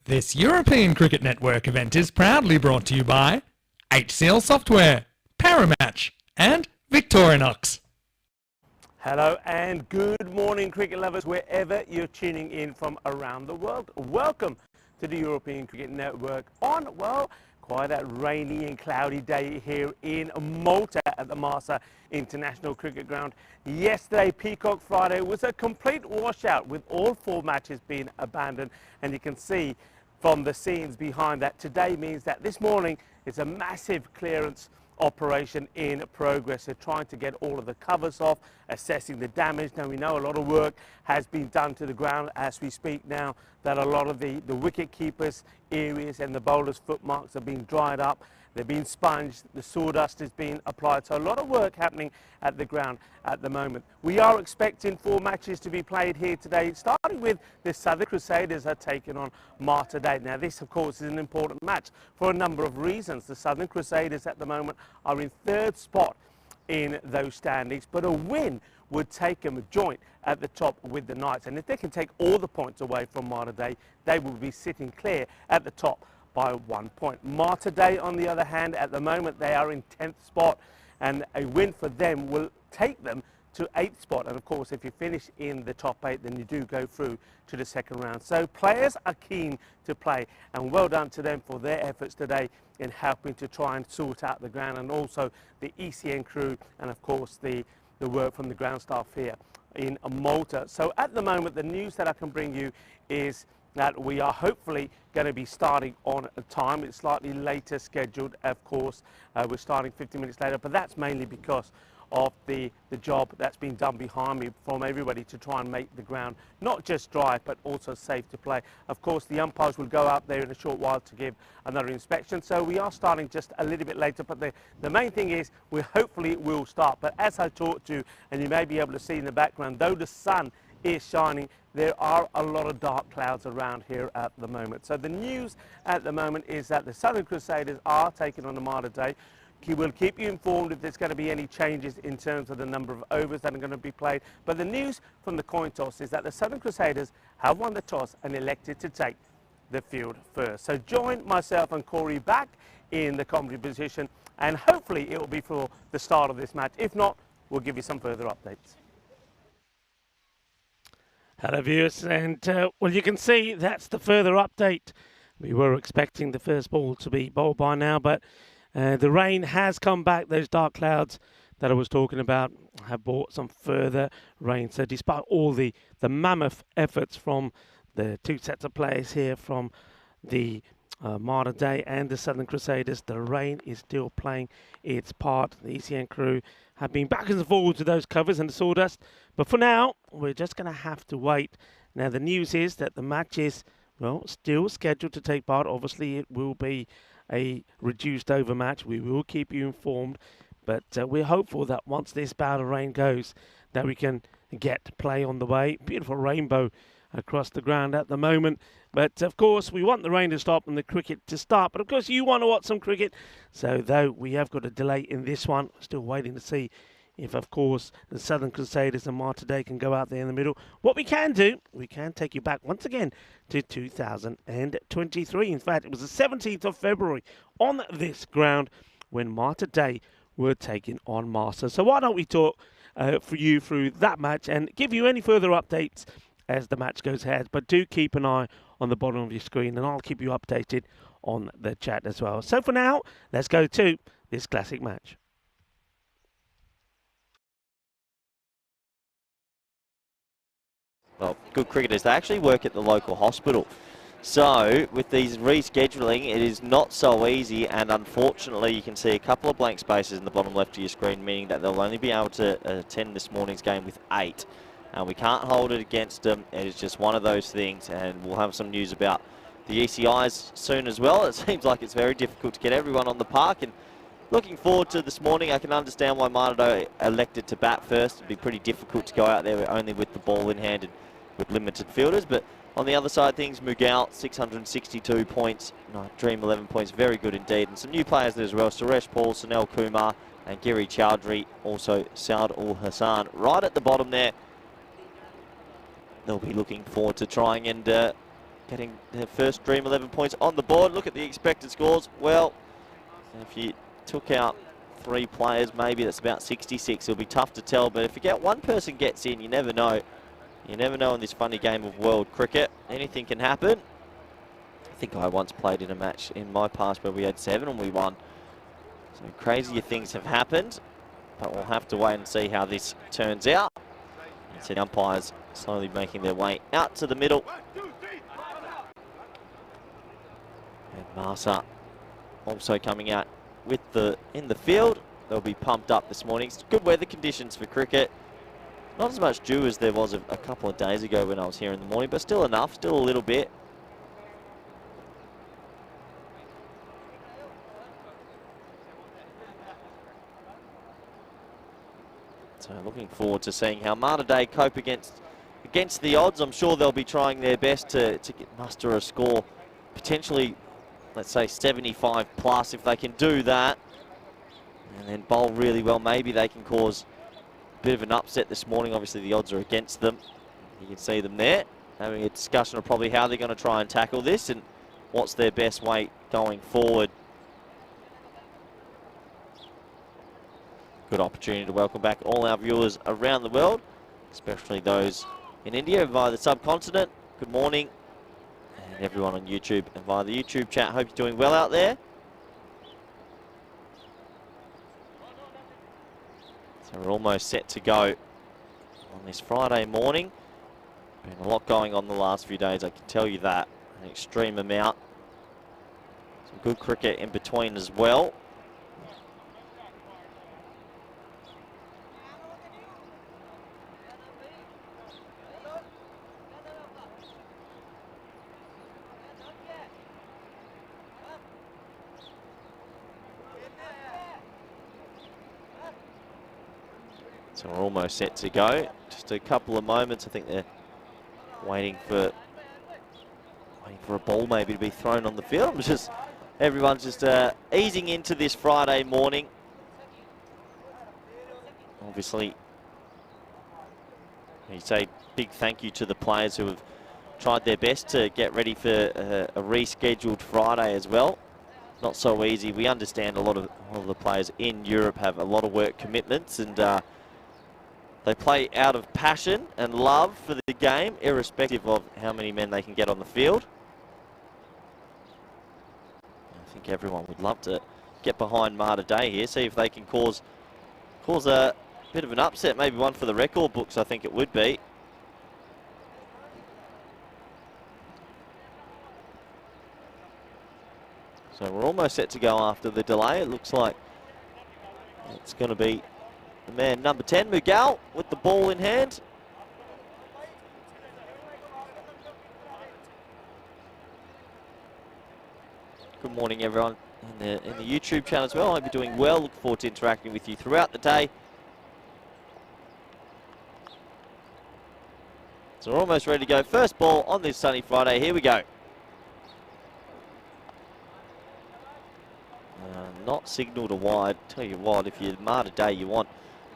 This European Cricket Network event is proudly brought to you by HCL Software, Paramatch and Victorinox. Hello and good morning, cricket lovers, wherever you're tuning in from around the world. Welcome to the European Cricket Network on, well, quite a rainy and cloudy day here in Malta at the Mater International Cricket Ground. Yesterday, Peacock Friday, was a complete washout with all 4 matches being abandoned, and you can see from the scenes behind that today means that this morning is a massive clearance operation in progress. They're trying to get all of the covers off, assessing the damage. Now we know a lot of work has been done to the ground as we speak now, that a lot of the wicket keepers areas and the bowlers' footmarks are being dried up. They're being sponged, the sawdust is being applied, so a lot of work happening at the ground at the moment. We are expecting 4 matches to be played here today, starting with the Southern Crusaders are taking on Mater Dei. Now this of course is an important match for a number of reasons. The Southern Crusaders at the moment are in 3rd spot in those standings, but a win would take them a joint at the top with the Knights, and if they can take all the points away from Mater Dei, they will be sitting clear at the top by 1 point. Mater Dei, on the other hand, at the moment they are in 10th spot, and a win for them will take them to 8th spot. And of course, if you finish in the top 8, then you do go through to the 2nd round. So players are keen to play, and well done to them for their efforts today in helping to try and sort out the ground, and also the ECN crew, and of course the work from the ground staff here in Malta. So at the moment, the news that I can bring you is that we are hopefully going to be starting on time. It's slightly later scheduled, of course. We're starting 50 minutes later, but that's mainly because of the job that's been done behind me from everybody to try and make the ground not just dry but also safe to play. Of course, the umpires will go out there in a short while to give another inspection, so we are starting just a little bit later, but the main thing is we hopefully will start. But as I talk to you, and you may be able to see in the background, though the sun is shining, there are a lot of dark clouds around here at the moment. So the news at the moment is that the Southern Crusaders are taking on the Mater Dei. We'll keep you informed if there's going to be any changes in terms of the number of overs that are going to be played. But the news from the coin toss is that the Southern Crusaders have won the toss and elected to take the field first. So join myself and Corey back in the commentary position, and hopefully it will be for the start of this match. If not, we'll give you some further updates. Hello viewers, and well, you can see that's the further update. We were expecting the first ball to be bowled by now, but the rain has come back. Those dark clouds that I was talking about have brought some further rain. So despite all the mammoth efforts from the 2 sets of players here from the Mater Dei and the Southern Crusaders, the rain is still playing its part. The ECN crew have been backwards and forwards with those covers and the sawdust, but for now we're just going to have to wait. Now the news is that the match is, well, still scheduled to take part. Obviously it will be a reduced over match. We will keep you informed, but we're hopeful that once this bout of rain goes, that we can get play on the way. Beautiful rainbow across the ground at the moment, but of course we want the rain to stop and the cricket to start. But of course you want to watch some cricket, so though we have got a delay in this one, still waiting to see if of course the Southern Crusaders and Mater Dei can go out there in the middle. What we can do, we can take you back once again to 2023. In fact, it was the 17th of February on this ground when Mater Dei were taking on Master. So why don't we talk for you through that match and give you any further updates as the match goes ahead. But do keep an eye on the bottom of your screen, and I'll keep you updated on the chat as well. So for now, let's go to this classic match. Well, good cricketers, they actually work at the local hospital. So with these rescheduling, it is not so easy, and unfortunately you can see a couple of blank spaces in the bottom left of your screen, meaning that they'll only be able to attend this morning's game with 8. And we can't hold it against them. It is just one of those things, and we'll have some news about the ECIs soon as well. It seems like it's very difficult to get everyone on the park, and looking forward to this morning. I can understand why Mater Dei elected to bat first. It'd be pretty difficult to go out there only with the ball in hand and with limited fielders. But on the other side of things, Mughal, 662 points, Dream 11 points, very good indeed. And some new players there as well, Suresh Paul, Sunil Kumar and Giri Chowdhury, also Saud Ul Hassan. Right at the bottom there, they'll be looking forward to trying and getting their first Dream 11 points on the board. Look at the expected scores. Well, if you took out 3 players, maybe that's about 66. It'll be tough to tell, but if you get one person gets in, you never know. You never know in this funny game of world cricket. Anything can happen. I think I once played in a match in my past where we had 7 and we won. So crazier things have happened, but we'll have to wait and see how this turns out. You see the umpires slowly making their way out to the middle. And Mater also coming out with in the field. They'll be pumped up this morning. It's good weather conditions for cricket. Not as much dew as there was a couple of days ago when I was here in the morning, but still enough, still a little bit. So looking forward to seeing how Mater Dei cope against the odds. I'm sure they'll be trying their best to muster a score, potentially, let's say 75 plus. If they can do that and then bowl really well, maybe they can cause a bit of an upset this morning. Obviously the odds are against them. You can see them there having a discussion of probably how they're going to try and tackle this and what's their best way going forward. Good opportunity to welcome back all our viewers around the world, especially those in India via the subcontinent. Good morning. And everyone on YouTube and via the YouTube chat. Hope you're doing well out there. So we're almost set to go on this Friday morning. Been a lot going on the last few days, I can tell you that. An extreme amount. Some good cricket in between as well. So we're almost set to go. Just a couple of moments. I think they're waiting for a ball maybe to be thrown on the field. It's just everyone's just easing into this Friday morning. Obviously, you say big thank you to the players who have tried their best to get ready for a rescheduled Friday as well. Not so easy. We understand a lot of the players in Europe have a lot of work commitments, and they play out of passion and love for the game, irrespective of how many men they can get on the field. I think everyone would love to get behind Mater Dei here, see if they can cause a bit of an upset, maybe one for the record books, I think it would be. So we're almost set to go after the delay. It looks like it's going to be the man number 10, Mughal, with the ball in hand. Good morning, everyone in the YouTube channel as well. I hope you're doing well. Look forward to interacting with you throughout the day. So we're almost ready to go. First ball on this sunny Friday. Here we go. Not signalled a wide. Tell you what, if you're Mater Dei, you want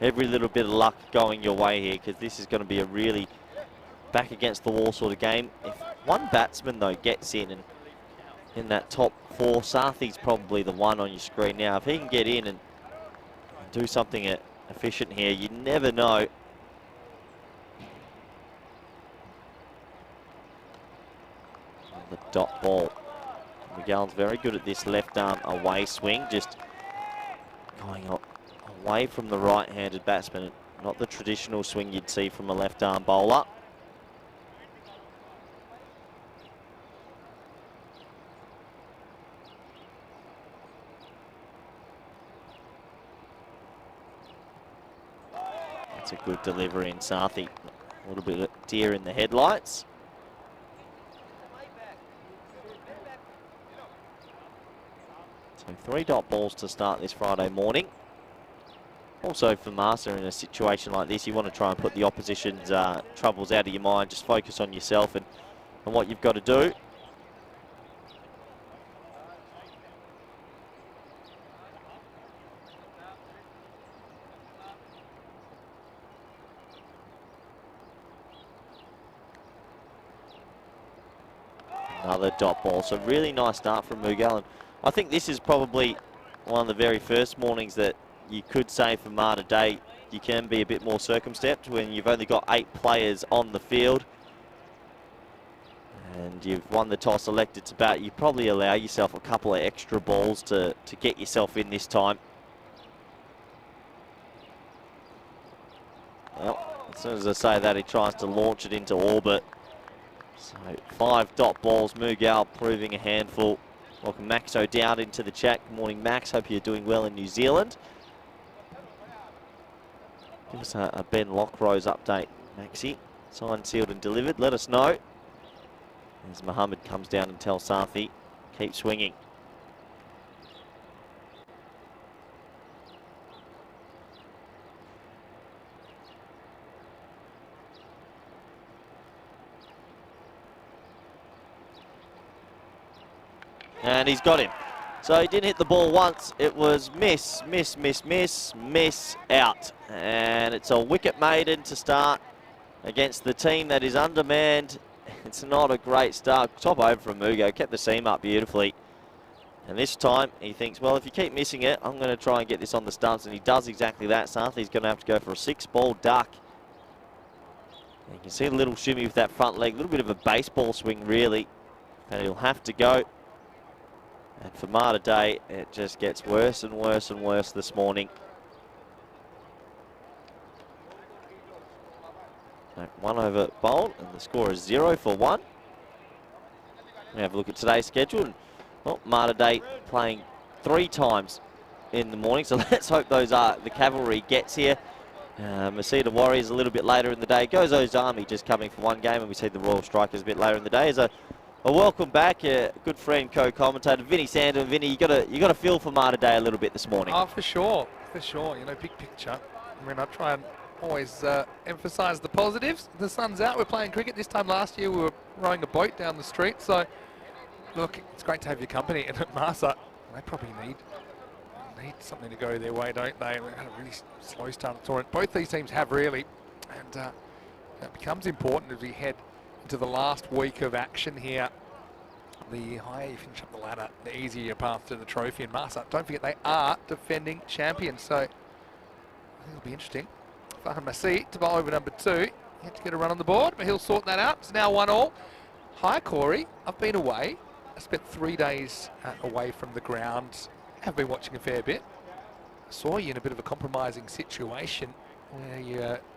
every little bit of luck going your way here, because this is going to be a really back against the wall sort of game. If one batsman though gets in that top 4, Sathi's probably the one on your screen now. If he can get in and do something efficient here, you never know. The dot ball. Miguel's very good at this left arm away swing, just going away from the right-handed batsman, not the traditional swing you'd see from a left arm bowler. That's a good delivery in Sathi. A little bit of deer in the headlights. So 3 dot balls to start this Friday morning. Also for Mater, in a situation like this, you want to try and put the opposition's troubles out of your mind. Just focus on yourself and what you've got to do. Another dot ball. So really nice start from Mughal. And I think this is probably one of the very first mornings that you could say for Mater Dei you can be a bit more circumspect when you've only got 8 players on the field. And you've won the toss, elected to bat. You probably allow yourself a couple of extra balls to get yourself in this time. Well, as soon as I say that, he tries to launch it into orbit. So 5 dot balls, Mughal proving a handful. Welcome Max O'Dowd into the chat. Good morning, Max. Hope you're doing well in New Zealand. Give us a Ben Lockrose update, Maxie. Signed, sealed and delivered. Let us know. As Mohammed comes down and tells Sathi, keep swinging. And he's got him. So he didn't hit the ball once. It was miss, miss, miss, miss, miss, out. And it's a wicket maiden to start against the team that is undermanned. It's not a great start. Top over from Mugo, kept the seam up beautifully. And this time he thinks, well, if you keep missing it, I'm going to try and get this on the stumps. And he does exactly that. Sathi's going to have to go for a 6-ball duck. And you can see a little shimmy with that front leg, a little bit of a baseball swing really. And he'll have to go. And for Mater Dei, it just gets worse and worse and worse this morning. So 1 over bowled, and the score is 0 for 1. We have a look at today's schedule. And, well, Mater Dei playing 3 times in the morning, so let's hope those the cavalry gets here. Masita Warriors a little bit later in the day. Gozo's Army just coming for 1 game, and we see the Royal Strikers a bit later in the day. As a welcome back, good friend, co-commentator Vinny Sandon. Vinny, you got a feel for Mater Dei a little bit this morning. Oh, for sure. You know, big picture. I mean, I try and always emphasise the positives. The sun's out. We're playing cricket. This time last year, we were rowing a boat down the street. So, look, it's great to have your company. And at Marsa, they probably need something to go their way, don't they? We've had a really slow start to tournament. Both these teams have really, and it becomes important as we head into the last week of action here. The higher you finish up the ladder, the easier your path to the trophy. And Marsa, don't forget, they are defending champions, so I think it'll be interesting. Fahan Masih to bowl over number 2. He had to get a run on the board, but he'll sort that out. It's now 1-all. Hi, Corey. I've been away. I spent 3 days away from the ground. Have been watching a fair bit. I saw you in a bit of a compromising situation where you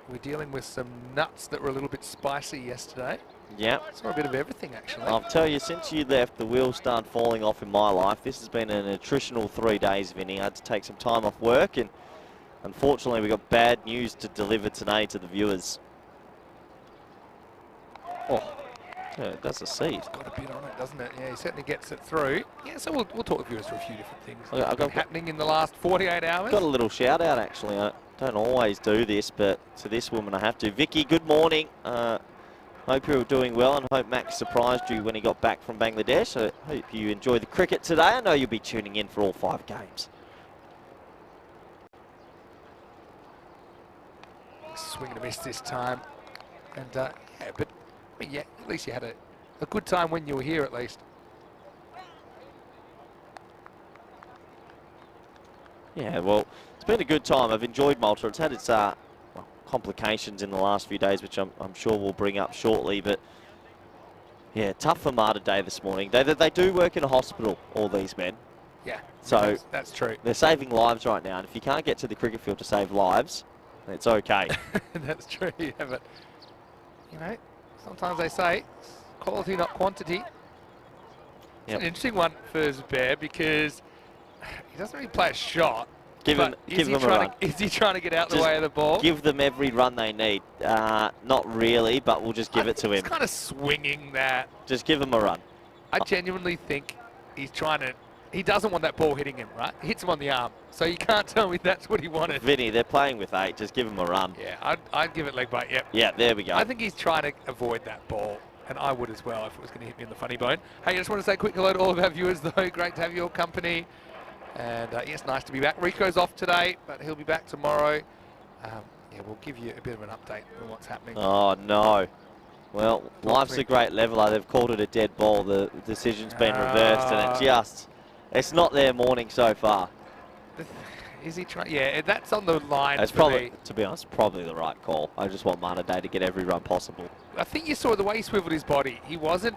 were dealing with some nuts that were a little bit spicy yesterday. Yeah. Saw a bit of everything, actually. I'll tell you, since you left, the wheels started falling off in my life. This has been an attritional 3 days, Vinny. I had to take some time off work, and unfortunately, we got bad news to deliver today to the viewers. Oh, yeah, it does a seed. It's got a bit on it, doesn't it? Yeah, he certainly gets it through. Yeah, so we'll talk to viewers for a few different things. I've got happening in the last 48 hours. Got a little shout out, actually. I don't always do this, but to this woman I have to. Vicky, good morning. Hope you're doing well, and hope Max surprised you when he got back from Bangladesh. I hope you enjoy the cricket today. I know you'll be tuning in for all 5 games. Swing and a miss this time, and yeah, but I mean, yeah, at least you had a good time when you were here, at least. Yeah, well, it's been a good time. I've enjoyed Malta. It's had its complications in the last few days, which I'm sure we'll bring up shortly. But yeah, tough for Mater Dei this morning. They do work in a hospital, all these men. Yeah, so that's true. They're saving lives right now, and if you can't get to the cricket field to save lives, it's okay. That's true, yeah, but, you know, sometimes they say quality, not quantity. It's an interesting one for Zubair because he doesn't really play a shot. Give them a run. Is he trying to get out the way of the ball? Give them every run they need. Not really, but we'll just give it to him. He's kind of swinging that. Just give him a run. I genuinely think he's trying to... He doesn't want that ball hitting him, right? He hits him on the arm. So you can't tell me that's what he wanted. Vinny, they're playing with 8. Just give him a run. Yeah, I'd give it leg bite, yep. Yeah, there we go. I think he's trying to avoid that ball. And I would as well if it was going to hit me in the funny bone. Hey, I just want to say a quick hello to all of our viewers, though. Great to have your company. And yes, nice to be back. Rico's off today, but he'll be back tomorrow. Yeah, we'll give you a bit of an update on what's happening. Oh, no. Well, life's a great leveller. They've called it a dead ball. The decision's been reversed, and it's not their morning so far. Is he trying? Yeah, that's on the line. It's probably, to be honest, probably the right call. I just want Mater Dei to get every run possible. I think you saw the way he swiveled his body. He wasn't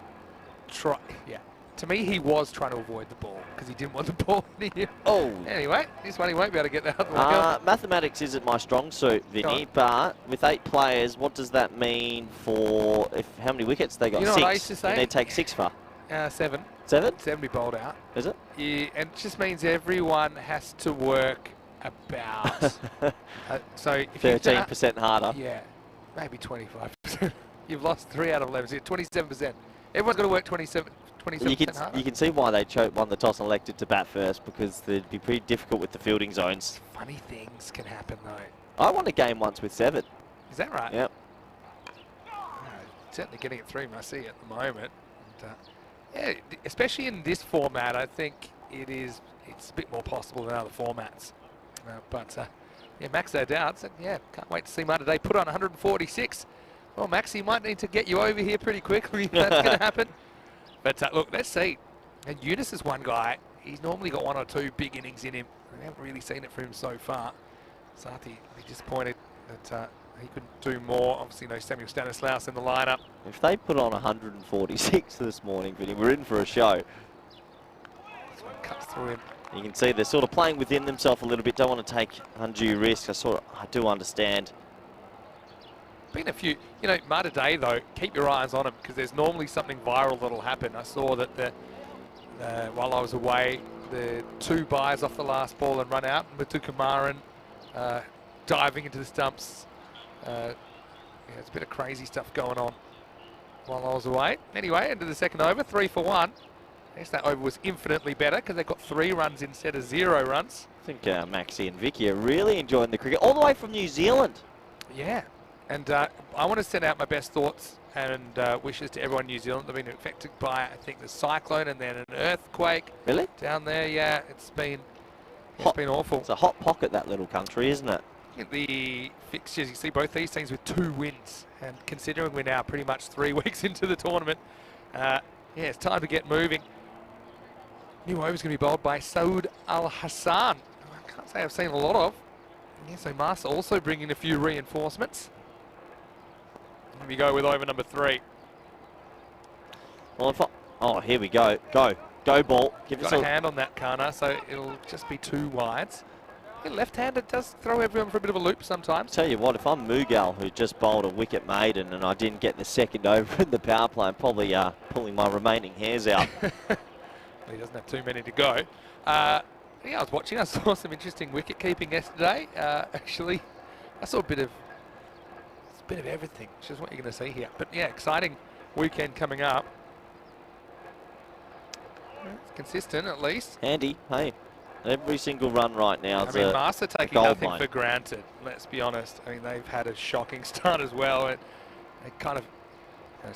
trying. Yeah, to me, he was trying to avoid the ball because he didn't want the ball in him. Oh. Anyway, this one he won't be able to get that out the way. Mathematics isn't my strong suit, Vinny, but with 8 players, what does that mean for how many wickets they got? You know 6. what I used to say? And they take 6 for? 7. 7? 7 be bowled out. Is it? Yeah, and it just means everyone has to work about. So if 13% harder. Yeah, maybe 25%. You've lost 3 out of 11. So you're 27%. Everyone's got to work 27% harder. You can see why they won the toss and elected to bat first, because they'd be pretty difficult with the fielding zones. Funny things can happen though. I won a game once with 7. Is that right? Yep. Certainly getting it through Massey at the moment. And, yeah, especially in this format, I think it's a bit more possible than other formats. Yeah, Max no doubts, and yeah, can't wait to see Mater Dei put on 146. Well, Max, he might need to get you over here pretty quickly if that's going to happen. But look, let's see. And Eunice is one guy. He's normally got 1 or 2 big innings in him. We haven't really seen it for him so far. Sathi, be disappointed that he couldn't do more. Obviously, no Samuel Stanislaus in the lineup. If they put on 146 this morning, Vinny, we're in for a show. This one cuts through him. You can see they're sort of playing within themselves a little bit. Don't want to take undue risks. I do understand. Been a few, Mater Dei though, keep your eyes on them because there's normally something viral that'll happen. I saw that while I was away, the 2 buys off the last ball and run out. Matukumaran diving into the stumps. Yeah, it's a bit of crazy stuff going on while I was away. Anyway, into the second over, 3 for 1. I guess that over was infinitely better because they got 3 runs instead of 0 runs. I think Maxi and Vicky are really enjoying the cricket all the way from New Zealand. Yeah, and I want to send out my best thoughts and wishes to everyone in New Zealand. They've been affected by, I think, the cyclone and then an earthquake. Really? Down there, yeah, it's been awful. It's a hot pocket, that little country, isn't it? The fixtures, you see both these teams with 2 wins, and considering we're now pretty much 3 weeks into the tournament, yeah, it's time to get moving. New over's going to be bowled by Saud Al Hassan, who I can't say I've seen a lot of. Yeah, so Massa also bringing a few reinforcements. Here we go with over number 3. Well, here we go. Go ball. Give us a hand on that, Kana, so it'll just be 2 wides. Yeah, left-handed does throw everyone for a bit of a loop sometimes. Tell you what, if I'm Mughal, who just bowled a wicket maiden and I didn't get the second over in the power play, I'm probably pulling my remaining hairs out. He doesn't have too many to go. Yeah, I was watching. I saw some interesting wicket keeping yesterday. Actually, I saw a bit of everything, which is what you're going to see here. But yeah, exciting weekend coming up. It's consistent at least. Handy, hey. Every single run right now. I mean, Master taking nothing for granted. Let's be honest. I mean, they've had a shocking start as well, and they kind of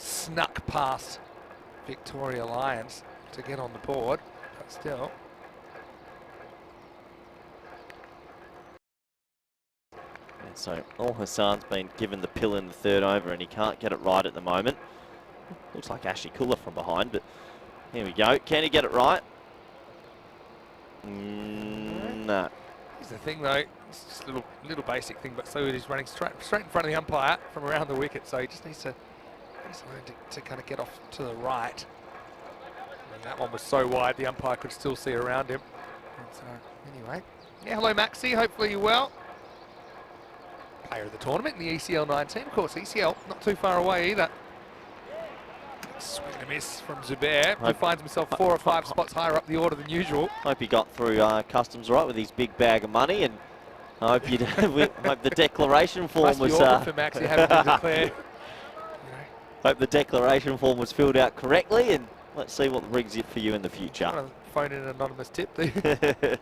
snuck past Victoria Lions to get on the board, but still. And so Al Hassan's been given the pill in the 3rd over and he can't get it right at the moment. Looks like Ashley Cooler from behind, but here we go. Can he get it right? No. Here's the thing though, it's just a little basic thing, but so he's running straight in front of the umpire from around the wicket, so he just needs to learn to kind of get off to the right. And that one was so wide the umpire could still see around him. And so anyway, yeah, hello Maxi, hopefully you're well. Player of the tournament in the ECL 19, of course ECL not too far away either. Swing and a miss from Zubair, who finds himself 4 or 5 spots higher up the order than usual. Hope he got through customs right with his big bag of money, and I hope hope the declaration form was. For Maxi having to declare. Hope the declaration form was filled out correctly, and let's see what brings it for you in the future. I'm gonna phone in an anonymous tip there.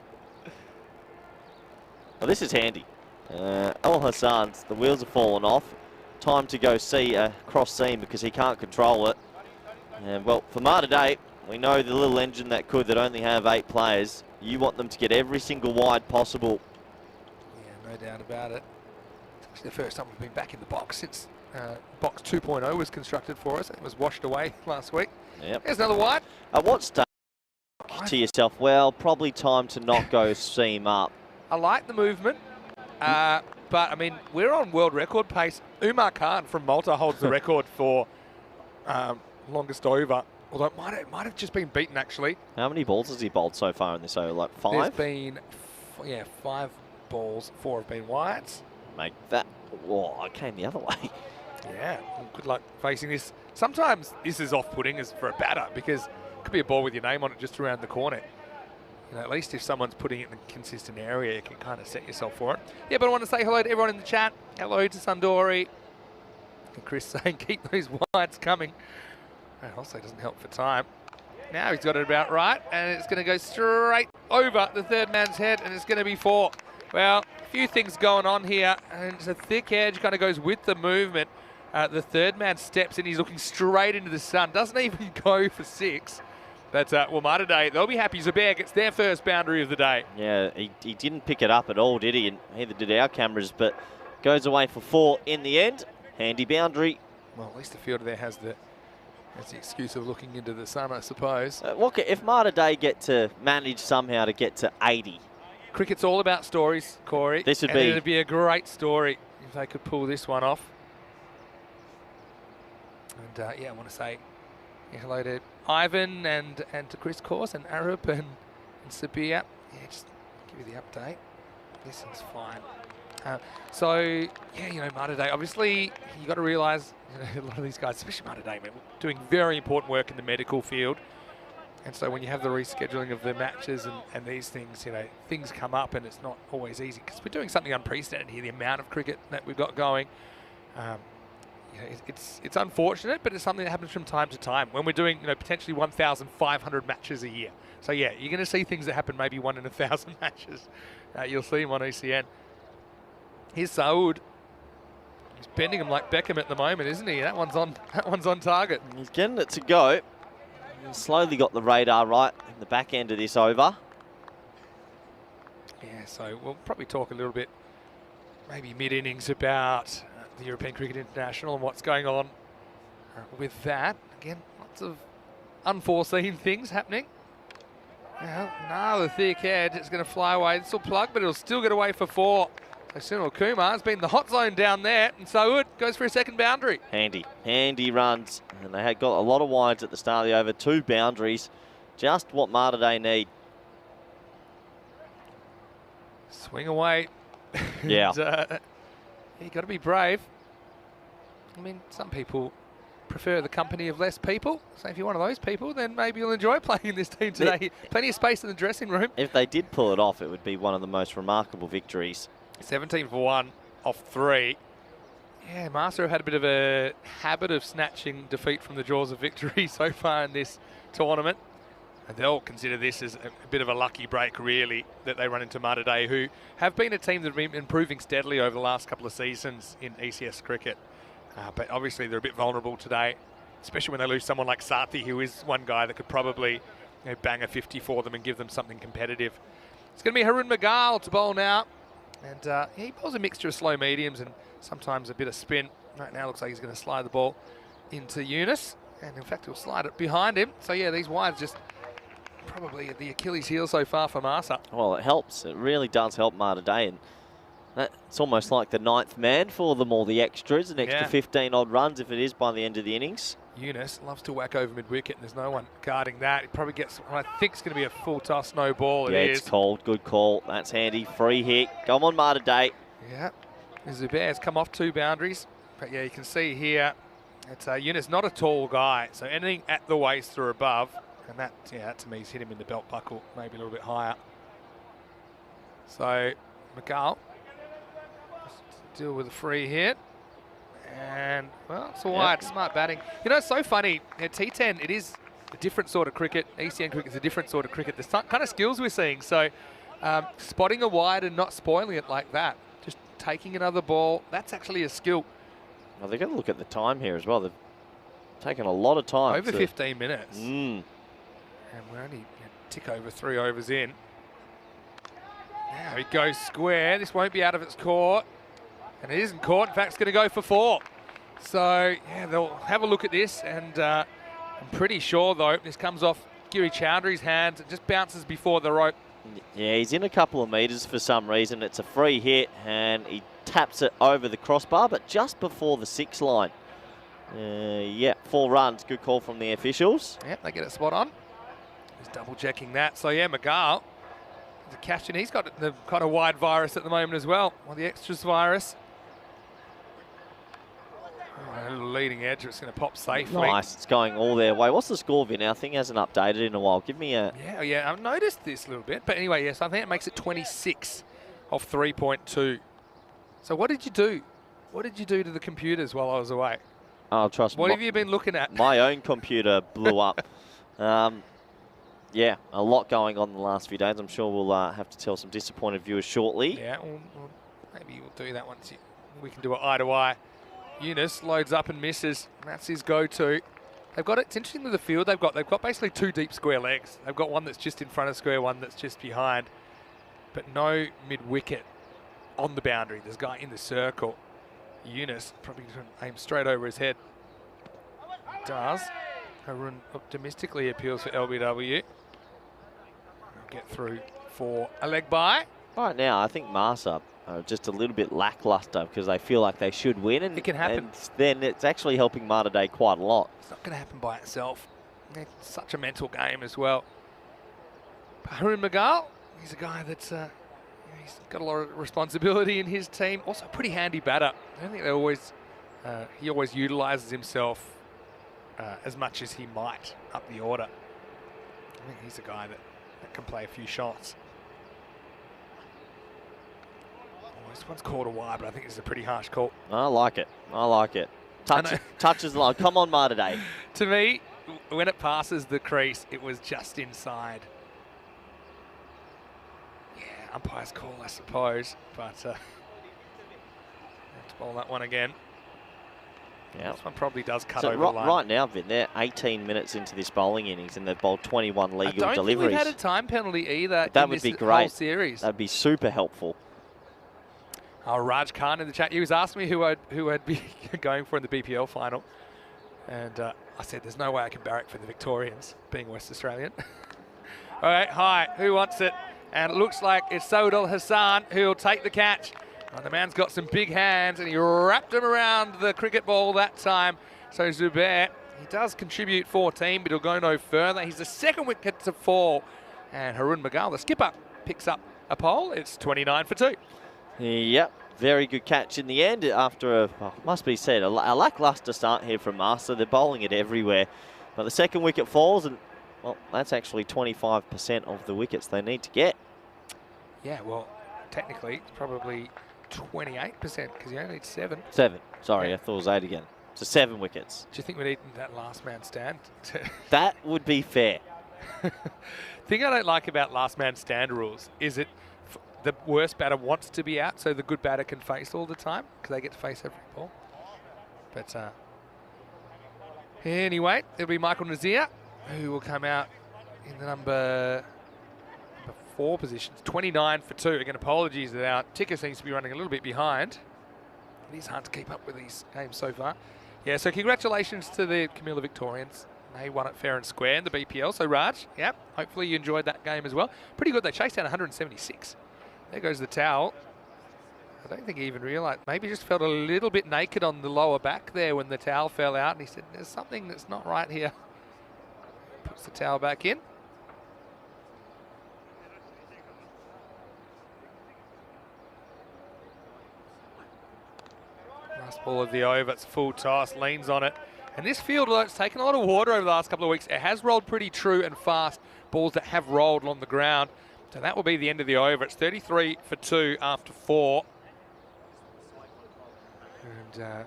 Well, this is handy. Al Hassan's, the wheels have fallen off. Time to go see a cross seam because he can't control it. And well, for Mater Dei, we know the little engine that only have 8 players. You want them to get every single wide possible. Yeah, no doubt about it. It's actually the first time we've been back in the box since box 2.0 was constructed for us. It was washed away last week. Yep. Here's another wide. At what stage to yourself, well, probably time to not go seam up. I like the movement, but I mean, we're on world record pace. Umar Khan from Malta holds the record for longest over, although it might have just been beaten actually. How many balls has he bowled so far in this over? Like 5? There's been, 5 balls, 4 have been wides. Make that, whoa, I came the other way. Yeah, good luck facing this. Sometimes this is off-putting as for a batter because it could be a ball with your name on it just around the corner. You know, at least if someone's putting it in a consistent area, you can kind of set yourself for it. Yeah, but I want to say hello to everyone in the chat. Hello to Sundori. And Chris saying keep those wides coming. That also doesn't help for time. Now he's got it about right, and it's going to go straight over the third man's head, and it's going to be 4. Well, a few things going on here, and it's a thick edge, kind of goes with the movement. The third man steps in, he's looking straight into the sun, doesn't even go for 6. But well, Mater Dei, they'll be happy. Zubair gets their first boundary of the day. Yeah, he didn't pick it up at all, did he? And neither did our cameras, but goes away for 4 in the end. Handy boundary. Well, at least the fielder there has the excuse of looking into the sun, I suppose. If Mater Dei get to manage somehow to get to 80. Cricket's all about stories, Corey. It'd be a great story if they could pull this one off. And yeah, I want to say hello to Ivan and to Chris Course and Arab and Sabir. Yeah, just give you the update. This one's fine. So, yeah, you know, Mater Dei, obviously, you got to realise, you know, a lot of these guys, especially Mater Dei, doing very important work in the medical field. And so when you have the rescheduling of the matches and these things, you know, things come up and it's not always easy because we're doing something unprecedented here, the amount of cricket that we've got going. You know, it's unfortunate, but it's something that happens from time to time when we're doing, you know, potentially 1,500 matches a year. So, yeah, you're going to see things that happen maybe 1 in 1,000 matches. You'll see them on ECN. Here's Saud. He's bending him like Beckham at the moment, isn't he? That one's on target. He's getting it to go. He's slowly got the radar right in the back end of this over. Yeah, so we'll probably talk a little bit, maybe mid-innings, about the European Cricket International and what's going on with that. Again, lots of unforeseen things happening. Now the thick edge, it's going to fly away. This will plug, but it'll still get away for 4. So Sunil Kumar's been in the hot zone down there, and Saud goes for a second boundary. Handy runs, and they had got a lot of wides at the start of the over. 2 boundaries, just what Mater Dei need. Swing away. Yeah. You got to be brave. I mean, some people prefer the company of less people. So if you're one of those people, then maybe you'll enjoy playing in this team today. Plenty of space in the dressing room. If they did pull it off, it would be one of the most remarkable victories. 17 for 1 off 3. Yeah, Master have had a bit of a habit of snatching defeat from the jaws of victory so far in this tournament. And they'll consider this as a bit of a lucky break, really, that they run into Mater Dei, who have been a team that have been improving steadily over the last couple of seasons in ECS cricket. But obviously they're a bit vulnerable today, especially when they lose someone like Sathi, who is one guy that could probably bang a 50 for them and give them something competitive. It's going to be Harun Magal to bowl now. And he bowls a mixture of slow mediums and sometimes a bit of spin. Right now looks like he's going to slide the ball into Yunus. And in fact, he'll slide it behind him. So yeah, these wides just probably the Achilles heel so far for Marsa. Well, it helps. It really does help Mater Dei. And it's almost like the 9th man for them, all the extras, an extra 15 odd runs if it is by the end of the innings. Yunus loves to whack over mid-wicket, and there's no one guarding that. He probably gets what I think is going to be a full toss, no ball. Yeah, it's called. Good call. That's handy. Free hit. Come on, Mater Dei. Yeah. Zubair's come off 2 boundaries. But yeah, you can see here, it's Yunus, not a tall guy. So anything at the waist or above, and that, yeah, that to me has hit him in the belt buckle, maybe a little bit higher. So McGall deal with a free hit. And, well, it's all right. Smart batting. You know, it's so funny. T10, it is a different sort of cricket. ECN cricket is a different sort of cricket. There's some kind of skills we're seeing. So, spotting a wide and not spoiling it like that. Just taking another ball. That's actually a skill. Well, they've got to look at the time here as well. They've taken a lot of time. Over 15 minutes. And we're only tick over 3 overs in. Now it goes square. This won't be out of its court. And it isn't caught. In fact, it's going to go for 4. So, yeah, they'll have a look at this, and I'm pretty sure, though, this comes off Giri Chowdhury's hands. It just bounces before the rope. Yeah, he's in a couple of metres for some reason. It's a free hit, and he taps it over the crossbar, but just before the 6 line. Yeah, 4 runs. Good call from the officials. Yep, they get it spot on. He's double-checking that. So, yeah, McGarl, the captain, he's got the kind of wide virus at the moment as well, or the extras virus. Oh, a little leading edge, it's going to pop safely. Nice, it's going all their way. What's the score, Vin? Our thing hasn't updated in a while. Give me a... Yeah, I've noticed this a little bit. But anyway, yes, I think it makes it 26 off 3.2. So what did you do? What did you do to the computers while I was away? Oh, trust me. What have you been looking at? My own computer blew up. Yeah, a lot going on in the last few days. I'm sure we'll have to tell some disappointed viewers shortly. Yeah, well, maybe we'll do that once we can do it eye to eye. Eunice loads up and misses. That's his go-to. They've got it's interesting with the field they've got basically 2 deep square legs. They've got one that's just in front of square, one that's just behind, but no mid-wicket on the boundary. There's a guy in the circle. Eunice probably going to aim straight over his head. Does. Harun optimistically appeals for LBW. Get through for a leg by. Right now, I think Marsa are just a little bit lackluster because they feel like they should win. And it can happen. And then it's actually helping Mater Dei quite a lot. It's not going to happen by itself. It's such a mental game as well. Harun McGarl, he's a guy that's he's got a lot of responsibility in his team. Also a pretty handy batter. I don't think he always utilises himself as much as he might up the order. I think he's a guy that can play a few shots. Oh, this one's called a wide, but I think this is a pretty harsh call. I like it. I like it. Touches the line. Come on, Mater Dei. To me, when it passes the crease, it was just inside. Yeah, umpire's call, I suppose, but let's bowl that one again. Yeah, this one probably does cut over the line. Right now, Vin, they're 18 minutes into this bowling innings and they've bowled 21 legal deliveries. I don't think we've had a time penalty either that in would this be great. whole series. That'd be super helpful. Oh, Raj Khan in the chat, he was asking me who I'd be going for in the BPL final. And I said, there's no way I can barrack for the Victorians, being West Australian. All right, hi, who wants it? And it looks like it's Saud Al Hassan who'll take the catch. Oh, the man's got some big hands and he wrapped him around the cricket ball that time. So Zubair, he does contribute 14, but he'll go no further. He's the 2nd wicket to fall. And Harun McGarl, the skipper, picks up a pole. It's 29 for 2. Yep, very good catch in the end after must be said, a lackluster start here from Master. They're bowling it everywhere. But the 2nd wicket falls and, well, that's actually 25% of the wickets they need to get. Yeah, well, technically, it's probably 28% because you only need 7. 7. Sorry, yeah. I thought it was 8 again. So 7 wickets. Do you think we need that last man stand? That would be fair. The thing I don't like about last man stand rules is it the worst batter wants to be out so the good batter can face all the time because they get to face every ball. But anyway, it'll be Michael Nazir who will come out in the number 4 positions, 29 for 2. Again, apologies that our ticker seems to be running a little bit behind. It is hard to keep up with these games so far. Yeah, so congratulations to the Camilla Victorians. They won it fair and square in the BPL. So Raj, yeah, hopefully you enjoyed that game as well. Pretty good. They chased down 176. There goes the towel. I don't think he even realised. Maybe just felt a little bit naked on the lower back there when the towel fell out. And he said, there's something that's not right here. Puts the towel back in. Last ball of the over. It's full toss. Leans on it. And this field, although it's taken a lot of water over the last couple of weeks, it has rolled pretty true and fast. Balls that have rolled on the ground. So that will be the end of the over. It's 33 for 2 after 4. And yeah,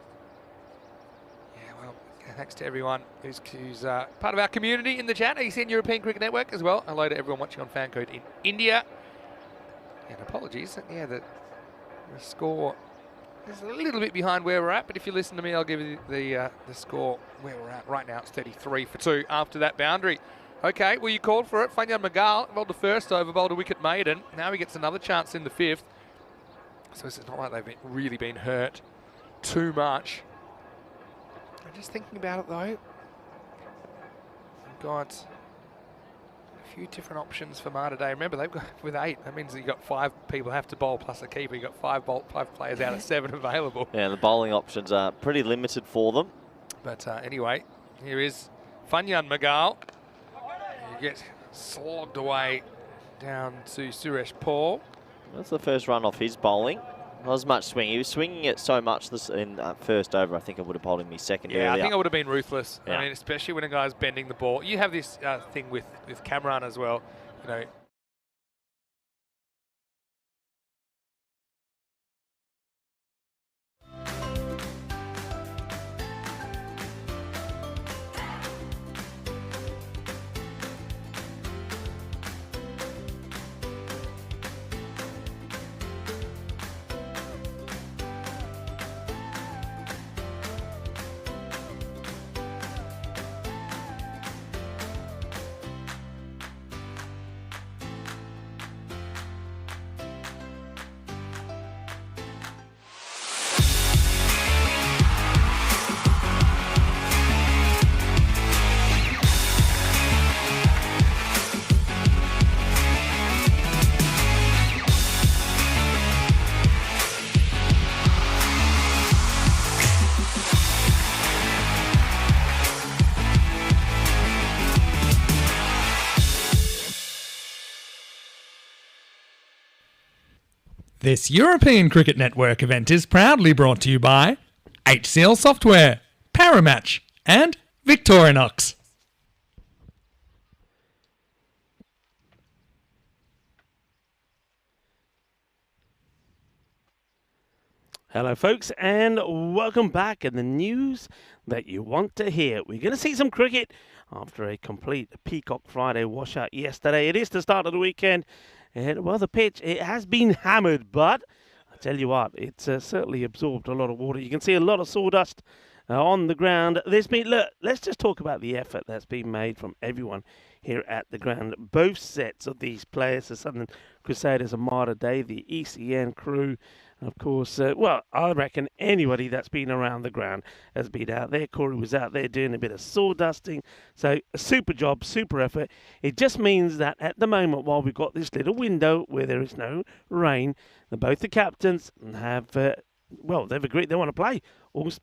well, thanks to everyone who's part of our community in the chat. ECN European Cricket Network as well. Hello to everyone watching on Fancode in India. And apologies, yeah, the score is a little bit behind where we're at, but if you listen to me, I'll give you the score where we're at. Right now, it's 33 for 2 after that boundary. Okay, well, you called for it. Fanyan McGarl bowled the first over, bowled a wicket maiden. Now he gets another chance in the 5th. So it's not like they've really been hurt too much. Just thinking about it though, we've got a few different options for Mater Dei. Remember, they've got with 8. That means you've got 5 people have to bowl plus a keeper. You've got 5 players out of 7 available. Yeah, the bowling options are pretty limited for them. But anyway, here is Funyan Magal. You get slogged away down to Suresh Paul. That's the first run off his bowling. Not as much swing. He was swinging it so much in first over. I think I would have bowled him his second earlier. I think I would have been ruthless. Yeah. I mean, especially when a guy's bending the ball. You have this thing with Cameron as well. You know. This European Cricket Network event is proudly brought to you by HCL Software, Paramatch, and Victorinox. Hello folks, and welcome back. And the news that you want to hear. We're going to see some cricket after a complete Peacock Friday washout yesterday. It is the start of the weekend, and well, the pitch, it has been hammered, but I tell you what, it's certainly absorbed a lot of water. You can see a lot of sawdust on the ground. Look, let's just talk about the effort that's been made from everyone here at the ground. Both sets of these players, the Southern Crusaders and Mater Dei, the ECN crew, of course, well, I reckon anybody that's been around the ground has been out there. Corey was out there doing a bit of sawdusting. So, a super job, super effort. It just means that at the moment, while we've got this little window where there is no rain, both the captains have, well, they've agreed they want to play.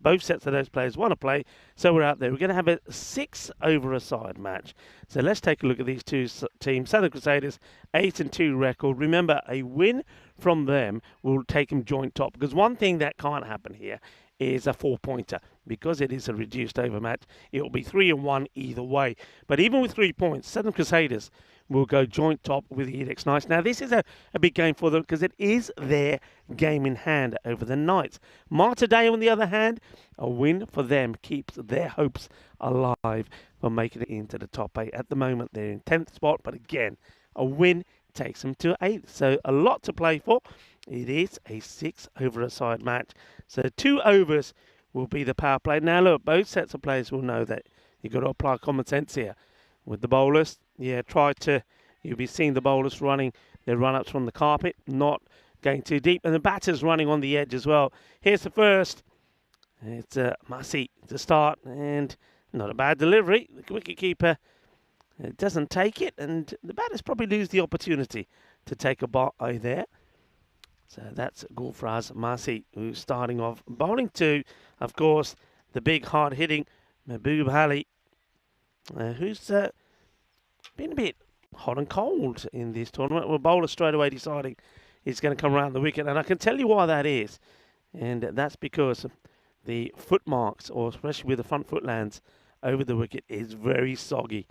Both sets of those players want to play. So, we're out there. We're going to have a 6-over-a-side match. So, let's take a look at these two teams. Southern Crusaders, 8-2 record. Remember, a win from them will take them joint top, because one thing that can't happen here is a 4-pointer. Because it is a reduced over match, it will be 3-1 either way. But even with 3 points, Southern Crusaders will go joint top with the Innings Knights. Now, this is a big game for them because it is their game in hand over the Knights. Mater Dei, on the other hand, a win for them keeps their hopes alive for making it into the top 8. At the moment, they're in 10th spot, but again, a win takes them to 8th. So a lot to play for. It is a 6-over-a-side match. So 2 overs will be the power play. Now, look, both sets of players will know that you've got to apply common sense here. With the bowlers, you'll be seeing the bowlers running their run-ups from the carpet, not going too deep. And the batters running on the edge as well. Here's the first. It's Massey to start, and not a bad delivery. The wicket-keeper doesn't take it, and the batters probably lose the opportunity to take a bye there. So that's Gulfraz Massey, who's starting off. Bowling to, of course, the big hard-hitting Mahbub Ali, who's been a bit hot and cold in this tournament. Well, bowler straight away deciding he's going to come around the wicket, and I can tell you why that is. And that's because the foot marks, or especially with the front foot lands over the wicket, is very soggy.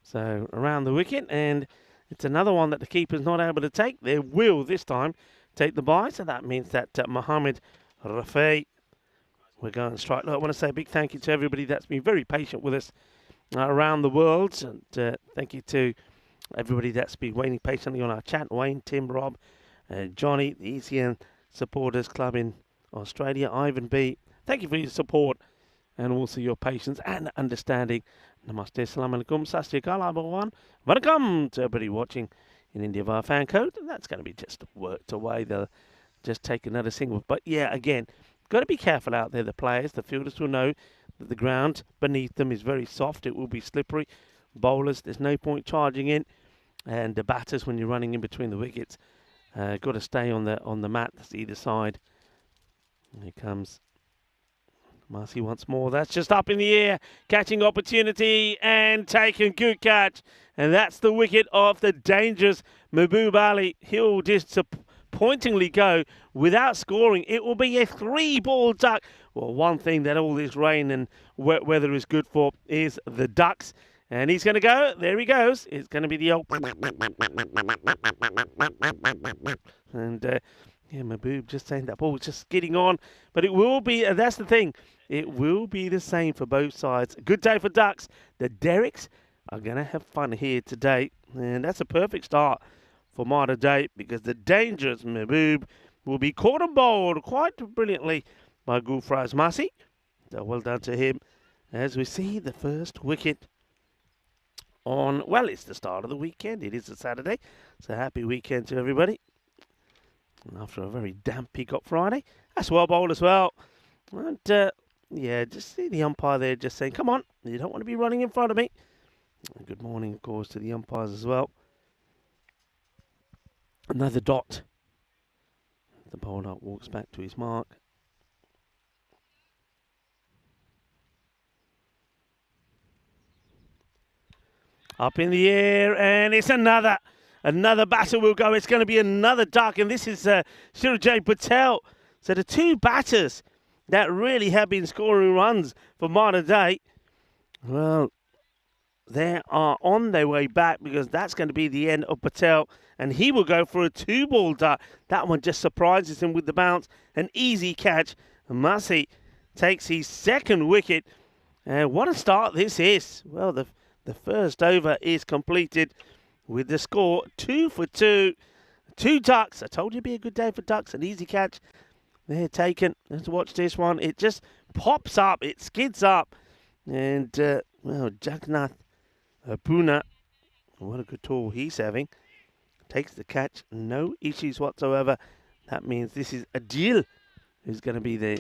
So around the wicket, and it's another one that the keeper's not able to take. They will this time take the bye, so that means that Mohammed Rafi will go and strike. Look, I want to say a big thank you to everybody that's been very patient with us around the world, and thank you to everybody that's been waiting patiently on our chat. Wayne, Tim, Rob, Johnny, the ECN Supporters Club in Australia, Ivan B. Thank you for your support and also your patience and understanding. Namaste, Assalamu alaikum, Sastyakal, everyone. Welcome to everybody watching in India via fan code. That's going to be just worked away. They'll just take another single. But yeah, again, got to be careful out there, the players. The fielders will know that the ground beneath them is very soft. It will be slippery. Bowlers, there's no point charging in. And the batters, when you're running in between the wickets, got to stay on the mat. That's either side. Here comes Marcy once more. That's just up in the air. Catching opportunity and taken. Good catch. And that's the wicket of the dangerous Mahbub Ali. He'll disappointingly go without scoring. It will be a 3-ball duck. Well, one thing that all this rain and wet weather is good for is the ducks. And he's going to go. There he goes. It's going to be the old... And... yeah, Mahbub just saying that ball was just skidding on. But it will be, and that's the thing, it will be the same for both sides. Good day for ducks. The Derricks are going to have fun here today. And that's a perfect start for Mater Dei, because the dangerous Mahbub will be caught and bowled quite brilliantly by Gulfraz Masi. So well done to him. As we see the first wicket on, well, it's the start of the weekend. It is a Saturday. So happy weekend to everybody. After a very damp Peacock Friday. That's well bowled as well. And, yeah, just see the umpire there just saying, come on, you don't want to be running in front of me. And good morning, of course, to the umpires as well. Another dot. The bowler walks back to his mark. Up in the air, and it's another batter will go. It's going to be another duck, and this is Surajay Patel. So the two batters that really have been scoring runs for Mater Dei, well, they are on their way back, because that's going to be the end of Patel, and he will go for a 2-ball duck. That one just surprises him with the bounce. An easy catch. Masi takes his second wicket, and what a start this is. Well, the first over is completed with the score 2 for 2. 2 ducks. I told you it'd be a good day for ducks. An easy catch. They're taken. Let's watch this one. It just pops up. It skids up. And, well, Jagannath Puna, what a good tour he's having. Takes the catch. No issues whatsoever. That means this is Adil, who's going to be the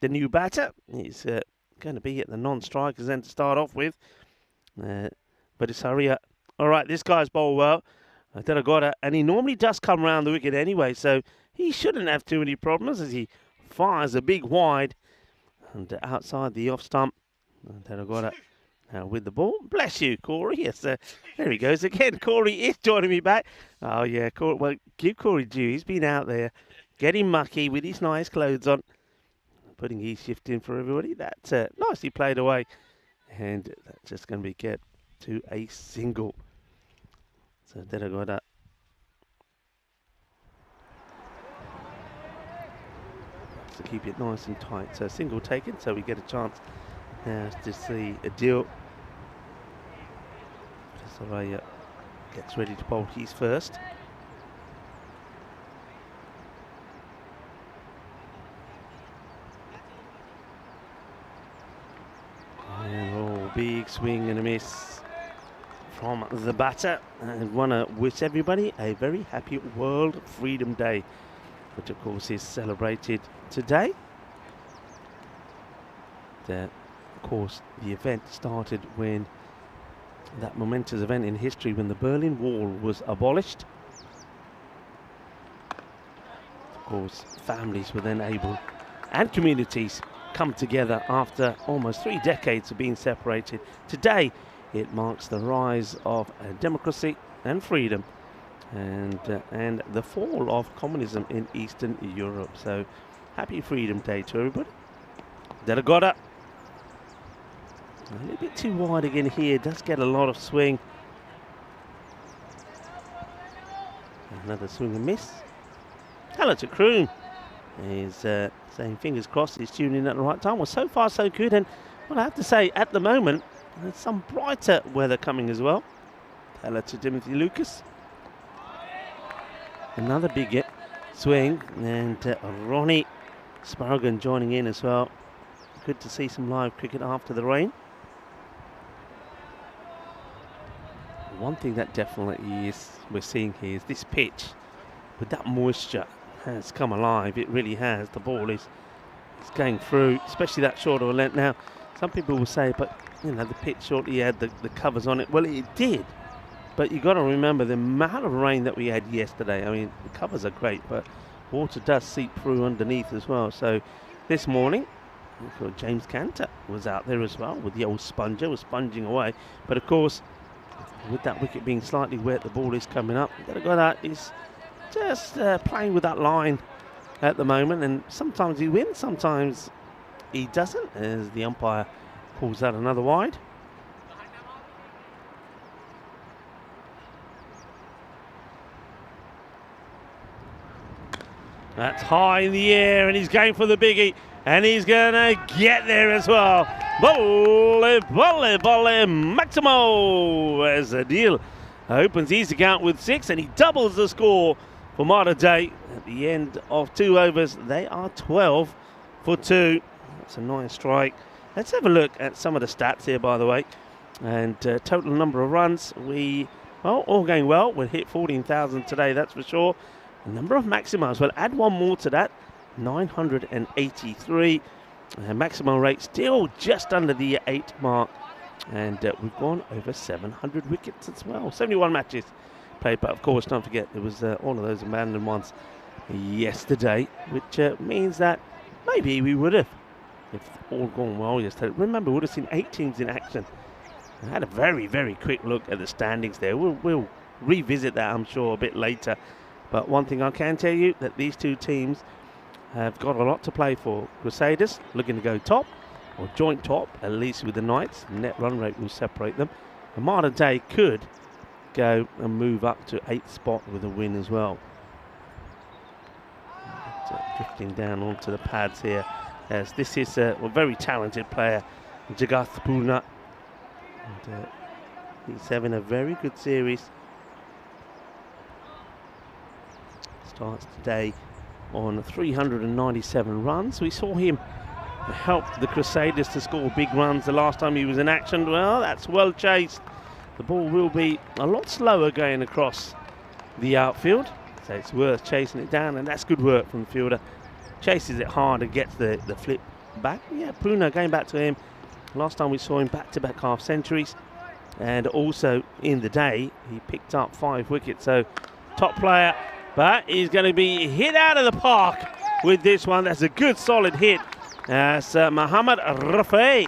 new batter. He's going to be at the non-strikers then to start off with. But it's Haria. All right, this guy's bowled well. Terragotta, and he normally does come around the wicket anyway, so he shouldn't have too many problems as he fires a big wide and outside the off stump. Terragotta with the ball. Bless you, Corey. Yes, there he goes again. Corey is joining me back. Oh, yeah, Corey, well, give Corey due. He's been out there getting mucky with his nice clothes on, putting his shift in for everybody. That's nicely played away, and that's just going to be kept to a single. So Terragotta to keep it nice and tight. So single taken, so we get a chance now to see a deal. Saraya gets ready to bowl his first. And oh, big swing and a miss from the batter. And want to wish everybody a very happy World Freedom Day, which of course is celebrated today. Of course, the event started when that momentous event in history when the Berlin Wall was abolished. Of course, families were then able, and communities, come together after almost 3 decades of being separated. Today, it marks the rise of democracy and freedom, and the fall of communism in Eastern Europe. So, happy Freedom Day to everybody. Terragotta. A little bit too wide again here. Does get a lot of swing. Another swing and miss. Hello to Kroon. He's saying fingers crossed he's tuning in at the right time. Well, so far so good. And well, I have to say, at the moment, there's some brighter weather coming as well. Hello to Timothy Lucas. Another big hit. Swing. And Ronnie Spargan joining in as well. Good to see some live cricket after the rain. One thing that definitely we're seeing here is this pitch with that moisture has come alive. It really has. The ball is It's going through, especially that short of a length. Now, some people will say, but you know, the pitch shortly had the covers on it. Well, it did, but you got to remember the amount of rain that we had yesterday. I mean, the covers are great, but water does seep through underneath as well. So this morning, James Cantor was out there as well with the old sponger, was sponging away. But of course, with that wicket being slightly wet, the ball is coming up. The guy is just playing with that line at the moment, and sometimes he wins, sometimes he doesn't, as the umpire pulls out another wide. That's high in the air, and he's going for the biggie, and he's going to get there as well. Volley, volley, volley, Maximo, as Adil opens his account with 6, and he doubles the score for Mater Dei. At the end of 2 overs, they are 12 for 2. That's a nice strike. Let's have a look at some of the stats here, by the way. And total number of runs, all going well. We'll hit 14,000 today, that's for sure. The number of maximums, we'll add one more to that, 983. Maximum rate still just under the 8 mark. And we've gone over 700 wickets as well. 71 matches played, but of course, don't forget, there was all of those abandoned ones yesterday, which means that maybe we would have, if all gone well yesterday. Remember, we would have seen 8 teams in action. I had a very, very quick look at the standings there. We'll revisit that, I'm sure, a bit later. But one thing I can tell you, that these 2 teams have got a lot to play for. Crusaders looking to go top, or joint top, at least with the Knights. Net run rate will separate them. And Mater Dei could go and move up to 8th spot with a win as well. Drifting down onto the pads here, as this is a very talented player, Jagath Purna. And he's having a very good series. Starts today on 397 runs. We saw him help the Crusaders to score big runs the last time he was in action. Well, that's well chased. The ball will be a lot slower going across the outfield, so it's worth chasing it down, and that's good work from the fielder. Chases it hard and gets the flip back. Yeah, Puna going back to him. Last time we saw him back-to-back half centuries, and also in the day he picked up 5 wickets. So top player, but he's going to be hit out of the park with this one. That's a good solid hit as Muhammad Rafai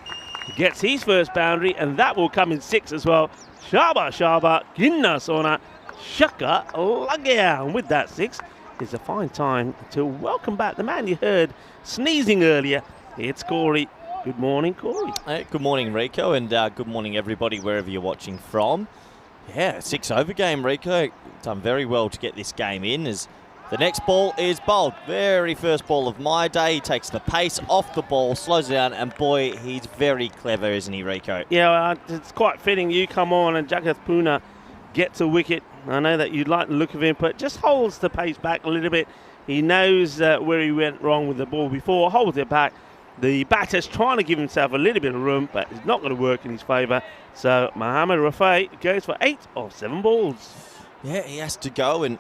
gets his first boundary, and that will come in 6 as well. Shaba Shaba Ginna Sona Shaka Lagya. And with that 6, it's a fine time to welcome back the man you heard sneezing earlier. It's Corey. Good morning, Corey. Good morning, Rico, and good morning, everybody, wherever you're watching from. Yeah, 6-over game, Rico. Done very well to get this game in, as the next ball is bowled. Very first ball of my day. He takes the pace off the ball, slows it down, and boy, he's very clever, isn't he, Rico? Yeah, it's quite fitting. You come on and Jagath Puna gets a wicket. I know that you'd like the look of him, but just holds the pace back a little bit. He knows where he went wrong with the ball before, holds it back. The batter's trying to give himself a little bit of room, but it's not going to work in his favour. So Mohammad Rafai goes for 8 of 7 balls. Yeah, he has to go, and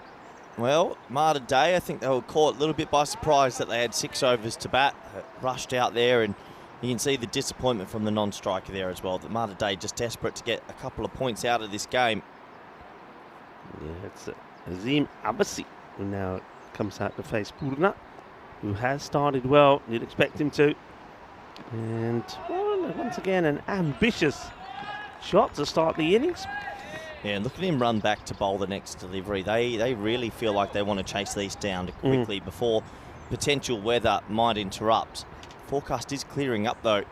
well, Mater Dei, I think they were caught a little bit by surprise that they had 6 overs to bat. Rushed out there, and you can see the disappointment from the non-striker there as well. That Mater Dei just desperate to get a couple of points out of this game. Yeah, it's Azim Abbasi who now comes out to face Purna, who has started well. You'd expect him to. And well, once again, an ambitious shot to start the innings. Yeah, and look at him run back to bowl the next delivery. They really feel like they want to chase these down quickly before potential weather might interrupt. Forecast is clearing up, though.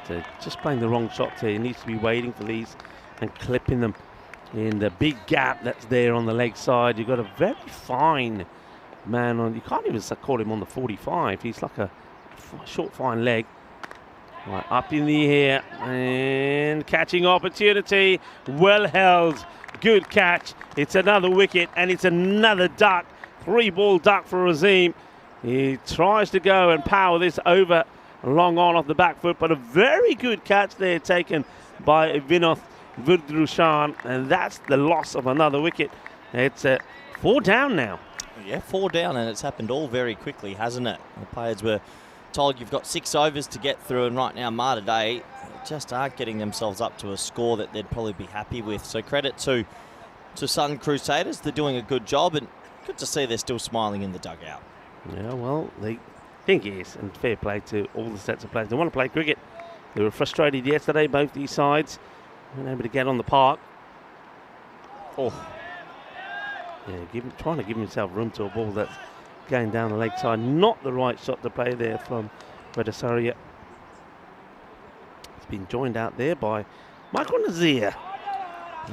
But, just playing the wrong shots here. He needs to be waiting for these and clipping them in the big gap that's there on the leg side. You've got a very fine man on. You can't even call him on the 45. He's like a short, fine leg. Right, up in the air and catching opportunity. Well held. Good catch. It's another wicket and it's another duck. 3-ball duck for Azim. He tries to go and power this over long on off the back foot, but a very good catch there taken by Vinoth Vurdrushan, and that's the loss of another wicket. It's 4 down now. Yeah, 4 down, and it's happened all very quickly, hasn't it? The players were told you've got 6 overs to get through, and right now Mater Dei just aren't getting themselves up to a score that they'd probably be happy with. So credit to Sun Crusaders. They're doing a good job, and good to see they're still smiling in the dugout. Yeah, well, they think it is, and fair play to all the sets of players. They want to play cricket. They were frustrated yesterday, both these sides. Weren't able to get on the park. Oh. Yeah, trying to give himself room to a ball that's going down the leg side. Not the right shot to play there from Redasaria. It's been joined out there by Michael Nazir.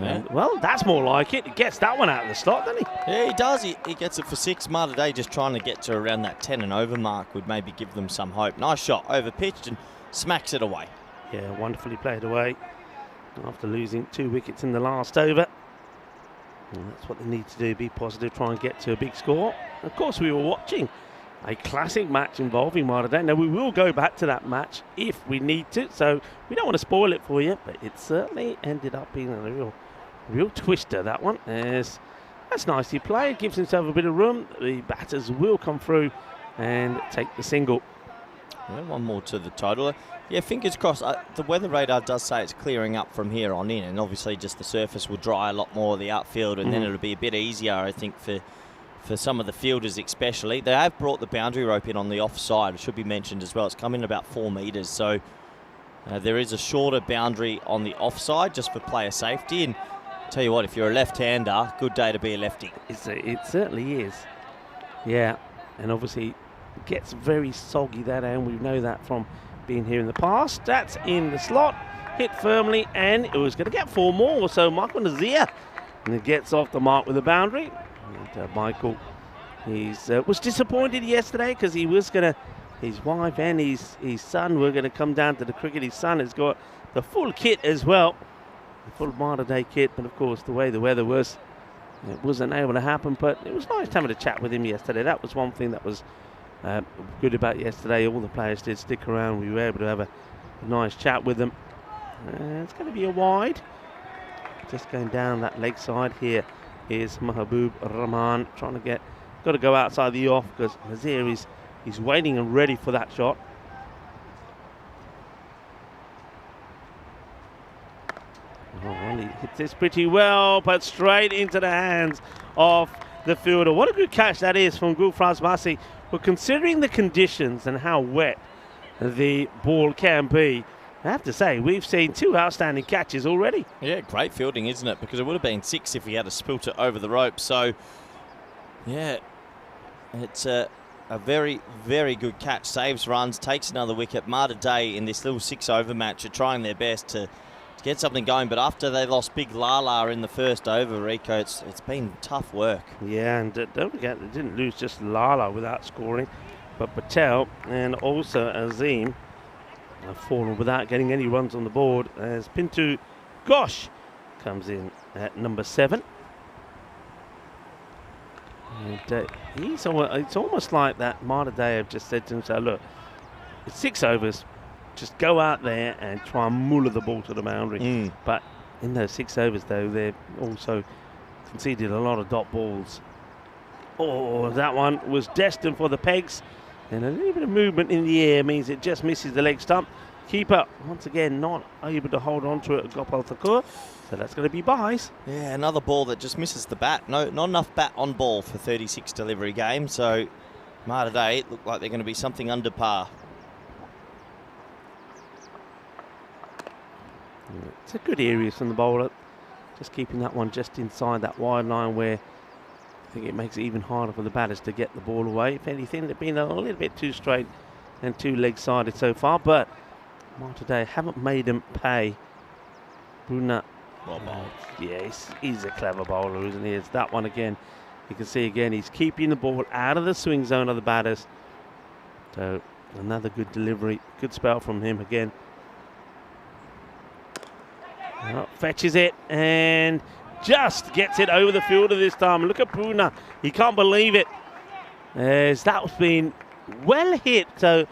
Yeah. Well, that's more like it. He gets that one out of the slot, doesn't he? Yeah, he does. He gets it for 6. Mater Dei just trying to get to around that 10 and over mark would maybe give them some hope. Nice shot, over pitched and smacks it away. Yeah, wonderfully played away after losing 2 wickets in the last over. And that's what they need to do, be positive, try and get to a big score. Of course, we were watching a classic match involving Mater Dei. Now, we will go back to that match if we need to, so we don't want to spoil it for you, but it certainly ended up being a real twister, that one. That's nicely played, gives himself a bit of room. The batters will come through and take the single. Yeah, one more to the total. Yeah, fingers crossed. The weather radar does say it's clearing up from here on in, and obviously just the surface will dry a lot more of the outfield, and then it'll be a bit easier, I think, for some of the fielders especially. They have brought the boundary rope in on the offside. It should be mentioned as well. It's come in about 4 metres, so there is a shorter boundary on the offside just for player safety. And tell you what, if you're a left-hander, good day to be a lefty. It certainly is. Yeah, and obviously it gets very soggy that end. We know that from being here in the past. That's in the slot, hit firmly, and it was going to get 4 more. So Michael Nazir, and it gets off the mark with a boundary. And Michael, was disappointed yesterday because he was going to, his wife and his son were going to come down to the cricket. His son has got the full kit as well, the full Mater Dei kit. But of course, the way the weather was, it wasn't able to happen. But it was nice having a chat with him yesterday. That was one thing that was good about yesterday. All the players did stick around. We were able to have a nice chat with them. It's going to be a wide. Just going down that leg side here. Here's Mahabub Rahman trying to got to go outside the off because Nazir he's waiting and ready for that shot. Oh, well, he hits this pretty well, but straight into the hands of the fielder. What a good catch that is from Gulfraz Masi. But considering the conditions and how wet the ball can be, I have to say, we've seen 2 outstanding catches already. Yeah, great fielding, isn't it? Because it would have been 6 if he had spilt it over the rope. So, yeah, it's a very, very good catch. Saves runs, takes another wicket. Mater Dei in this little 6-over match are trying their best to get something going. But after they lost Big Lala in the first over, Rico, it's been tough work. Yeah, and don't forget, they didn't lose just Lala without scoring, but Patel and also Azim have fallen without getting any runs on the board as Pintu Ghosh comes in at number 7. And it's almost like that Mater Dei have just said to himself, look, it's 6 overs, just go out there and try and muller the ball to the boundary. But in those 6 overs, though, they've also conceded a lot of dot balls. Oh, that one was destined for the pegs. And a little bit of movement in the air means it just misses the leg stump. Keeper, once again, not able to hold on to it, Gopal Thakur. So that's going to be buys. Yeah, another ball that just misses the bat. No, not enough bat on ball for 36 delivery game. So Mater Dei look like they're going to be something under par. It's a good area from the bowler. Just keeping that one just inside that wide line where I think it makes it even harder for the batters to get the ball away. If anything, they've been a little bit too straight and too leg-sided so far, but Mater Dei haven't made them pay. Bruna, well bowled. Yeah, he's a clever bowler, isn't he? It's that one again. You can see again, he's keeping the ball out of the swing zone of the batters. So another good delivery, good spell from him again. Well, fetches it and just gets it over the fielder this time. Look at Bruna. He can't believe it. As that's been well hit. So,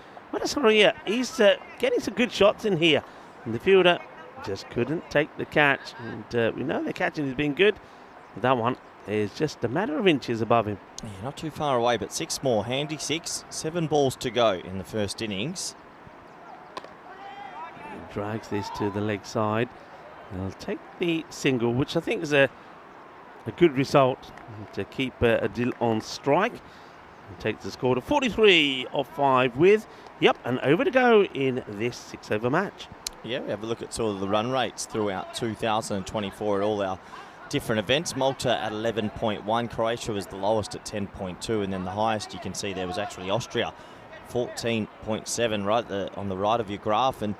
he's getting some good shots in here. And the fielder just couldn't take the catch. And we know the catching has been good. But that one is just a matter of inches above him. Yeah, not too far away, but 6 more. Handy 6. 7 balls to go in the first innings. He drags this to the leg side. He'll take the single, which I think is a good result to keep Adil on strike. And takes the score to 43 off 5 with, an over to go in this 6-over match. Yeah, we have a look at sort of the run rates throughout 2024 at all our different events. Malta at 11.1, Croatia was the lowest at 10.2, and then the highest you can see there was actually Austria, 14.7 right on the right of your graph. And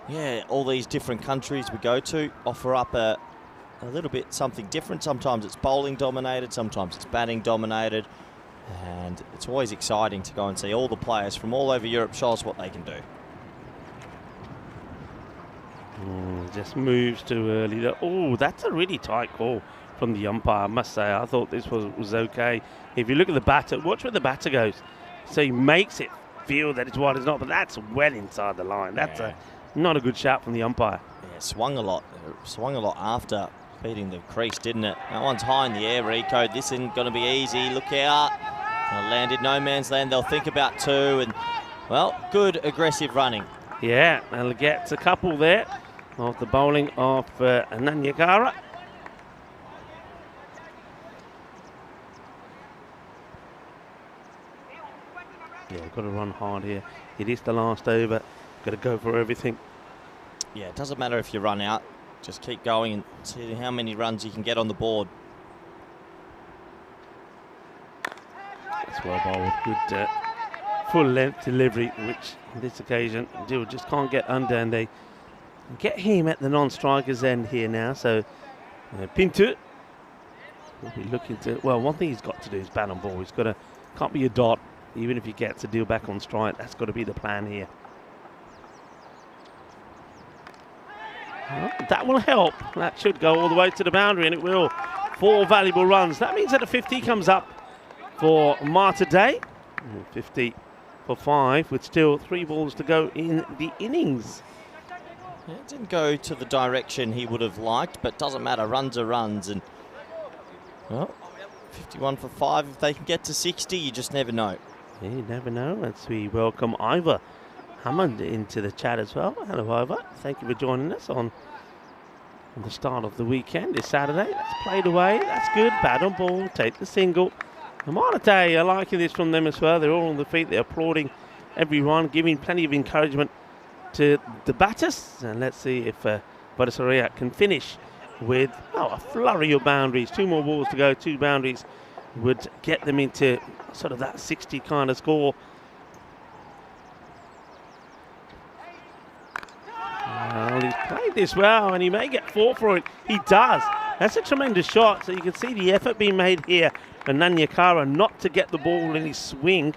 yeah, all these different countries we go to offer up a little bit something different. Sometimes it's bowling dominated, sometimes it's batting dominated, and it's always exciting to go and see all the players from all over Europe show us what they can do. Just moves too early. Oh, that's a really tight call from the umpire, I must say. I thought this was okay. If you look at the batter, watch where the batter goes. So he makes it feel that it's wide, it's not, but that's well inside the line. That's not a good shot from the umpire. Yeah, swung a lot after beating the crease, didn't it? That one's high in the air, Rico. This isn't going to be easy. Look out. Landed no man's land. They'll think about 2, and, well, good aggressive running. Yeah, and gets a couple there of the bowling of Nanyakara. Yeah, got to run hard here. It is the last over. Got to go for everything. Yeah, it doesn't matter if you run out. Just keep going and see how many runs you can get on the board. That's well bowled. Good full length delivery, which on this occasion Dill just can't get under, and they get him at the non-striker's end here now. So Pintu will be looking to, well, one thing he's got to do is bat on ball. He's got to, can't be a dot, even if he gets a deal back on strike. That's got to be the plan here. Well, that will help. That should go all the way to the boundary, and it will. 4 valuable runs. That means that a 50 comes up for Mater Dei. 50 for 5, with still 3 balls to go in the innings. Yeah, it didn't go to the direction he would have liked, but doesn't matter. Runs are runs, and well, 51 for 5. If they can get to 60, you just never know. Yeah, you never know. As we welcome Ivor Hammond into the chat as well. Hello, Ivor. Thank you for joining us on the start of the weekend this Saturday. That's played away. That's good. Bat on ball. Take the single. And Mater Dei are liking this from them as well. They're all on the feet. They're applauding everyone, giving plenty of encouragement to the batters. And let's see if Mater can finish with a flurry of boundaries. 2 more balls to go. 2 boundaries would get them into sort of that 60 kind of score. Well, he's played this well, and he may get 4 for it. He does. That's a tremendous shot. So you can see the effort being made here for Nanyakara not to get the ball in his swing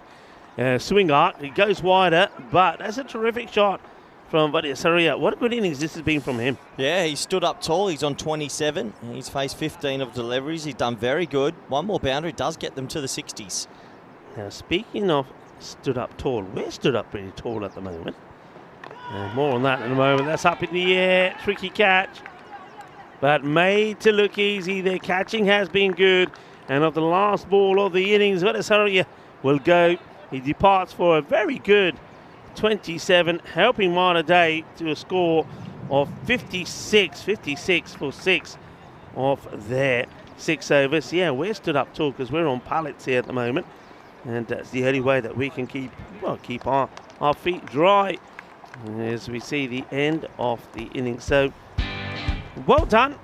arc. He goes wider, but that's a terrific shot from Mater. What a good innings this has been from him. Yeah, he stood up tall. He's on 27. He's faced 15 of deliveries. He's done very good. 1 more boundary does get them to the 60s. Now, speaking of stood up tall, we're stood up pretty tall at the moment. More on that in a moment. That's up in the air. Tricky catch, but made to look easy. Their catching has been good. And of the last ball of the innings, Mater will go. He departs for a very good 27, helping Mater Dei to a score of 56 for 6 of their 6 overs. Yeah, we're stood up tall because we're on pallets here at the moment. And that's the only way that we can keep our feet dry as we see the end of the innings. So, well done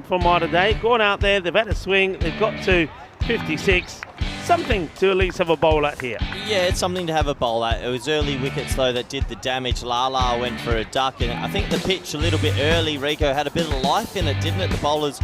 from Mater Dei. Gone out there, they've had a swing, they've got to 56. Something to at least have a bowl at here. Yeah, it's something to have a bowl at. It was early wickets, though, that did the damage. Lala went for a duck, and I think the pitch a little bit early, Rico, had a bit of life in it, didn't it? The bowlers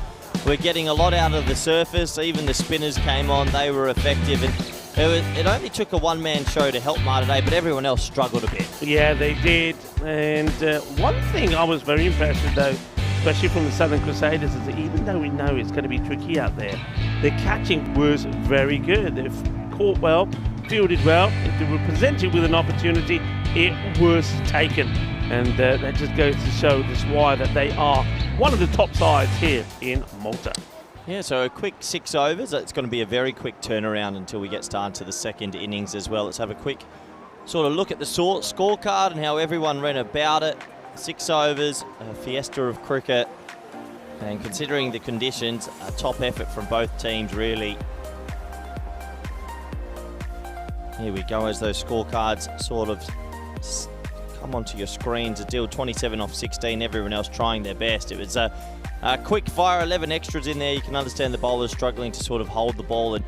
were getting a lot out of the surface. Even the spinners came on. They were effective, and it only took a one-man show to help Mater Dei, but everyone else struggled a bit. Yeah, they did. And one thing I was very impressed with, though, especially from the Southern Crusaders, is that even though we know it's going to be tricky out there, their catching was very good. They've caught well, fielded well. If they were presented with an opportunity, it was taken. And that just goes to show just why that they are one of the top sides here in Malta. Yeah, so a quick 6 overs. It's going to be a very quick turnaround until we get started to the second innings as well. Let's have a quick sort of look at the scorecard and how everyone ran about it. 6 overs, a fiesta of cricket. And considering the conditions, a top effort from both teams, really. Here we go as those scorecards sort of come onto your screens. Adil 27 off 16, everyone else trying their best. It was a quick fire, 11 extras in there. You can understand the bowlers struggling to sort of hold the ball and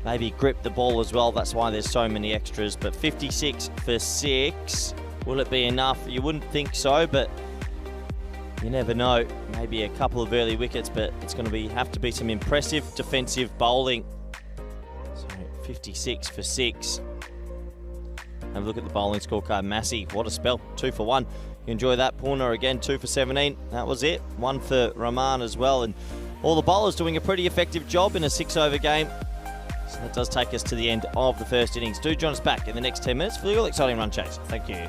maybe grip the ball as well. That's why there's so many extras. But 56 for 6, will it be enough? You wouldn't think so, but you never know. Maybe a couple of early wickets, but it's going to have to be some impressive defensive bowling. So 56 for 6. Have a look at the bowling scorecard. Massey, what a spell. 2 for 1. You enjoy that. Purna again, 2 for 17. That was it. 1 for Rahman as well. And all the bowlers doing a pretty effective job in a 6-over game. So that does take us to the end of the first innings. Do join us back in the next 10 minutes for the all exciting run chase. Thank you.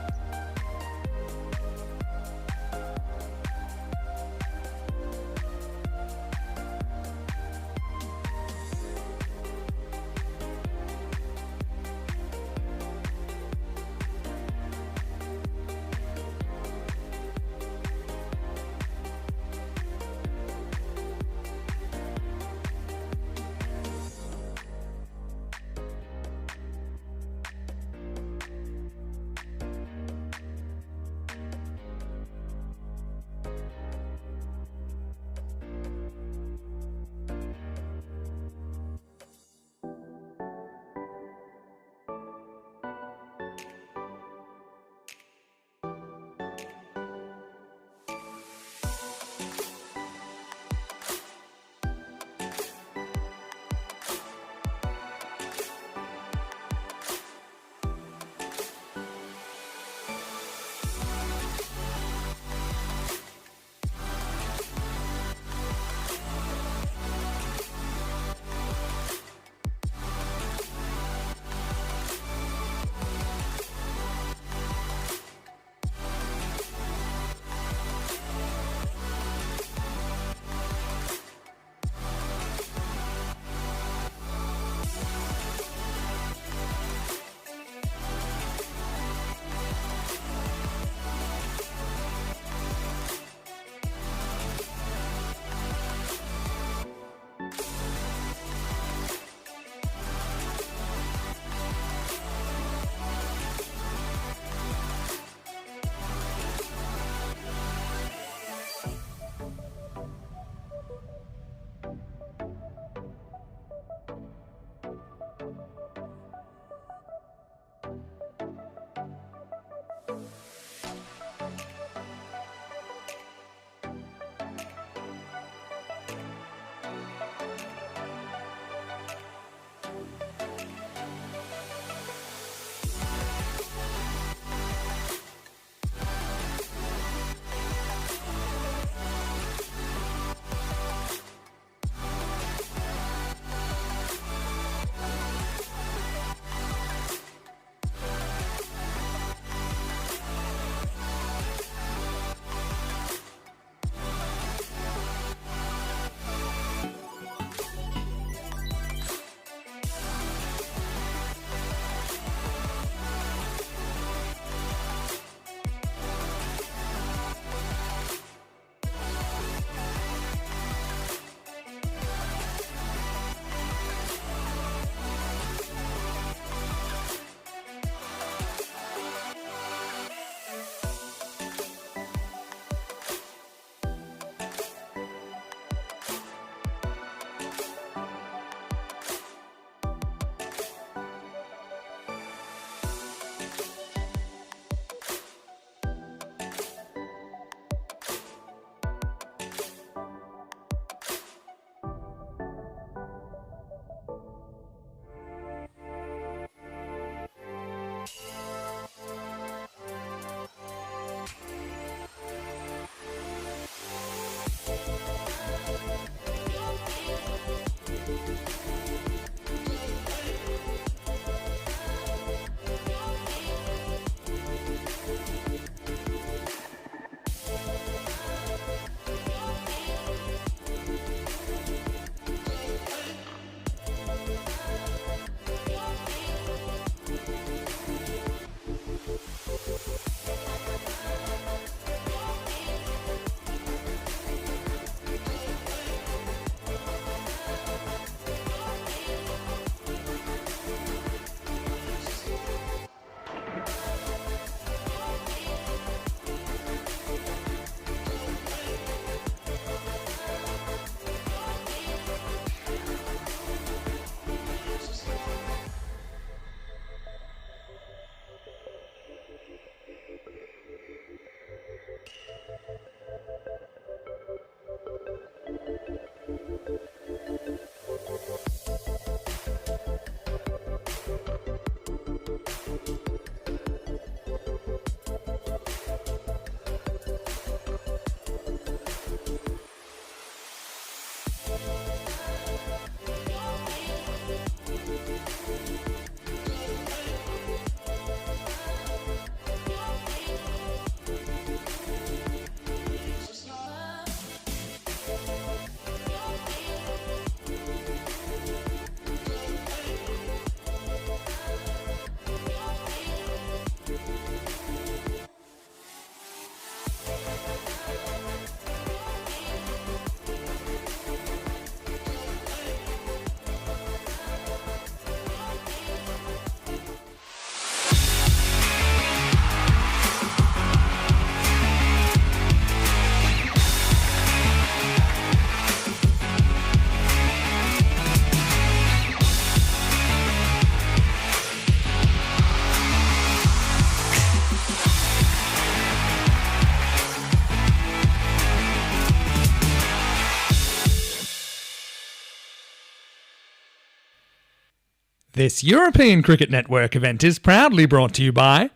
This European Cricket Network event is proudly brought to you by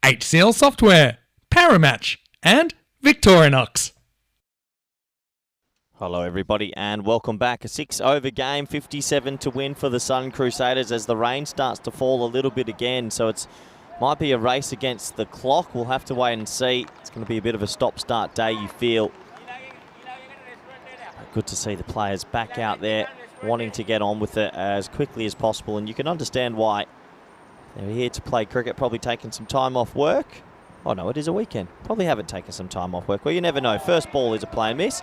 HCL Software, Paramatch and Victorinox. Hello everybody and welcome back. A 6-over game, 57 to win for the Sun Crusaders as the rain starts to fall a little bit again. So it's might be a race against the clock. We'll have to wait and see. It's going to be a bit of a stop-start day, you feel. Good to see the players back out there wanting to get on with it as quickly as possible, and you can understand why. They're here to play cricket, probably taking some time off work. Oh no, it is a weekend. Probably haven't taken some time off work. Well, you never know. First ball is a play and miss.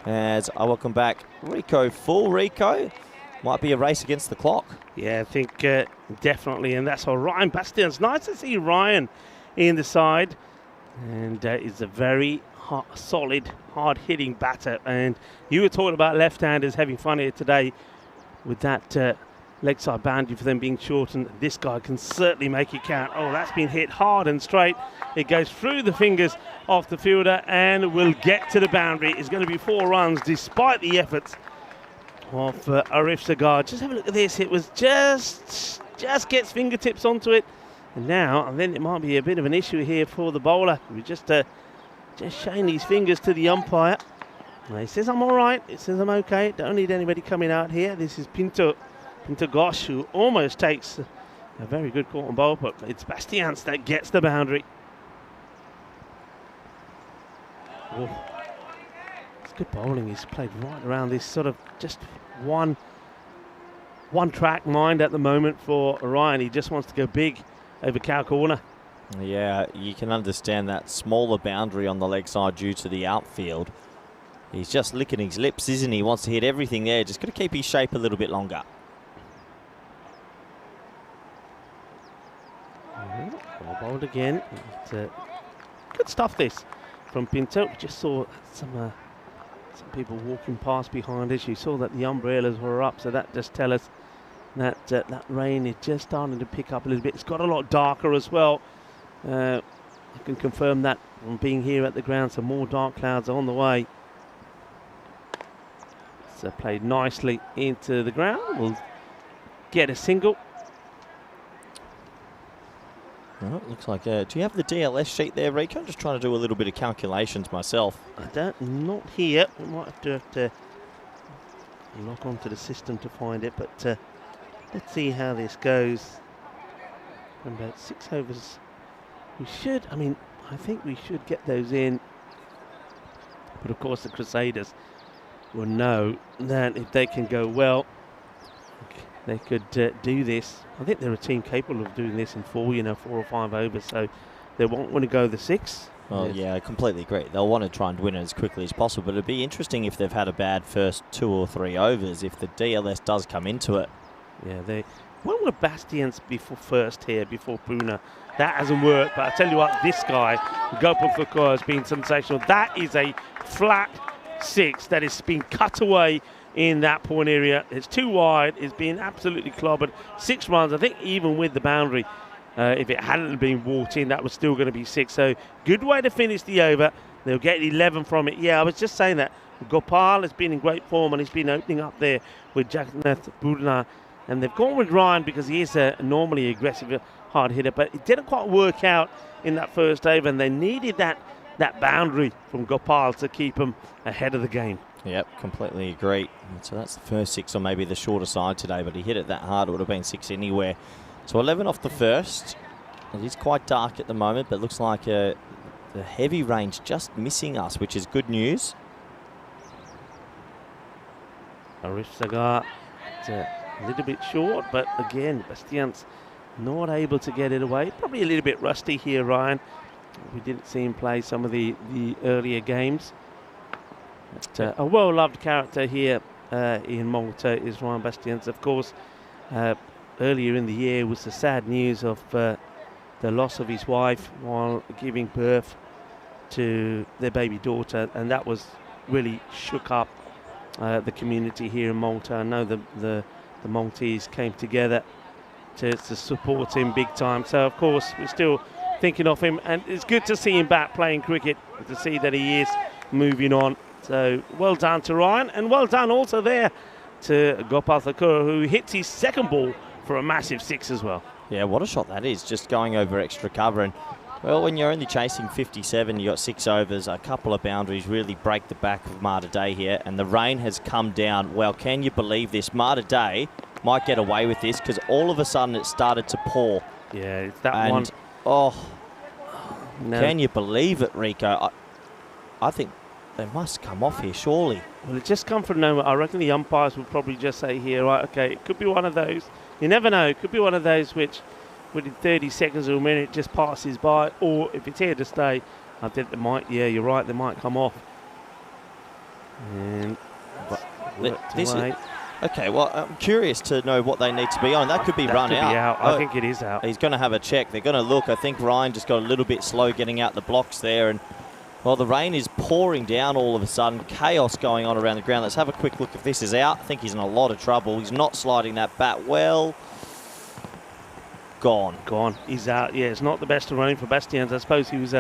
As I welcome back Rico full. Rico, might be a race against the clock. Yeah, I think definitely, and that's all. Ryan Bastian's nice to see Ryan in the side, and is a very solid, hard-hitting batter. And you were talking about left-handers having fun here today with that leg side boundary for them being shortened. This guy can certainly make it count. Oh, that's been hit hard and straight. It goes through the fingers of the fielder and will get to the boundary. It's going to be 4 runs despite the efforts of Arif Sagar. Just have a look at this. It was just gets fingertips onto it. And now, and then it might be a bit of an issue here for the bowler. We just showing his fingers to the umpire. And he says, I'm all right. It says, I'm okay. Don't need anybody coming out here. This is Pinto Gosh, who almost takes a very good caught on bowl, but it's Bastians that gets the boundary. Oh, it's good bowling. He's played right around this sort of just one track mind at the moment for Ryan. He just wants to go big over cow corner. Yeah, you can understand that smaller boundary on the leg side due to the outfield. He's just licking his lips, isn't he? He wants to hit everything there. Just got to keep his shape a little bit longer. Well bowled again. Good stuff this from Pinto. We just saw some people walking past behind us. You saw that the umbrellas were up, so that just tells us that that rain is just starting to pick up a little bit. It's got a lot darker as well. I can confirm that from being here at the ground. Some more dark clouds are on the way. It's played nicely into the ground. We'll get a single. Well, looks like, do you have the DLS sheet there, Rico? I'm just trying to do a little bit of calculations myself. I don't, not here. We might have to log onto the system to find it, but let's see how this goes. From about 6 overs, we should, I think we should get those in. But of course the Crusaders will know that if they can go well, they could do this. I think they're a team capable of doing this in 4 or 5 overs, so they won't want to go the 6. Well, yeah, I completely agree. They'll want to try and win it as quickly as possible, but it'd be interesting if they've had a bad first 2 or 3 overs, if the DLS does come into it. Yeah, they went with Bastians before first here, before Puna. That hasn't worked, but I tell you what, this guy, Gopal Thakur, has been sensational. That is a flat 6 that has been cut away in that point area. It's too wide. It's been absolutely clobbered. 6 runs. I think even with the boundary, if it hadn't been walked in, that was still going to be 6. So good way to finish the over. They'll get 11 from it. Yeah, I was just saying that Gopal has been in great form and he's been opening up there with Jagannath Purna. And they've gone with Ryan because he is a normally aggressive hard hitter, but it didn't quite work out in that first over, and they needed that boundary from Gopal to keep them ahead of the game. Yep, completely agree. So that's the first 6 on maybe the shorter side today, but he hit it that hard, it would have been 6 anywhere. So 11 off the first. It is quite dark at the moment, but looks like the heavy range just missing us, which is good news. Arif Sagar, it's a little bit short, but again, Bastians not able to get it away. Probably a little bit rusty here, Ryan. We didn't see him play some of the earlier games. But, a well-loved character here in Malta is Ryan Bastians. Of course, earlier in the year was the sad news of the loss of his wife while giving birth to their baby daughter, and that was really shook up the community here in Malta. I know the Maltese came together to support him big time. So, of course, we're still thinking of him, and it's good to see him back playing cricket, to see that he is moving on. So, well done to Ryan, and well done also there to Gopal Thakur, who hits his second ball for a massive 6 as well. Yeah, what a shot that is, just going over extra cover. And, well, when you're only chasing 57, you got 6 overs, a couple of boundaries really break the back of Mater Dei here, and the rain has come down. Well, can you believe this? Mater Dei might get away with this because all of a sudden it started to pour. Yeah, it's that one. Oh, no. Can you believe it, Rico? I think they must come off here, surely. Well, it just come from nowhere. I reckon the umpires will probably just say here, right, okay, it could be one of those. You never know. It could be one of those which within 30 seconds or a minute just passes by, or if it's here to stay, I think they might, yeah, you're right, they might come off. And this is, okay, well, I'm curious to know what they need to be on. That could be run out. I think it is out. He's going to have a check. They're going to look. I think Ryan just got a little bit slow getting out the blocks there. And, well, the rain is pouring down all of a sudden. Chaos going on around the ground. Let's have a quick look if this is out. I think he's in a lot of trouble. He's not sliding that bat well. Gone. He's out. Yeah, it's not the best of running for Bastians. I suppose he was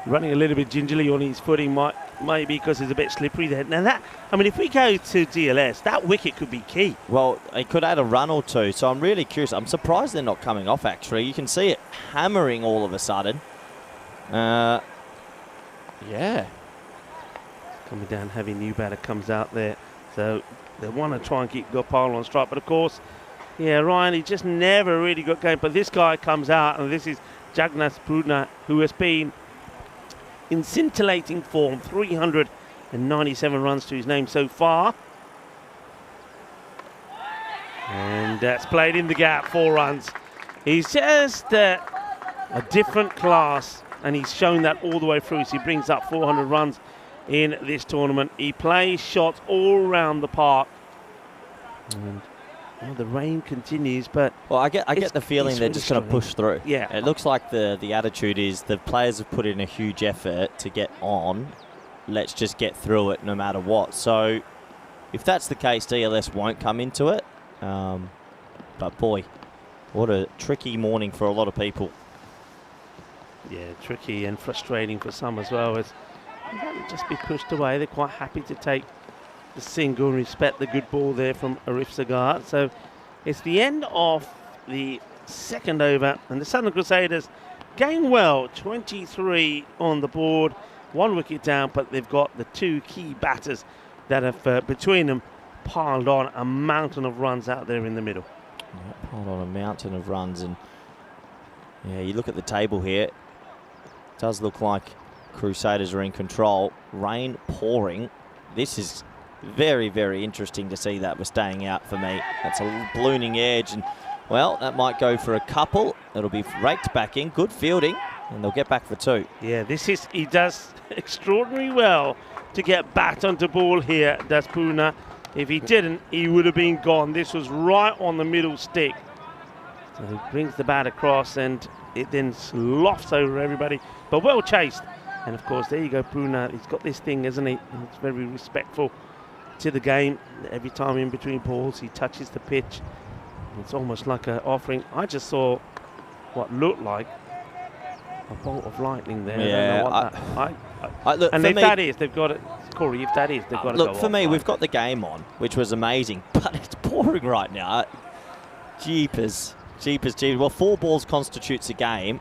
running a little bit gingerly on his footing, maybe because it's a bit slippery there. Now that, I mean, if we go to DLS, that wicket could be key. Well, he could add a run or two, so I'm really curious. I'm surprised they're not coming off, actually. You can see it hammering all of a sudden. Yeah. Coming down heavy, new batter comes out there. So they want to try and keep Gopal on strike, but of course, yeah, Ryan, he just never really got going. But this guy comes out, and this is Jagnath Purna, who has been in scintillating form, 397 runs to his name so far. And that's played in the gap, 4 runs. He's just a different class, and he's shown that all the way through. So he brings up 400 runs in this tournament. He plays shots all around the park. And the rain continues, but I get the feeling they're just going to push through. Yeah, it looks like the attitude is the players have put in a huge effort to get on. Let's just get through it no matter what. So if that's the case, DLS won't come into it. But boy, what a tricky morning for a lot of people. Yeah, tricky and frustrating for some as well. As they won't just be pushed away. They're quite happy to take the single and respect the good ball there from Arif Sagar. So it's the end of the second over, and the Southern Crusaders going well, 23 on the board, 1 wicket down, but they've got the 2 key batters that have between them piled on a mountain of runs out there in the middle. Yeah, piled on a mountain of runs, and yeah, you look at the table here, it does look like Crusaders are in control. Rain pouring. This is very, very interesting to see that we're staying out for me. That's a ballooning edge, and, well, that might go for a couple. It'll be raked back in. Good fielding, and they'll get back for 2. Yeah, he does extraordinarily well to get back onto ball here, does Purna. If he didn't, he would have been gone. This was right on the middle stick. So he brings the bat across, and it then sloughs over everybody, but well chased. And, of course, there you go, Purna. He's got this thing, isn't he? And it's very respectful to the game. Every time in between balls, he touches the pitch. It's almost like an offering. I just saw what looked like a bolt of lightning there. Yeah, look, and if that is, they've got it. Corey, if that is, they've got to go. Look, for me, we've got the game on, which was amazing, but it's pouring right now. Jeepers. Well, 4 balls constitutes a game.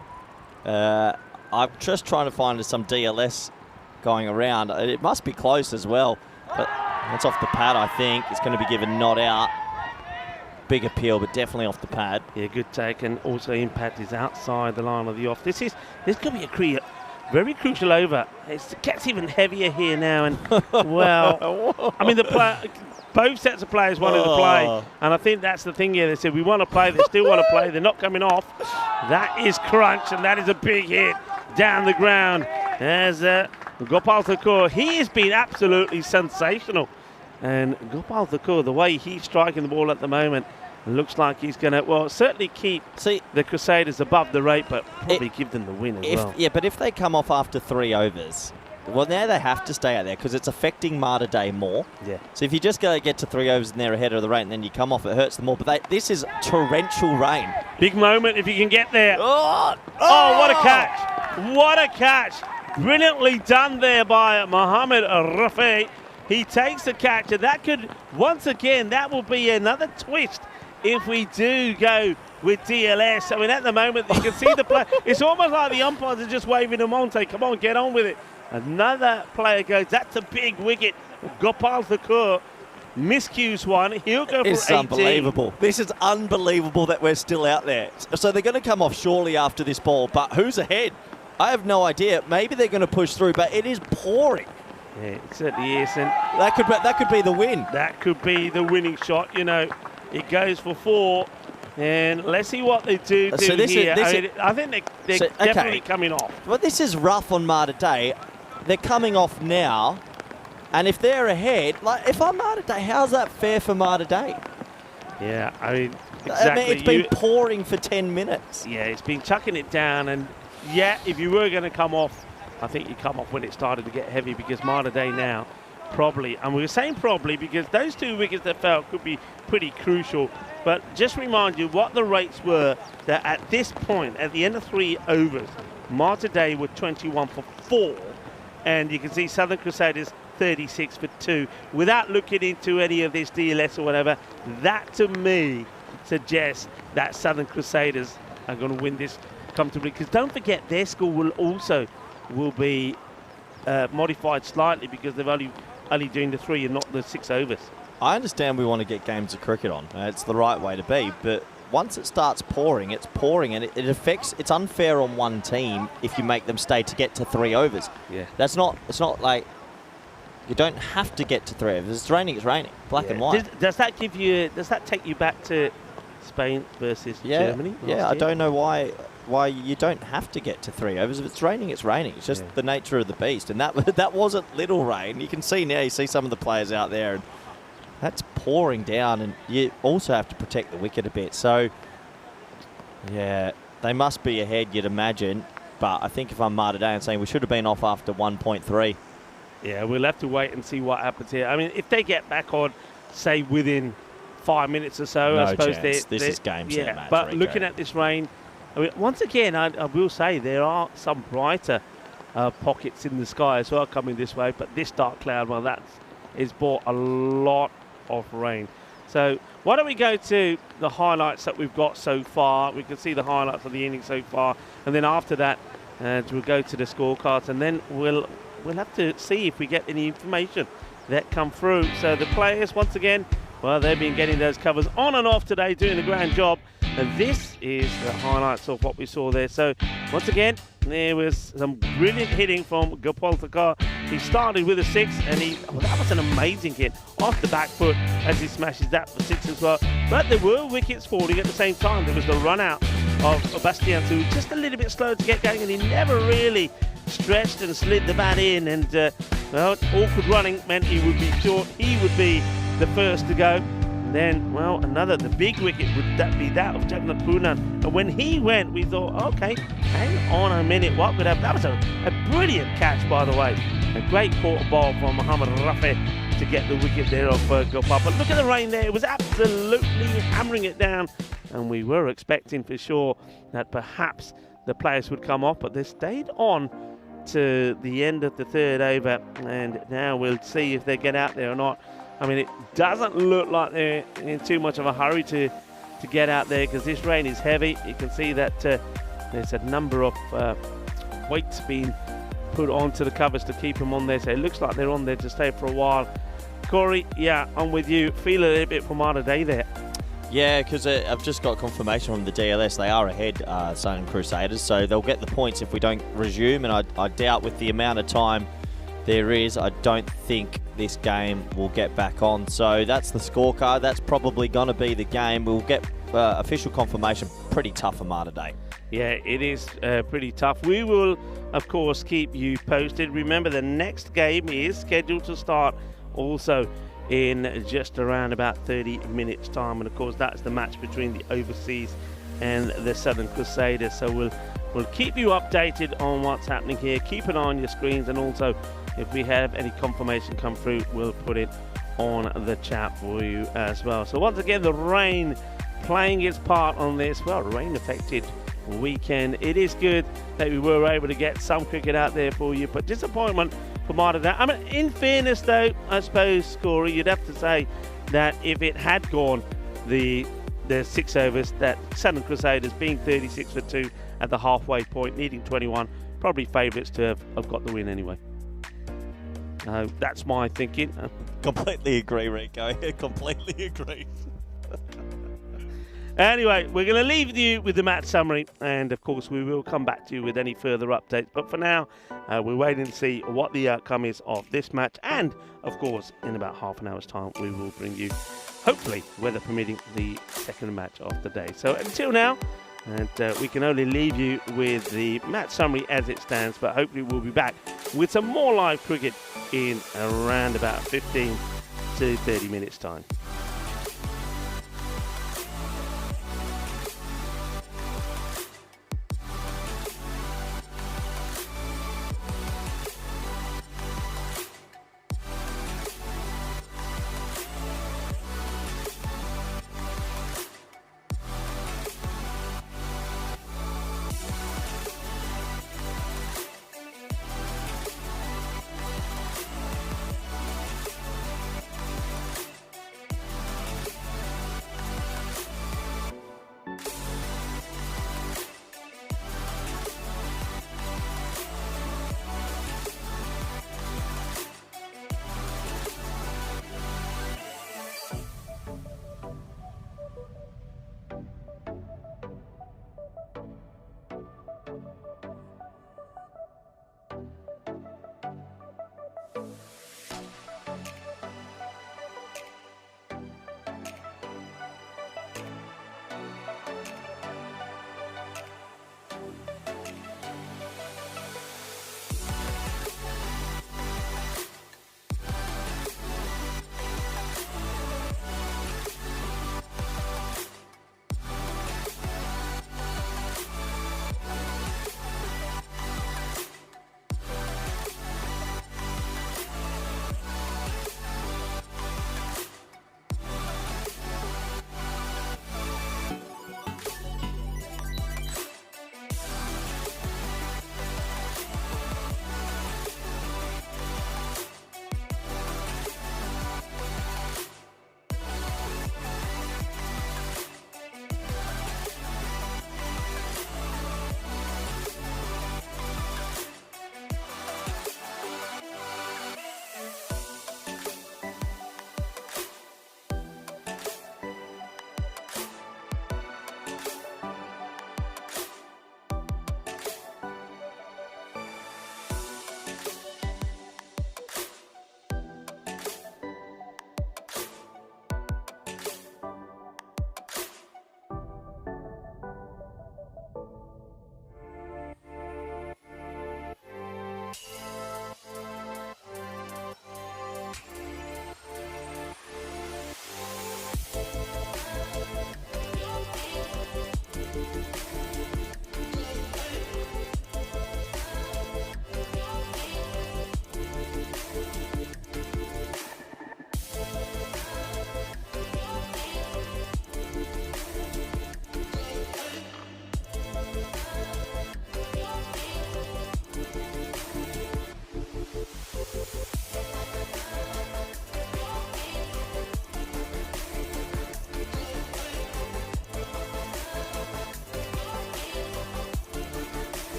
I'm just trying to find some DLS going around. It must be close as well, but that's off the pad, I think. It's going to be given not out. Big appeal, but definitely off the pad. Yeah, good take, and also impact is outside the line of the off. This could be a very crucial over. It gets even heavier here now, and well, I mean both sets of players wanted to play, and I think that's the thing here. They said we want to play. They still want to play. They're not coming off. That is crunch, and that is a big hit down the ground. As Gopal Thakur, he has been absolutely sensational. And Gopal Thakur, the way he's striking the ball at the moment, looks like he's going to, well, certainly keep the Crusaders above the rate, but probably give them the win as well. Yeah, but if they come off after 3 overs, well, now they have to stay out there because it's affecting Mater Dei more. Yeah. So if you just go get to 3 overs and they're ahead of the rate and then you come off, it hurts them more. But this is torrential rain. Big moment if you can get there. Oh, what a catch. What a catch. Brilliantly done there by Mohamed Rafi. He takes the catch, and that could, once again, that will be another twist if we do go with DLS. I mean, at the moment, you can see the play. It's almost like the umpires are just waving them on, saying, come on, get on with it. Another player goes, that's a big wicket. Gopal Thakur miscues one. He'll go for 18. It's unbelievable. This is unbelievable that we're still out there. So they're going to come off surely after this ball, but who's ahead? I have no idea. Maybe they're going to push through, but it is pouring. Yeah, it certainly is. And that could be the win. That could be the winning shot. You know, it goes for 4. And let's see what they do here. I think they're definitely coming off. Well, this is rough on Mater Dei. They're coming off now. And if they're ahead, like if I'm Mater Dei, how's that fair for Mater Dei? Yeah, I mean, exactly. I mean, it's been pouring for 10 minutes. Yeah, it's been chucking it down. And yeah, if you were going to come off, I think you come off when it started to get heavy, because Mater Dei now probably, and we were saying probably because those 2 wickets that fell could be pretty crucial. But just remind you what the rates were, that at this point, at the end of 3 overs, Mater Dei were 21 for 4. And you can see Southern Crusaders 36 for 2. Without looking into any of this DLS or whatever, that to me suggests that Southern Crusaders are going to win this comfortably. Because don't forget, their score will be modified slightly because they're only doing the 3 and not the 6 overs. I understand we want to get games of cricket on. It's the right way to be, but once it starts pouring, it's pouring, and it affects. It's unfair on one team if you make them stay to get to 3 overs. Yeah, it's not like you don't have to get to 3 overs. It's raining. It's raining. Black and white. Does that take you back to Spain versus Germany? Yeah, I don't know why you don't have to get to 3 overs. If it's raining, it's raining. It's just the nature of the beast, and that wasn't little rain. You can see now. You see some of the players out there, and that's pouring down, and you also have to protect the wicket a bit. So, yeah, they must be ahead, you'd imagine. But I think if I'm Mater Dei, I'm saying we should have been off after 1.3. Yeah, we'll have to wait and see what happens here. I mean, if they get back on, say, within 5 minutes or so, I suppose this is game set match. But looking at this rain, I mean, once again, I will say there are some brighter pockets in the sky as well coming this way. But this dark cloud, well, it's brought a lot of rain. So why don't we go to the highlights that we've got so far. We can see the highlights of the innings so far, and then after that we'll go to the scorecards, and then we'll have to see if we get any information that come through. So the players, once again, well, they've been getting those covers on and off today, doing a grand job. And this is the highlights of what we saw there. So once again, there was some brilliant hitting from Gopal Thakur. He started with a 6, and that was an amazing hit off the back foot as he smashes that for 6 as well. But there were wickets falling at the same time. There was the run out of Bastian, who was just a little bit slow to get going, and he never really stretched and slid the bat in. And well, awkward running meant he would be short. He would be the first to go. Then, well, the big wicket would be that of Jagannath Poonan. And when he went, we thought, okay, hang on a minute, what could happen? That was a brilliant catch, by the way. A great quarter ball from Mohammad Rafi to get the wicket there off Gopal. But look at the rain there. It was absolutely hammering it down. And we were expecting for sure that perhaps the players would come off, but they stayed on to the end of the 3rd over. And now we'll see if they get out there or not. I mean, it doesn't look like they're in too much of a hurry to get out there, because this rain is heavy. You can see that there's a number of weights being put onto the covers to keep them on there. So it looks like they're on there to stay for a while. Corey, yeah, I'm with you. Feel a little bit for Mater Dei there. Yeah, because I've just got confirmation from the DLS. They are ahead, Southern Crusaders, so they'll get the points if we don't resume. And I doubt with the amount of time there is, I don't think this game will get back on. So that's the scorecard. That's probably going to be the game. We'll get official confirmation. Pretty tough for Mater Dei. Yeah, it is pretty tough. We will, of course, keep you posted. Remember, the next game is scheduled to start also in just around about 30 minutes time. And, of course, that's the match between the Overseas and the Southern Crusaders. So we'll keep you updated on what's happening here. Keep an eye on your screens, and also if we have any confirmation come through, we'll put it on the chat for you as well. So once again, the rain playing its part on this, well, rain affected weekend. It is good that we were able to get some cricket out there for you, but disappointment for Mater Dei. I mean, in fairness though, I suppose, Corey, you'd have to say that if it had gone the There's 6 overs. That Southern Crusaders being 36 for 2 at the halfway point, needing 21. Probably favourites to have got the win anyway. That's my thinking. Completely agree, Rico. Completely agree. Anyway, we're going to leave you with the match summary, and of course we will come back to you with any further updates. But for now, we're waiting to see what the outcome is of this match, and of course in about half an hour's time we will bring you, hopefully, weather permitting, the second match of the day. So until now, and we can only leave you with the match summary as it stands, but hopefully we'll be back with some more live cricket in around about 15 to 30 minutes time.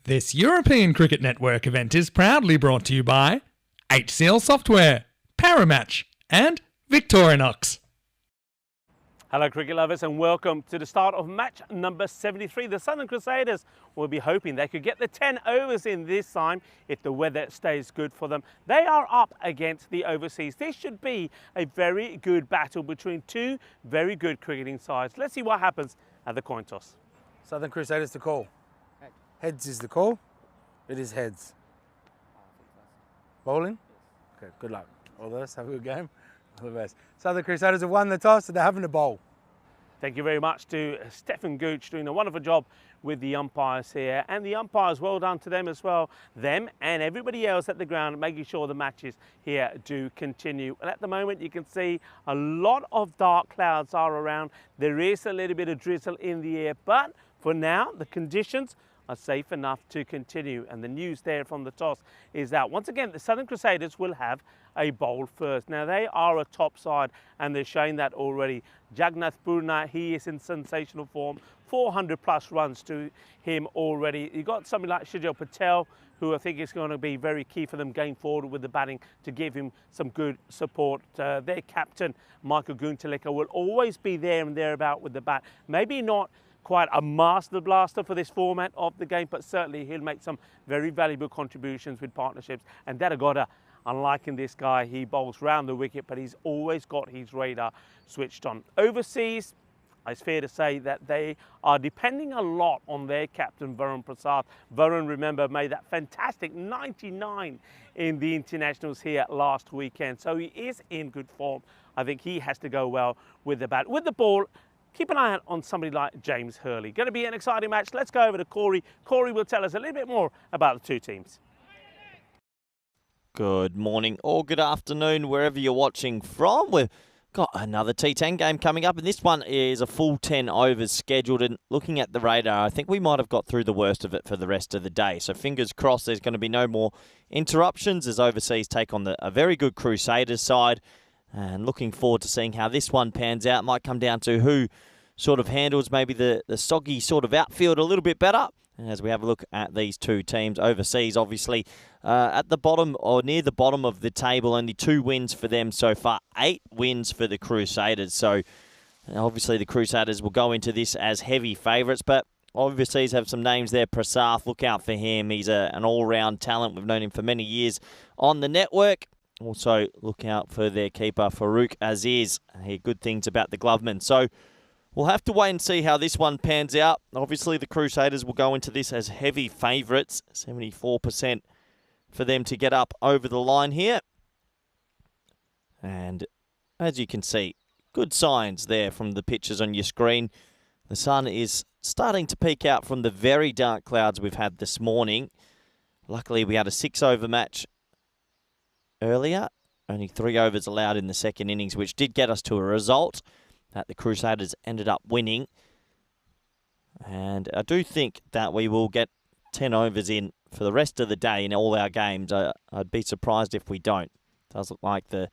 This European Cricket Network event is proudly brought to you by HCL Software, Paramatch and Victorinox. Hello cricket lovers and welcome to the start of match number 73. The Southern Crusaders will be hoping they could get the 10 overs in this time if the weather stays good for them. They are up against the overseas. This should be a very good battle between two very good cricketing sides. Let's see what happens at the coin toss. Southern Crusaders to call. Heads is the call. It is heads. Bowling? Okay, good luck. All the best. Have a good game. All the best. Southern Crusaders have won the toss, so they're having to bowl. Thank you very much to Stefan Gooch doing a wonderful job with the umpires here. And the umpires, well done to them as well. Them and everybody else at the ground, making sure the matches here do continue. And at the moment, you can see a lot of dark clouds are around. There is a little bit of drizzle in the air, but for now, the conditions are safe enough to continue. And the news there from the toss is that once again the Southern Crusaders will have a bowl first. Now they are a top side and they're showing that already. Jagnath Purna, he is in sensational form, 400 plus runs to him already. You got somebody like Shujal Patel, who I think is going to be very key for them going forward with the batting to give him some good support. Their captain Michael Guntaleka will always be there and thereabout with the bat. Maybe not quite a master blaster for this format of the game, but certainly he'll make some very valuable contributions with partnerships. And Dadagoda, unlike in this guy, he bowls round the wicket, but he's always got his radar switched on. Overseas, it's fair to say that they are depending a lot on their captain, Varun Prasad. Varun, remember, made that fantastic 99 in the internationals here last weekend. So he is in good form. I think he has to go well with the bat. With the ball, keep an eye out on somebody like James Hurley. Going to be an exciting match. Let's go over to Corey. Corey will tell us a little bit more about the two teams. Good morning or good afternoon, wherever you're watching from. We've got another T10 game coming up, and this one is a full 10 overs scheduled. And looking at the radar, I think we might have got through the worst of it for the rest of the day. So fingers crossed there's going to be no more interruptions as overseas take on a very good Crusaders side. And looking forward to seeing how this one pans out. Might come down to who sort of handles maybe the soggy sort of outfield a little bit better. As we have a look at these two teams overseas, obviously at the bottom or near the bottom of the table, only 2 wins for them so far, 8 wins for the Crusaders. So obviously the Crusaders will go into this as heavy favourites, but overseas have some names there. Prasath, look out for him. He's an all-round talent. We've known him for many years on the network. Also, look out for their keeper, Farouk Aziz. I hear good things about the Gloveman. So, we'll have to wait and see how this one pans out. Obviously, the Crusaders will go into this as heavy favourites. 74% for them to get up over the line here. And as you can see, good signs there from the pictures on your screen. The sun is starting to peek out from the very dark clouds we've had this morning. Luckily, we had a 6-over match earlier, only 3 overs allowed in the second innings, which did get us to a result that the Crusaders ended up winning. And I do think that we will get 10 overs in for the rest of the day in all our games. I'd be surprised if we don't. It does look like the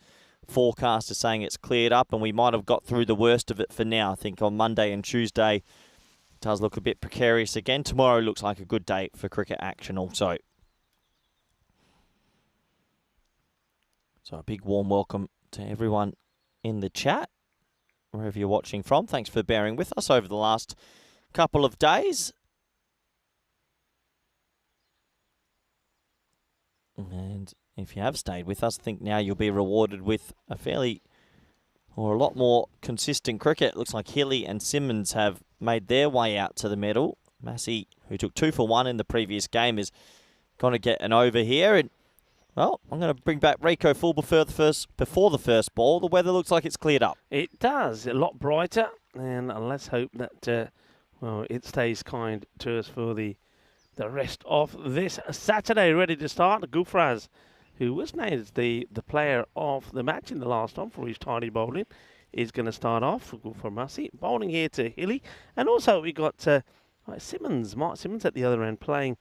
forecast is saying it's cleared up and we might have got through the worst of it for now. I think on Monday and Tuesday it does look a bit precarious again. Tomorrow looks like a good day for cricket action also. So a big warm welcome to everyone in the chat, wherever you're watching from. Thanks for bearing with us over the last couple of days. And if you have stayed with us, I think now you'll be rewarded with a lot more consistent cricket. Looks like Hilly and Simmons have made their way out to the medal. Massey, who took 2 for 1 in the previous game, is going to get an over here. And well, I'm going to bring back Rico full before the first ball. The weather looks like it's cleared up. It does. A lot brighter. And let's hope that, it stays kind to us for the rest of this Saturday. Ready to start. Gufraz, who was named the player of the match in the last one for his tidy bowling, is going to start off for Massey. Bowling here to Hilly. And also we got Simmons, Mark Simmons at the other end playing,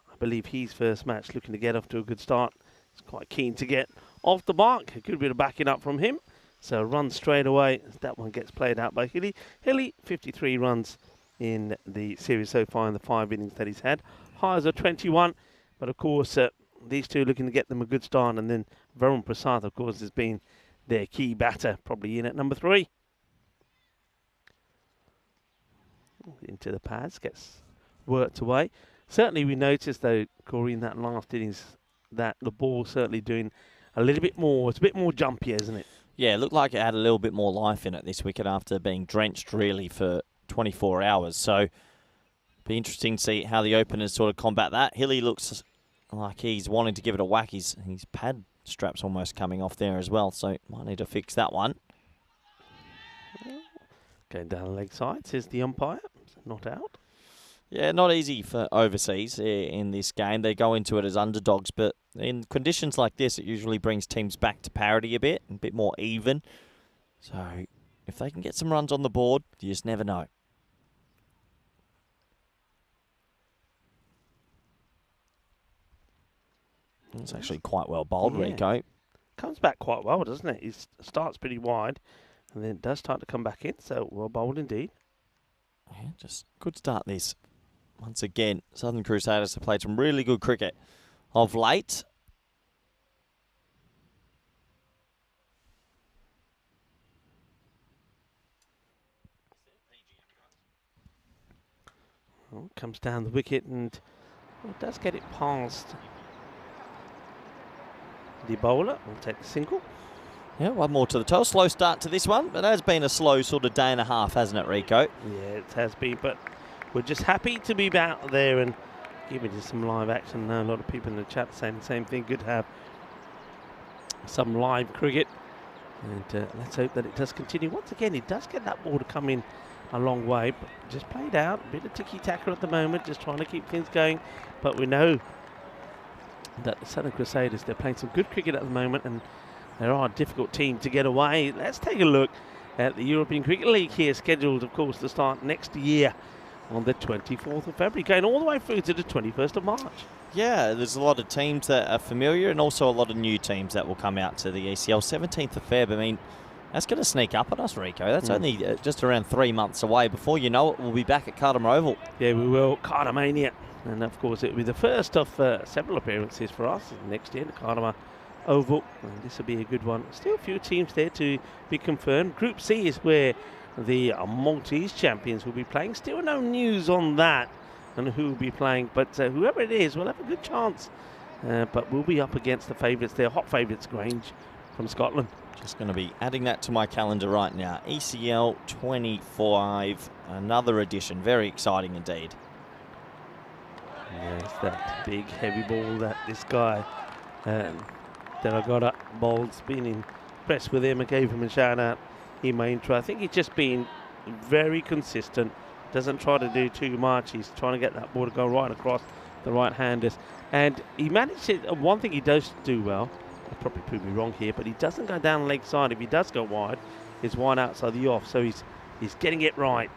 I believe, his first match, looking to get off to a good start. He's quite keen to get off the mark. A good bit of backing up from him. So run straight away. That one gets played out by Hilly. Hilly, 53 runs in the series so far in the 5 innings that he's had. Highs are 21, but of course these two looking to get them a good start, and then Varun Prasad, of course, has been their key batter, probably in at number 3. Into the pads, gets worked away. Certainly we noticed, though, Corey, in that last innings, that the ball certainly doing a little bit more. It's a bit more jumpier, isn't it? Yeah, it looked like it had a little bit more life in it this wicket after being drenched really for 24 hours. So be interesting to see how the openers sort of combat that. Hilly looks like he's wanting to give it a whack. His pad strap's almost coming off there as well, so might need to fix that one. Going down the leg side, says the umpire. Not out. Yeah, not easy for overseas in this game. They go into it as underdogs, but in conditions like this, it usually brings teams back to parity a bit more even. So if they can get some runs on the board, you just never know. It's actually quite well bowled, yeah. Rico. Comes back quite well, doesn't it? He starts pretty wide, and then it does start to come back in, so well bowled indeed. Yeah, just good start this. Once again, Southern Crusaders have played some really good cricket of late. Oh, comes down the wicket and does get it past the bowler. We'll take the single. Yeah, one more to the toe. Slow start to this one, but it has been a slow sort of day and a half, hasn't it, Rico? Yeah, it has been, but we're just happy to be out there and giving you some live action. A lot of people in the chat saying the same thing. Good to have some live cricket, and let's hope that it does continue. Once again, it does get that ball to come in a long way, but just played out. A bit of tiki-taka at the moment, just trying to keep things going. But we know that the Southern Crusaders, they're playing some good cricket at the moment, and they are a difficult team to get away. Let's take a look at the European Cricket League here, scheduled, of course, to start next year on the 24th of February, going all the way through to the 21st of March. Yeah, there's a lot of teams that are familiar and also a lot of new teams that will come out to the ECL. 17th of Feb, I mean, that's going to sneak up on us, Rico. That's only just around 3 months away. Before you know it, we'll be back at Cardham Oval. Yeah, we will. Cardamania. And, of course, it will be the first of several appearances for us next year, the Cardham Oval. And this will be a good one. Still a few teams there to be confirmed. Group C is where the Maltese champions will be playing. Still no news on that and who will be playing, but whoever it is will have a good chance. But we'll be up against the favourites there, hot favourites, Grange from Scotland. Just going to be adding that to my calendar right now. ECL 25, another edition. Very exciting indeed. There's that big heavy ball that this guy that I got up bowled's been impressed with him. I gave him a shout out in my intro. I think he's just been very consistent, doesn't try to do too much. He's trying to get that ball to go right across the right-handers, and he managed it. One thing he does do well, I'll probably prove me wrong here, but he doesn't go down the leg side. If he does go wide, it's wide outside the off, so he's getting it right.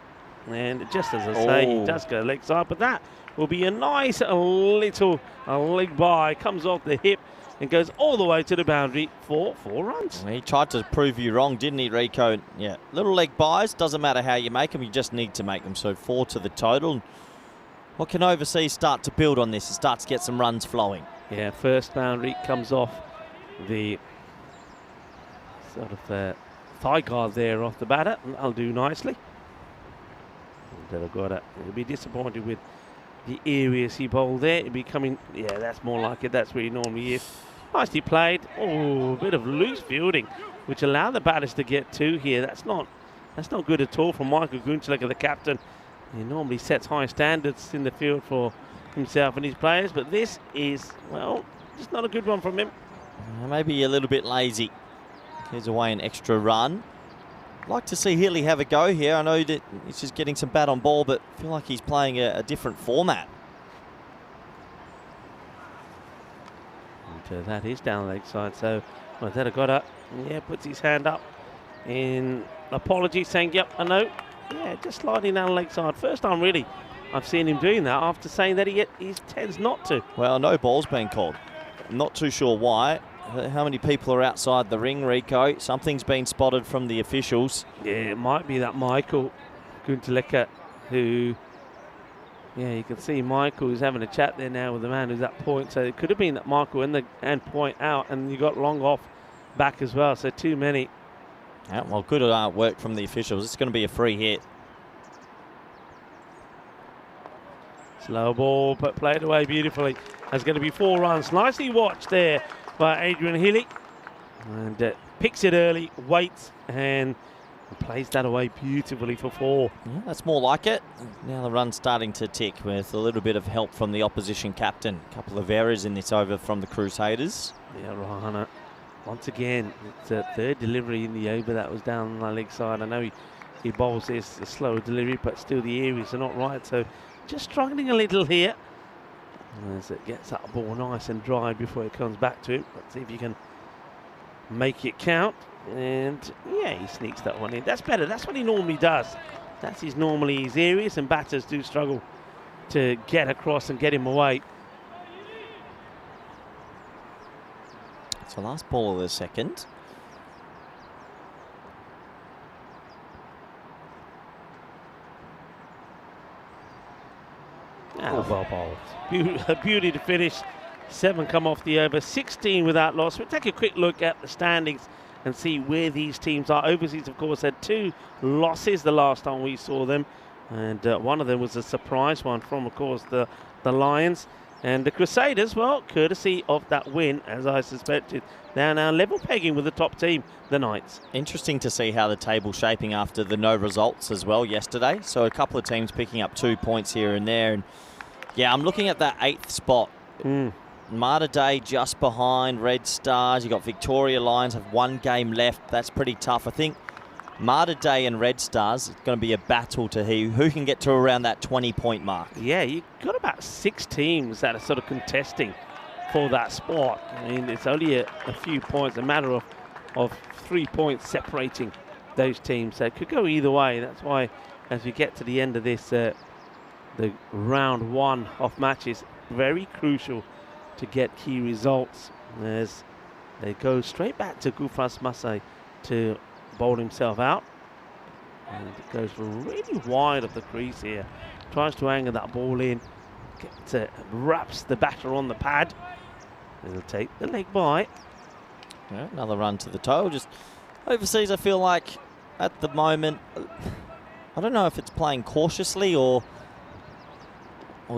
And just as I say, he does go leg side, but that will be a nice little leg by, comes off the hip and goes all the way to the boundary for 4 runs. He tried to prove you wrong, didn't he, Rico? Yeah, little leg buys, doesn't matter how you make them, you just need to make them. So 4 to the total. What can overseas start to build on this and start to get some runs flowing? Yeah, first boundary comes off the sort of thigh guard there off the batter, and that'll do nicely. He'll be disappointed with the areas he bowled there. It'll be coming, yeah, that's more like it. That's where he normally is. Nicely played. Oh, a bit of loose fielding, which allowed the batters to get 2 here. That's not good at all from Michael Gunchleger, the captain. He normally sets high standards in the field for himself and his players, but this is, well, just not a good one from him. Maybe a little bit lazy. Gives away an extra run. I'd like to see Healy have a go here. I know that he's just getting some bat on ball, but I feel like he's playing a different format. And that is down the leg side, so Mater Dei, yeah, puts his hand up in apology, saying, yep, I know. Yeah, just sliding down the leg side. First time, really, I've seen him doing that after saying that he tends not to. Well, no ball's been called. I'm not too sure why. How many people are outside the ring, Rico? Something's been spotted from the officials. Yeah, it might be that Michael Gunchleger who, yeah, you can see Michael who's having a chat there now with the man who's at point. So it could have been that Michael in the end point out, and you got long off back as well. So too many. Yeah, well, good work from the officials. It's going to be a free hit. Slow ball, but played away beautifully. There's going to be 4 runs. Nicely watched there by Adrian Healy. And picks it early, waits, and plays that away beautifully for 4. Yeah, that's more like it. Now the run's starting to tick with a little bit of help from the opposition captain. A couple of errors in this over from the Crusaders. Yeah, Rahana. Once again, it's a 3rd delivery in the over that was down the leg side. I know he bowls this a slower delivery, but still the areas are not right. So just struggling a little here as it gets that ball nice and dry before it comes back to him. Let's see if you can make it count. And yeah, he sneaks that one in. That's better. That's what he normally does. That's normally his areas, and batters do struggle to get across and get him away. So last ball of the second. Oh, well bowled. A beauty to finish. 7 come off the over, 16 without loss. We'll take a quick look at the standings and see where these teams are. Overseas, of course, had 2 losses the last time we saw them. And one of them was a surprise one from, of course, the Lions. And the Crusaders, well, courtesy of that win, as I suspected, they're now level pegging with the top team, the Knights. Interesting to see how the table's shaping after the no results as well yesterday. So a couple of teams picking up 2 points here and there. And yeah, I'm looking at that 8th spot. Mater Dei just behind Red Stars. You've got Victoria Lions have 1 game left. That's pretty tough. I think Mater Dei and Red Stars, it's going to be a battle to who can get to around that 20-point mark. Yeah, you've got about 6 teams that are sort of contesting for that spot. I mean, it's only a few points, a matter of 3 points separating those teams. So it could go either way. That's why as we get to the end of this, the round 1 of matches, very crucial to get key results as they go straight back to Gufras Masai to bowl himself out. And it goes really wide of the crease here. Tries to angle that ball in. Wraps the batter on the pad. It'll take the leg by. Yeah, another run to the toe. Just overseas, I feel like at the moment, I don't know if it's playing cautiously or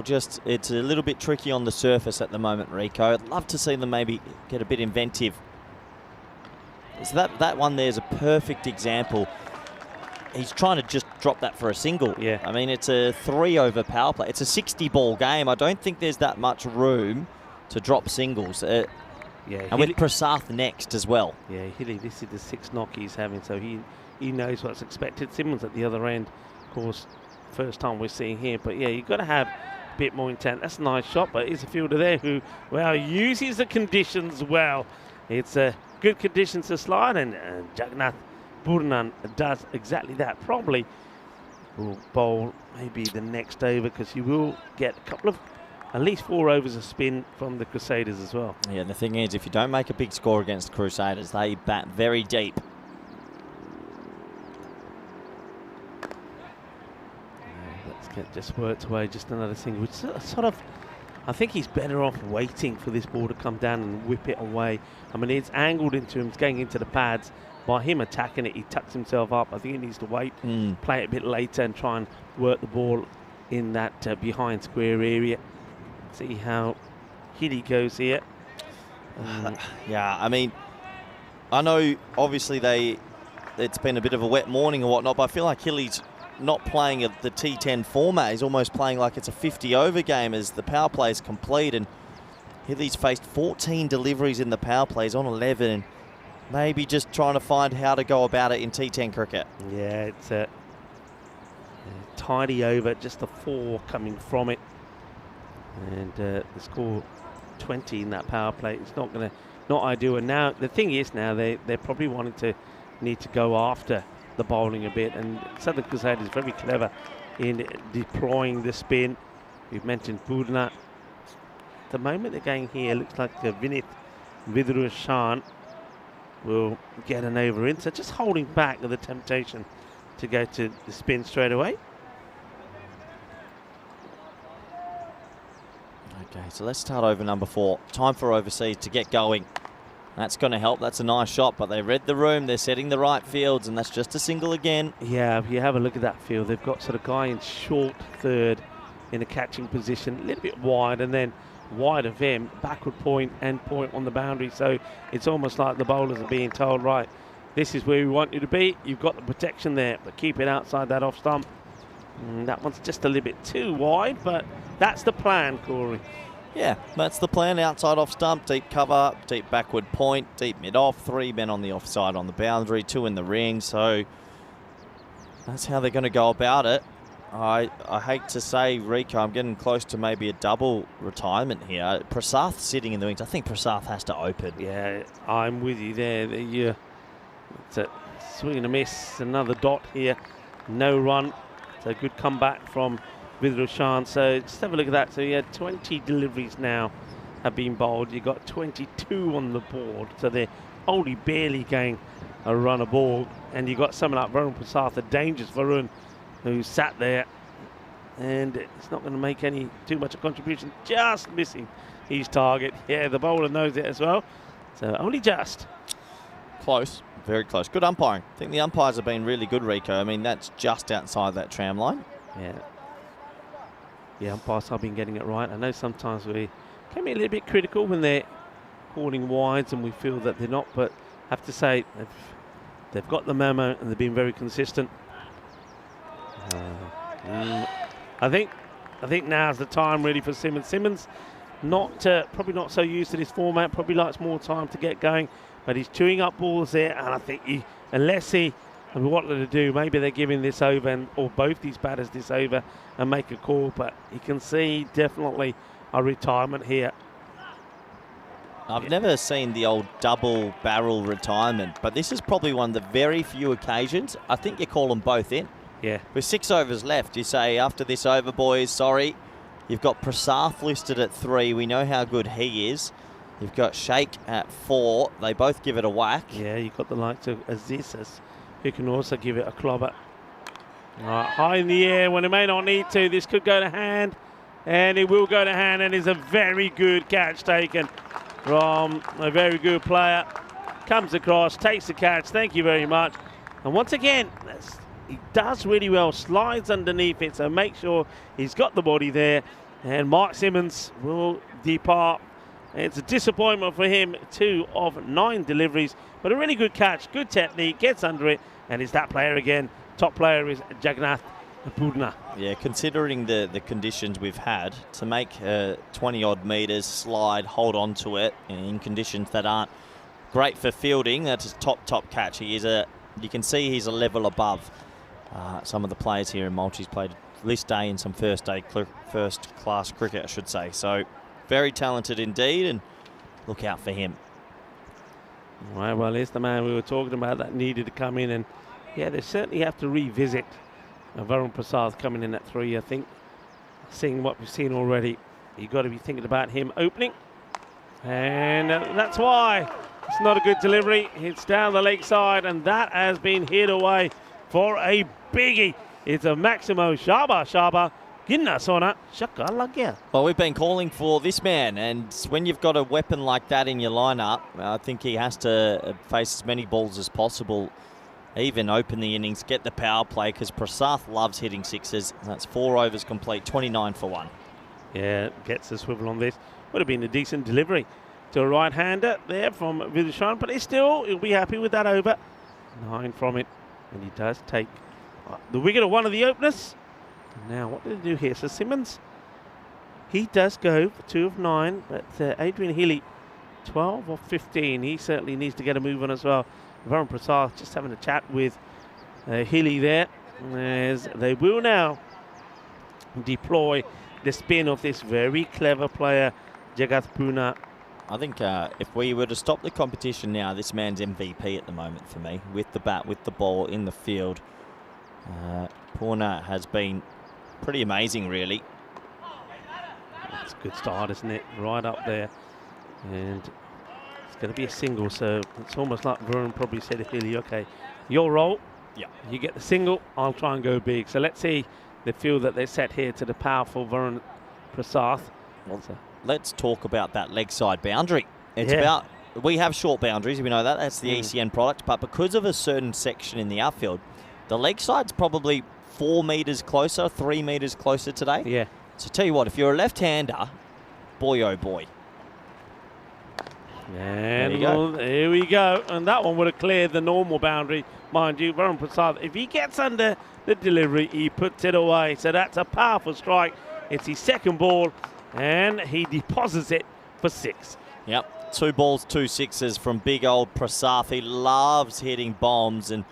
just it's a little bit tricky on the surface at the moment, Rico. I'd love to see them maybe get a bit inventive. So that one there is a perfect example. He's trying to just drop that for a single. Yeah. I mean, it's a 3-over power play. It's a 60-ball game. I don't think there's that much room to drop singles. Yeah, and with Prasath next as well. Yeah, Hilly, this is the 6 knock he's having, so he knows what's expected. Simmons at the other end, of course, first time we're seeing here. But yeah, you've got to have a bit more intent. That's a nice shot, but he's a fielder there who, well, uses the conditions well. It's a good conditions to slide, and Jagannath Burnan does exactly that. Probably will bowl maybe the next over because he will get a couple of at least 4 overs of spin from the Crusaders as well. Yeah, and the thing is, if you don't make a big score against the Crusaders, they bat very deep. Let's get just worked away, just another thing, which sort of, I think he's better off waiting for this ball to come down and whip it away. I mean, it's angled into him, it's going into the pads. By him attacking it, he tucks himself up. I think he needs to wait, play it a bit later and try and work the ball in that behind square area. See how Hilly goes here. Yeah, I mean, I know obviously it's been a bit of a wet morning or whatnot, but I feel like Hilly's not playing the T10 format. He's almost playing like it's a 50-over game as the power play is complete. And Hilly's faced 14 deliveries in the power plays on 11. And maybe just trying to find how to go about it in T10 cricket. Yeah, it's a tidy over, just a 4 coming from it. And the score 20 in that power play. It's not ideal. And now the thing is, now they're probably need to go after the bowling a bit. And Southern Crusaders is very clever in deploying the spin. We've mentioned Purna. At the moment they're going here, looks like Vinith Vidrushan will get an over in. So just holding back the temptation to go to the spin straight away. Okay, so let's start over number 4. Time for overseas to get going. That's going to help. That's a nice shot, but they read the room. They're setting the right fields, and that's just a single again. Yeah, if you have a look at that field, they've got sort of guy in short third in a catching position, a little bit wide, and then wide of him, backward point, end point on the boundary. So it's almost like the bowlers are being told, right, this is where we want you to be. You've got the protection there, but keep it outside that off stump. That one's just a little bit too wide, but that's the plan, Corey. Yeah, that's the plan. Outside off stump, deep cover, deep backward point, deep mid off, 3 men on the offside on the boundary, 2 in the ring. So that's how they're going to go about it. I hate to say, Rico, I'm getting close to maybe a double retirement here. Prasath sitting in the wings. I think Prasath has to open. Yeah, I'm with you there. It's a swing and a miss. Another dot here. No run. It's a good comeback from Vidroshan. So just have a look at that. So you had 20 deliveries now have been bowled. You got 22 on the board. So they're only barely getting a run a ball. And you got someone like Varun Prasath, a dangerous Varun, who sat there, and it's not going to make too much a contribution. Just missing his target. Yeah, the bowler knows it as well. So only just. Close. Very close. Good umpiring. I think the umpires have been really good, Rico. I mean, that's just outside that tram line. Yeah, umpires have been getting it right. I know sometimes we can be a little bit critical when they're calling wides and we feel that they're not, but I have to say they've got the memo and they've been very consistent. I think now's the time really for Simmons. Simmons probably not so used to this format, probably likes more time to get going, but he's chewing up balls there, and I think unless he wanted to do, maybe they're giving this over, or both these batters this over and make a call, but you can see definitely a retirement here. I've never seen the old double barrel retirement, but this is probably one of the very few occasions. I think you call them both in. Yeah. With 6 overs left, you say, after this over, boys, sorry. You've got Prasath listed at 3. We know how good he is. You've got Sheikh at 4. They both give it a whack. Yeah, you've got the likes of Aziz, who can also give it a clobber. Right, high in the air when it may not need to. This could go to hand, and it will go to hand, and is a very good catch taken from a very good player. Comes across, takes the catch. Thank you very much. And once again, he does really well, slides underneath it, so make sure he's got the body there. And Mark Simmons will depart. It's a disappointment for him, 2 of 9 deliveries, but a really good catch, good technique, gets under it, and it's that player again. Top player is Jagannath Purna. Yeah, considering the conditions we've had, to make 20-odd metres, slide, hold on to it in conditions that aren't great for fielding, that's his top catch. You can see he's a level above some of the players here in Malta. He's played this day and some first class cricket, I should say. So very talented indeed, and look out for him. Right, well, here's the man we were talking about that needed to come in, and yeah, they certainly have to revisit Varun Prasath coming in at 3. I think, seeing what we've seen already, you've got to be thinking about him opening, and that's why it's not a good delivery. It's down the leg side, and that has been hit away for a biggie. It's a Maximo Shaba. Well, we've been calling for this man, and when you've got a weapon like that in your lineup, I think he has to face as many balls as possible, even open the innings, get the power play, because Prasath loves hitting sixes. That's 4 overs complete, 29 for 1. Yeah, gets a swivel on this. Would have been a decent delivery to a right-hander there from Vidushan, but he'll be happy with that over. 9 from it, and he does take the wicket of one of the openers. Now, what did he do here? So Simmons, he does go for 2 of 9, but Adrian Healy, 12 of 15. He certainly needs to get a move on as well. Varun Prasath just having a chat with Healy there, as they will now deploy the spin of this very clever player, Jagat Puna. I think if we were to stop the competition now, this man's MVP at the moment for me, with the bat, with the ball in the field. Puna has been pretty amazing, really. It's a good start, isn't it? Right up there. And it's going to be a single, so it's almost like Varun probably said to Healy, okay, your role, yeah, you get the single, I'll try and go big. So let's see the field that they set here to the powerful Varun Prasath. let's talk about that leg side boundary. It's Yeah. about, we have short boundaries, we know that, that's the ECN product, but because of a certain section in the outfield, the leg side's probably 4 metres closer, 3 metres closer today. Yeah. So tell you what, if you're a left-hander, boy oh boy. And you go. well, here we go. And that one would have cleared the normal boundary, mind you. Varun Prasad, if he gets under the delivery, he puts it away. So that's a powerful strike. It's his second ball, and he deposits it for 6. Yep, 2 balls, 2 sixes from big old Prasad. He loves hitting bombs, and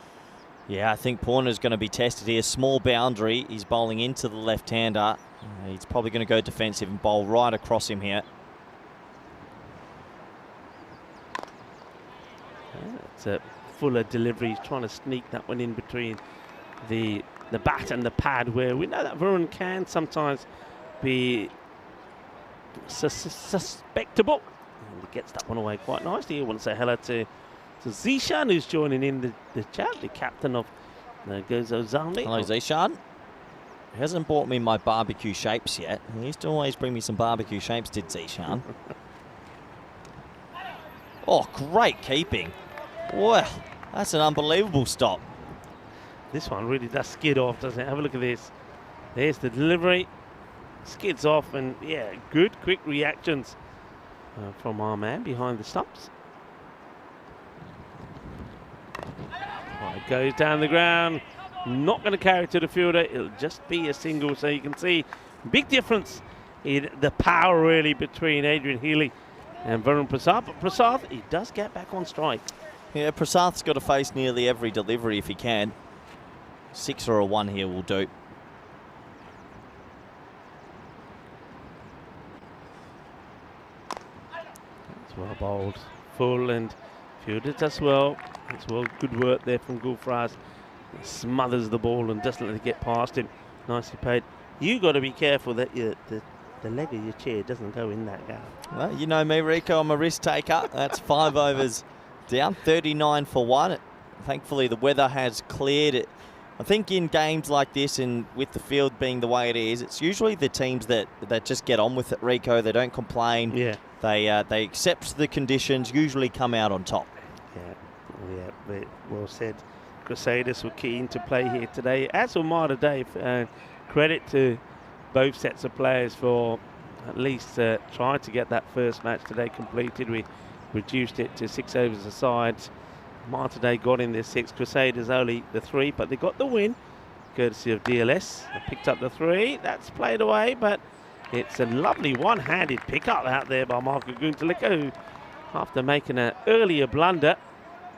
yeah, I think Porner's going to be tested here. Small boundary, he's bowling into the left-hander. He's probably going to go defensive and bowl right across him here. It's a fuller delivery. He's trying to sneak that one in between the bat and the pad, where we know that Varun can sometimes be suspectable. And he gets that one away quite nicely. I want to say hello to Zishan, who's joining in the chat, the captain of Gozo Zalmi. Hello, Zishan. He hasn't bought me my barbecue shapes yet. He used to always bring me some barbecue shapes, did Zishan. Oh, great keeping. Well, that's an unbelievable stop. This one really does skid off, doesn't it? Have a look at this. There's the delivery. Skids off, and yeah, good quick reactions from our man behind the stumps. Well, it goes down the ground. Not going to carry to the fielder. It'll just be a single, so you can see big difference in the power really between Adrian Healy and Varun Prasad. But Prasad, he does get back on strike. Yeah, Prasad's got to face nearly every delivery if he can. 6 or a 1 here will do. It's well bowled, full, and fielded as well. It's well, good work there from Gulfraz. He smothers the ball and doesn't let it get past him. Nicely played. You got to be careful that the leg of your chair doesn't go in that gap. Well, you know me, Rico, I'm a risk taker. That's 5 overs down, 39 for 1. Thankfully, the weather has cleared it. I think in games like this, and with the field being the way it is, it's usually the teams that just get on with it, Rico. They don't complain. Yeah. They accept the conditions, usually come out on top. Yeah, well said. Crusaders were keen to play here today, as were Mater Dei. Credit to both sets of players for at least trying to get that first match today completed. We reduced it to 6 overs a side. Mater Dei got in their 6, Crusaders only the 3, but they got the win courtesy of DLS. They picked up the 3. That's played away, but it's a lovely one-handed pickup out there by Marco Guntelica, who, after making an earlier blunder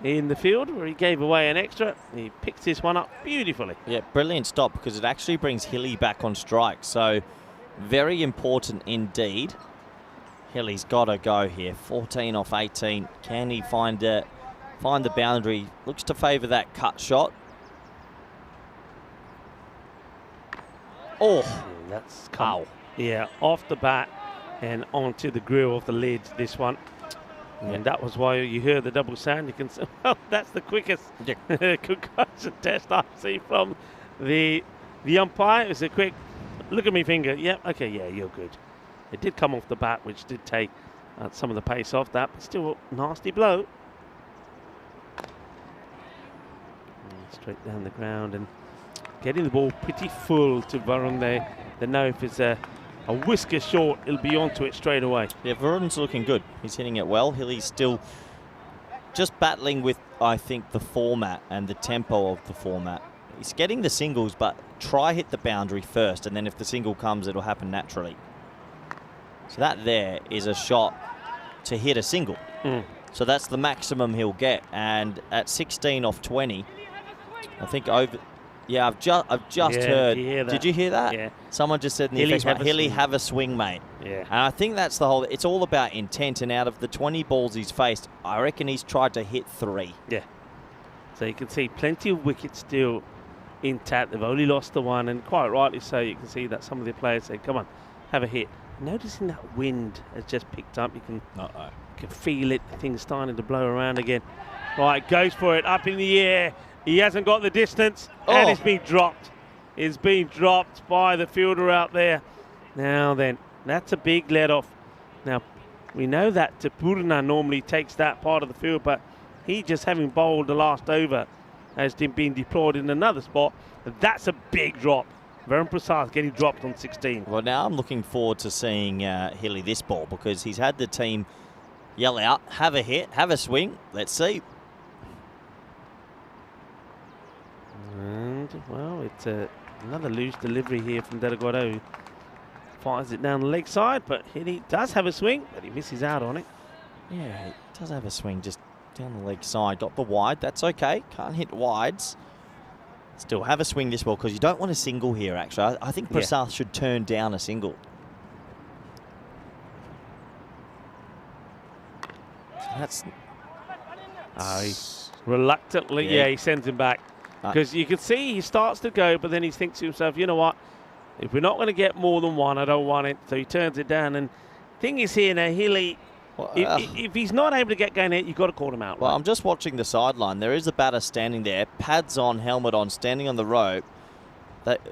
in the field where he gave away an extra, he picks this one up beautifully. Yeah, brilliant stop, because it actually brings Hilly back on strike. So very important indeed. Hilly's got to go here. 14 off 18. Can he find the boundary? Looks to favour that cut shot. Oh, That's come, yeah, off the bat and onto the grill of the lid, this one. And that was why you hear the double sound. You can say, well, that's the quickest concussion test I've seen from the umpire. It was a quick look at me finger. Yeah, okay, yeah, you're good. It did come off the bat, which did take some of the pace off that, but still a nasty blow. Straight down the ground and getting the ball pretty full to Varun there. They know if it's a whisker short, he'll be onto it straight away. Yeah, Varun's looking good. He's hitting it well. Hilly's still just battling with, I think, the format and the tempo of the format. He's getting the singles, but try hit the boundary first, and then if the single comes, it'll happen naturally. So that there is a shot to hit a single. So that's the maximum he'll get. And at 16 off 20, I think over... Yeah, I've just heard. Did you hear that? Yeah. Someone just said in the effects, Hilly, have a swing, mate. Yeah. And I think that's the whole... It's all about intent, and out of the 20 balls he's faced, I reckon he's tried to hit 3. Yeah. So you can see plenty of wickets still intact. They've only lost the 1, and quite rightly so. You can see that some of the players say, come on, have a hit. Noticing that wind has just picked up. You can feel it. Things starting to blow around again. Right, goes for it, up in the air. He hasn't got the distance, and it's been dropped. It's been dropped by the fielder out there. Now then, that's a big let off Now, we know that Tapurna normally takes that part of the field, but he just having bowled the last over has been deployed in another spot. That's a big drop. Varun Prasad getting dropped on 16. Well, now I'm looking forward to seeing Hilly this ball, because he's had the team yell out, have a hit, have a swing. Let's see. And, well, it's another loose delivery here from Delgado. Fires it down the leg side, but Hilly does have a swing, but he misses out on it. Yeah, he does have a swing just down the leg side. Got the wide, that's okay. Can't hit wides. Still have a swing this ball, because you don't want a single here, actually. I think Prasad should turn down a single. That's... reluctantly, he sends him back. Because you can see he starts to go, but then he thinks to himself, you know what? If we're not going to get more than one, I don't want it. So he turns it down. And thing is here now, Hilly, if he's not able to get going there, you've got to call him out. Well, right? I'm just watching the sideline. There is a batter standing there, pads on, helmet on, standing on the rope.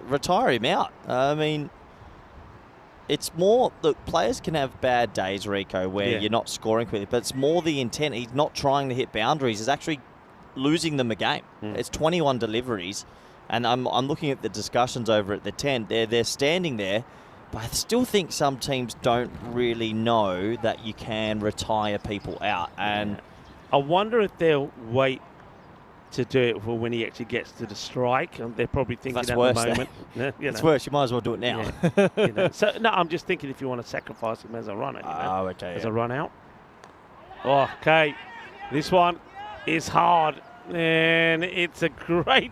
Retire him out. I mean, it's more, look, players can have bad days, Rico, where you're not scoring quickly, but it's more the intent. He's not trying to hit boundaries. He's actually losing them a game. It's 21 deliveries, and I'm looking at the discussions over at the 10. They're standing there, but I still think some teams don't really know that you can retire people out. And I wonder if they'll wait to do it for when he actually gets to the strike. They're probably thinking that's at worse, the moment. It's worse. You might as well do it now. So no, I'm just thinking if you want to sacrifice him as a runner. As a run out. Oh, okay, this one is hard, and it's a great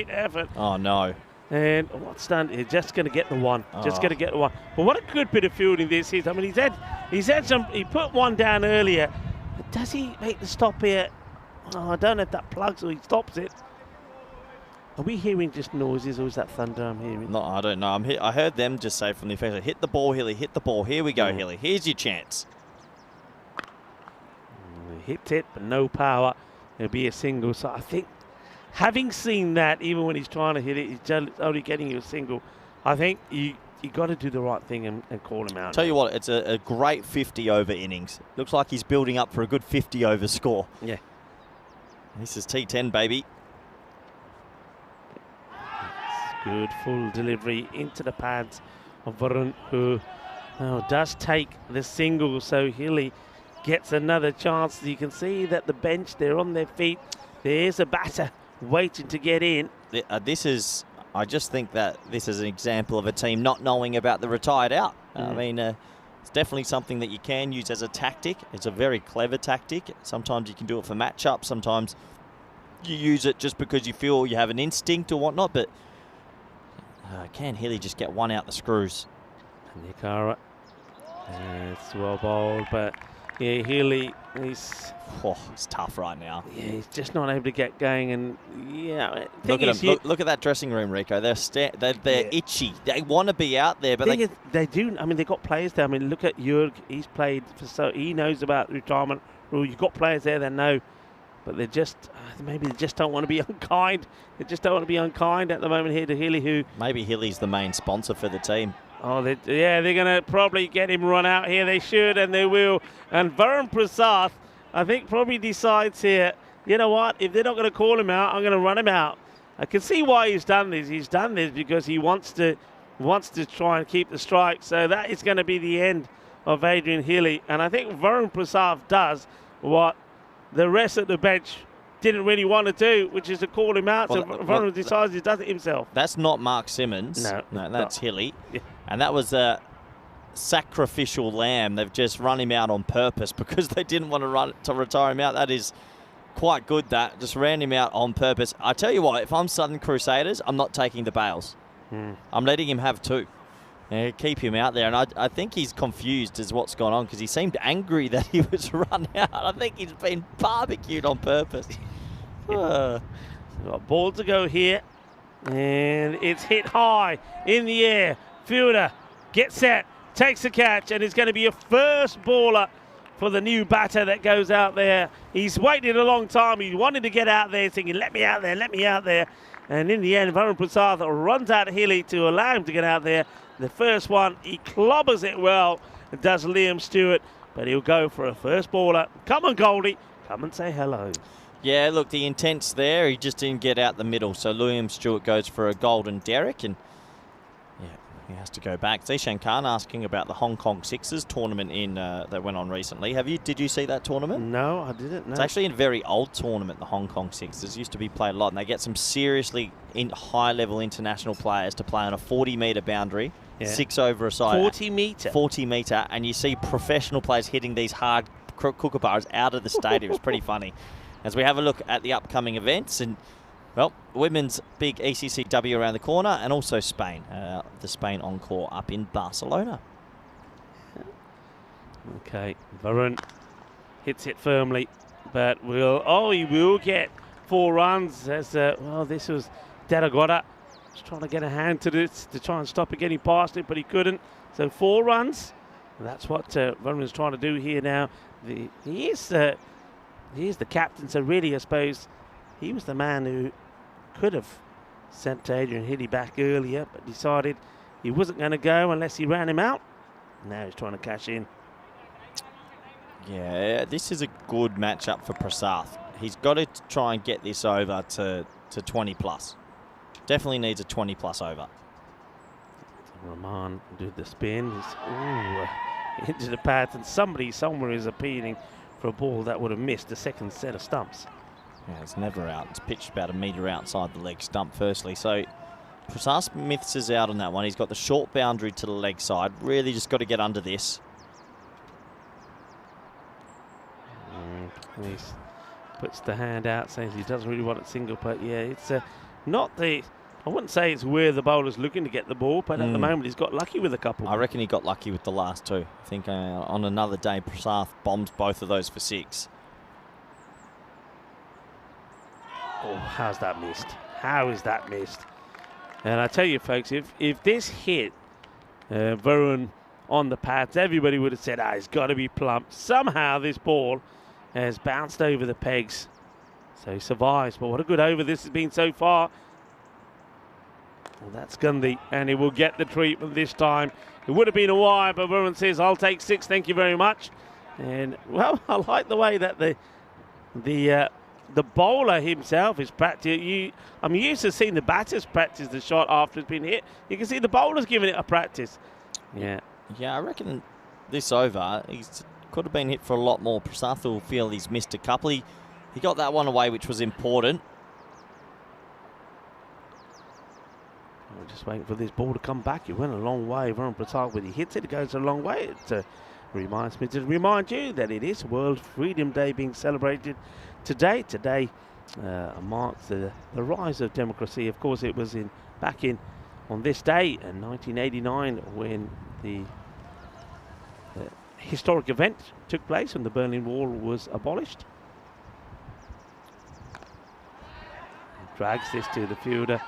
effort. Oh no. And what's done? He's just going to get the one. Just going to get the one. But what a good bit of fielding this is. I mean, he's had some. He put one down earlier. But does he make the stop here? Oh, I don't know if that plugs or he stops it. Are we hearing just noises, or is that thunder I'm hearing? No, I don't know. I heard them just say from the offensive, hit the ball, Hilly, hit the ball. Here we go, Hilly. Here's your chance. He hit it, but no power. It'll be a single. So I think, having seen that, even when he's trying to hit it, he's only getting you a single. I think you got to do the right thing and call him out. Tell you what, it's a great 50-over innings. Looks like he's building up for a good 50-over score. Yeah. This is T10, baby. Good full delivery into the pads of Varun, who does take the single. So Hilly gets another chance. You can see that the bench, they're on their feet. There's a batter waiting to get in. I just think that this is an example of a team not knowing about the retired out. I mean, it's definitely something that you can use as a tactic. It's a very clever tactic. Sometimes you can do it for matchups. Sometimes you use it just because you feel you have an instinct or whatnot. But can Hilly just get one out the screws? Nikara. It's well bowled, but yeah, Hilly, he's tough right now. Yeah, he's just not able to get going. And yeah, look at him. Look at that dressing room, Rico. They're itchy. They want to be out there, but they do. I mean, they've got players there. I mean, look at Jurg. He's played for he knows about retirement rule. You've got players there that know, but they just maybe they just don't want to be unkind. They just don't want to be unkind at the moment here to Hilly, who maybe Hilly's the main sponsor for the team. Oh, they're going to probably get him run out here. They should, and they will. And Varun Prasad, I think, probably decides here, you know what, if they're not going to call him out, I'm going to run him out. I can see why he's done this. He's done this because he wants to try and keep the strike. So that is going to be the end of Adrian Hilly. And I think Varun Prasad does what the rest of the bench didn't really want to do, which is to call him out. So Varun decides he does it himself. That's not Mark Simmons. No, that's Hilly. Yeah. And that was a sacrificial lamb. They've just run him out on purpose because they didn't want to retire him out. That is quite good, that. Just ran him out on purpose. I tell you what, if I'm Southern Crusaders, I'm not taking the bails. I'm letting him have two. Keep him out there. And I think he's confused as what's gone on because he seemed angry that he was run out. I think he's been barbecued on purpose. Got a ball to go here. And it's hit high in the air. Fielder gets set, takes the catch, and it's going to be a first baller for the new batter that goes out there. He's waited a long time. He wanted to get out there thinking, let me out there, let me out there. And in the end, Varun Prasad runs out Healy to allow him to get out there. The first one, he clobbers it well, does Liam Stewart, but he'll go for a first baller. Come on, Goldie, come and say hello. Yeah, look, the intent's there. He just didn't get out the middle. So Liam Stewart goes for a golden derrick, and yeah, he has to go back. Zishan Khan asking about the Hong Kong Sixers tournament that went on recently. Did you see that tournament? No, I didn't. No. It's actually a very old tournament, the Hong Kong Sixers. Used to be played a lot, and they get some seriously high-level international players to play on a 40-metre boundary, 6 over a side. 40 metre? 40 metre, and you see professional players hitting these hard kookaburras out of the stadium. It's pretty funny. As we have a look at the upcoming events, and well, women's big ECCW around the corner, and also Spain, the Spain Encore up in Barcelona. Okay, Varun hits it firmly, but he will get 4 runs. As well, this was Daragora was trying to get a hand to this to try and stop it getting past it, but he couldn't. So 4 runs. That's what Varun's trying to do here now. He is the captain, so really, I suppose, he was the man who could have sent Adrian Healy back earlier, but decided he wasn't going to go unless he ran him out. Now he's trying to cash in. Yeah, this is a good matchup for Prasad. He's got to try and get this over to 20 plus. Definitely needs a 20 plus over. Rahman did the spin. He's into the pads, and somebody somewhere is appealing for a ball that would have missed the second set of stumps. Yeah, it's never out. It's pitched about a metre outside the leg stump firstly. So Prasad misses out on that one. He's got the short boundary to the leg side. Really just got to get under this. He puts the hand out, says he doesn't really want it single, but yeah, it's not the... I wouldn't say it's where the bowler's looking to get the ball, but at the moment he's got lucky with a couple. I reckon he got lucky with the last 2. I think on another day, Prasad bombs both of those for 6. Oh, how's that missed? How is that missed? And I tell you, folks, if this hit Varun on the pads, everybody would have said, he's got to be plump. Somehow this ball has bounced over the pegs. So he survives, but what a good over this has been so far. Well, that's Gundy, and he will get the treatment this time. It would have been a wire, but Varun says, I'll take 6, thank you very much. And, well, I like the way that the bowler himself is practicing. I'm used to seeing the batters practice the shot after it's been hit. You can see the bowler's giving it a practice. Yeah. Yeah, I reckon this over, he's could have been hit for a lot more. Prasad will feel he's missed a couple. He got that one away, which was important. We're just waiting for this ball to come back. It went a long way. Varun Prasad, when he hits it, it goes a long way. It reminds me to remind you that it is World Freedom Day being celebrated today. Today marks the rise of democracy. Of course, it was back on this day in 1989 when the historic event took place when the Berlin Wall was abolished. Drags this to the fielder,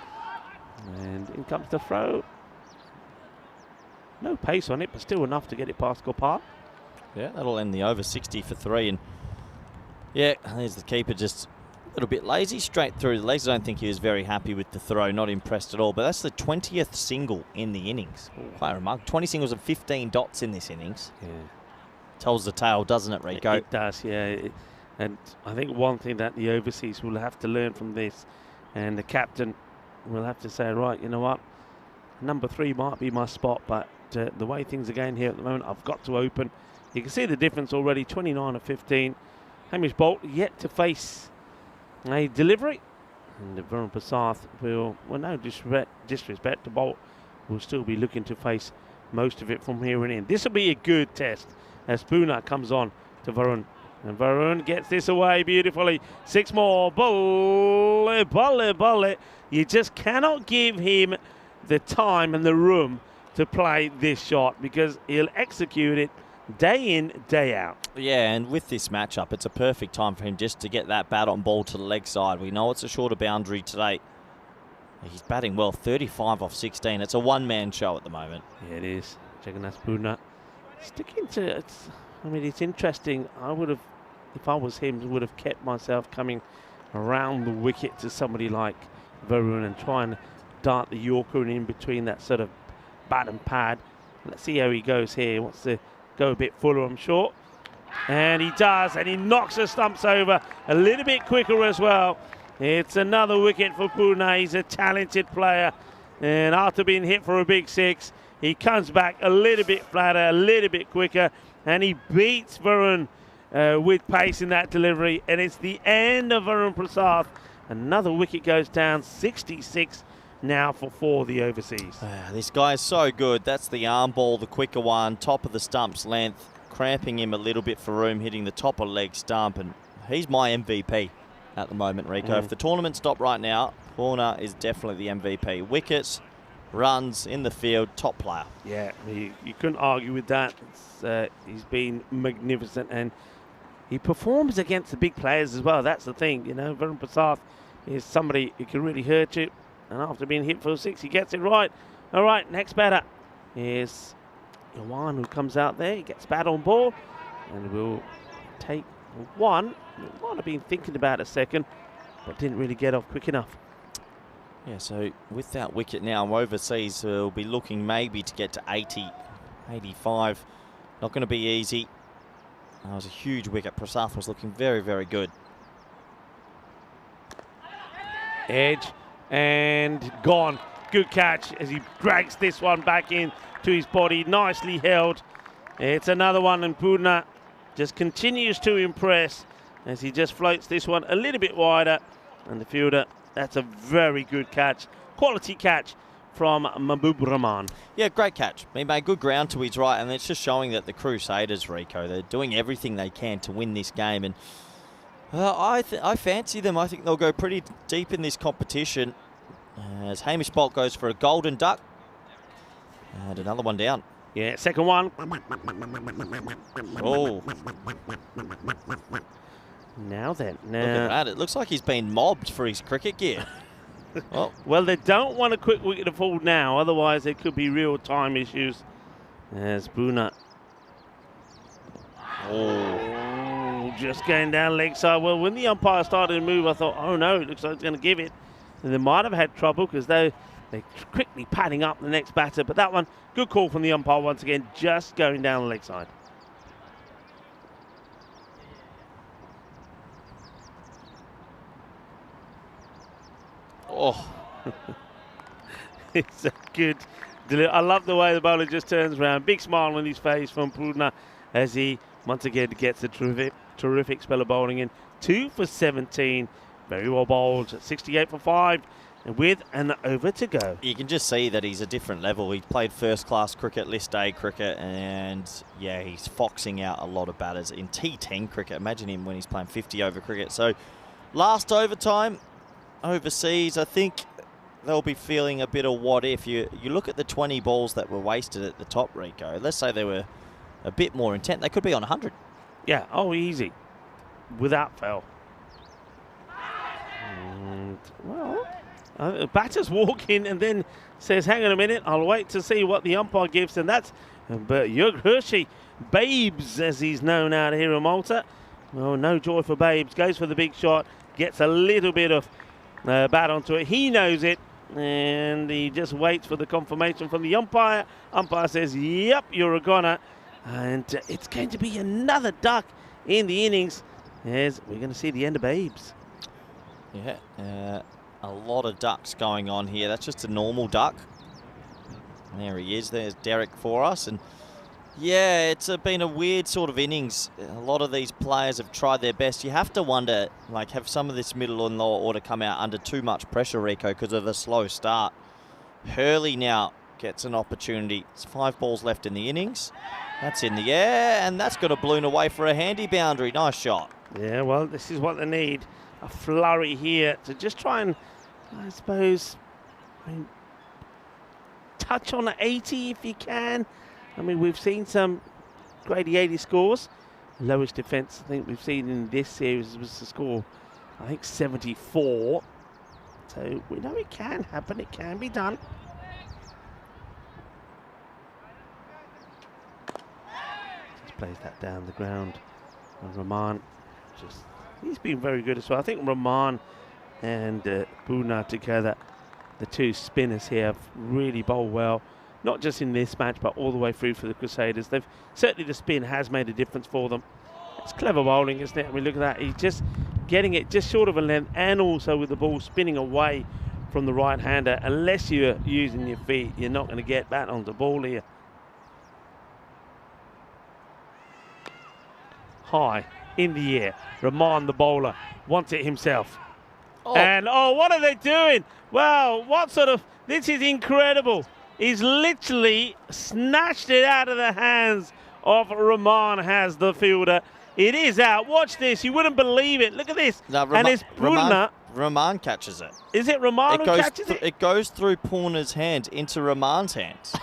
and in comes the throw. No pace on it, but still enough to get it past Gopal. Yeah, that'll end the over 60 for 3. And yeah, there's the keeper, just a little bit lazy, straight through the legs. I don't think he was very happy with the throw, not impressed at all. But that's the 20th single in the innings. Quite remarkable. 20 singles and 15 dots in this innings. Yeah. Tells the tale, doesn't it, Rico? It does, yeah. And I think one thing that the overseas will have to learn from this, and the captain will have to say, right, you know what, number 3 might be my spot, but the way things are going here at the moment, I've got to open. You can see the difference already, 29 of 15. Hamish Bolt yet to face a delivery. And Varun Prasad will, well, no disrespect to Bolt, will still be looking to face most of it from here and in. This will be a good test as Spooner comes on to Varun. And Varun gets this away beautifully. 6 more. Bullet. You just cannot give him the time and the room to play this shot, because he'll execute it day in, day out. Yeah, and with this matchup, it's a perfect time for him just to get that bat on ball to the leg side. We know it's a shorter boundary today. He's batting well, 35 off 16. It's a one-man show at the moment. Yeah, it is. Jagannath Spooner sticking to it. I mean, it's interesting. I would have, if I was him, would have kept myself coming around the wicket to somebody like Varun and try and dart the Yorker in between that sort of bat and pad. Let's see how he goes here. He wants to go a bit fuller, I'm sure. And he does, and he knocks the stumps over a little bit quicker as well. It's another wicket for Pune. He's a talented player. And after being hit for a big 6, he comes back a little bit flatter, a little bit quicker, and he beats Varun with pace in that delivery. And it's the end of Varun Prasad. Another wicket goes down, 66 now for 4 the overseas. This guy is so good. That's the arm ball, the quicker one, top of the stump's length, cramping him a little bit for room, hitting the top of leg stump, and he's my MVP at the moment, Rico. If the tournament stopped right now, Pune is definitely the MVP. Wickets, runs in the field, top player. Yeah, you couldn't argue with that. He's been magnificent, and he performs against the big players as well. That's the thing, you know. Varun Prasad is somebody who can really hurt you, and after being hit for a 6, he gets it right. All right, next batter is Yawan, who comes out there. He gets bat on ball, and will take 1. Might have been thinking about a second, but didn't really get off quick enough. Yeah, so with that wicket now, overseas will be looking maybe to get to 80, 85. Not going to be easy. That was a huge wicket. Prasad was looking very, very good. Edge and gone. Good catch as he drags this one back in to his body. Nicely held. It's another one, and Pune just continues to impress as he just floats this one a little bit wider. And the fielder, that's a very good catch. Quality catch from Mahbub Rahman. Yeah, great catch. He made good ground to his right, and it's just showing that the Crusaders, Rico, they're doing everything they can to win this game. And I fancy them. I think they'll go pretty deep in this competition. As Hamish Bolt goes for a golden duck. And another one down. Yeah, second one. Oh. Now then. Look at that. It looks like he's been mobbed for his cricket gear. Oh. Well, they don't want a quick wicket to fall now, otherwise there could be real time issues. As Pune. Oh, just going down leg side. Well, when the umpire started to move, I thought, oh no, it looks like it's going to give it. And they might have had trouble because they're quickly padding up the next batter. But that one, good call from the umpire once again, just going down the leg side. Oh. It's a good delivery. I love the way the bowler just turns around. Big smile on his face from Pune as he once again gets a terrific spell of bowling in. 2 for 17. Very well bowled. 68 for 5. And with an over to go. You can just see that he's a different level. He played first-class cricket, list A cricket, and yeah, he's foxing out a lot of batters in T10 cricket. Imagine him when he's playing 50-over cricket. So last overtime, overseas, I think they'll be feeling a bit of what if. You look at the 20 balls that were wasted at the top, Rico. Let's say they were a bit more intent. They could be on 100. Yeah, oh, easy. Without fail. And, well, batters walk in and then says, hang on a minute, I'll wait to see what the umpire gives. And that's Jörg Hershey, Babes, as he's known out here in Malta. Oh, no joy for Babes. Goes for the big shot. Gets a little bit of bat onto it. He knows it. And he just waits for the confirmation from the umpire. Umpire says, yep, you're a goner. And it's going to be another duck in the innings as we're going to see the end of Babes. Yeah, a lot of ducks going on here. That's just a normal duck. And there he is. There's Derek for us. And yeah, it's been a weird sort of innings. A lot of these players have tried their best. You have to wonder, like, have some of this middle and lower order come out under too much pressure, Rico, because of the slow start. Hurley now gets an opportunity. It's 5 balls left in the innings. That's in the air, and that's got a balloon away for a handy boundary. Nice shot. Yeah, well, this is what they need. A flurry here to just try and, I suppose, touch on 80 if you can. I mean, we've seen some grade 80 scores. Lowest defence I think we've seen in this series was the score, I think 74. So we know it can happen, it can be done. Just plays that down the ground. And Rahman he's been very good as well. I think Rahman and Bruna together. The two spinners here have really bowled well, not just in this match, but all the way through for the Crusaders. Certainly the spin has made a difference for them. It's clever bowling, isn't it? I mean, look at that. He's just getting it just short of a length, and also with the ball spinning away from the right-hander. Unless you're using your feet, you're not going to get that on the ball here. High in the air. Rahman, the bowler, wants it himself. Oh. And, oh, what are they doing? Well, what sort of... This is incredible. He's literally snatched it out of the hands of Rahman, has the fielder. It is out. Watch this. You wouldn't believe it. Look at this. No, and it's Bruna. Rahman catches it. Is it Rahman who catches it? It goes through Purna's hand into Rahman's hands.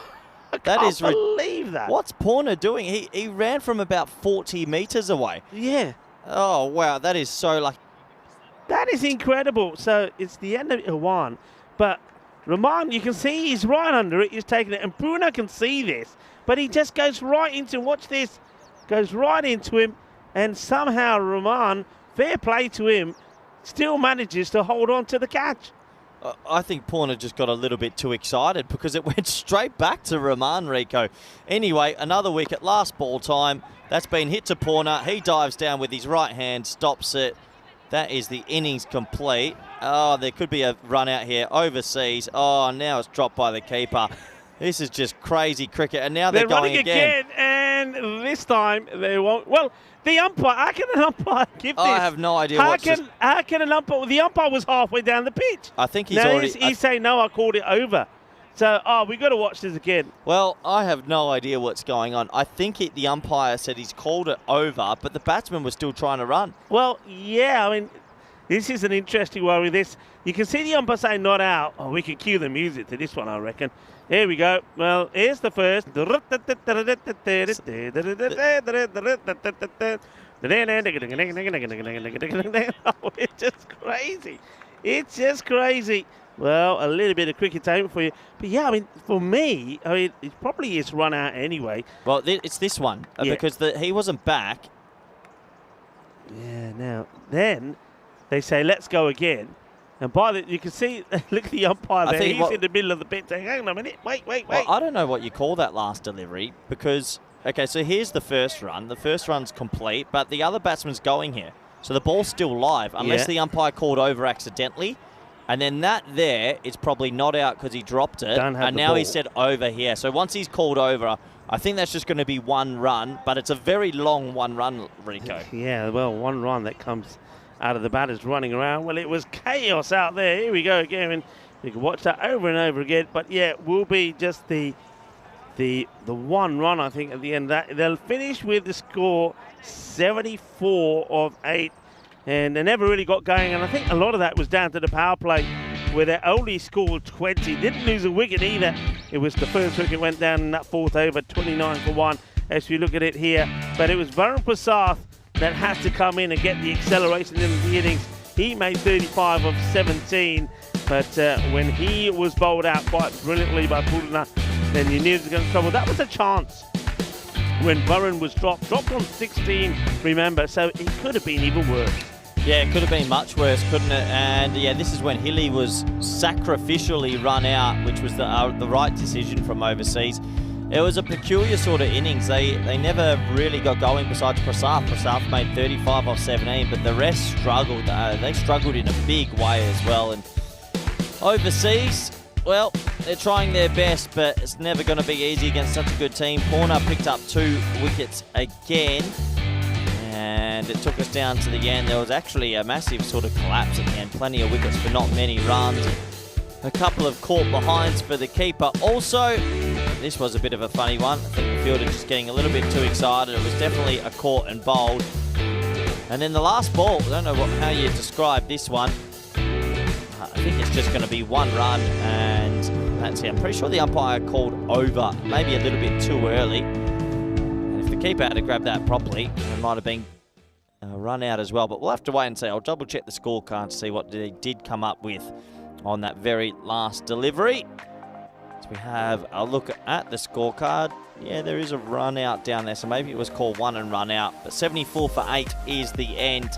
I can't believe that. What's Purna doing? He ran from about 40 metres away. Yeah. Oh, wow. That is so lucky. That is incredible. So it's the end of one. But Rahman, you can see he's right under it. He's taking it. And Bruna can see this. But he just goes right into him. Watch this. Goes right into him. And somehow Rahman, fair play to him, still manages to hold on to the catch. I think Purna just got a little bit too excited because it went straight back to Rahman, Rico. Anyway, another wicket, last ball time. That's been hit to Purna. He dives down with his right hand, stops it. That is the innings complete. Oh, there could be a run out here overseas. Oh, now it's dropped by the keeper. This is just crazy cricket. And now they're going running again. And this time they won't. Well, the umpire, how can an umpire give this? I have no idea how can an umpire, the umpire was halfway down the pitch. I think he's saying, no, I called it over. So, we've got to watch this again. Well, I have no idea what's going on. I think the umpire said he's called it over, but the batsman was still trying to run. Well, yeah, I mean, this is an interesting one with this. You can see the umpire saying not out. Oh, we can cue the music to this one, I reckon. Here we go. Well, here's the first. Oh, it's just crazy. It's just crazy. Well, a little bit of cricket time for you. But yeah, I mean, for me, I mean, it probably is run out anyway. Well, it's this one because he wasn't back. Yeah, now, then they say, let's go again. And you can see, look at the umpire there. He's in the middle of the pitch saying, hang on a minute, wait. Well, I don't know what you call that last delivery because, okay, so here's the first run. The first run's complete, but the other batsman's going here. So the ball's still live unless the umpire called over accidentally. And then that there is probably not out because he dropped it. And now he said over here. So once he's called over, I think that's just going to be one run, but it's a very long one run, Rico. Yeah, well, one run that comes out of the batters running around. Well, it was chaos out there. Here we go again. And you can watch that over and over again. But yeah, it will be just the one run, I think, at the end. They'll finish with the score 74 of 8. And they never really got going. And I think a lot of that was down to the power play where they only scored 20. Didn't lose a wicket either. It was the first wicket went down in that fourth over, 29 for 1, as we look at it here. But it was Varun Prasad that has to come in and get the acceleration in the innings. He made 35 of 17. But when he was bowled out quite brilliantly by Purna, then you knew it was going to trouble. That was a chance when Varun was dropped on 16, remember. So it could have been even worse. Yeah, it could have been much worse, couldn't it? And yeah, this is when Hilly was sacrificially run out, which was the right decision from overseas. It was a peculiar sort of innings. They never really got going besides Prasad. Prasad made 35 off 17, but the rest struggled. They struggled in a big way as well. And overseas, well, they're trying their best, but it's never going to be easy against such a good team. Purna picked up 2 wickets again. And it took us down to the end. There was actually a massive sort of collapse at the end. Plenty of wickets for not many runs. A couple of caught behinds for the keeper. Also, this was a bit of a funny one. I think the fielder just getting a little bit too excited. It was definitely a caught and bowled. And then the last ball, I don't know how you describe this one. I think it's just going to be one run, and that's it. I'm pretty sure the umpire called over, maybe a little bit too early. And if the keeper had to grab that properly, it might have been run out as well. But we'll have to wait and see. I'll double check the scorecard to see what they did come up with on that very last delivery. So we have a look at the scorecard. Yeah, there is a run out down there, so maybe it was called one and run out. But 74 for 8 is the end.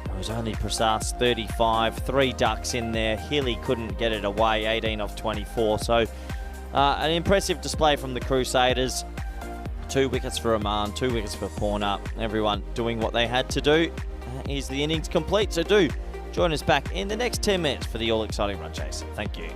It was was only Prasas 35, 3 ducks in there. Hilly couldn't get it away, 18 off 24. So an impressive display from the Crusaders. 2 wickets for Oman, 2 wickets for Porner. Everyone doing what they had to do. Is the innings complete? So do join us back in the next 10 minutes for the all-exciting run chase. Thank you.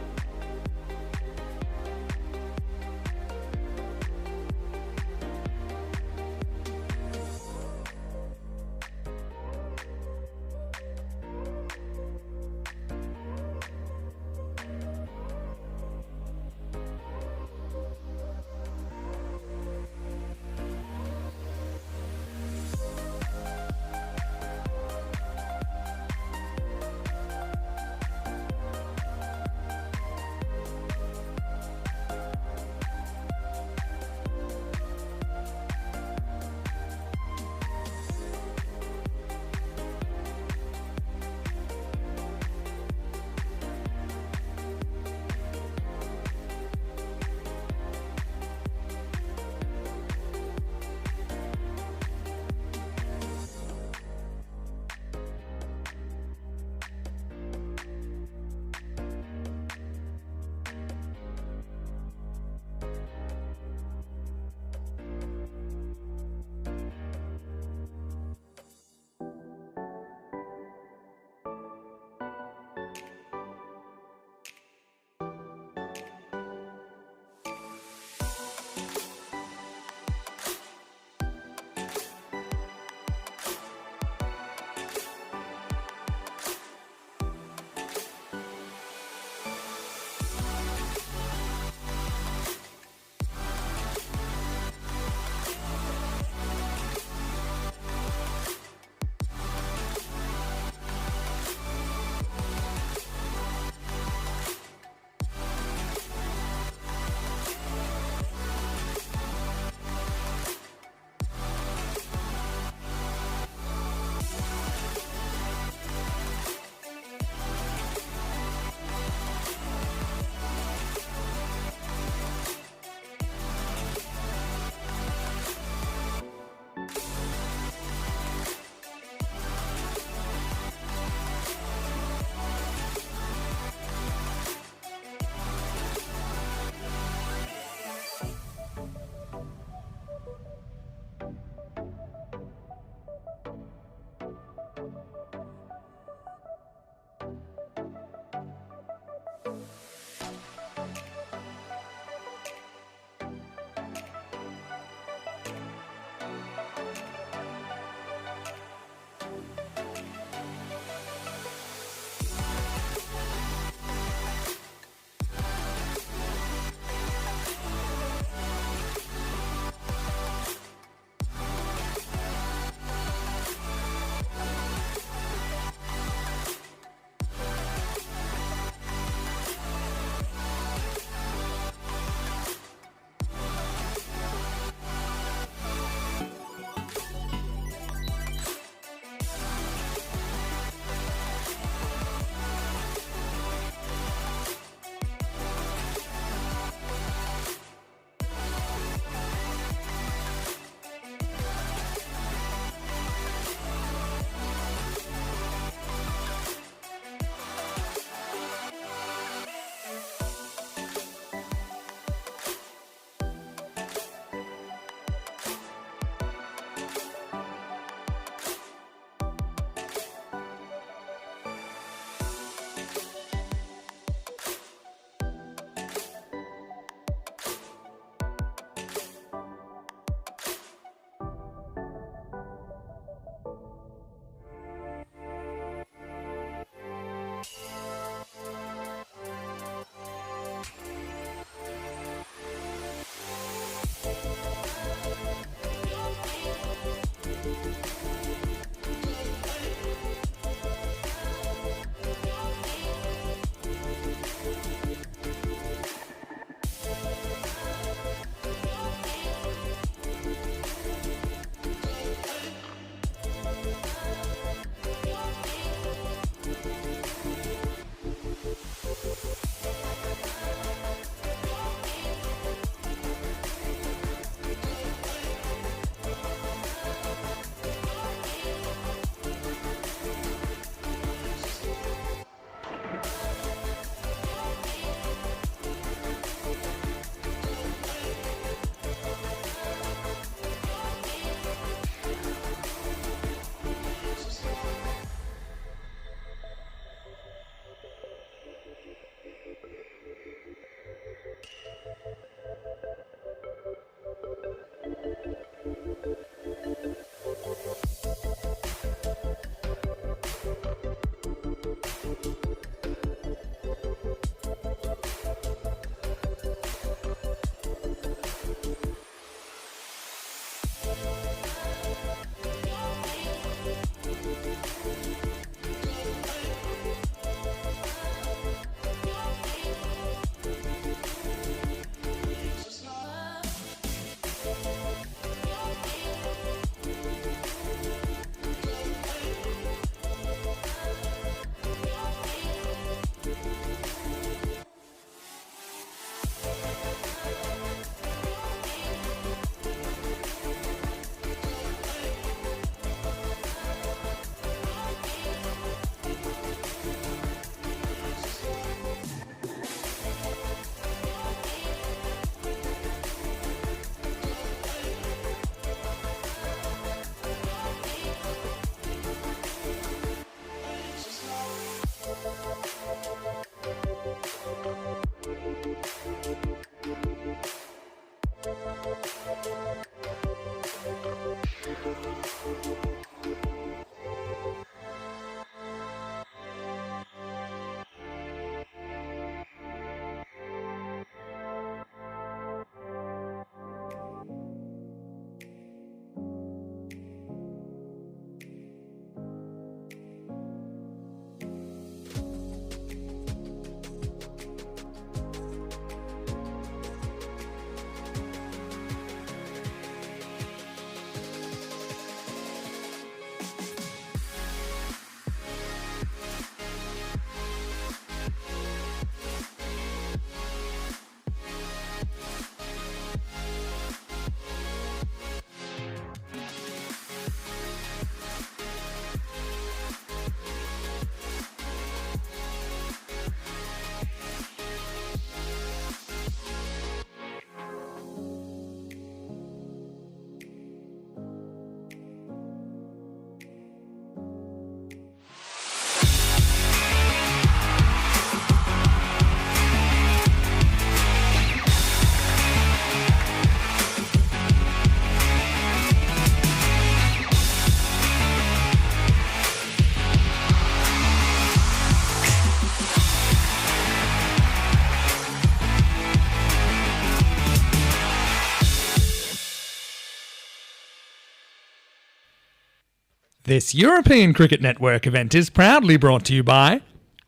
This European Cricket Network event is proudly brought to you by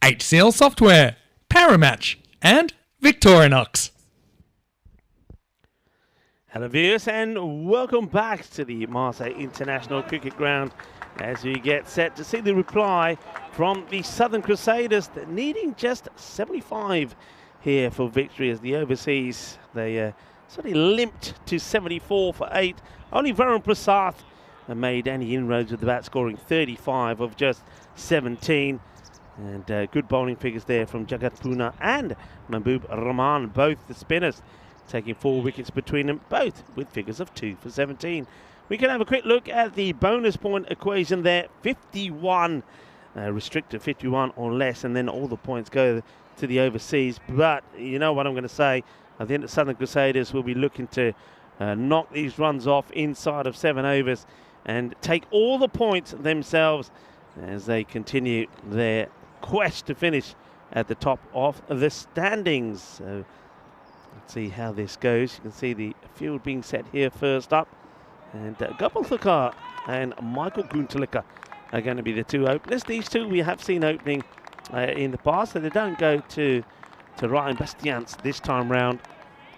HCL Software, Paramatch and Victorinox. Hello viewers and welcome back to the Mater International Cricket Ground as we get set to see the reply from the Southern Crusaders, needing just 75 here for victory as the overseas. They suddenly limped to 74 for 8. Only Varun Prasad made any inroads with the bat, scoring 35 of just 17. And good bowling figures there from Jagat Puna and Mahbub Rahman, both the spinners, taking 4 wickets between them, both with figures of 2 for 17. We can have a quick look at the bonus point equation there. 51, restricted 51 or less, and then all the points go to the overseas. But you know what I'm going to say, I think the Southern Crusaders will be looking to knock these runs off inside of 7 overs and take all the points themselves as they continue their quest to finish at the top of the standings. So let's see how this goes. You can see the field being set here first up, and Gopal Thakkar and Michael Guntalika are going to be the 2 openers. These 2 we have seen opening in the past, so they don't go to Ryan Bastians this time round.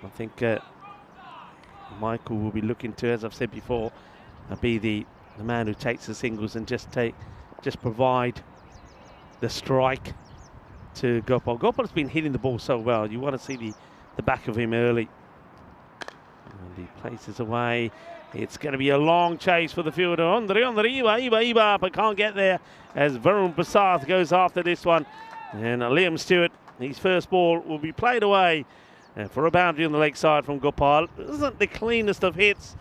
I think Michael will be looking to, as I've said before, be the man who takes the singles and just provide the strike to Gopal. Gopal's been hitting the ball so well. You want to see the back of him early. And he places away. It's going to be a long chase for the fielder. Iba, but can't get there as Varun Prasad goes after this one. And Liam Stewart, his first ball will be played away for a boundary on the leg side from Gopal. It isn't the cleanest of hits,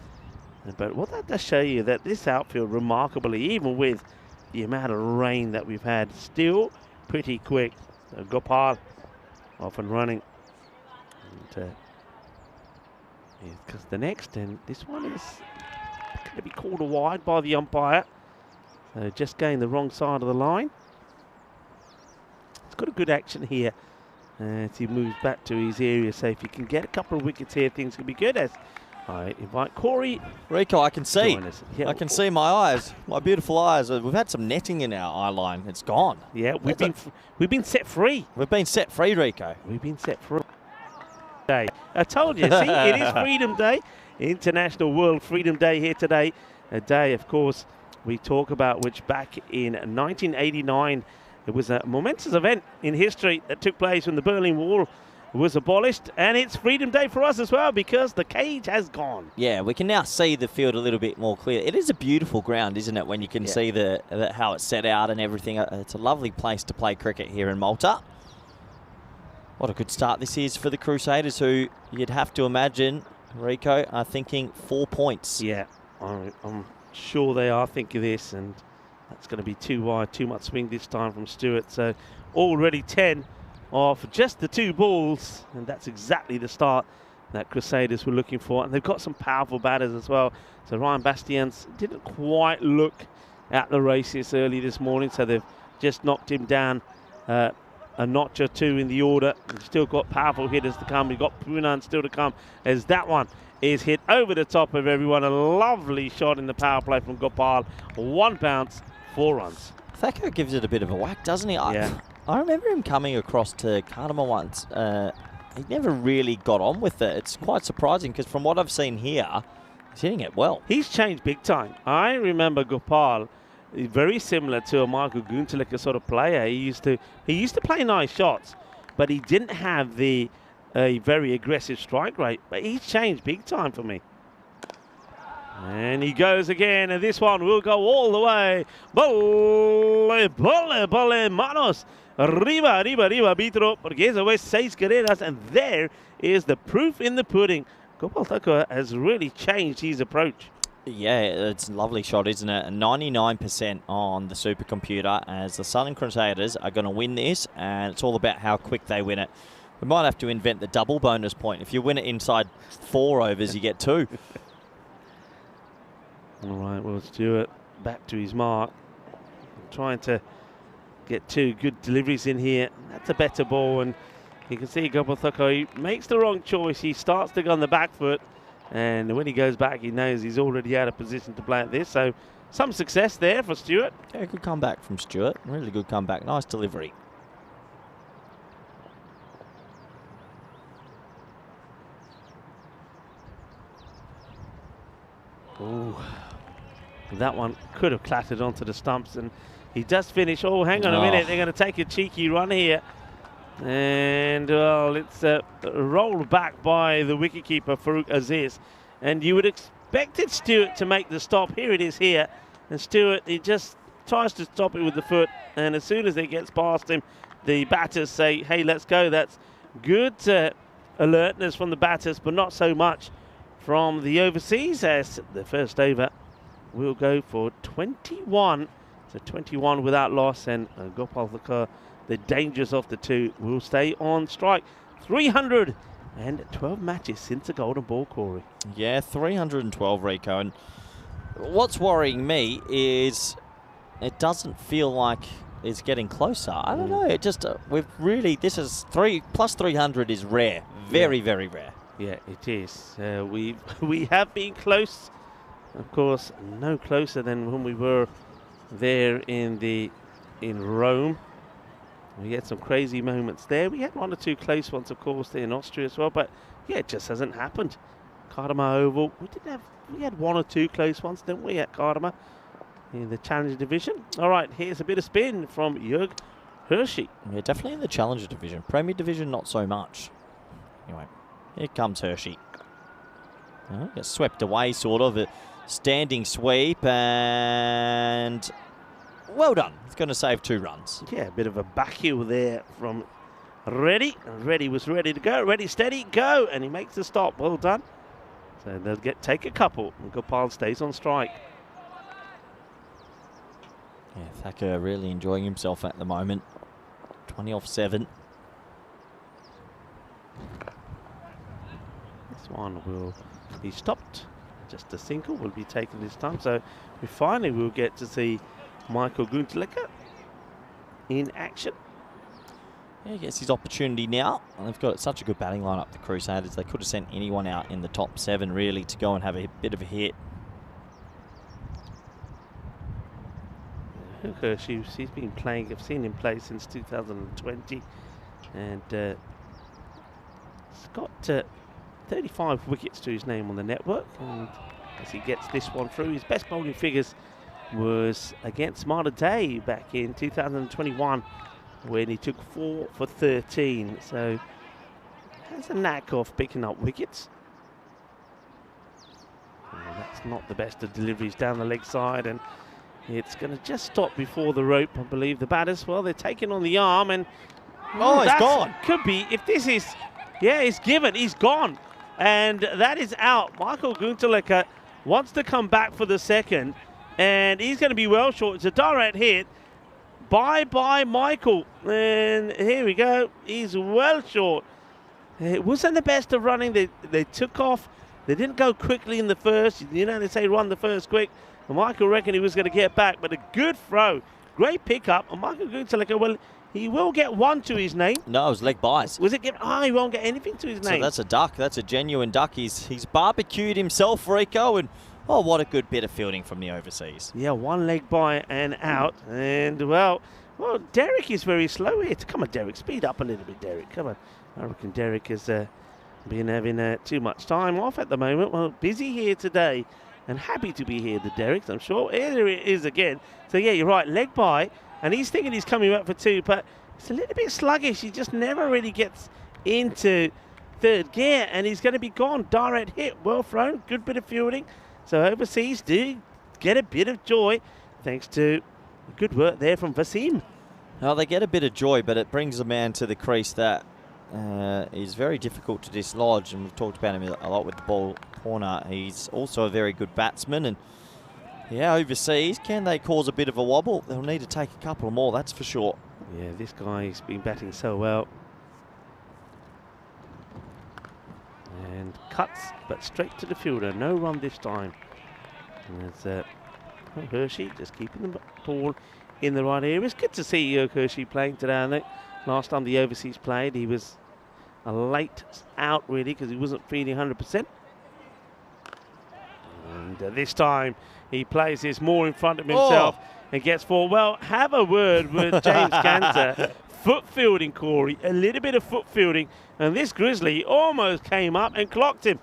but what that does show you that this outfield, remarkably, even with the amount of rain that we've had, still pretty quick. So Gopal off and running. And because the next, and this one is going to be called a wide by the umpire. So just going the wrong side of the line. It's got a good action here as he moves back to his area. So if you can get a couple of wickets here, things can be good. As I invite Corey. Rico, I can see. Yeah. I can see my eyes, my beautiful eyes. We've had some netting in our eye line. It's gone. Yeah, we've been set free. We've been set free, Rico. We've been set free. Day. I told you, see, it is Freedom Day, International World Freedom Day here today. A day, of course, we talk about which back in 1989, it was a momentous event in history that took place when the Berlin Wall was abolished, and it's Freedom Day for us as well because the cage has gone. Yeah, we can now see the field a little bit more clear. It is a beautiful ground, isn't it, when you can see how it's set out and everything. It's a lovely place to play cricket here in Malta. What a good start this is for the Crusaders, who you'd have to imagine, Rico, are thinking 4 points. Yeah, I'm sure they are thinking this, and that's going to be too wide, too much swing this time from Stewart. So already 10 off just the 2 balls, and that's exactly the start that Crusaders were looking for. And they've got some powerful batters as well. So Ryan Bastians didn't quite look at the races early this morning, so they've just knocked him down a notch or 2 in the order. We've still got powerful hitters to come. We've got Punan still to come as that one is hit over the top of everyone. A lovely shot in the power play from Gopal. 1 bounce, 4 runs. Thacker gives it a bit of a whack, doesn't he? Yeah. I remember him coming across to Cardamom once. He never really got on with it. It's quite surprising because from what I've seen here, he's hitting it well. He's changed big time. I remember Gopal, very similar to a Michael Guntalika sort of player. He used to play nice shots, but he didn't have a very aggressive strike rate. But he's changed big time for me. And he goes again, and this one will go all the way. Bole, manos. Arriba, Vitro, porque esa vez 6 carreras, and there is the proof in the pudding. Gopal Thakkar has really changed his approach. Yeah, it's a lovely shot, isn't it? 99% on the supercomputer as the Southern Crusaders are going to win this, and it's all about how quick they win it. We might have to invent the double bonus point. If you win it inside 4 overs, you get 2. All right, well, Stewart back to his mark. Trying to get 2 good deliveries in here. That's a better ball, and you can see Gopal Thakkar, he makes the wrong choice. He starts to go on the back foot, and when he goes back, he knows he's already out of position to play at this. So some success there for Stewart. Yeah, good comeback from Stewart. Really good comeback. Nice delivery. Ooh, that one could have clattered onto the stumps, and he does finish. Oh, hang on a minute. They're going to take a cheeky run here. And, well, it's rolled back by the wicketkeeper, Farouk Aziz. And you would expected Stewart to make the stop. Here it is here. And Stewart, he just tries to stop it with the foot. And as soon as it gets past him, the batters say, hey, let's go. That's good alertness from the batters, but not so much from the overseas, as the first over will go for 21. So 21 without loss, and Gopal Thakur, the dangers of the two, will stay on strike. 312 matches since the golden ball, Corey. Yeah, 312, Rico. And what's worrying me is it doesn't feel like it's getting closer. I don't know. It just, we've really, this is plus 300 is rare. Very, very rare. Yeah, it is. We have been close. Of course, no closer than when we were there in Rome. We had some crazy moments there. We had one or two close ones, of course, there in Austria as well. But yeah, it just hasn't happened. Cardamar Oval. We had one or two close ones, didn't we, at Cardamar in the Challenger division? All right, here's a bit of spin from Jörg Hershey. Yeah, definitely in the Challenger division. Premier division, not so much. Anyway, here comes Hershey. Gets swept away, sort of. A standing sweep, and well done. It's going to save 2 runs. Yeah, a bit of a back heel there from Reddy. Reddy was ready to go. Ready, steady, go. And he makes the stop. Well done. So they'll take a couple. And Gopal stays on strike. Yeah, Thakur really enjoying himself at the moment. 20 off 7. This one will be stopped. Just a single will be taken this time. So we finally will get to see Michael Gunteleka in action. Yeah, he gets his opportunity now. And they've got such a good batting lineup, the Crusaders. They could have sent anyone out in the top 7 really to go and have a bit of a hit. He's been playing. I've seen him play since 2020, and he's got 35 wickets to his name on the network. And as he gets this one through, his best bowling figures was against Mater Dei back in 2021, when he took 4 for 13. So has a knack of picking up wickets. And that's not the best of deliveries down the leg side, and it's going to just stop before the rope, I believe. The batters, well, they're taking on the arm, and he's gone. Could be, if this is, yeah, he's given, he's gone. And that is out. Michael Gunteleka wants to come back for the second, and he's going to be well short. It's a direct hit. Bye-bye, Michael. And here we go. He's well short. It wasn't the best of running. They took off. They didn't go quickly in the first. You know, they say run the first quick. And Michael reckoned he was going to get back, but a good throw. Great pickup. And Michael Gunteleka, well, he will get 1 to his name. No, it was leg buys. Was it given? He won't get anything to his name. So that's a duck. That's a genuine duck. He's barbecued himself, Rico, and oh, what a good bit of fielding from the overseas. Yeah, 1 leg by and out. And, well, Derek is very slow here. Come on, Derek, speed up a little bit, Derek. Come on. I reckon Derek has been having too much time off at the moment. Well, busy here today. And happy to be here, the Derricks, I'm sure. Here it is again. So, yeah, you're right, leg by. And he's thinking he's coming back for 2, but it's a little bit sluggish. He just never really gets into 3rd gear, and he's going to be gone. Direct hit, well thrown, good bit of fielding. So overseas do get a bit of joy thanks to good work there from Vasim. Well, they get a bit of joy, but it brings a man to the crease that is very difficult to dislodge, and we've talked about him a lot with the ball corner. He's also a very good batsman, and yeah, overseas, can they cause a bit of a wobble? They'll need to take a couple more, that's for sure. Yeah, this guy's been batting so well. And cuts, but straight to the fielder. No run this time. And there's Hershey just keeping the ball in the right area. It's good to see Hershey playing today. I think last time the overseas played, he was a late out really because he wasn't feeling 100%. And This time he plays this more in front of himself and gets 4. Well, have a word with James Cantor. Foot fielding, Corey, a little bit of foot fielding, and this Grizzly almost came up and clocked him.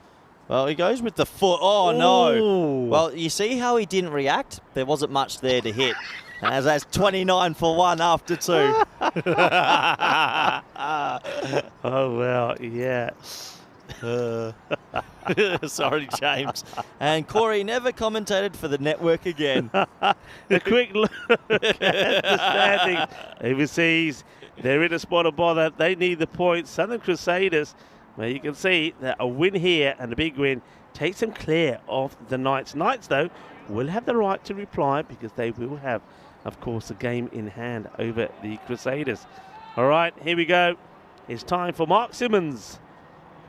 Well, he goes with the foot. Oh, no. Well, you see how he didn't react? There wasn't much there to hit. As that's 29 for 1 after 2. Oh, well, yeah. Sorry, James. And Corey never commentated for the network again. A quick look at the standings overseas. They're in a spot of bother. They need the points. Southern Crusaders, well, you can see that a win here and a big win takes them clear of the Knights. Knights, though, will have the right to reply because they will have, of course, a game in hand over the Crusaders. All right, here we go. It's time for Mark Simmons.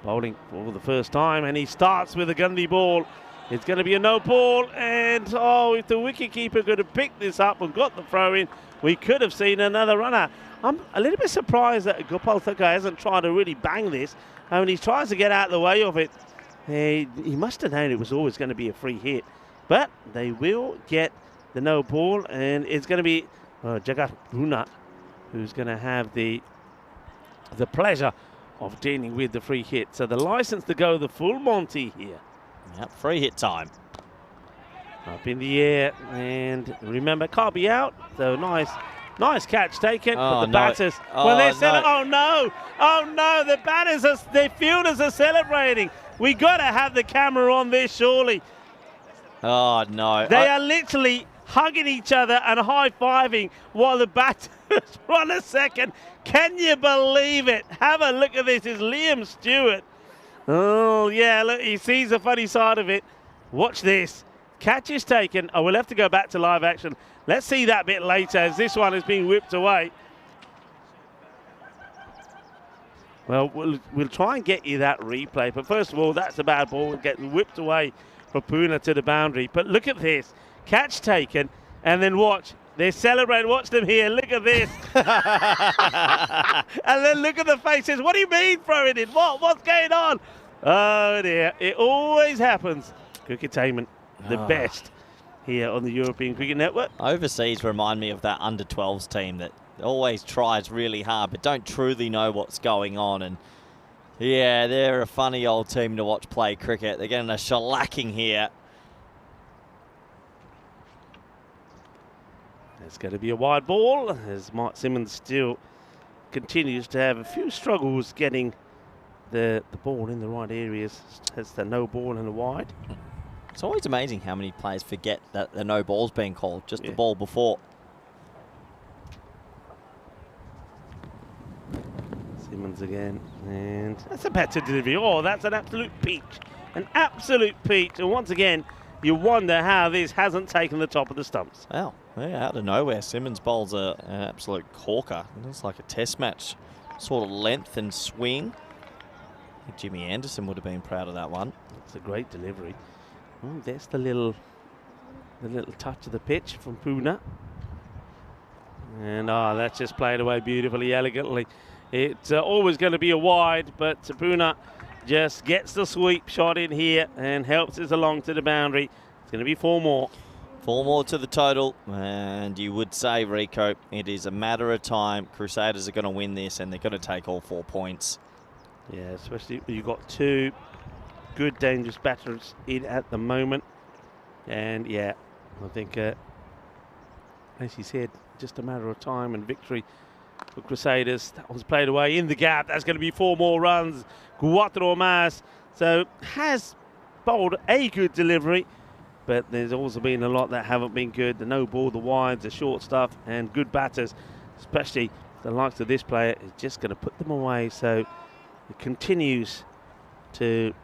Bowling for the first time, and he starts with a Gundy ball. It's going to be a no ball, and if the wicketkeeper could have picked this up and got the throw in, we could have seen another runner. I'm a little bit surprised that Gopal Thakur hasn't tried to really bang this. I mean, he tries to get out of the way of it. He must have known it was always going to be a free hit, but they will get the no ball, and it's going to be Jagat Runa who's going to have the pleasure of dealing with the free hit. So the license to go the full Monty here. Yep, free hit time. Up in the air, and remember, can't be out. So nice catch taken. But the batters, they're the batters, the fielders are celebrating. We got to have the camera on this, surely. Oh, no. They are literally hugging each other and high-fiving while the batters run a second. Can you believe it? Have a look at this. It's Liam Stewart. Oh, yeah, look, he sees the funny side of it. Watch this. Catch is taken. Oh, we'll have to go back to live action. Let's see that bit later as this one is being whipped away. Well, we'll try and get you that replay. But first of all, that's a bad ball. Getting whipped away from Pune to the boundary. But look at this. Catch taken. And then watch. They're celebrating. Watch them here. Look at this. And then look at the faces. What do you mean throwing it? What's going on? Oh, dear. It always happens. Cricketainment, the best here on the European Cricket Network. Overseas remind me of that under-12s team that always tries really hard but don't truly know what's going on. And, yeah, they're a funny old team to watch play cricket. They're getting a shellacking here. It's going to be a wide ball as Mark Simmons still continues to have a few struggles getting the ball in the right areas. Has the no ball and the wide. It's always amazing how many players forget that the no ball's being called, just the ball before. Simmons again, and that's a better delivery. Oh, that's an absolute peach. An absolute peach. And once again, you wonder how this hasn't taken the top of the stumps. Wow. Yeah, out of nowhere, Simmons bowls an absolute corker. It looks like a test match sort of length and swing. I think Jimmy Anderson would have been proud of that one. It's a great delivery. Oh, there's the little touch of the pitch from Pune. And that's just played away beautifully, elegantly. It's always going to be a wide, but Pune just gets the sweep shot in here and helps us along to the boundary. It's going to be 4 more. 4 more to the total, and you would say, Rico, it is a matter of time. Crusaders are going to win this, and they're going to take all 4 points. Yeah, especially when you've got 2 good, dangerous batters in at the moment. And, yeah, I think, as you said, just a matter of time and victory for Crusaders. That was played away in the gap. That's going to be 4 more runs. Cuatro más. So, has bowled a good delivery. But there's also been a lot that haven't been good. The no ball, the wides, the short stuff, and good batters, especially the likes of this player, is just going to put them away. So it continues to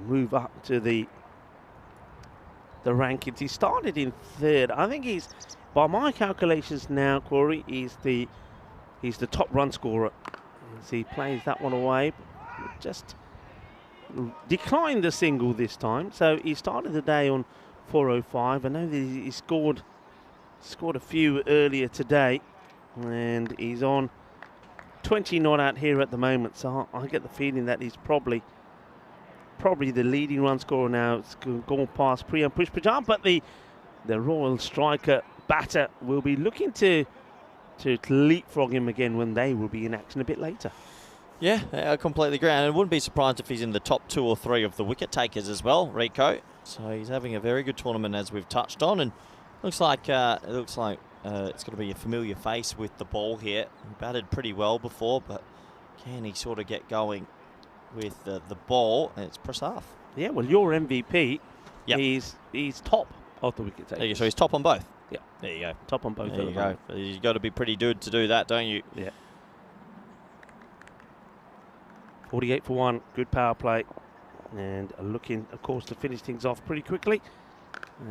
move up to the rankings. He started in 3rd. I think he's, by my calculations now, Corey, he's the top run scorer. As he plays that one away, just declined the single this time, so he started the day on 405. I know that he scored a few earlier today, and he's on 20 not out here at the moment. So I get the feeling that he's probably probably the leading run scorer now. It's gone past Priyam Pushpajan, but the Royal striker batter will be looking to leapfrog him again when they will be in action a bit later. Yeah, I completely agree. And I wouldn't be surprised if he's in the top 2 or 3 of the wicket takers as well, Rico. So he's having a very good tournament, as we've touched on, and looks like it's going to be a familiar face with the ball here. He batted pretty well before, but can he sort of get going with the ball? And it's Prasad. Yeah, well, your MVP, he's top of the wicket takers. So he's top on both. Yeah, there you go. Top on both. There you go. You've got to be pretty good to do that, don't you? Yeah. 48 for 1, good power play, and looking, of course, to finish things off pretty quickly.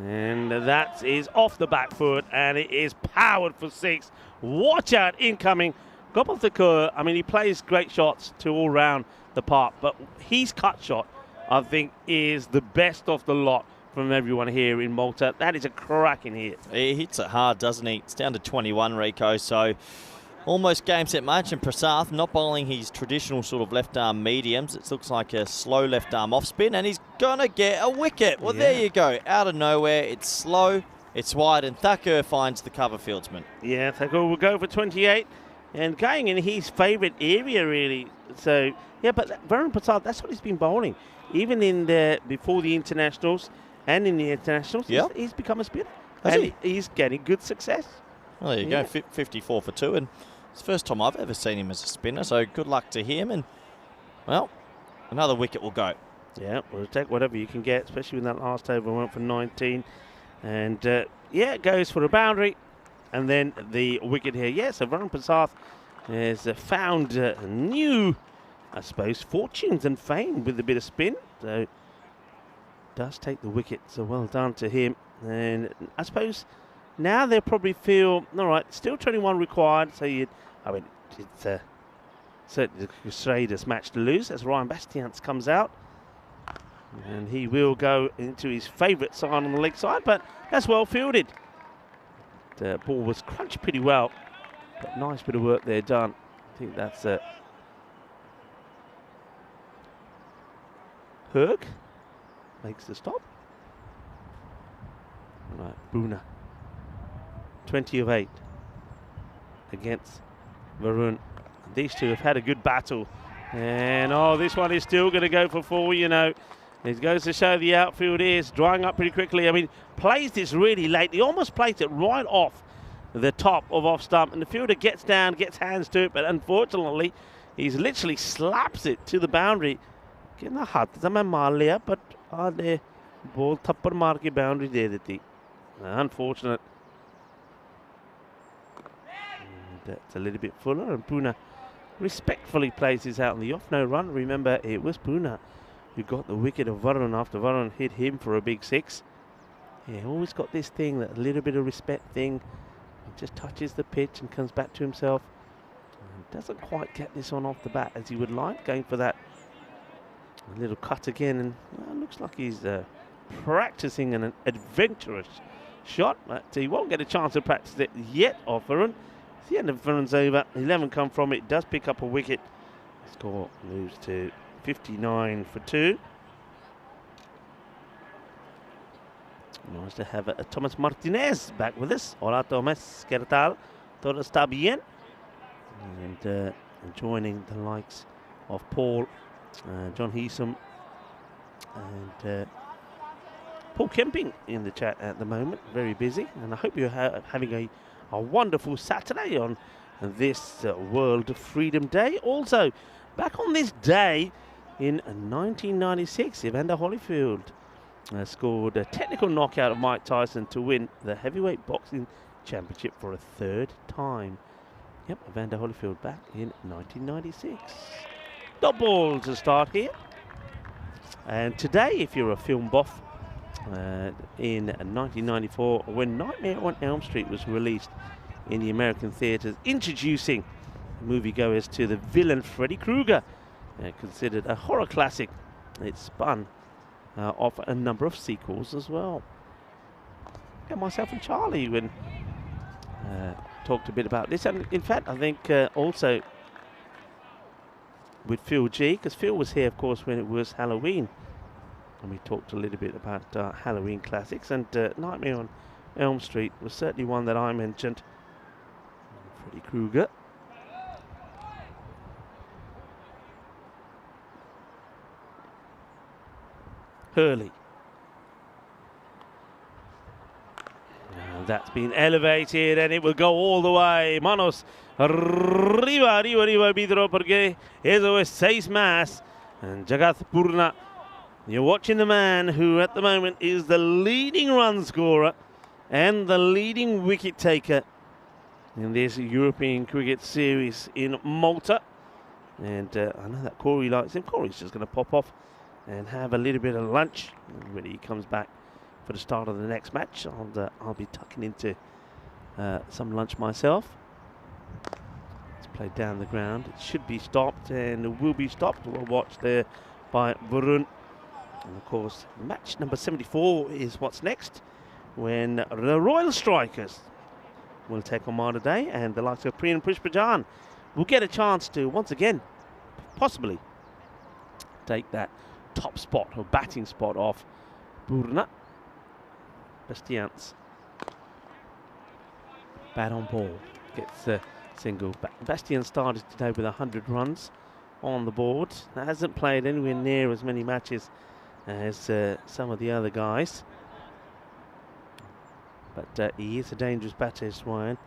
And that is off the back foot, and it is powered for 6. Watch out, incoming. Gopal Thakur, I mean, he plays great shots to all round the park, but his cut shot, I think, is the best of the lot from everyone here in Malta. That is a cracking hit. He hits it hard, doesn't he? It's down to 21, Rico, so almost game set match, and Prasad not bowling his traditional sort of left arm mediums. It looks like a slow left arm off spin, and he's gonna get a wicket. Well, there you go. Out of nowhere, it's slow, it's wide, and Thakur finds the cover fieldsman. Yeah, Thakur will go for 28, and going in his favourite area, really. So, yeah, but Varun Prasad, that's what he's been bowling. Even in before the internationals and in the internationals, he's become a spinner. And he's getting good success. Well, there you go, 54 for 2, and it's the first time I've ever seen him as a spinner, so good luck to him, and, well, another wicket will go. Yeah, we'll take whatever you can get, especially when that last over went for 19. And, it goes for a boundary, and then the wicket here. Yeah, so Varun Prasad has found new, I suppose, fortunes and fame with a bit of spin, so does take the wicket, so well done to him. And I suppose now they'll probably feel, all right, still 21 required, so it's certainly the Crusaders match to lose as Ryan Bastians comes out. And he will go into his favourite side on the leg side, but that's well fielded. The ball was crunched pretty well, but nice bit of work there done. I think that's Herg makes the stop. Right, Buna. 20 of 8 against Varun. These two have had a good battle. And, this one is still going to go for 4, you know. It goes to show the outfield is drying up pretty quickly. I mean, plays this really late. He almost plays it right off the top of off stump. And the fielder gets down, gets hands to it. But unfortunately, he's literally slaps it to the boundary. But ball thapper maar ke boundary de deti. Unfortunate. And that's a little bit fuller, and Pune respectfully places out on the off. No run. Remember, it was Pune who got the wicket of Varun after Varun hit him for a big 6. Yeah, always got this thing, that little bit of respect thing. He just touches the pitch and comes back to himself. And doesn't quite get this on off the bat as he would like, going for that little cut again, and looks like he's practicing an adventurous shot, but he won't get a chance to practice it yet off Varun. It's the end of Varun's over. 11 come from it, does pick up a wicket. The score moves to 59 for 2. Nice to have Thomas Martinez back with us. Hola Thomas, ¿qué tal? Todo está bien? And joining the likes of Paul, John Heesom, and Paul Kemping in the chat at the moment. Very busy, and I hope you're having a wonderful Saturday on this World Freedom Day. Also, back on this day in 1996, Evander Holyfield scored a technical knockout of Mike Tyson to win the heavyweight boxing championship for a 3rd time. Yep, Evander Holyfield back in 1996. Dot ball to start here. And today, if you're a film buff, in 1994, when Nightmare on Elm Street was released in the American theatres, introducing moviegoers to the villain Freddy Krueger, considered a horror classic. It spun off a number of sequels as well. And myself and Charlie when talked a bit about this, and in fact I think also with Phil G, because Phil was here of course when it was Halloween And we talked a little bit about Halloween classics, and Nightmare on Elm Street was certainly one that I mentioned. Freddy Krueger. Hurley. And that's been elevated, and it will go all the way. Manos arriba, Vidro, porque eso es 6 más. And Jagath Purna, you're watching the man who at the moment is the leading run scorer and the leading wicket taker in this European Cricket Series in Malta. And I know that Corey likes him. Corey's just going to pop off and have a little bit of lunch. And when he comes back for the start of the next match, I'll be tucking into some lunch myself. It's played down the ground. It should be stopped, and it will be stopped. We'll watch there by Varun. And of course, match number 74 is what's next, when the Royal Strikers will take on Mater Dei, and the likes of Priyan and Pushpajan will get a chance to once again possibly take that top spot or batting spot off Purna. Bastians. Bat on ball. Gets a single. Bastian started today with 100 runs on the board. Hasn't played anywhere near as many matches as some of the other guys. But he is a dangerous batter, is Ryan.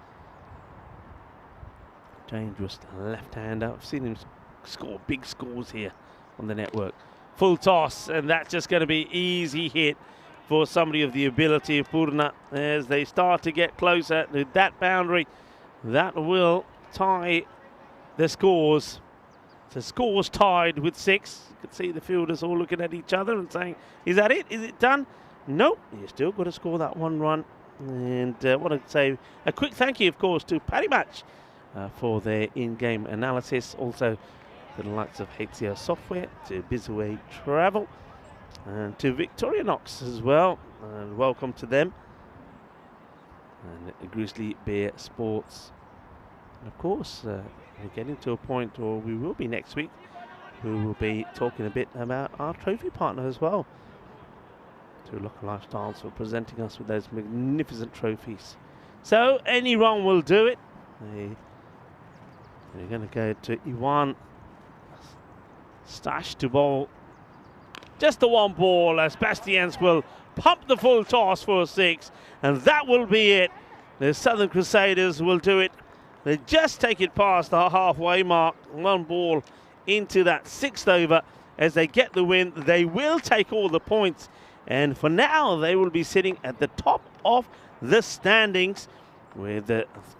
Dangerous left-hander. I've seen him score big scores here on the network. Full toss, and that's just going to be easy hit for somebody of the ability of Purna as they start to get closer to that boundary. That will tie the scores. So scores tied with 6. You can see the fielders all looking at each other and saying, is that it? Is it done? No, you still got to score that 1 run. And I want to say a quick thank you, of course, to Paddy Match for their in-game analysis. Also to the likes of HCL Software, to Bizaway Travel, and to Victorinox as well. And welcome to them. And Grizzly Bear Sports. And of course, we're getting to a point, or we will be next week, we will be talking a bit about our trophy partner as well. To Local Lifestyles for presenting us with those magnificent trophies. So any run will do it. We're going to go to Iwan Stash to bowl. Just the 1 ball as Bastians will pump the full toss for a 6, and that will be it. The Southern Crusaders will do it. They just take it past the halfway mark. 1 ball into that 6th over as they get the win. They will take all the points, and for now they will be sitting at the top of the standings with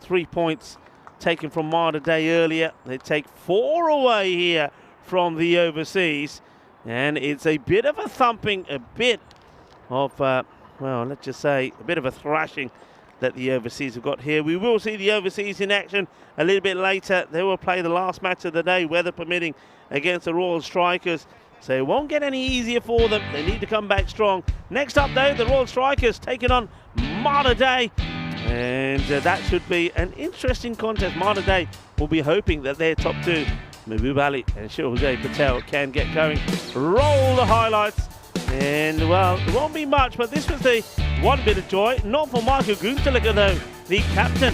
3 points taken from Mater Dei earlier. They take 4 away here from the overseas, and it's a bit of a thumping, a bit of well, let's just say a bit of a thrashing that the overseas have got here. We will see the overseas in action a little bit later. They will play the last match of the day, weather permitting, against the Royal Strikers. So it won't get any easier for them. They need to come back strong. Next up, though, the Royal Strikers taking on Mater Dei. And that should be an interesting contest. Mater Dei will be hoping that their top 2, Mahbub Ali and Shohjay Patel, can get going. Roll the highlights. And, well, it won't be much, but this was the one bit of joy. Not for Michael Guntelika, though, the captain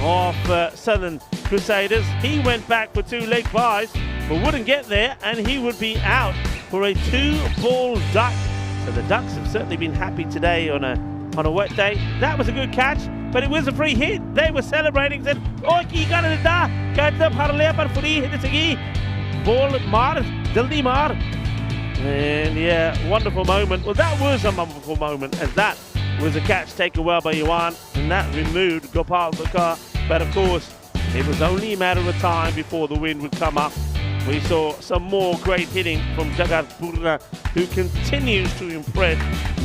of Southern Crusaders. He went back for 2 leg byes, but wouldn't get there, and he would be out for a 2-ball duck. So the Ducks have certainly been happy today on a wet day. That was a good catch, but it was a free hit. They were celebrating, said, "Oh, ki ganne da, catch the parle par free hit sagi, ball mar, jaldi mar." And yeah, wonderful moment. Well, that was a wonderful moment, as that was a catch taken well by Yuan, and that removed Gopal Thakur. But of course, it was only a matter of time before the wind would come up. We saw some more great hitting from Jagat Purna, who continues to impress.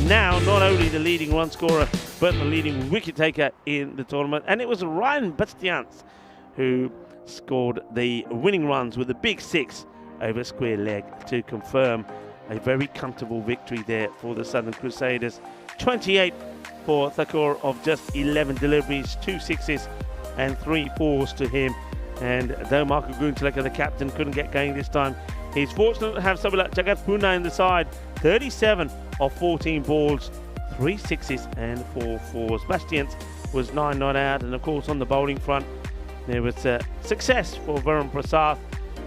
Now, not only the leading run scorer, but the leading wicket taker in the tournament. And it was Ryan Bastians who scored the winning runs with a big 6 over square leg to confirm a very comfortable victory there for the Southern Crusaders. 28 for Thakur of just 11 deliveries, 2 sixes and 3 fours to him. And though Marco Gunteleka, the captain, couldn't get going this time, He's fortunate to have somebody like Jagat Puna in the side. 37 of 14 balls, 3 sixes and 4 fours. Bastians was 9 not out, and of course on the bowling front there was success for Varun Prasad,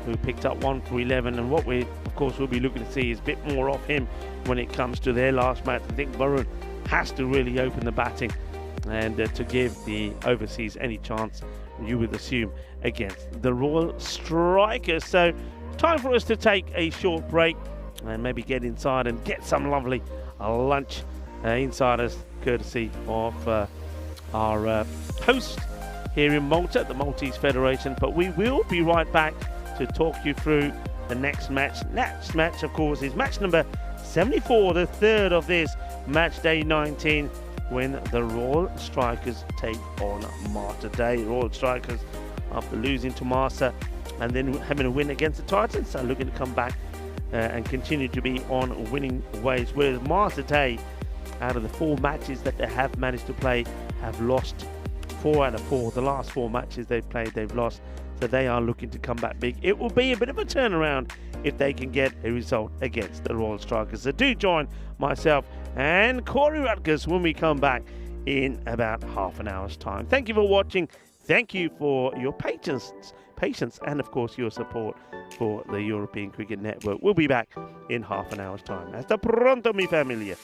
who picked up 1 for 11, and what we of course will be looking to see is a bit more of him when it comes to their last match. I think Varun has to really open the batting and to give the overseas any chance, you would assume, against the Royal Strikers. So time for us to take a short break and maybe get inside and get some lovely lunch inside us, courtesy of our host here in Malta, the Maltese Federation. But we will be right back to talk you through the next match. Next match, of course, is match number 74, the third of this match day 19, when the Royal Strikers take on Mater Dei. Royal Strikers, after losing to Marsa and then having a win against the Titans, are looking to come back and continue to be on winning ways, whereas Mater Dei, out of the 4 matches that they have managed to play, have lost 4 out of 4. The last 4 matches they've played, they've lost. So they are looking to come back big. It will be a bit of a turnaround if they can get a result against the Royal Strikers. So do join myself and Corey Rutgers when we come back in about half an hour's time. Thank you for watching. Thank you for your patience, and of course your support for the European Cricket Network. We'll be back in half an hour's time. Hasta pronto, mi familia.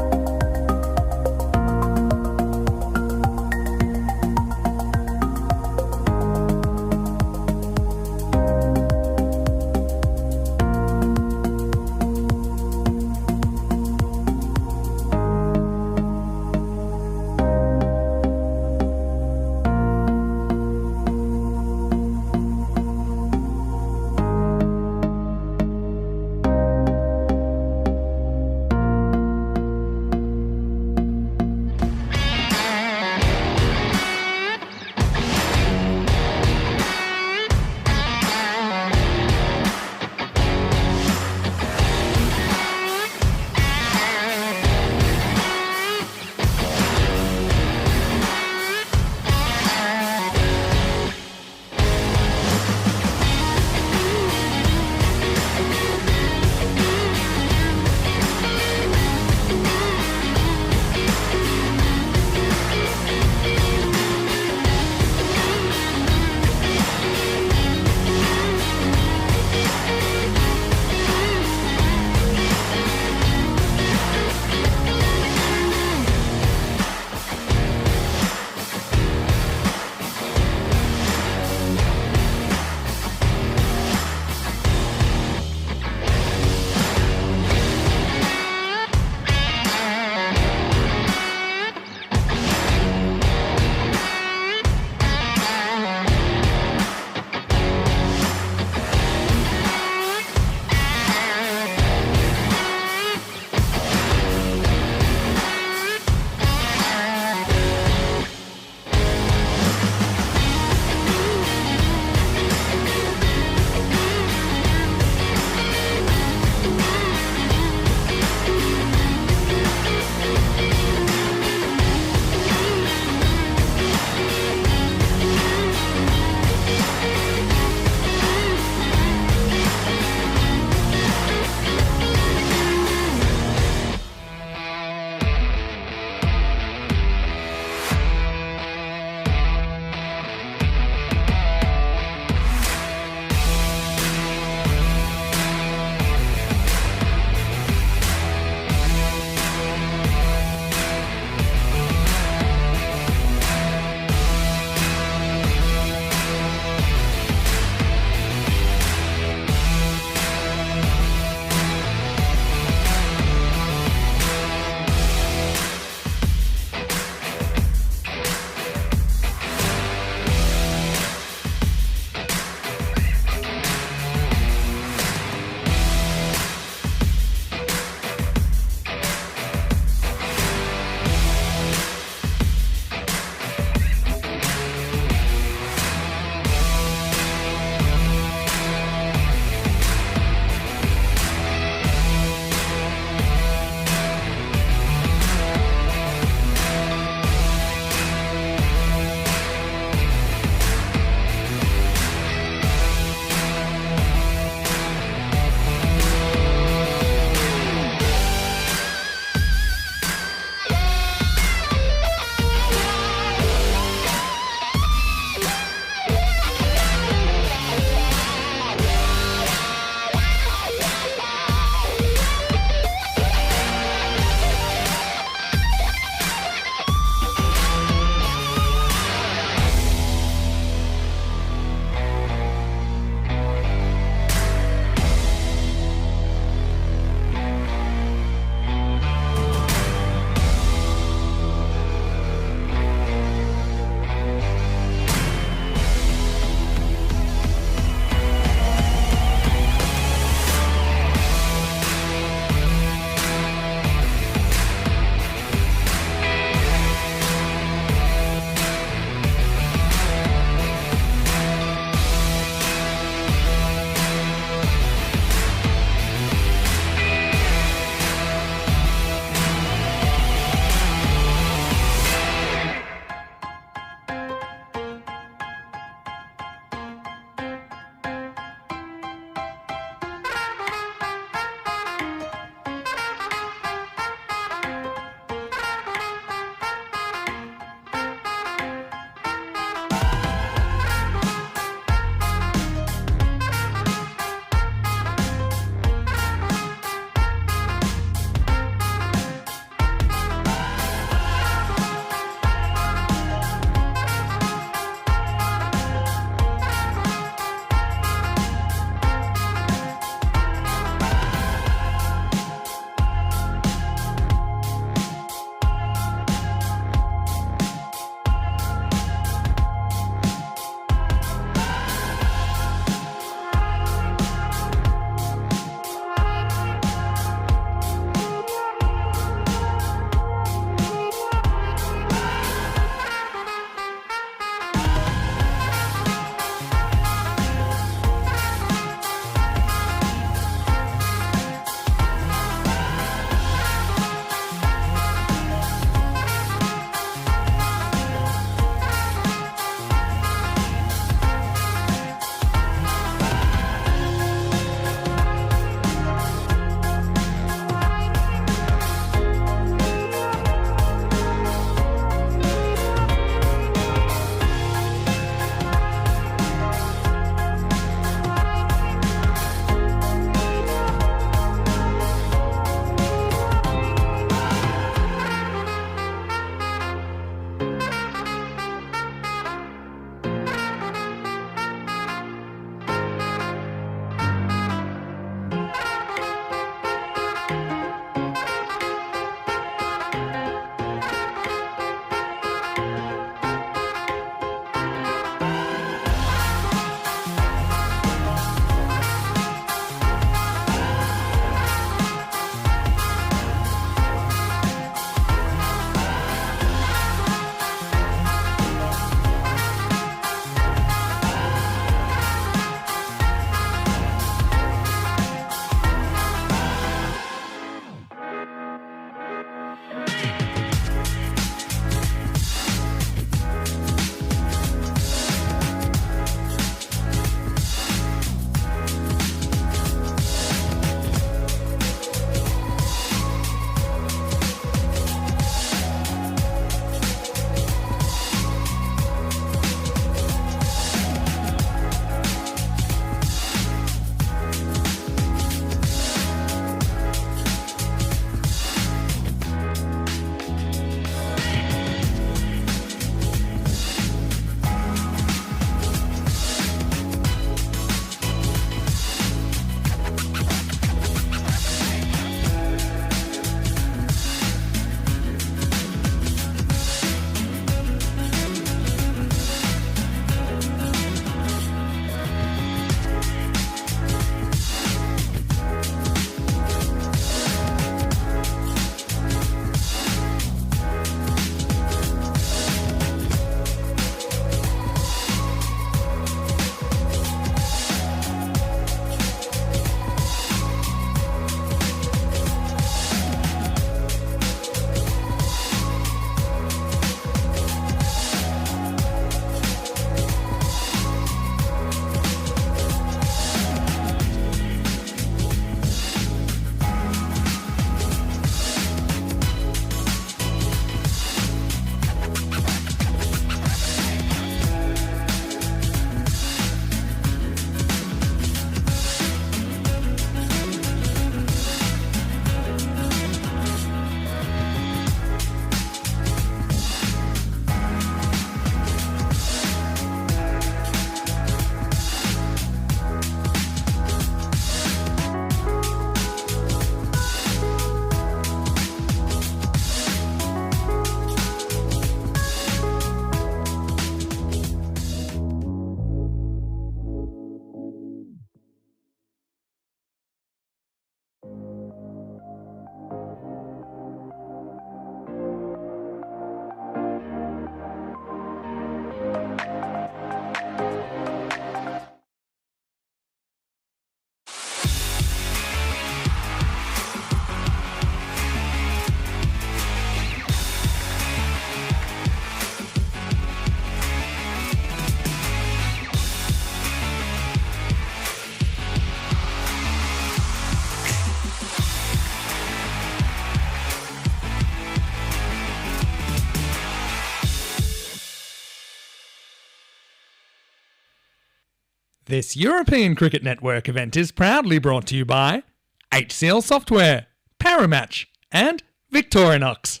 This European Cricket Network event is proudly brought to you by HCL Software, Paramatch and Victorinox.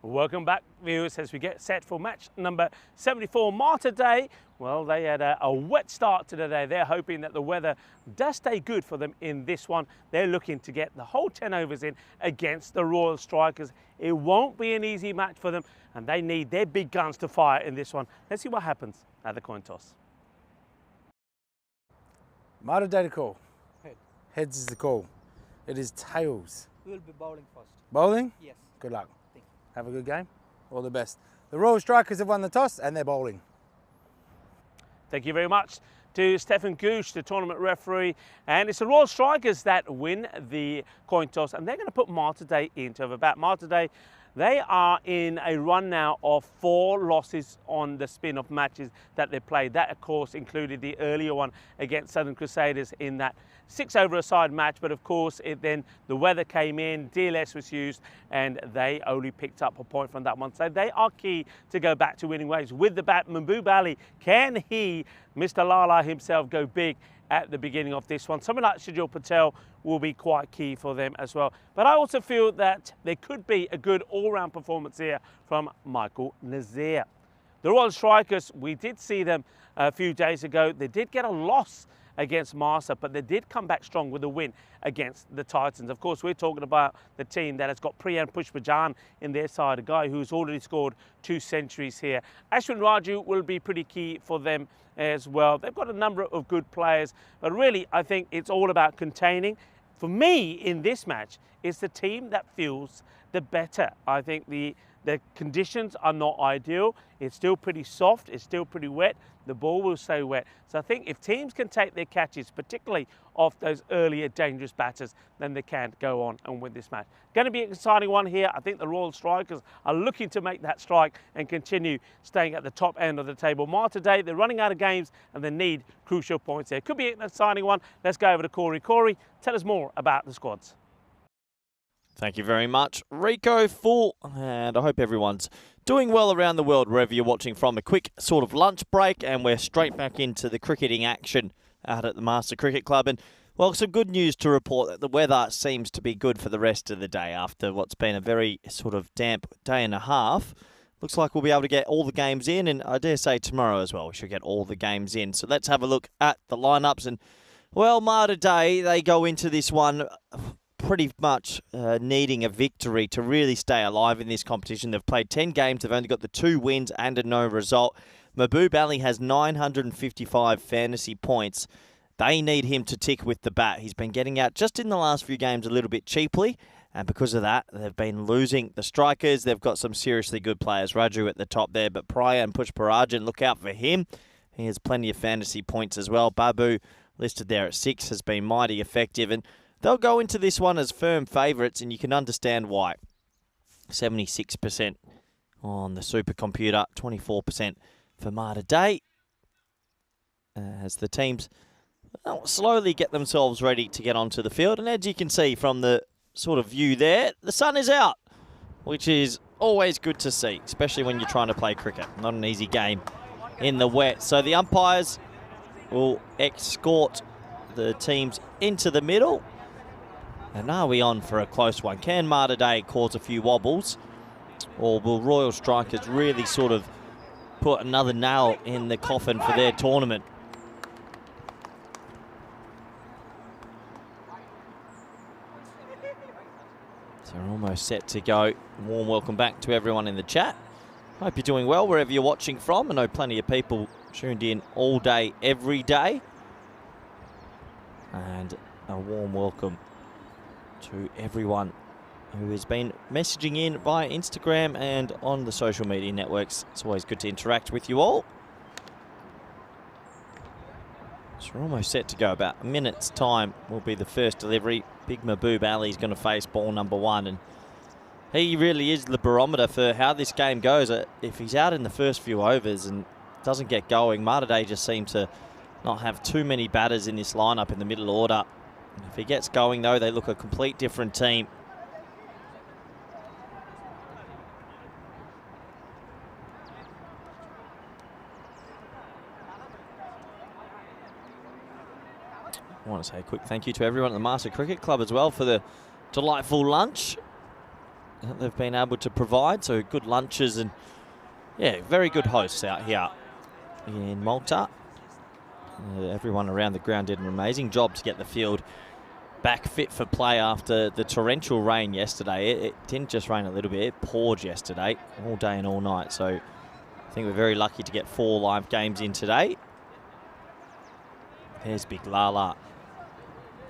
Welcome back, viewers, as we get set for match number 74. Mater Dei, well, they had a wet start to the day. They're hoping that the weather does stay good for them in this one. They're looking to get the whole 10 overs in against the Royal Strikers. It won't be an easy match for them, and they need their big guns to fire in this one. Let's see what happens at the coin toss. Mater Dei to call. Head. Heads is the call. It is tails. We will be bowling first. Bowling? Yes. Good luck. Thank you. Have a good game. All the best. The Royal Strikers have won the toss and they're bowling. Thank you very much to Stefan Gooch, the tournament referee. And it's the Royal Strikers that win the coin toss, and they're going to put Mater Dei into over bat. Mater Dei, they are in a run now of 4 losses on the spin-off matches that they played. That, of course, included the earlier one against Southern Crusaders in that 6-over-a-side match. But, of course, then the weather came in, DLS was used, and they only picked up a point from that one. So they are key to go back to winning ways. With the bat, Mahbub Ali, can he, Mr. Lala himself, go big at the beginning of this one? Someone like Shajil Patel will be quite key for them as well. But I also feel that there could be a good all-round performance here from Michael Nazir. The Royal Strikers, we did see them a few days ago. They did get a loss against Malta, but they did come back strong with a win against the Titans. Of course, we're talking about the team that has got Priyan Pushpajan in their side, a guy who's already scored 2 centuries here. Ashwin Raju will be pretty key for them as well. They've got a number of good players, but really, I think it's all about containing. For me, in this match, it's the team that feels the better. I think the conditions are not ideal. It's still pretty soft. It's still pretty wet. The ball will stay wet. So I think if teams can take their catches, particularly off those earlier dangerous batters, then they can go on and win this match. Going to be an exciting one here. I think the Royal Strikers are looking to make that strike and continue staying at the top end of the table. Mater Dei, they're running out of games and they need crucial points here. Could be an exciting one. Let's go over to Corey. Corey, tell us more about the squads. Thank you very much, Rico Full, and I hope everyone's doing well around the world wherever you're watching from. A quick sort of lunch break, and we're straight back into the cricketing action out at the Master Cricket Club. And, well, some good news to report that the weather seems to be good for the rest of the day after what's been a very sort of damp day and a half. Looks like we'll be able to get all the games in, and I dare say tomorrow as well we should get all the games in. So let's have a look at the lineups. And, well, Mater Dei, they go into this one pretty much needing a victory to really stay alive in this competition. They've played 10 games. They've only got the 2 wins and a no result. Mahbub Ali has 955 fantasy points. They need him to tick with the bat. He's been getting out just in the last few games a little bit cheaply, and because of that, they've been losing. The Strikers, they've got some seriously good players. Raju at the top there, but Priyan and Pushparajan, look out for him. He has plenty of fantasy points as well. Babu, listed there at 6, has been mighty effective, and they'll go into this one as firm favourites, and you can understand why. 76% on the supercomputer, 24% for Mater Dei, as the teams slowly get themselves ready to get onto the field. And as you can see from the sort of view there, the sun is out, which is always good to see, especially when you're trying to play cricket. Not an easy game in the wet. So the umpires will escort the teams into the middle. And are we on for a close one? Can Mater Dei cause a few wobbles? Or will Royal Strikers really sort of put another nail in the coffin for their tournament? So we're almost set to go. Warm welcome back to everyone in the chat. Hope you're doing well wherever you're watching from. I know plenty of people tuned in all day, every day. And a warm welcome to everyone who has been messaging in via Instagram and on the social media networks. It's always good to interact with you all. So we're almost set to go. About a minute's time will be the first delivery. Big Mahbub Ali is going to face ball number 1, and he really is the barometer for how this game goes. If he's out in the first few overs and doesn't get going, Mater Dei just seem to not have too many batters in this lineup in the middle order. If he gets going, though, they look a complete different team. I want to say a quick thank you to everyone at the Mater Cricket Club as well for the delightful lunch that they've been able to provide. So good lunches and, yeah, very good hosts out here in Malta. Everyone around the ground did an amazing job to get the field back fit for play after the torrential rain yesterday. It didn't just rain a little bit, it poured yesterday all day and all night. So I think we're very lucky to get 4 live games in today. There's Big Lala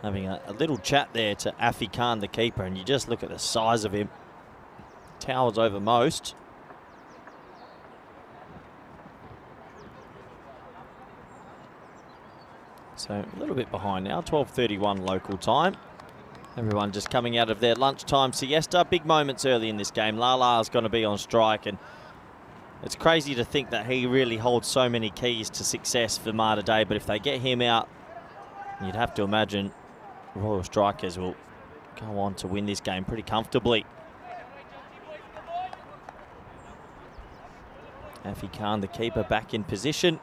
having a little chat there to Afi Khan, the keeper, and you just look at the size of him. Towers over most. So a little bit behind now, 12:31 local time. Everyone just coming out of their lunchtime siesta. Big moments early in this game. Lala's going to be on strike, and it's crazy to think that he really holds so many keys to success for Mater Dei, but if they get him out, you'd have to imagine Royal Strikers will go on to win this game pretty comfortably. Afi Khan, the keeper, back in position.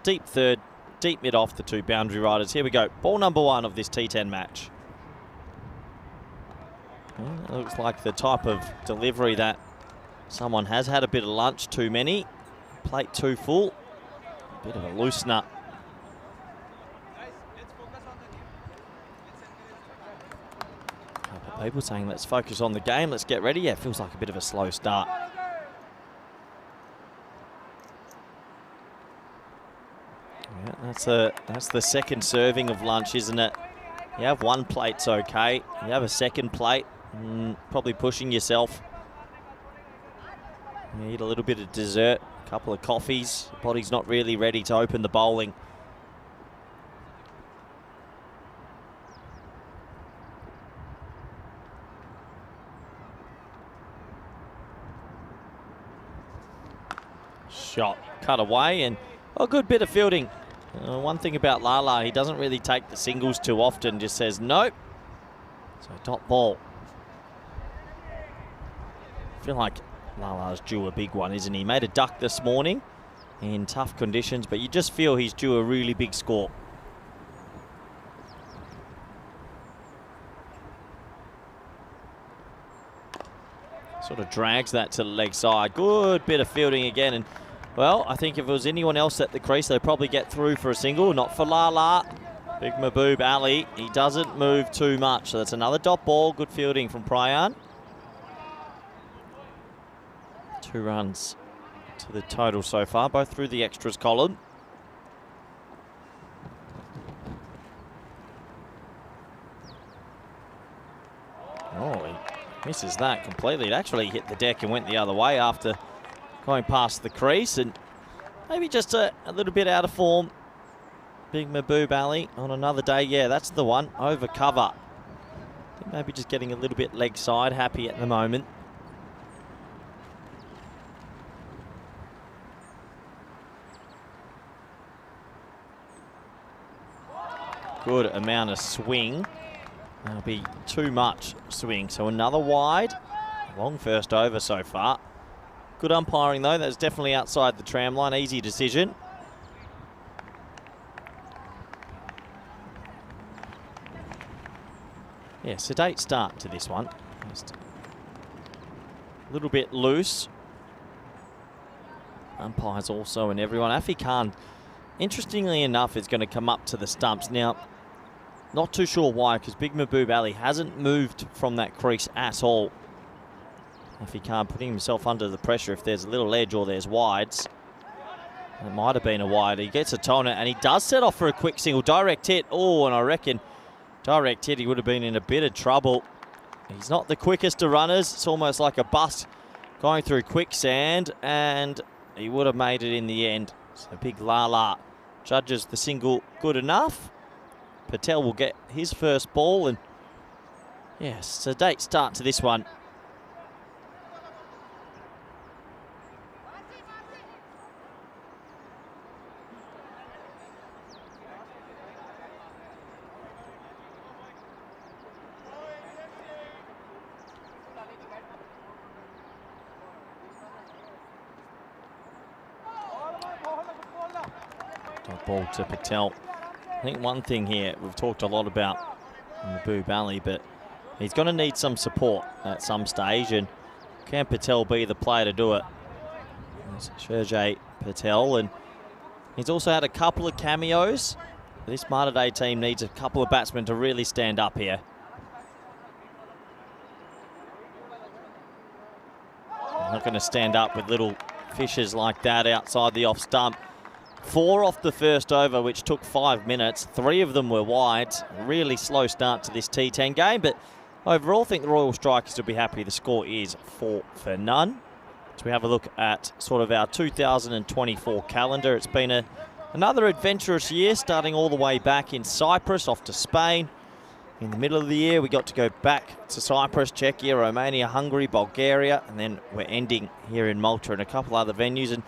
Deep third, deep mid off the 2 boundary riders. Here we go. Ball number 1 of this T10 match. Well, it looks like the type of delivery that someone has had a bit of lunch too many. Plate too full. A bit of a loosener. A couple of people saying let's focus on the game, let's get ready. Yeah, it feels like a bit of a slow start. Yeah, that's the second serving of lunch, isn't it? You have 1 plate's okay. You have a second plate, probably pushing yourself. You eat a little bit of dessert, a couple of coffees. The body's not really ready to open the bowling. Shot cut away, and a good bit of fielding. One thing about Lala, he doesn't really take the singles too often, just says nope. So dot ball. I feel like Lala's due a big one, isn't he? He made a duck this morning in tough conditions, but you just feel he's due a really big score. Sort of drags that to the leg side. Good bit of fielding again, and well, I think if it was anyone else at the crease, they'd probably get through for a single. Not for Lala. Big Mahboob Ali. He doesn't move too much. So that's another dot ball. Good fielding from Pryan. 2 runs to the total so far, both through the extras column. Oh, he misses that completely. It actually hit the deck and went the other way after going past the crease, and maybe just a little bit out of form. Big Mahboob Ali on another day. Yeah, that's the one. Over cover. I think maybe just getting a little bit leg side happy at the moment. Good amount of swing. That'll be too much swing. So another wide. Long first over so far. Good umpiring though, that's definitely outside the tram line, easy decision. Yeah, sedate start to this one. Just a little bit loose. Umpires also and everyone. Afi Khan, interestingly enough, is going to come up to the stumps. Now, not too sure why, because Big Mahboob Ali hasn't moved from that crease at all. If he can't, putting himself under the pressure if there's a little edge or there's wides. It might have been a wide. He gets a toe on it, and he does set off for a quick single. Direct hit. Oh, and I reckon direct hit, he would have been in a bit of trouble. He's not the quickest of runners. It's almost like a bus going through quicksand, and he would have made it in the end. So Big Lala judges the single good enough. Patel will get his first ball, and yes, sedate start to this one. Ball to Patel. I think one thing here, we've talked a lot about Mahbub Ali, but he's going to need some support at some stage, and can Patel be the player to do it? It's Sergej Patel, and he's also had a couple of cameos. This Mater Dei team needs a couple of batsmen to really stand up here. Not going to stand up with little fishes like that outside the off stump. 4 off the first over, which took 5 minutes. 3 of them were wide. Really slow start to this T10 game, but overall I think the Royal Strikers will be happy. The score is 4 for none. So we have a look at sort of our 2024 calendar. It's been another adventurous year, starting all the way back in Cyprus, off to Spain. In the middle of the year, we got to go back to Cyprus, Czechia, Romania, Hungary, Bulgaria, and then we're ending here in Malta and a couple other venues. And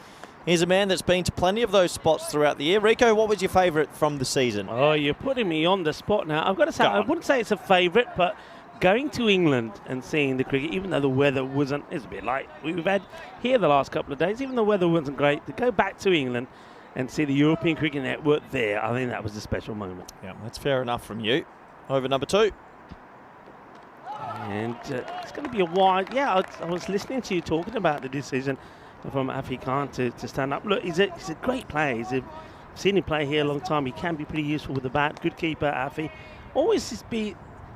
here's a man that's been to plenty of those spots throughout the year. Rico, what was your favourite from the season? Oh, you're putting me on the spot now. I've got to say, I wouldn't say it's a favourite, but going to England and seeing the cricket, even though the weather wasn't, it's a bit like we've had here the last couple of days, even though the weather wasn't great, to go back to England and see the European Cricket Network there, I think that was a special moment. Yeah, that's fair enough from you. Over number 2. And it's going to be a wide. Yeah, I was listening to you talking about the decision from Afi Khan to stand up. Look, he's a great player. I've seen him play here a long time. He can be pretty useful with the bat. Good keeper, Afi. Always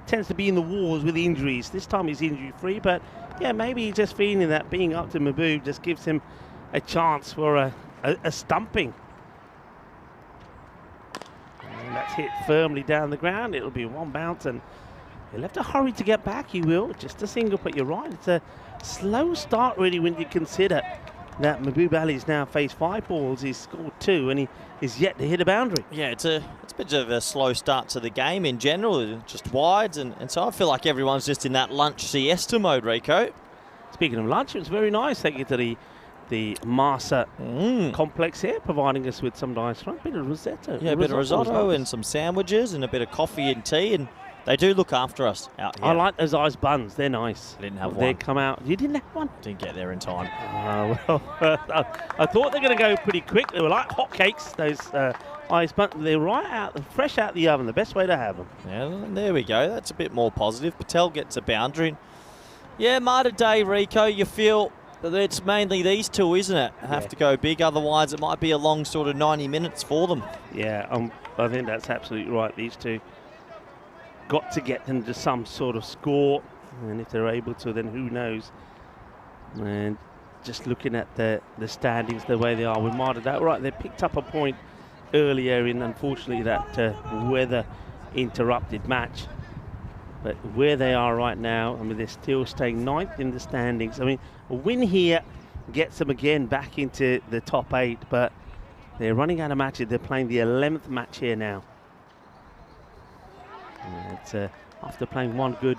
tends to be in the wars with injuries. This time he's injury-free, but yeah, maybe he's just feeling that being up to Mahbub just gives him a chance for a stumping. And that's hit firmly down the ground. It'll be 1 bounce, and he'll have to hurry to get back, he will. Just a single, but you're right. It's a slow start, really, when you consider that Mahbub Ali's now faced 5 balls. He's scored 2, and he is yet to hit a boundary. Yeah, it's a bit of a slow start to the game in general, just wides, and so I feel like everyone's just in that lunch siesta mode, Rico. Speaking of lunch, it was very nice. Thank you to the Mater complex here, providing us with some nice fun. Bit of risotto. Yeah, a bit of risotto and some sandwiches and a bit of coffee and tea, and they do look after us out here. I like those ice buns. They're nice. I didn't have They one. come out. You didn't have one? Didn't get there in time. Well, I thought they were going to go pretty quick. They were like hotcakes, those ice buns. They're fresh out the oven. The best way to have them. Yeah, there we go. That's a bit more positive. Patel gets a boundary. Yeah, Mater Dei, Rico, you feel that it's mainly these two, isn't it? Have to go big, otherwise it might be a long sort of 90 minutes for them. Yeah, I think that's absolutely right. These two got to get them to some sort of score, and if they're able to, then who knows. And just looking at the standings the way they are with Mater Dei, right, they picked up a point earlier in, unfortunately, that weather interrupted match. But where they are right now, I mean, they're still staying 9th in the standings. I mean, a win here gets them again back into the top 8, but they're running out of matches. They're playing the 11th match here now. And it's after playing one good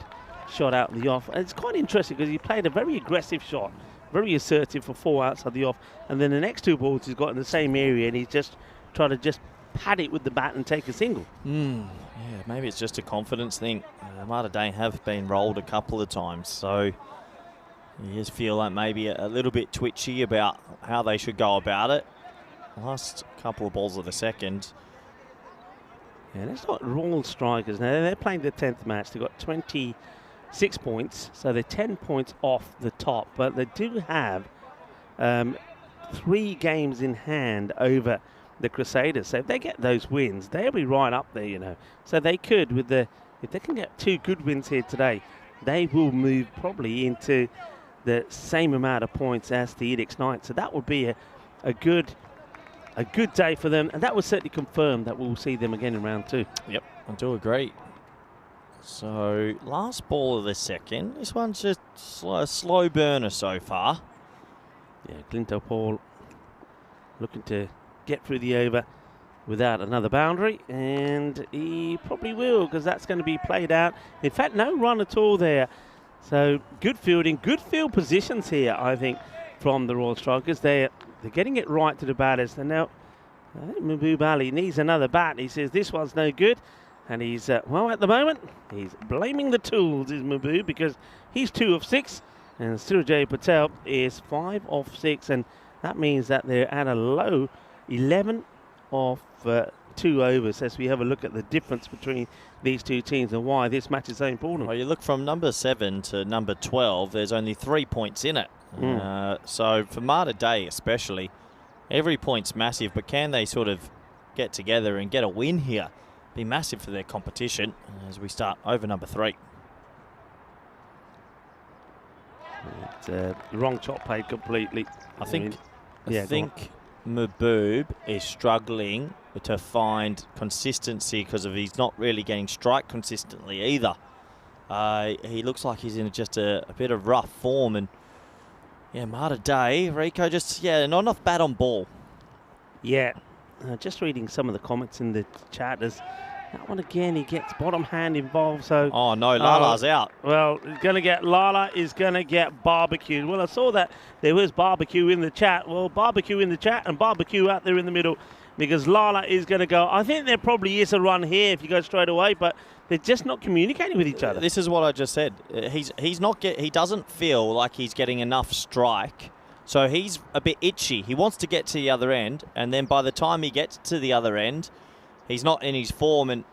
shot out the off. And it's quite interesting because he played a very aggressive shot, very assertive for 4 outside the off, and then the next 2 balls he's got in the same area, and he's just trying to just pad it with the bat and take a single. Yeah, maybe it's just a confidence thing. Mater Dei have been rolled a couple of times, so you just feel like maybe a little bit twitchy about how they should go about it. Last couple of balls of the second. Yeah, that's not Royal Strikers. Now, they're playing the 10th match. They've got 26 points, so they're 10 points off the top, but they do have 3 games in hand over the Crusaders. So if they get those wins, they'll be right up there, you know. So they could, if they can get 2 good wins here today, they will move probably into the same amount of points as the Innings Knights. So that would be a good day for them, and that will certainly confirm that we'll see them again in round 2. Yep, I do agree. So last ball of the second. This one's just a slow burner so far. Yeah, Clinto Paul looking to get through the over without another boundary, and he probably will, because that's going to be played out. In fact, no run at all there. So good fielding, good field positions here, I think, from the Royal Strikers. They're getting it right to the batters. And now, I think Mahbub Ali needs another bat. He says this one's no good, and he's well, at the moment he's blaming the tools, is Mahbub, because he's 2 of 6, and Sergej Patel is 5 of 6, and that means that they're at a low 11 of 2 overs as we have a look at the difference between these two teams and why this match is so important. Well, you look from number 7 to number 12, there's only 3 points in it. So for Mater Dei especially, every point's massive, but can they sort of get together and get a win here? Be massive for their competition as we start over number 3. It's wrong shot played completely. I think Mahboob is struggling to find consistency because of he's not really getting strike consistently either. He looks like he's in just a bit of rough form, and yeah, Mater Dei, Rico, just not enough bat on ball. Yeah, just reading some of the comments in the chat. There's that one again. He gets bottom hand involved. So oh no, Lala's out. Well, Lala is gonna get barbecued. Well, I saw that there was barbecue in the chat. Well, barbecue in the chat and barbecue out there in the middle, because Lala is going to go. I think there probably is a run here if you go straight away, but they're just not communicating with each other. This is what I just said. He doesn't feel like he's getting enough strike, so he's a bit itchy. He wants to get to the other end, and then by the time he gets to the other end, he's not in his form, and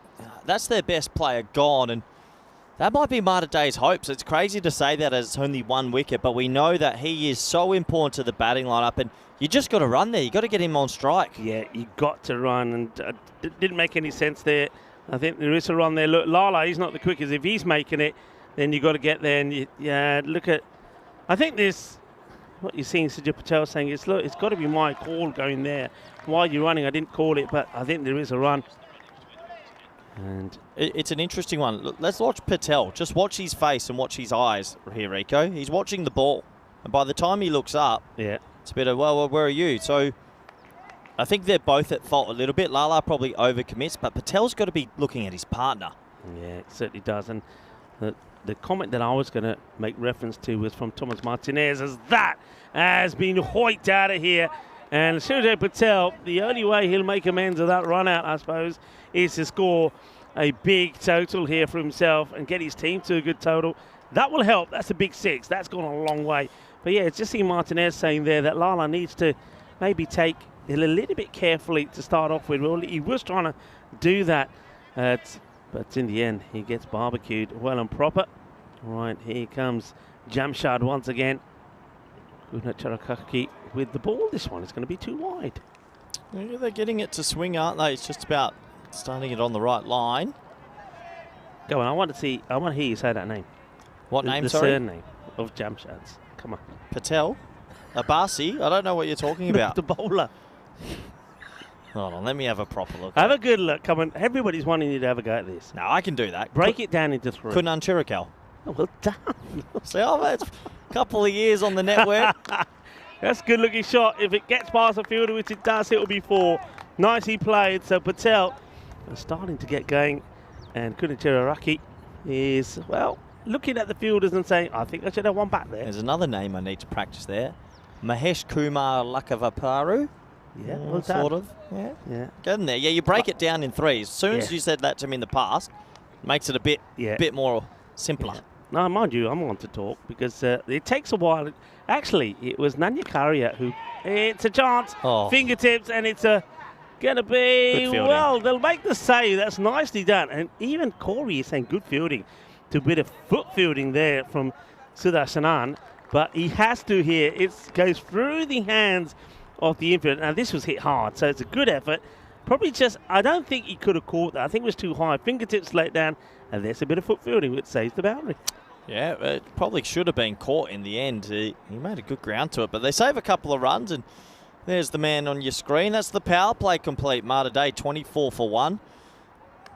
that's their best player gone, and that might be Mater Dei's hopes. It's crazy to say that as it's only 1 wicket, but we know that he is so important to the batting lineup, and you just got to run there. You got to get him on strike. Yeah, you got to run, and it didn't make any sense there. I think there is a run there. Look, Lala, he's not the quickest. If he's making it, then you got to get there. And look at. I think this. What you're seeing, Sajid Patel saying is, look, it's got to be my call going there. While you're running, I didn't call it, but I think there is a run. And it's an interesting one. Look, let's watch Patel. Just watch his face and watch his eyes here, Rico. He's watching the ball, and by the time he looks up, it's a bit of, well, where are you? So I think they're both at fault a little bit. Lala probably overcommits, but Patel's got to be looking at his partner. Yeah, it certainly does. And the comment that I was going to make reference to was from Thomas Martinez, as that has been hoiked out of here. And Sajid Patel, the only way he'll make amends of that run out, I suppose, is to score a big total here for himself and get his team to a good total. That will help. That's a big 6. That's gone a long way. But yeah, it's just seeing Martinez saying there that Lala needs to maybe take it a little bit carefully to start off with. Well, he was trying to do that, but in the end, he gets barbecued well and proper. Right, here comes Jamshad once again. Guna Charakaki with the ball. This one is going to be too wide. Yeah, they're getting it to swing, aren't they? It's just about starting it on the right line. Go on, I want to hear you say that name. What name, the sorry? The surname of Jamshad's. Come on. Patel? Abasi? I don't know what you're talking about. The bowler. Hold on, let me have a proper look. Have a good look. Come on, everybody's wanting you to have a go at this. No, I can do that. Break it down into 3. Kunan Chirikal. Oh, well done. See, it's a couple of years on the network. That's a good looking shot. If it gets past the fielder, which it does, it will be 4. Nicely played. So Patel is starting to get going, and Kunachiraraki is, well, looking at the fielders and saying, I think I should have one back there. There's another name I need to practice there. Mahesh Kumar Lakavaparu. Yeah, well sort of. Yeah. Get in there. Yeah, you break it down in 3. As soon as you said that to me in the past, makes it a bit more simpler. Yeah. Now, mind you, I'm on to talk because it takes a while. Actually, it was Nanya Karia who, it's a chance, fingertips, and it's going to be, well, they'll make the save. That's nicely done. And even Corey is saying good fielding to a bit of foot fielding there from Sudarshanan. But he has to here. It goes through the hands of the infielder. Now, this was hit hard, so it's a good effort. Probably just, I don't think he could have caught that. I think it was too high. Fingertips laid down, and there's a bit of foot fielding which saves the boundary. Yeah, it probably should have been caught in the end. He made a good ground to it, but they save a couple of runs, and there's the man on your screen. That's the power play complete. Mater Dei 24 for 1.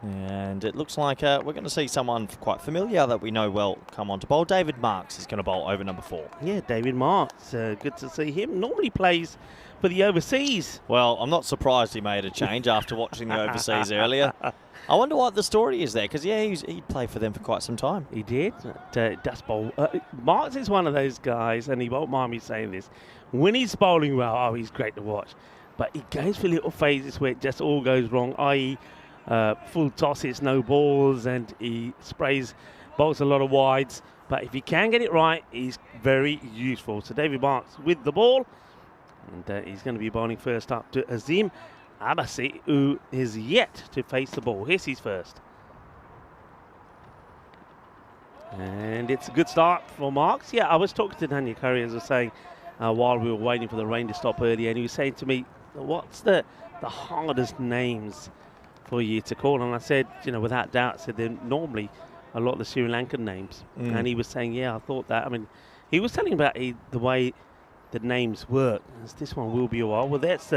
And it looks like we're going to see someone quite familiar that we know well come on to bowl. David Marks is going to bowl over number 4. Yeah, David Marks. Good to see him. Normally plays for the overseas. Well, I'm not surprised he made a change after watching the overseas earlier. I wonder what the story is there, because, yeah, he played for them for quite some time. He did. Dust bowl. Marks is one of those guys, and he won't mind me saying this. When he's bowling well, he's great to watch. But he goes for little phases where it just all goes wrong, i.e., full tosses, no balls, and he bowls a lot of wides. But if he can get it right, he's very useful. So David Marks with the ball, and he's going to be bowling first up to Azim Abassi, who is yet to face the ball. Here's his first. And it's a good start for Marks. Yeah, I was talking to Daniel Curry, as I was saying, while we were waiting for the rain to stop earlier, and he was saying to me, what's the hardest names for you to call? And I said, you know, without doubt, I said they're normally a lot of the Sri Lankan names. And he was saying, yeah, I thought that. I mean, he was telling about the way the names work. This one will be a while. Well, that's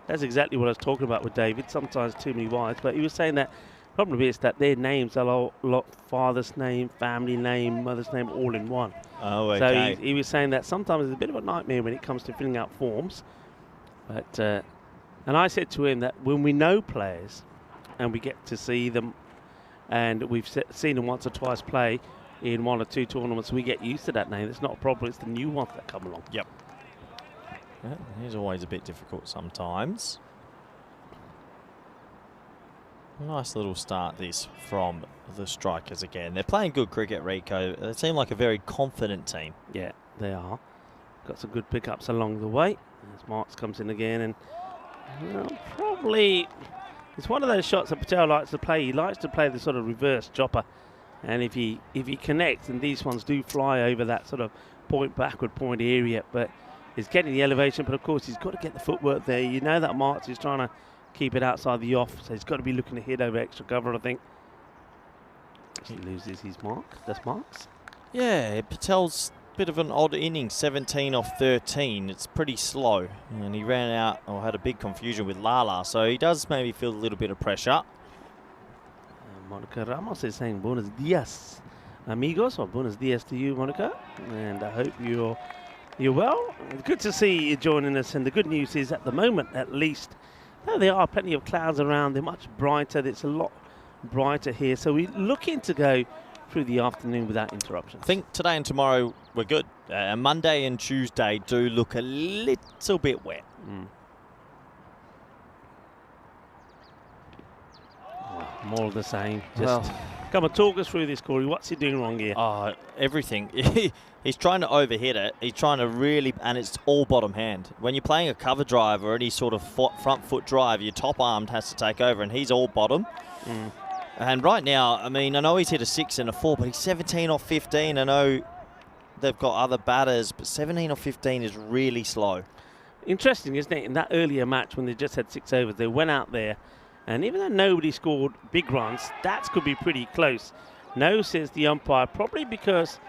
exactly what I was talking about with David. Sometimes too many Y's, but he was saying that problem is that their names are a lot father's name, family name, mother's name, all in one. Oh, okay. So he was saying that sometimes it's a bit of a nightmare when it comes to filling out forms. But and I said to him that when we know players and we get to see them, and we've seen them once or twice play in one or two tournaments, we get used to that name. It's not a problem. It's the new ones that come along. Yep. Yeah, he's always a bit difficult sometimes. Nice little start this from the Strikers again. They're playing good cricket, Rico. They seem like a very confident team. Yeah, they are. Got some good pickups along the way. As Marks comes in again, and probably it's one of those shots that Patel likes to play. He likes to play the sort of reverse chopper, and if he connects, and these ones do fly over that sort of backward point area, but he's getting the elevation. But of course, he's got to get the footwork there. You know that Marks is trying to keep it outside the off, so he's got to be looking to hit over extra cover, I think. He loses his mark. That's Marks. Yeah, Patel's a bit of an odd inning, 17 off 13. It's pretty slow, and he ran out or had a big confusion with Lala, so he does maybe feel a little bit of pressure. Monica Ramos is saying buenos dias, amigos, or buenos dias to you, Monica, and I hope you're well. Good to see you joining us, and the good news is at the moment, at least, there are plenty of clouds around. They're much brighter. It's a lot brighter here. So we're looking to go through the afternoon without interruptions. I think today and tomorrow we're good. Monday and Tuesday do look a little bit wet. More of the same. Just come on, talk us through this, Corey. What's he doing wrong here? Everything. He's trying to overhit it. He's trying to really, and it's all bottom hand. When you're playing a cover drive or any sort of front foot drive, your top arm has to take over, and he's all bottom. And right now, I mean, I know he's hit a 6 and a 4, but he's 17 off 15. I know they've got other batters, but 17 off 15 is really slow. Interesting, isn't it? In that earlier match when they just had 6 overs, they went out there, and even though nobody scored big runs, stats could be pretty close. No, says the umpire, probably because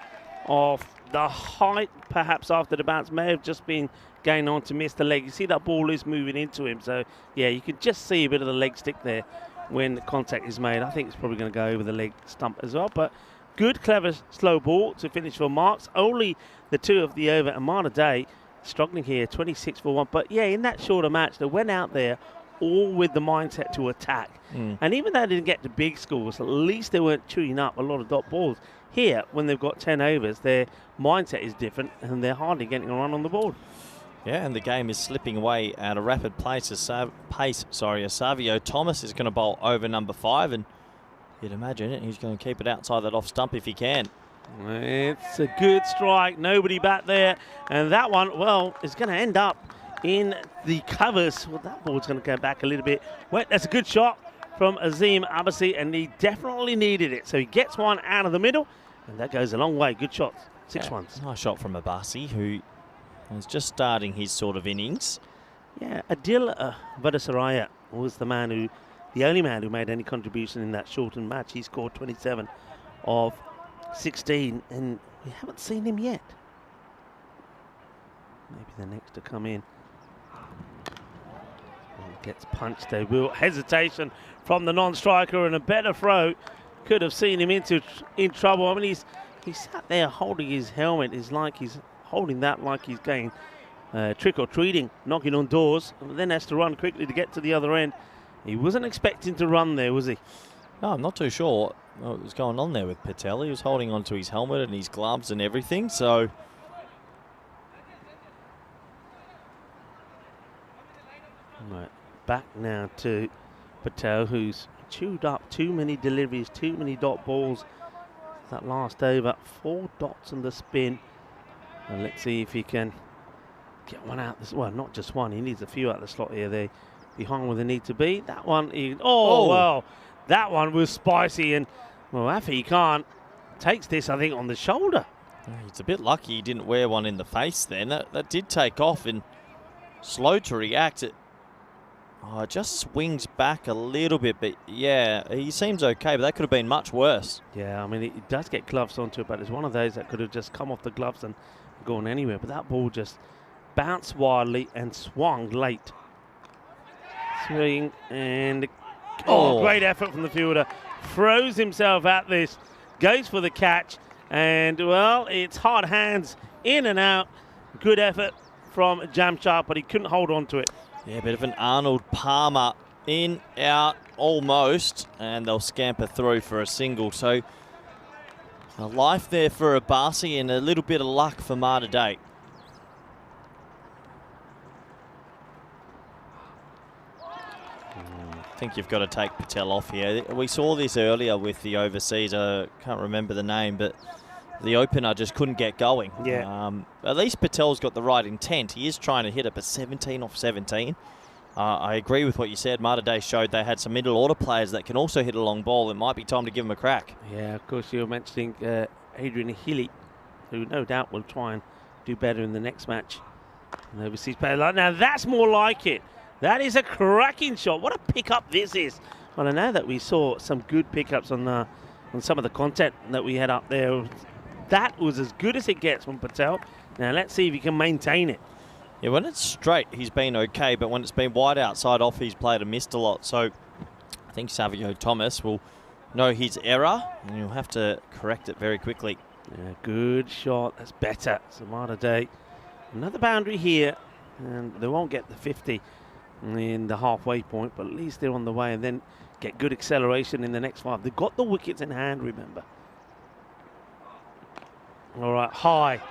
of the height, perhaps after the bounce, may have just been going on to miss the leg. You see that ball is moving into him, so yeah, you can just see a bit of the leg stick there when the contact is made. I think it's probably going to go over the leg stump as well, but good, clever, slow ball to finish for Marks. Only the 2 of the over, and Mater Dei struggling here, 26 for 1. But yeah, in that shorter match, they went out there all with the mindset to attack. And even though they didn't get to big scores, at least they weren't chewing up a lot of dot balls. Here, when they've got 10 overs, their mindset is different, and they're hardly getting a run on the board. Yeah, and the game is slipping away at a rapid pace. Savio Thomas is going to bowl over number 5, and you'd imagine it, he's going to keep it outside that off stump if he can. It's a good strike, nobody back there, and that one, well, is going to end up in the covers. Well, that ball's going to go back a little bit. Well, that's a good shot from Azim Abassi, and he definitely needed it. So he gets one out of the middle, and that goes a long way. Good shots, 6 runs. Nice shot from Abassi, who is just starting his sort of innings. Yeah, Adil Vadasaraya was the only man who made any contribution in that shortened match. He scored 27 of 16, and we haven't seen him yet. Maybe the next to come in. Gets punched there. Hesitation from the non-striker, and a better throw could have seen him in trouble. I mean, he sat there holding his helmet. It's like he's holding that like he's going trick-or-treating, knocking on doors, and then has to run quickly to get to the other end. He wasn't expecting to run there, was he? No, I'm not too sure what was going on there with Patel. He was holding onto his helmet and his gloves and everything, so... Right, back now to Patel, who's chewed up too many deliveries, too many dot balls. That last over, 4 dots on the spin. And let's see if he can get one out. Well, not just one. He needs a few out of the slot here. They behind where they need to be. That one, well, that one was spicy, and well, Afi Khan takes this, I think, on the shoulder. It's a bit lucky he didn't wear one in the face then. That did take off, and slow to react. It just swings back a little bit, but yeah, he seems okay, but that could have been much worse. Yeah, I mean, it does get gloves onto it, but it's one of those that could have just come off the gloves and gone anywhere. But that ball just bounced wildly and swung late. Swing and great effort from the fielder. Throws himself at this, goes for the catch, and well, it's hard hands in and out. Good effort from Jamshad, but he couldn't hold on to it. Yeah, a bit of an Arnold Palmer, in, out, almost, and they'll scamper through for a single. So a life there for Abasi and a little bit of luck for Mater Dei. I think you've got to take Patel off here. We saw this earlier with the overseas, I can't remember the name, but the opener just couldn't get going. Yeah. At least Patel's got the right intent. He is trying to hit it, but 17 off 17. I agree with what you said. Mater Dei showed they had some middle order players that can also hit a long ball. It might be time to give them a crack. Yeah, of course, you were mentioning Adrian Healy, who no doubt will try and do better in the next match. An overseas player. Now, that's more like it. That is a cracking shot. What a pickup this is. Well, I know that we saw some good pickups on some of the content that we had up there. That was as good as it gets from Patel. Now, let's see if he can maintain it. Yeah, when it's straight, he's been okay, but when it's been wide outside off, he's played and missed a lot. So I think Savio Thomas will know his error, and he'll have to correct it very quickly. Yeah, good shot. That's better. So Mater Dei, another boundary here, and they won't get the 50 in the halfway point, but at least they're on the way, and then get good acceleration in the next 5. They've got the wickets in hand, remember. All right, high.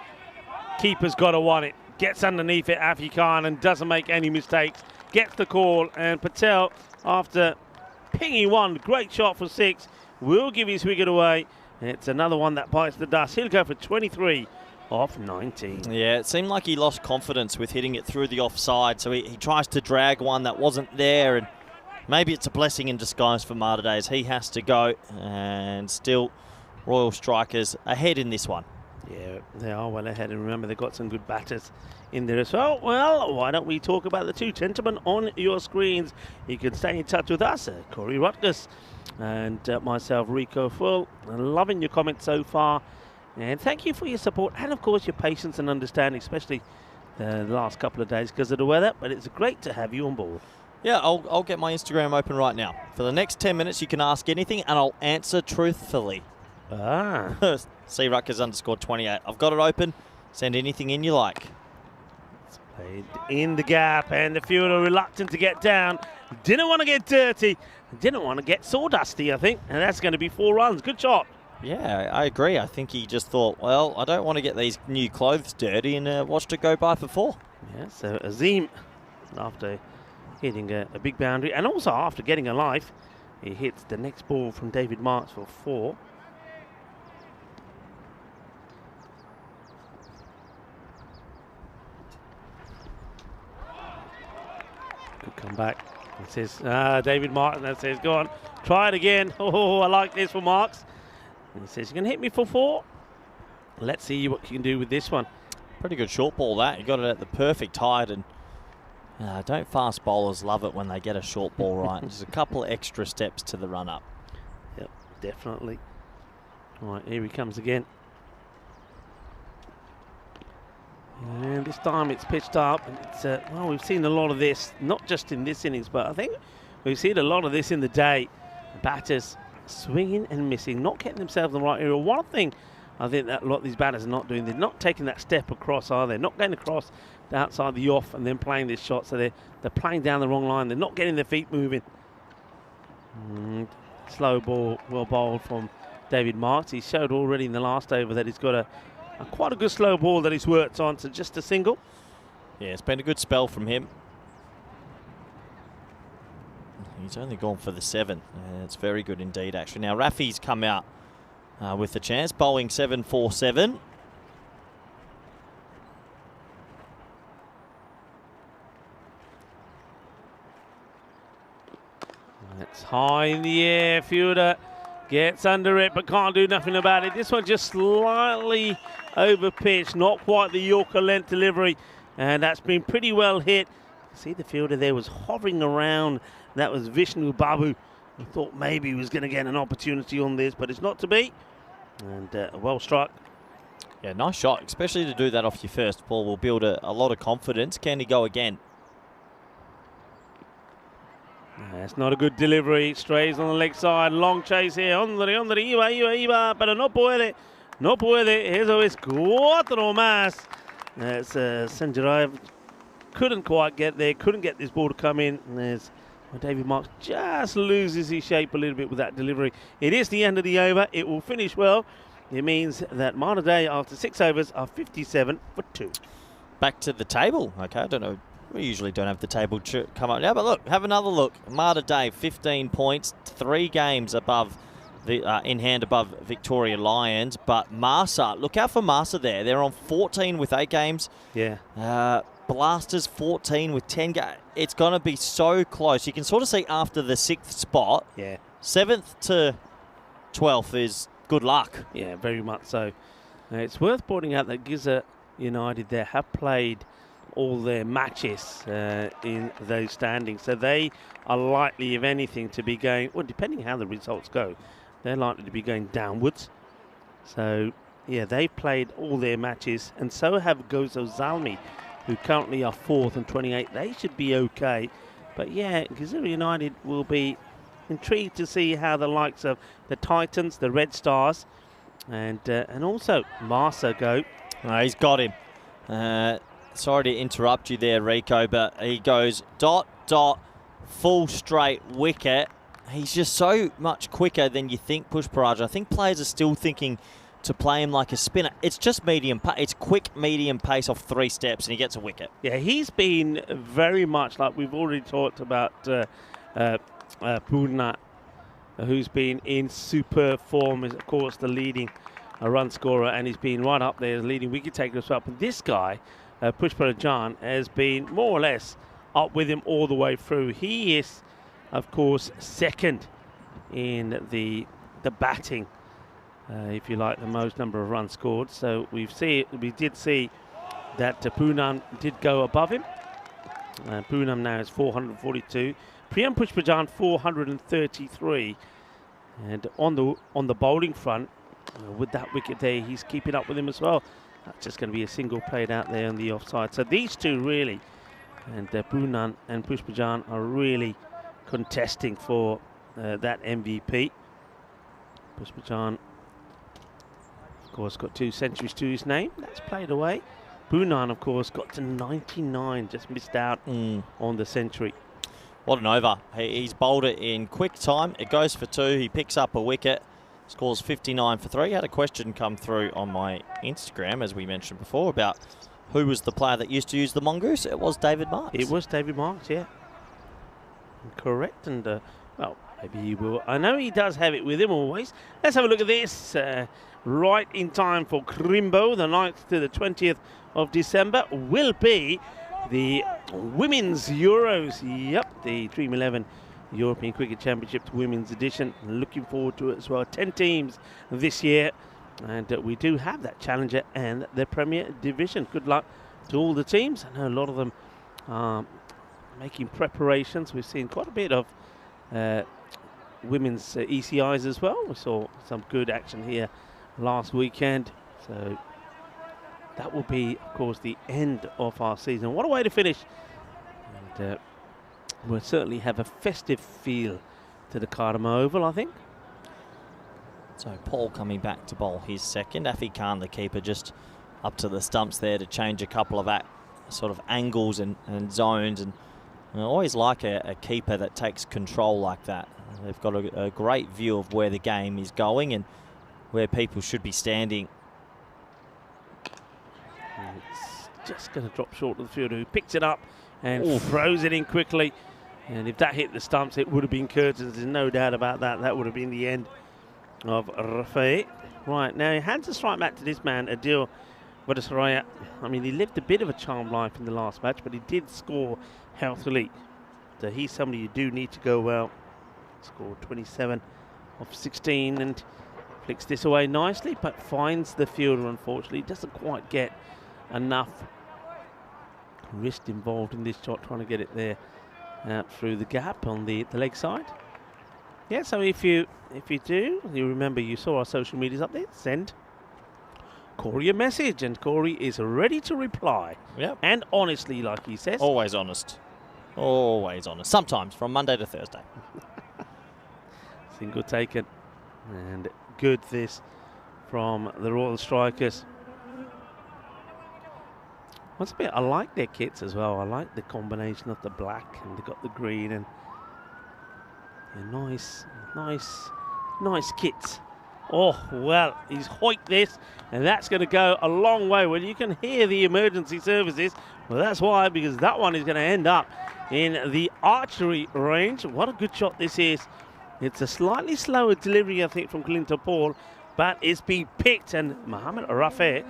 Keeper's got to want it. Gets underneath it, Afi Khan, and doesn't make any mistakes. Gets the call, and Patel, after pinging one, great shot for 6, will give his wicket away. It's another one that bites the dust. He'll go for 23 off 19. Yeah, it seemed like he lost confidence with hitting it through the offside, so he tries to drag one that wasn't there, and maybe it's a blessing in disguise for Mater Dei as he has to go, and still Royal Strikers ahead in this one. Yeah, they are well ahead, and remember they've got some good batters in there as well. Well, why don't we talk about the two gentlemen on your screens? You can stay in touch with us, Corey Rutgers and myself, Rico Full. Loving your comments so far, and thank you for your support and of course your patience and understanding, especially the last couple of days because of the weather, but it's great to have you on board. Yeah, I'll get my Instagram open right now. For the next 10 minutes you can ask anything and I'll answer truthfully. C Rutgers _28. I've got it open. Send anything in you like. It's played in the gap, and the fielder reluctant to get down. Didn't want to get dirty. Didn't want to get sawdusty, I think. And that's going to be 4 runs. Good shot. Yeah, I agree. I think he just thought, well, I don't want to get these new clothes dirty, and watched it go by for 4. Yeah, so Azim, after hitting a big boundary, and also after getting a life, he hits the next ball from David Marks for 4. Come back. It says David Martin. That says, go on, try it again. Oh, I like this for Marks. And he says, you're going to hit me for 4. Let's see what you can do with this one. Pretty good short ball that. You got it at the perfect height, and don't fast bowlers love it when they get a short ball right? Just a couple of extra steps to the run up. Yep, definitely. All right, here he comes again. And this time it's pitched up. And it's, well, we've seen a lot of this, not just in this innings, but I think we've seen a lot of this in the day. Batters swinging and missing, not getting themselves in the right area. One thing I think that a lot of these batters are not doing, they're not taking that step across, are they? Not going across the outside the off and then playing this shot. So they're playing down the wrong line. They're not getting their feet moving. Slow ball, well bowled from David Marks. He showed already in the last over that he's got quite a good slow ball that he's worked on, so just a single. Yeah, it's been a good spell from him. He's only gone for the 7. It's very good indeed, actually. Now, Rafi's come out with the chance, bowling 7-4-7. It's high in the air. Fielder gets under it but can't do nothing about it. This one just slightly over pitch, not quite the Yorker length delivery, and that's been pretty well hit. See, the fielder there was hovering around. That was Vishnu Babu. I thought maybe he was going to get an opportunity on this, but it's not to be. And well struck. Yeah, nice shot, especially to do that off your first ball will build a lot of confidence. Can he go again? That's not a good delivery. Strays on the leg side. Long chase here. Iba. Pero no puede. No puede. Eso es cuatro más. That's Sanjay couldn't quite get there. Couldn't get this ball to come in. And there's David Marks just loses his shape a little bit with that delivery. It is the end of the over. It will finish well. It means that Mater Dei, after 6 overs, are 57 for 2. Back to the table. Okay, I don't know. We usually don't have the table come up now, but look, have another look. Mater Dei, 15 points, 3 games above in hand above Victoria Lions. But Marsa, look out for Marsa there. They're on 14 with 8 games. Yeah. Blasters 14 with 10 games. It's going to be so close. You can sort of see after the 6th spot, yeah, 7th to 12th is good luck. Yeah, very much so. It's worth pointing out that Giza United there have played all their matches in those standings. So they are likely, if anything, to be going, well, depending how the results go, they're likely to be going downwards. So, yeah, they've played all their matches, and so have Gozo Zalmi, who currently are 4th and 28. They should be okay. But, yeah, Giza United will be intrigued to see how the likes of the Titans, the Red Stars, and also Marsa go. He's got him. Sorry to interrupt you there, Rico, but he goes dot, full straight wicket. He's just so much quicker than you think, Pushparaj. I think players are still thinking to play him like a spinner. It's just medium pace. It's quick, medium pace off 3 steps, and he gets a wicket. Yeah, he's been very much like we've already talked about Purna, who's been in super form, is of course the leading run scorer, and he's been right up there as leading wicket taker as well. But this guy, Pushparajan, has been more or less up with him all the way through. He is, of course, second in the batting, if you like, the most number of runs scored. So we did see that Poonam did go above him. Poonam now is 442. Priyam Pushparajan 433. And on the bowling front, with that wicket there, he's keeping up with him as well. That's just going to be a single played out there on the offside. So these two really, and Poonam and Pushparajan, are really contesting for that MVP. Pushparajan, of course, got 2 centuries to his name. That's played away. Poonam, of course, got to 99, just missed out on the century. What an over. He's bowled it in quick time. It goes for 2. He picks up a wicket. Scores 59 for 3. Had a question come through on my Instagram, as we mentioned before, about who was the player that used to use the mongoose. It was David Marks. It was David Marks, yeah. Correct. And, well, maybe he will. I know he does have it with him always. Let's have a look at this. Right in time for Crimbo, the 9th to the 20th of December, will be the Women's Euros. Yep, the Dream 11 European Cricket Championship Women's Edition. Looking forward to it as well. 10 teams this year, and we do have that Challenger and the Premier Division. Good luck to all the teams. I know a lot of them are making preparations. We've seen quite a bit of women's ECIs as well. We saw some good action here last weekend. So that will be, of course, the end of our season. What a way to finish. And we'll certainly have a festive feel to the Karma Oval, I think. So Paul coming back to bowl his second. Afi Khan, the keeper, just up to the stumps there to change a couple of sort of angles and zones. And I always like a keeper that takes control like that. They've got a great view of where the game is going and where people should be standing. It's just going to drop short of the fielder, who picks it up and throws it in quickly. And if that hit the stumps, it would have been curtains. There's no doubt about that. That would have been the end of Rafael. Right, now he hands a strike back to this man, Adil Vadasaraya. I mean, he lived a bit of a charmed life in the last match, but he did score healthily. So he's somebody you do need to go well Scored 27 of 16 and flicks this away nicely, but finds the fielder, unfortunately. Doesn't quite get enough wrist involved in this shot, trying to get it there out through the gap on the leg side. Yeah, so if you do, you remember you saw our social medias up there, send Corey a message, and Corey is ready to reply. Yep. And honestly, like he says. Always honest. Always honest. Sometimes, from Monday to Thursday. Single taken. And good this from the Royal Strikers. Once a bit, I like their kits as well. I like the combination of the black and they've got the green and nice kits. Oh, well, he's hoiked this, and that's going to go a long way. Well, you can hear the emergency services. Well, that's why, because that one is going to end up in the archery range. What a good shot this is. It's a slightly slower delivery, I think, from Clinton Paul, but it's been picked, and Mohamed Rafe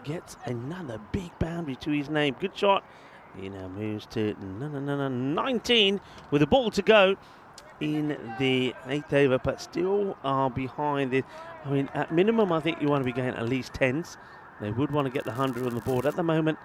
gets another big boundary to his name. Good shot. He now moves to 19 with a ball to go in the 8th over, but still are behind this. I mean, at minimum, I think you want to be getting at least 10s. They would want to get the 100 on the board. At the moment,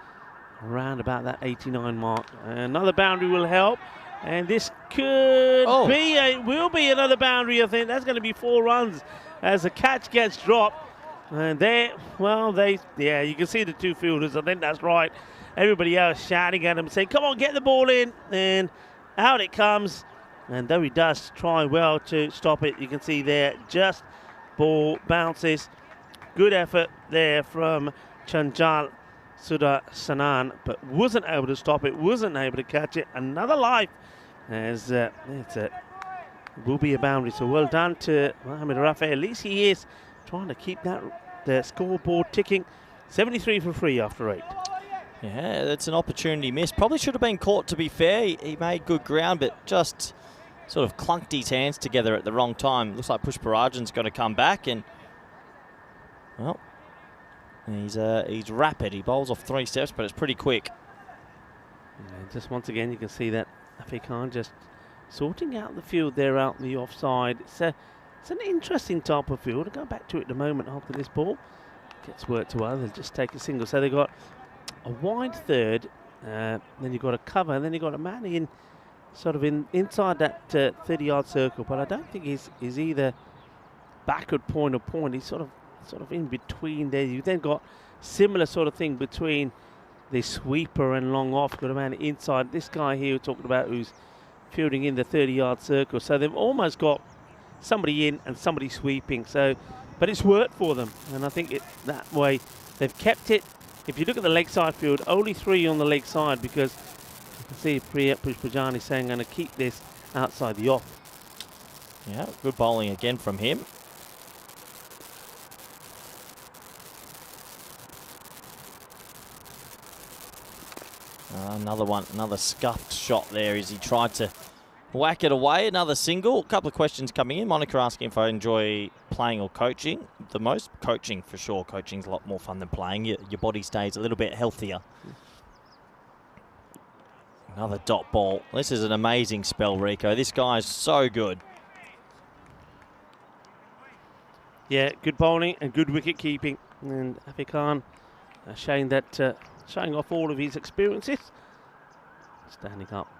around about that 89 mark. Another boundary will help, and this could will be another boundary, I think. That's going to be 4 runs as the catch gets dropped. And there, well, you can see the 2 fielders. I think that's right. Everybody else shouting at him, saying, come on, get the ball in. And out it comes. And though he does try well to stop it, you can see there, just ball bounces. Good effort there from Chanjal Sudasanan, but wasn't able to stop it, wasn't able to catch it. Another life as it will be a boundary. So well done to Mohamed Rafe. At least he is trying to keep the scoreboard ticking. 73 for 3 after 8. Yeah, that's an opportunity missed. Probably should have been caught, to be fair. He made good ground, but just sort of clunked his hands together at the wrong time. Looks like Pushparajan's going to come back, and well, he's rapid. He bowls off 3 steps, but it's pretty quick. And just once again, you can see that Afi Khan just sorting out the field there out the offside. It's an interesting type of field. I'll go back to it in a moment after this ball gets worked to others. Just take a single. So they've got a wide third, then you've got a cover, and then you've got a man in sort of inside that 30-yard circle. But I don't think he's either backward point or point. He's sort of in between there. You've then got similar sort of thing between the sweeper and long off. Got a man inside. This guy here we're talking about who's fielding in the 30-yard circle. So they've almost got somebody in and somebody sweeping. So, but it's worked for them, and I think that way they've kept it. If you look at the leg side field, only 3 on the leg side, because you can see Priyat Pushpajani saying, I'm going to keep this outside the off. Yeah, good bowling again from him. Another scuffed shot there as he tried to whack it away. Another single. A couple of questions coming in. Monica asking if I enjoy playing or coaching the most. Coaching for sure. Coaching's a lot more fun than playing. Your body stays a little bit healthier. Another dot ball. This is an amazing spell, Rico. This guy's so good. Yeah, good bowling and good wicket keeping. And Afi Khan showing off all of his experiences. Standing up.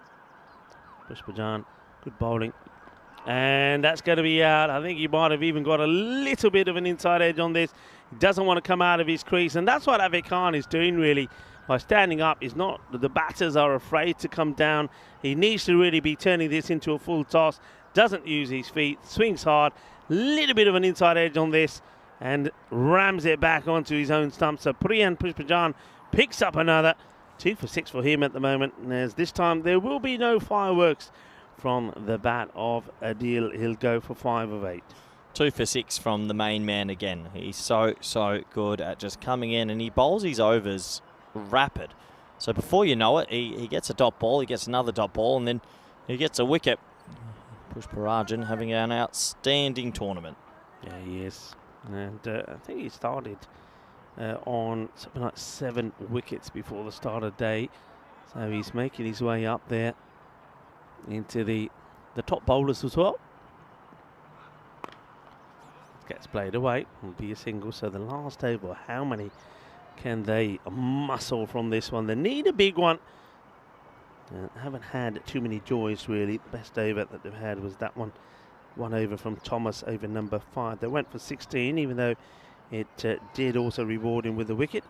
Pushpajan, good bowling. And that's going to be out. I think he might have even got a little bit of an inside edge on this. He doesn't want to come out of his crease. And that's what Afi Khan is doing, really. By standing up, is not the batters are afraid to come down. He needs to really be turning this into a full toss. Doesn't use his feet, swings hard, little bit of an inside edge on this, and rams it back onto his own stump. So Priyan Pushpajan picks up another. 2 for 6 for him at the moment. And as this time there will be no fireworks from the bat of Adil. He'll go for 5 of 8. 2 for 6 from the main man again. He's so good at just coming in, and he bowls his overs rapid. So before you know it, he gets a dot ball, he gets another dot ball, and then he gets a wicket. Pushparajan having an outstanding tournament. Yeah, he is. And I think he started on something like 7 wickets before the start of the day. So he's making his way up there into the top bowlers as well. gets played away. Will be a single. So the last over, how many can they muscle from this one? They need a big one. Haven't had too many joys, really. The best over that they've had was that one. One over from Thomas over number 5. They went for 16, even though it did also reward him with the wicket.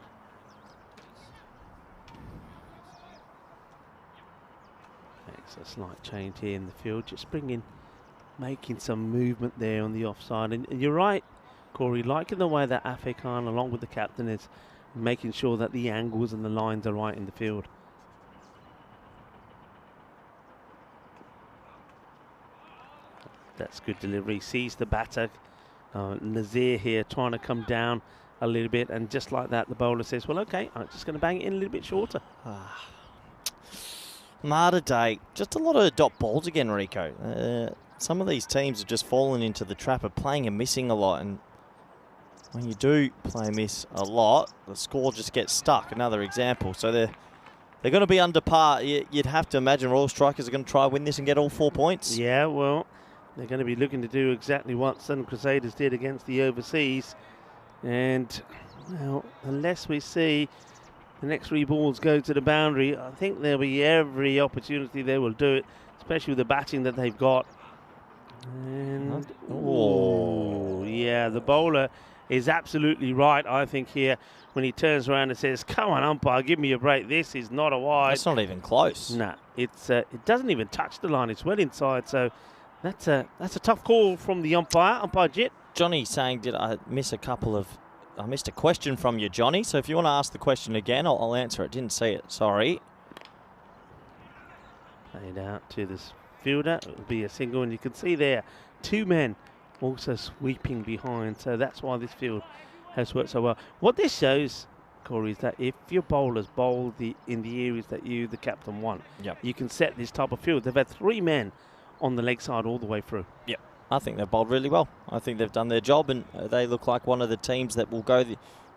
Makes a slight change here in the field. Just making some movement there on the offside. And you're right, Corey, liking the way that Afe Khan, along with the captain, is making sure that the angles and the lines are right in the field. That's good delivery. Sees the batter. Nazir here trying to come down a little bit, and just like that, the bowler says, well, okay, I'm just going to bang it in a little bit shorter. Mater Dei, just a lot of dot balls again, Rico. Some of these teams have just fallen into the trap of playing and missing a lot, and when you do play and miss a lot, the score just gets stuck. Another example. So they're going to be under par. You'd have to imagine Royal Strikers are going to try and win this and get all 4 points. Yeah, well, they're going to be looking to do exactly what Southern Crusaders did against the overseas. And, well, unless we see the next 3 balls go to the boundary, I think there'll be every opportunity they will do it, especially with the batting that they've got. And, oh, yeah, the bowler is absolutely right, I think, here, when he turns around and says, come on, umpire, give me a break. This is not a wide. It's not even close. Nah, it doesn't even touch the line. It's well inside, so that's a tough call from the umpire Jit. Johnny saying, did I miss I missed a question from you, Johnny. So if you want to ask the question again, I'll answer it. Didn't see it, sorry. Played out to this fielder. It will be a single, and you can see there 2 men also sweeping behind. So that's why this field has worked so well. What this shows, Corey, is that if your bowlers bowl in the areas that you, the captain, want, you can set this type of field. They've had 3 men on the leg side all the way through. Yep. I think they've bowled really well. I think they've done their job, and they look like one of the teams that will go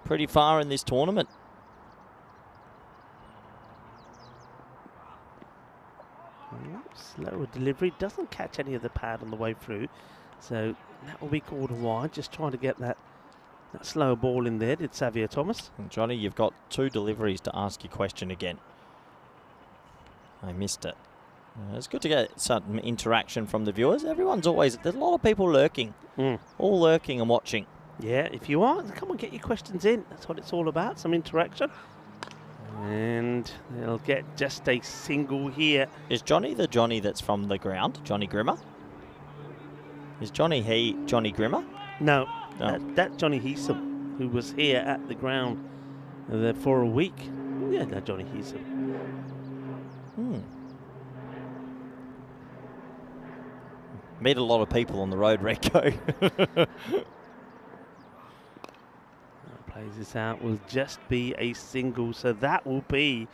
pretty far in this tournament. Slower delivery, doesn't catch any of the pad on the way through, so that will be called a wide. Just trying to get that slow ball in there, did Xavier Thomas. And Johnny, you've got 2 deliveries to ask your question again. I missed it. It's good to get some interaction from the viewers. There's a lot of people lurking, all lurking and watching. Yeah, if you are, come on, get your questions in. That's what it's all about, some interaction. And they'll get just a single here. Is Johnny the Johnny that's from the ground, Johnny Grimmer? Is Johnny Johnny Grimmer? No, that's Johnny Heesum, who was here at the ground for a week. Yeah, that's Johnny Heesum. Meet a lot of people on the road, Rico. Plays this out, will just be a single, so that will be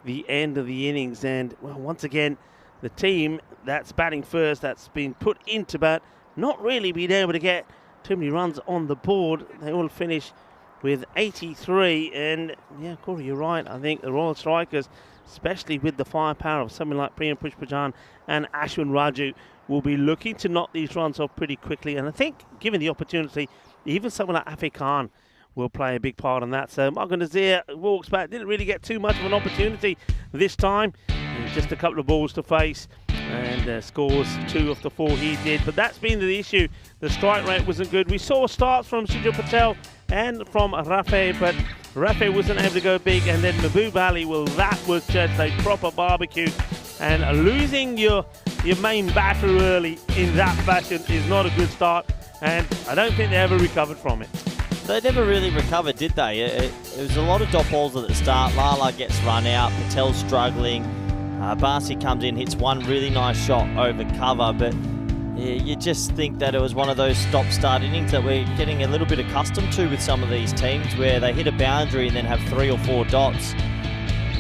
the end of the innings. And, well, once again, the team that's batting first, that's been put into bat, not really being able to get too many runs on the board. They all finish with 83, and, yeah, Corey, you're right. I think the Royal Strikers, especially with the firepower of someone like Priyam Pushpajan and Ashwin Raju, will be looking to knock these runs off pretty quickly. And I think, given the opportunity, even someone like Afe Khan will play a big part in that. So Marco Nazir walks back, didn't really get too much of an opportunity this time. Just a couple of balls to face, and scores 2 of the 4 he did. But that's been the issue. The strike rate wasn't good. We saw starts from Sujal Patel and from Rafe, but Rafe wasn't able to go big. And then Mahbub Ali, well, that was just a proper barbecue. And losing your main batter early in that fashion is not a good start, and I don't think they ever recovered from it. They never really recovered, did they? It was a lot of dot balls at the start. Lala gets run out, Patel's struggling. Barsi comes in, hits one really nice shot over cover, but you just think that it was one of those stop-start innings that we're getting a little bit accustomed to with some of these teams, where they hit a boundary and then have 3 or 4 dots.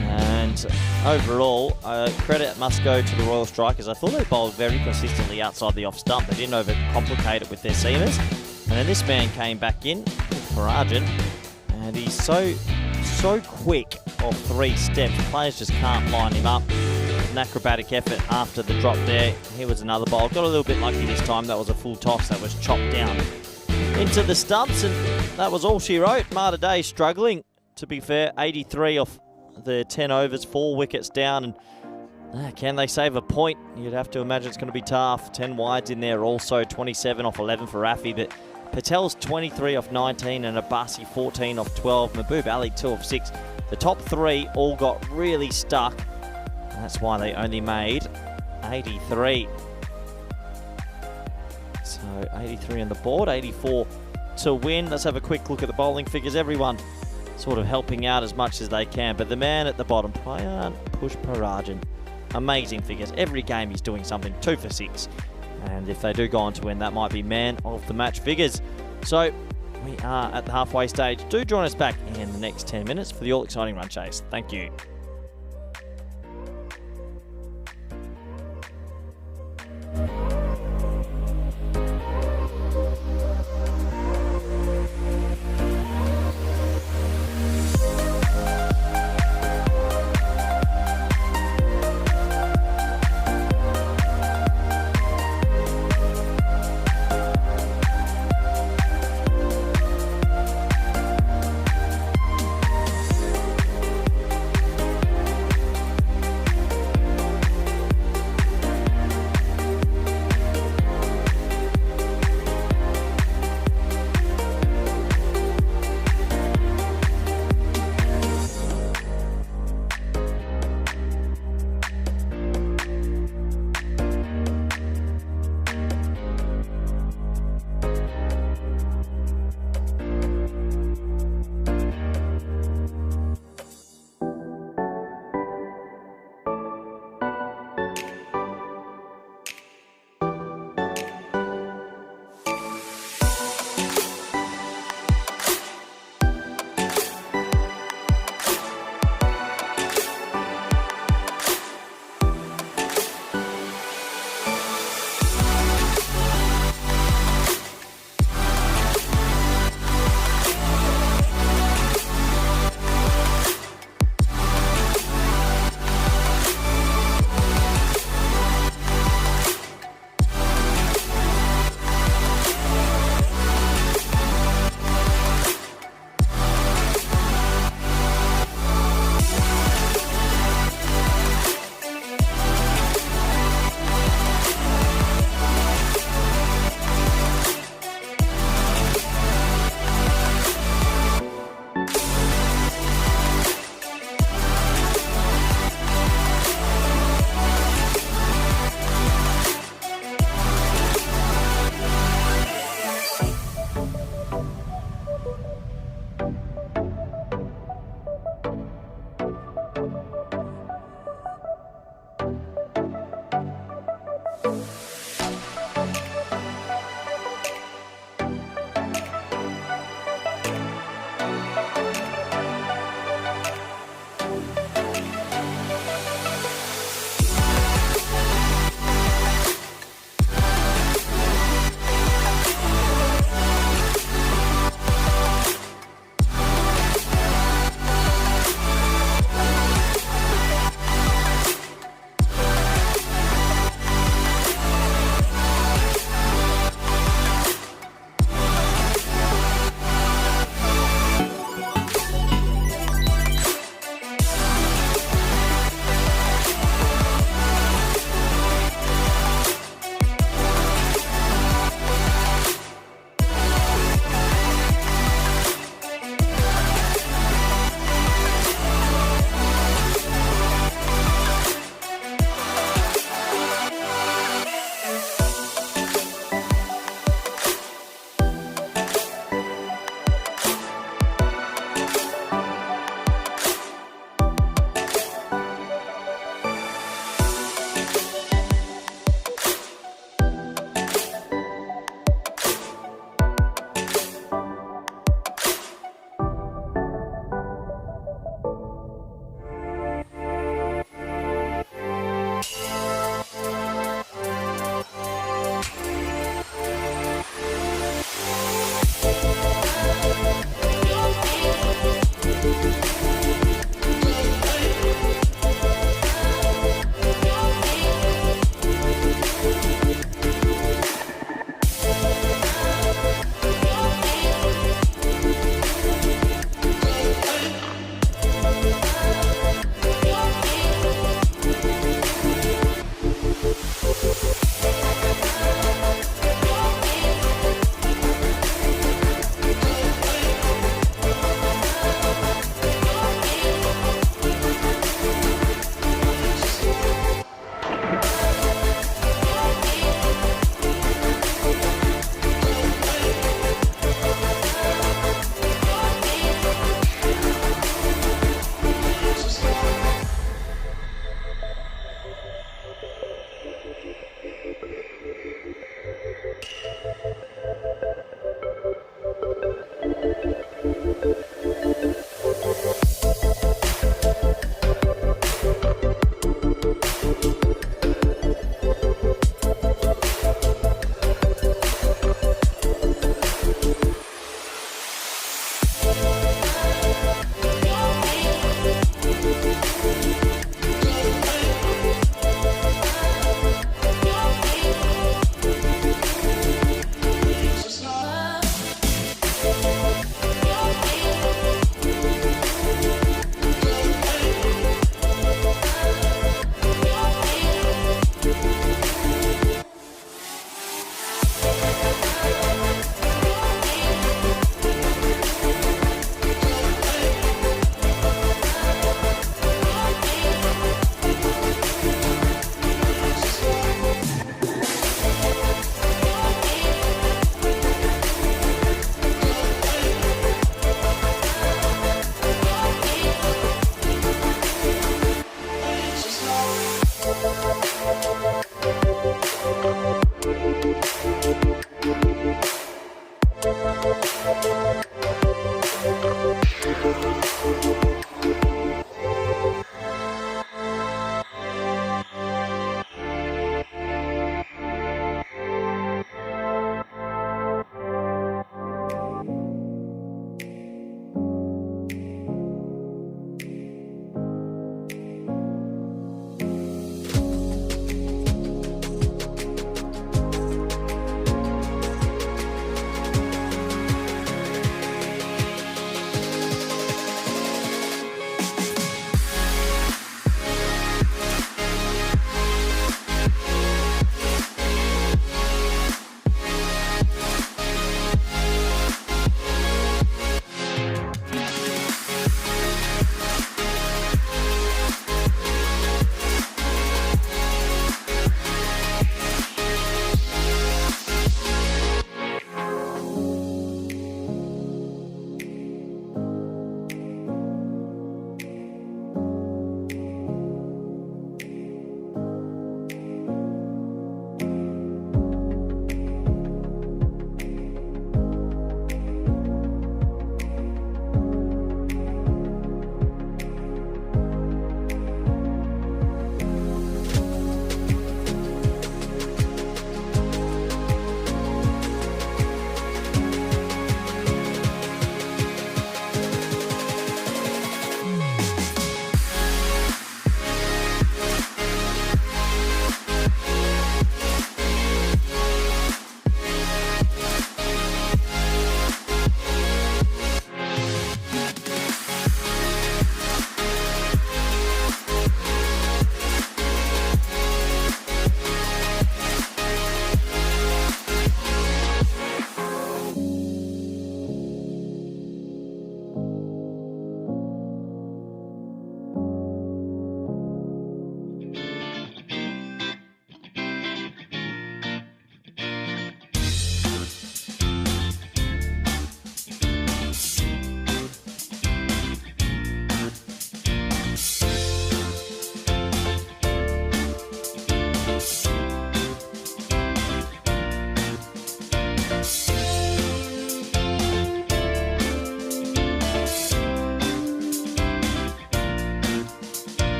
And overall, credit must go to the Royal Strikers. I thought they bowled very consistently outside the off stump. They didn't overcomplicate it with their seamers. And then this man came back in, Parajan, and he's so quick off 3 steps. Players just can't line him up. An acrobatic effort after the drop there. Here was another bowl. Got a little bit lucky this time. That was a full toss that was chopped down. into the stumps, and that was all she wrote. Mater Dei struggling, to be fair. 83 off the 10 overs, 4 wickets down, and can they save a point? You'd have to imagine it's going to be tough. 10 wides in there also, 27 off 11 for Rafi, but Patel's 23 off 19 and Abbasi 14 off 12. Mahbub Ali 2 off 6. The top 3 all got really stuck, and that's why they only made 83. So 83 on the board, 84 to win. Let's have a quick look at the bowling figures. Everyone sort of helping out as much as they can, but the man at the bottom, Payan Pushparajan, amazing figures. Every game he's doing something, 2 for 6. And if they do go on to win, that might be man of the match figures. So we are at the halfway stage. Do join us back in the next 10 minutes for the all exciting run chase. Thank you.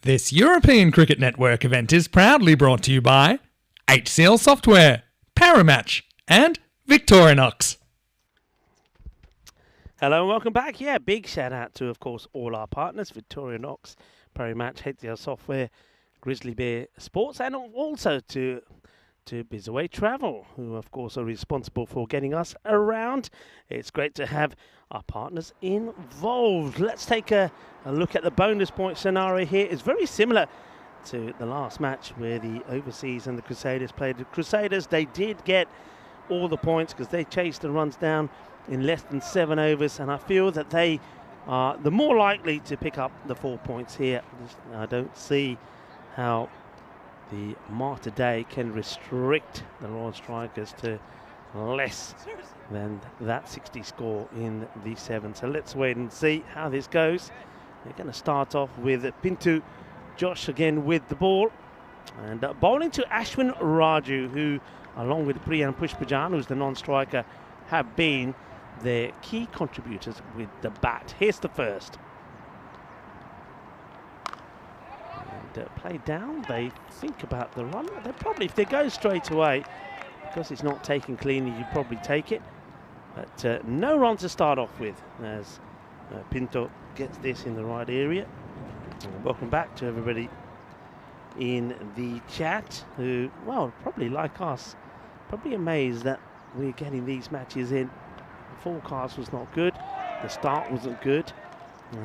This European Cricket Network event is proudly brought to you by HCL Software, Paramatch and Victorinox. Hello and welcome back. Yeah, big shout out to, of course, all our partners, Victorinox, Paramatch, HCL Software, Grizzly Bear Sports, and also to Bizaway Travel, who, of course, are responsible for getting us around. It's great to have our partners involved. Let's take a look at the bonus point scenario here. It's very similar to the last match where the Overseas and the Crusaders played. The Crusaders, they did get all the points because they chased the runs down in less than 7 overs, and I feel that they are the more likely to pick up the 4 points here. I don't see how the Mater Dei can restrict the Royal Strikers to less than that 60 score in the 7. So let's wait and see how this goes. They're going to start off with Pintu Josh again with the ball, and bowling to Ashwin Raju, who, along with Priyan Pushpajan, who's the non-striker, have been their key contributors with the bat. Here's the first. And play down, they think about the run. They probably, if they go straight away, because it's not taken cleanly, you probably take it. But no run to start off with, as Pinto gets this in the right area. And welcome back to everybody in the chat, who, well, probably like us, probably amazed that we're getting these matches in. The forecast was not good, the start wasn't good.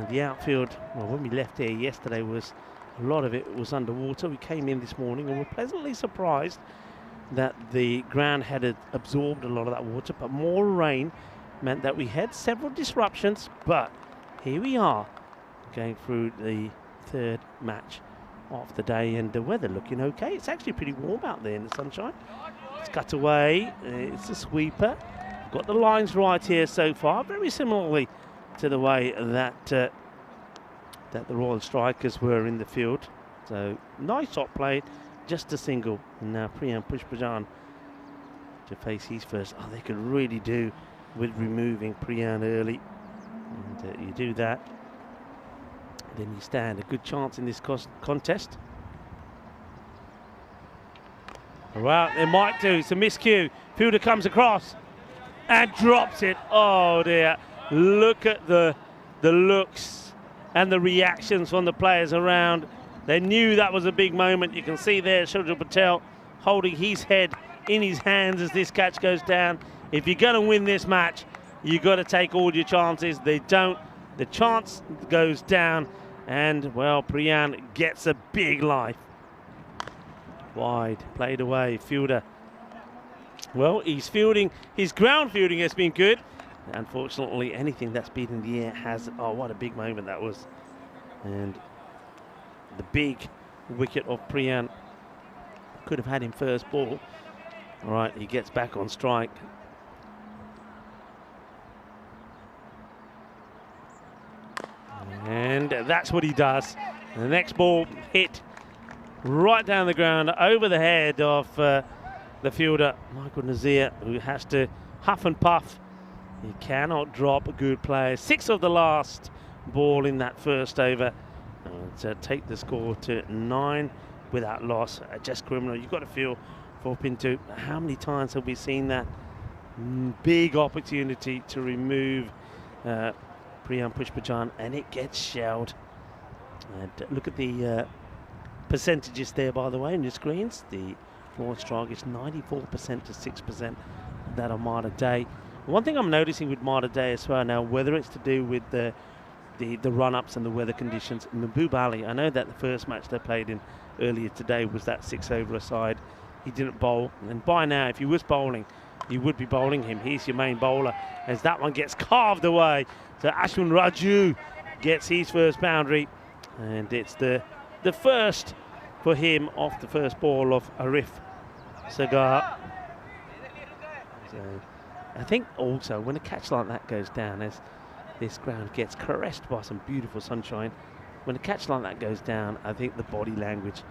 The outfield, well, when we left here yesterday, was a lot of it was underwater. We came in this morning and were pleasantly surprised that the ground had absorbed a lot of that water, but more rain meant that we had several disruptions. But here we are, going through the third match of the day, and the weather looking okay. It's actually pretty warm out there in the sunshine. It's cut away, it's a sweeper. Got the lines right here so far, very similarly to the way that that the Royal Strikers were in the field. So nice shot played, just a single. And now Priyan Pushpajan to face his first. Oh, they could really do with removing Priyan early. And you do that, then you stand a good chance in this contest. Well, they might do. It's a miscue. Fielder comes across and drops it. Oh dear. Look at the looks and the reactions from the players around. They knew that was a big moment. You can see there Shurja Patel holding his head in his hands as this catch goes down. If you're going to win this match, you've got to take all your chances. They don't. The chance goes down, and, well, Priyan gets a big life. Wide, played away, fielder. Well, he's fielding. His ground fielding has been good. Unfortunately, anything that's been in the air has... Oh, what a big moment that was. And the big wicket of Priyan could have had him first ball. All right, he gets back on strike. And that's what he does. And the next ball hit right down the ground, over the head of the fielder, Michael Nazir, who has to huff and puff. He cannot drop a good player. 6 of the last ball in that first over to take the score to 9 without loss. Just criminal. You've got to feel for Pinto. How many times have we seen that big opportunity to remove Priyan Pushpajan, and it gets shelled? And look at the percentages there, by the way, on your screens. The Royal Strike is 94% to 6%. That on Mater Dei. One thing I'm noticing with Mater Dei as well now, whether it's to do with the run-ups and the weather conditions, Mahbub Ali, I know that the first match they played in earlier today was that 6 over aside. He didn't bowl, and by now, if he was bowling, you would be bowling him. He's your main bowler, as that one gets carved away. So Ashwin Raju gets his first boundary, and it's the first for him off the first ball of Arif Sagar. So I think also when a catch like that goes down, as this ground gets caressed by some beautiful sunshine, when a catch like that goes down, I think the body language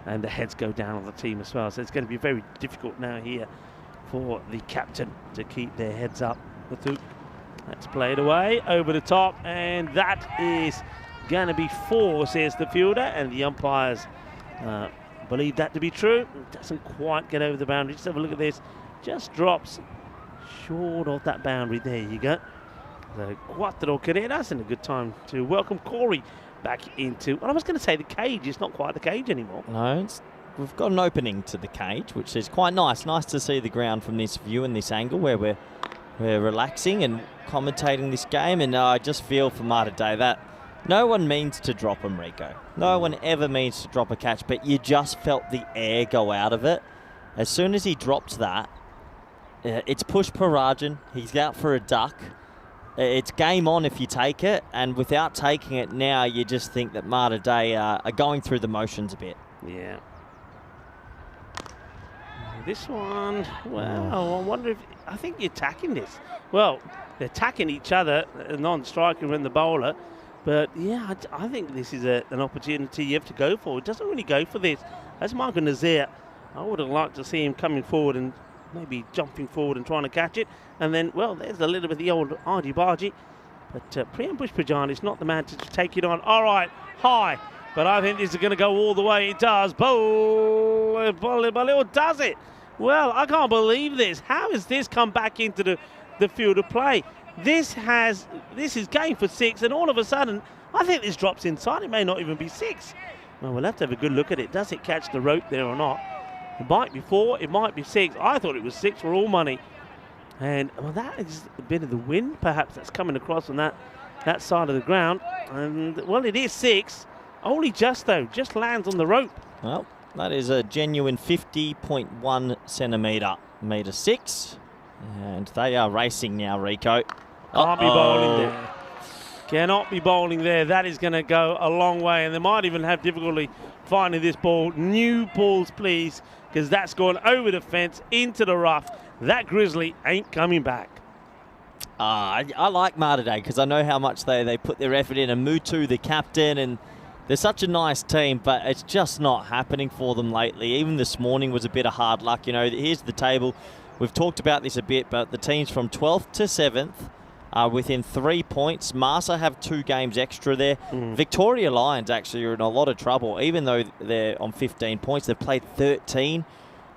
and the heads go down on the team as well. So it's going to be very difficult now here for the captain to keep their heads up. Let's play it away over the top, and that is going to be 4, says the fielder, and the umpires believe that to be true. It doesn't quite get over the boundary. Just have a look at this. Just drops short of that boundary. There you go. The Cuatro Carreras, and a good time to welcome Corey back into, well, I was going to say the cage. It's not quite the cage anymore. No, we've got an opening to the cage, which is quite nice. Nice to see the ground from this view and this angle where we're relaxing and commentating this game. And I just feel for Mater Dei that no one means to drop him, Rico. No one ever means to drop a catch, but you just felt the air go out of it. As soon as he dropped that, it's push Parajan. He's out for a duck. It's game on if you take it, and without taking it now, you just think that Mater Dei are going through the motions a bit. Yeah. This one, well, I wonder if, I think you're attacking this. Well, they're attacking each other, a non-striker and the bowler, but yeah, I think this is an opportunity you have to go for. It doesn't really go for this. That's Michael Nazir. I would have liked to see him coming forward and maybe jumping forward and trying to catch it. And then, well, there's a little bit of the old argy-bargy. But Priyam Pushpajan is not the man to take it on. All right, high. But I think this is going to go all the way. It does. Bowl, does it? Well, I can't believe this. How has this come back into the field of play? This is going for 6, and all of a sudden, I think this drops inside. It may not even be 6. Well, we'll have to have a good look at it. Does it catch the rope there or not? It might be 4, it might be 6. I thought it was 6 for all money. And, well, that is a bit of the wind, perhaps, that's coming across on that side of the ground. And, well, it is 6. Only just, though. Just lands on the rope. Well, that is a genuine 50.1 centimetre, metre 6. And they are racing now, Rico. Can't be bowling there. Cannot be bowling there. That is going to go a long way. And they might even have difficulty finding this ball. New balls, please, because that's gone over the fence, into the rough. That Grizzly ain't coming back. I like Mater Dei because I know how much they put their effort in. And Mutu, the captain, and they're such a nice team, but it's just not happening for them lately. Even this morning was a bit of hard luck. You know, here's the table. We've talked about this a bit, but the teams from 12th to 7th are within 3 points. Marsa have 2 games extra there. Victoria Lions actually are in a lot of trouble, even though they're on 15 points. They've played 13.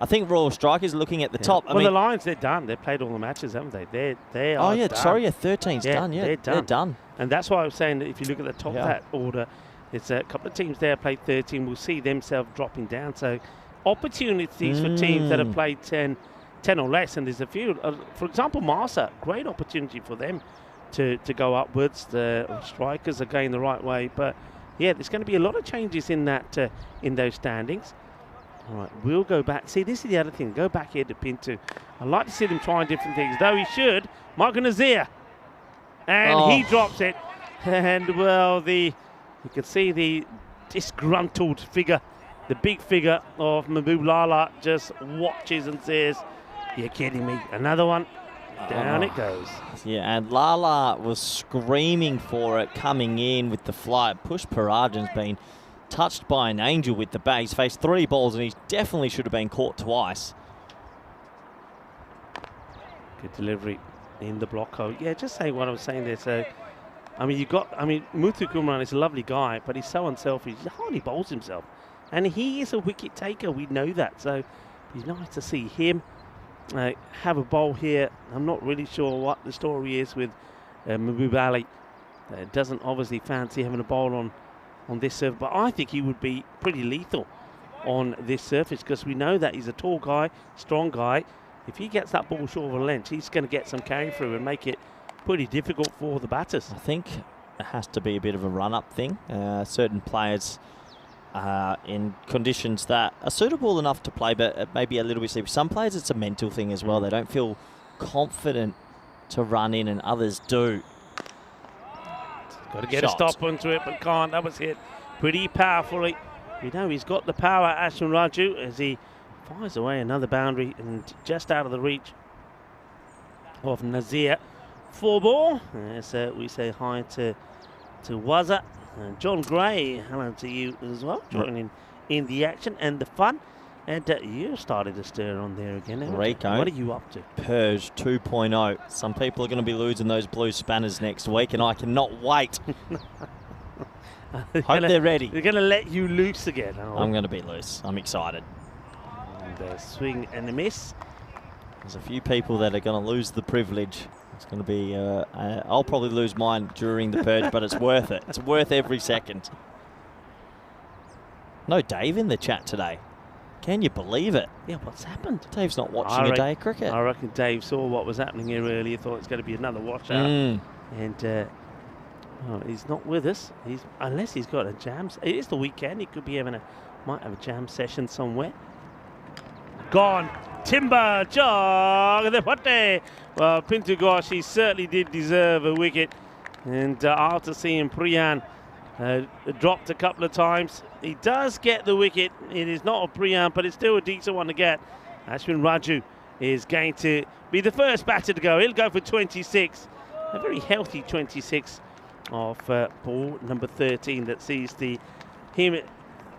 I think Royal Strikers looking at the top. Well, the Lions, they're done. They've played all the matches, haven't they? They are done. 13's done. Yeah, they're done. And that's why I was saying that if you look at the top of that order, it's a couple of teams there played 13. We'll see themselves dropping down. So opportunities for teams that have played 10 or less, and there's a few. For example, Marsa, great opportunity for them to go upwards. The Strikers are going the right way, but yeah, there's going to be a lot of changes in that in those standings. All right, we'll go back. See, this is the other thing. Go back here to Pinto. I'd like to see them trying different things, though he should. Michael Nazir, and he drops it. And well, you can see the disgruntled figure, the big figure of Mahbub Lala just watches and says, "You're kidding me." Another one. Down it goes. Yeah, and Lala was screaming for it coming in with the flight. Push Parajan's been touched by an angel with the bat. He's faced 3 balls and he definitely should have been caught twice. Good delivery in the block hole. Yeah, just saying what I was saying there. So, I mean, Muthu Kumran is a lovely guy, but he's so unselfish. He hardly bowls himself. And he is a wicket taker. We know that. So, it's nice to see him have a bowl here. I'm not really sure what the story is with Mahbub Ali. Doesn't obviously fancy having a bowl on this surface, but I think he would be pretty lethal on this surface because we know that he's a tall guy, strong guy. If he gets that ball short of a length, he's going to get some carry through and make it pretty difficult for the batters. I think it has to be a bit of a run-up thing. Certain players in conditions that are suitable enough to play, but maybe a little bit sleepy. Some players, it's a mental thing as well. They don't feel confident to run in, and others do. Got to get a stop onto it, but can't. That was hit pretty powerfully. We know he's got the power, Ashwin Raju, as he fires away another boundary and just out of the reach of Nazir. 4 ball. As we say hi to Waza. And John Gray, hello to you as well, joining in the action and the fun. And you're starting to stir on there again. Rico, what are you up to? Purge 2.0. Some people are going to be losing those blue spanners next week, and I cannot wait. Hope they're ready. They're going to let you loose again. Oh. I'm going to be loose. I'm excited. And a swing and a miss. There's a few people that are going to lose the privilege. It's going to be, I'll probably lose mine during the purge, but it's worth it. It's worth every second. No Dave in the chat today. Can you believe it? Yeah, what's happened? Dave's not watching a day of cricket. I reckon Dave saw what was happening here earlier, thought it's going to be another washout. And he's not with us. Unless he's got a jam. It is the weekend. He could be might have a jam session somewhere. Gone. Timber. Jog. Well, Pintu Ghosh, he certainly did deserve a wicket. And after seeing Priyan dropped a couple of times, he does get the wicket. It is not a Priyan, but it's still a decent one to get. Ashwin Raju is going to be the first batter to go. He'll go for 26. A very healthy 26 of ball number 13 that sees him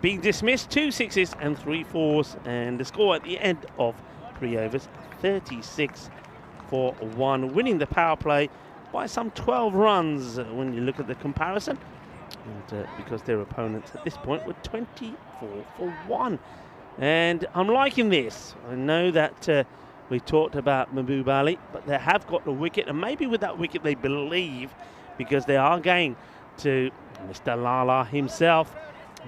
being dismissed. 2 sixes and 3 fours, and the score at the end of 3 overs, 36 for 1, winning the power play by some 12 runs when you look at the comparison, and because their opponents at this point were 24 for 1. And I'm liking this. I know that we talked about Mahbub Ali, but they have got the wicket, and maybe with that wicket they believe, because they are going to Mr. Lala himself,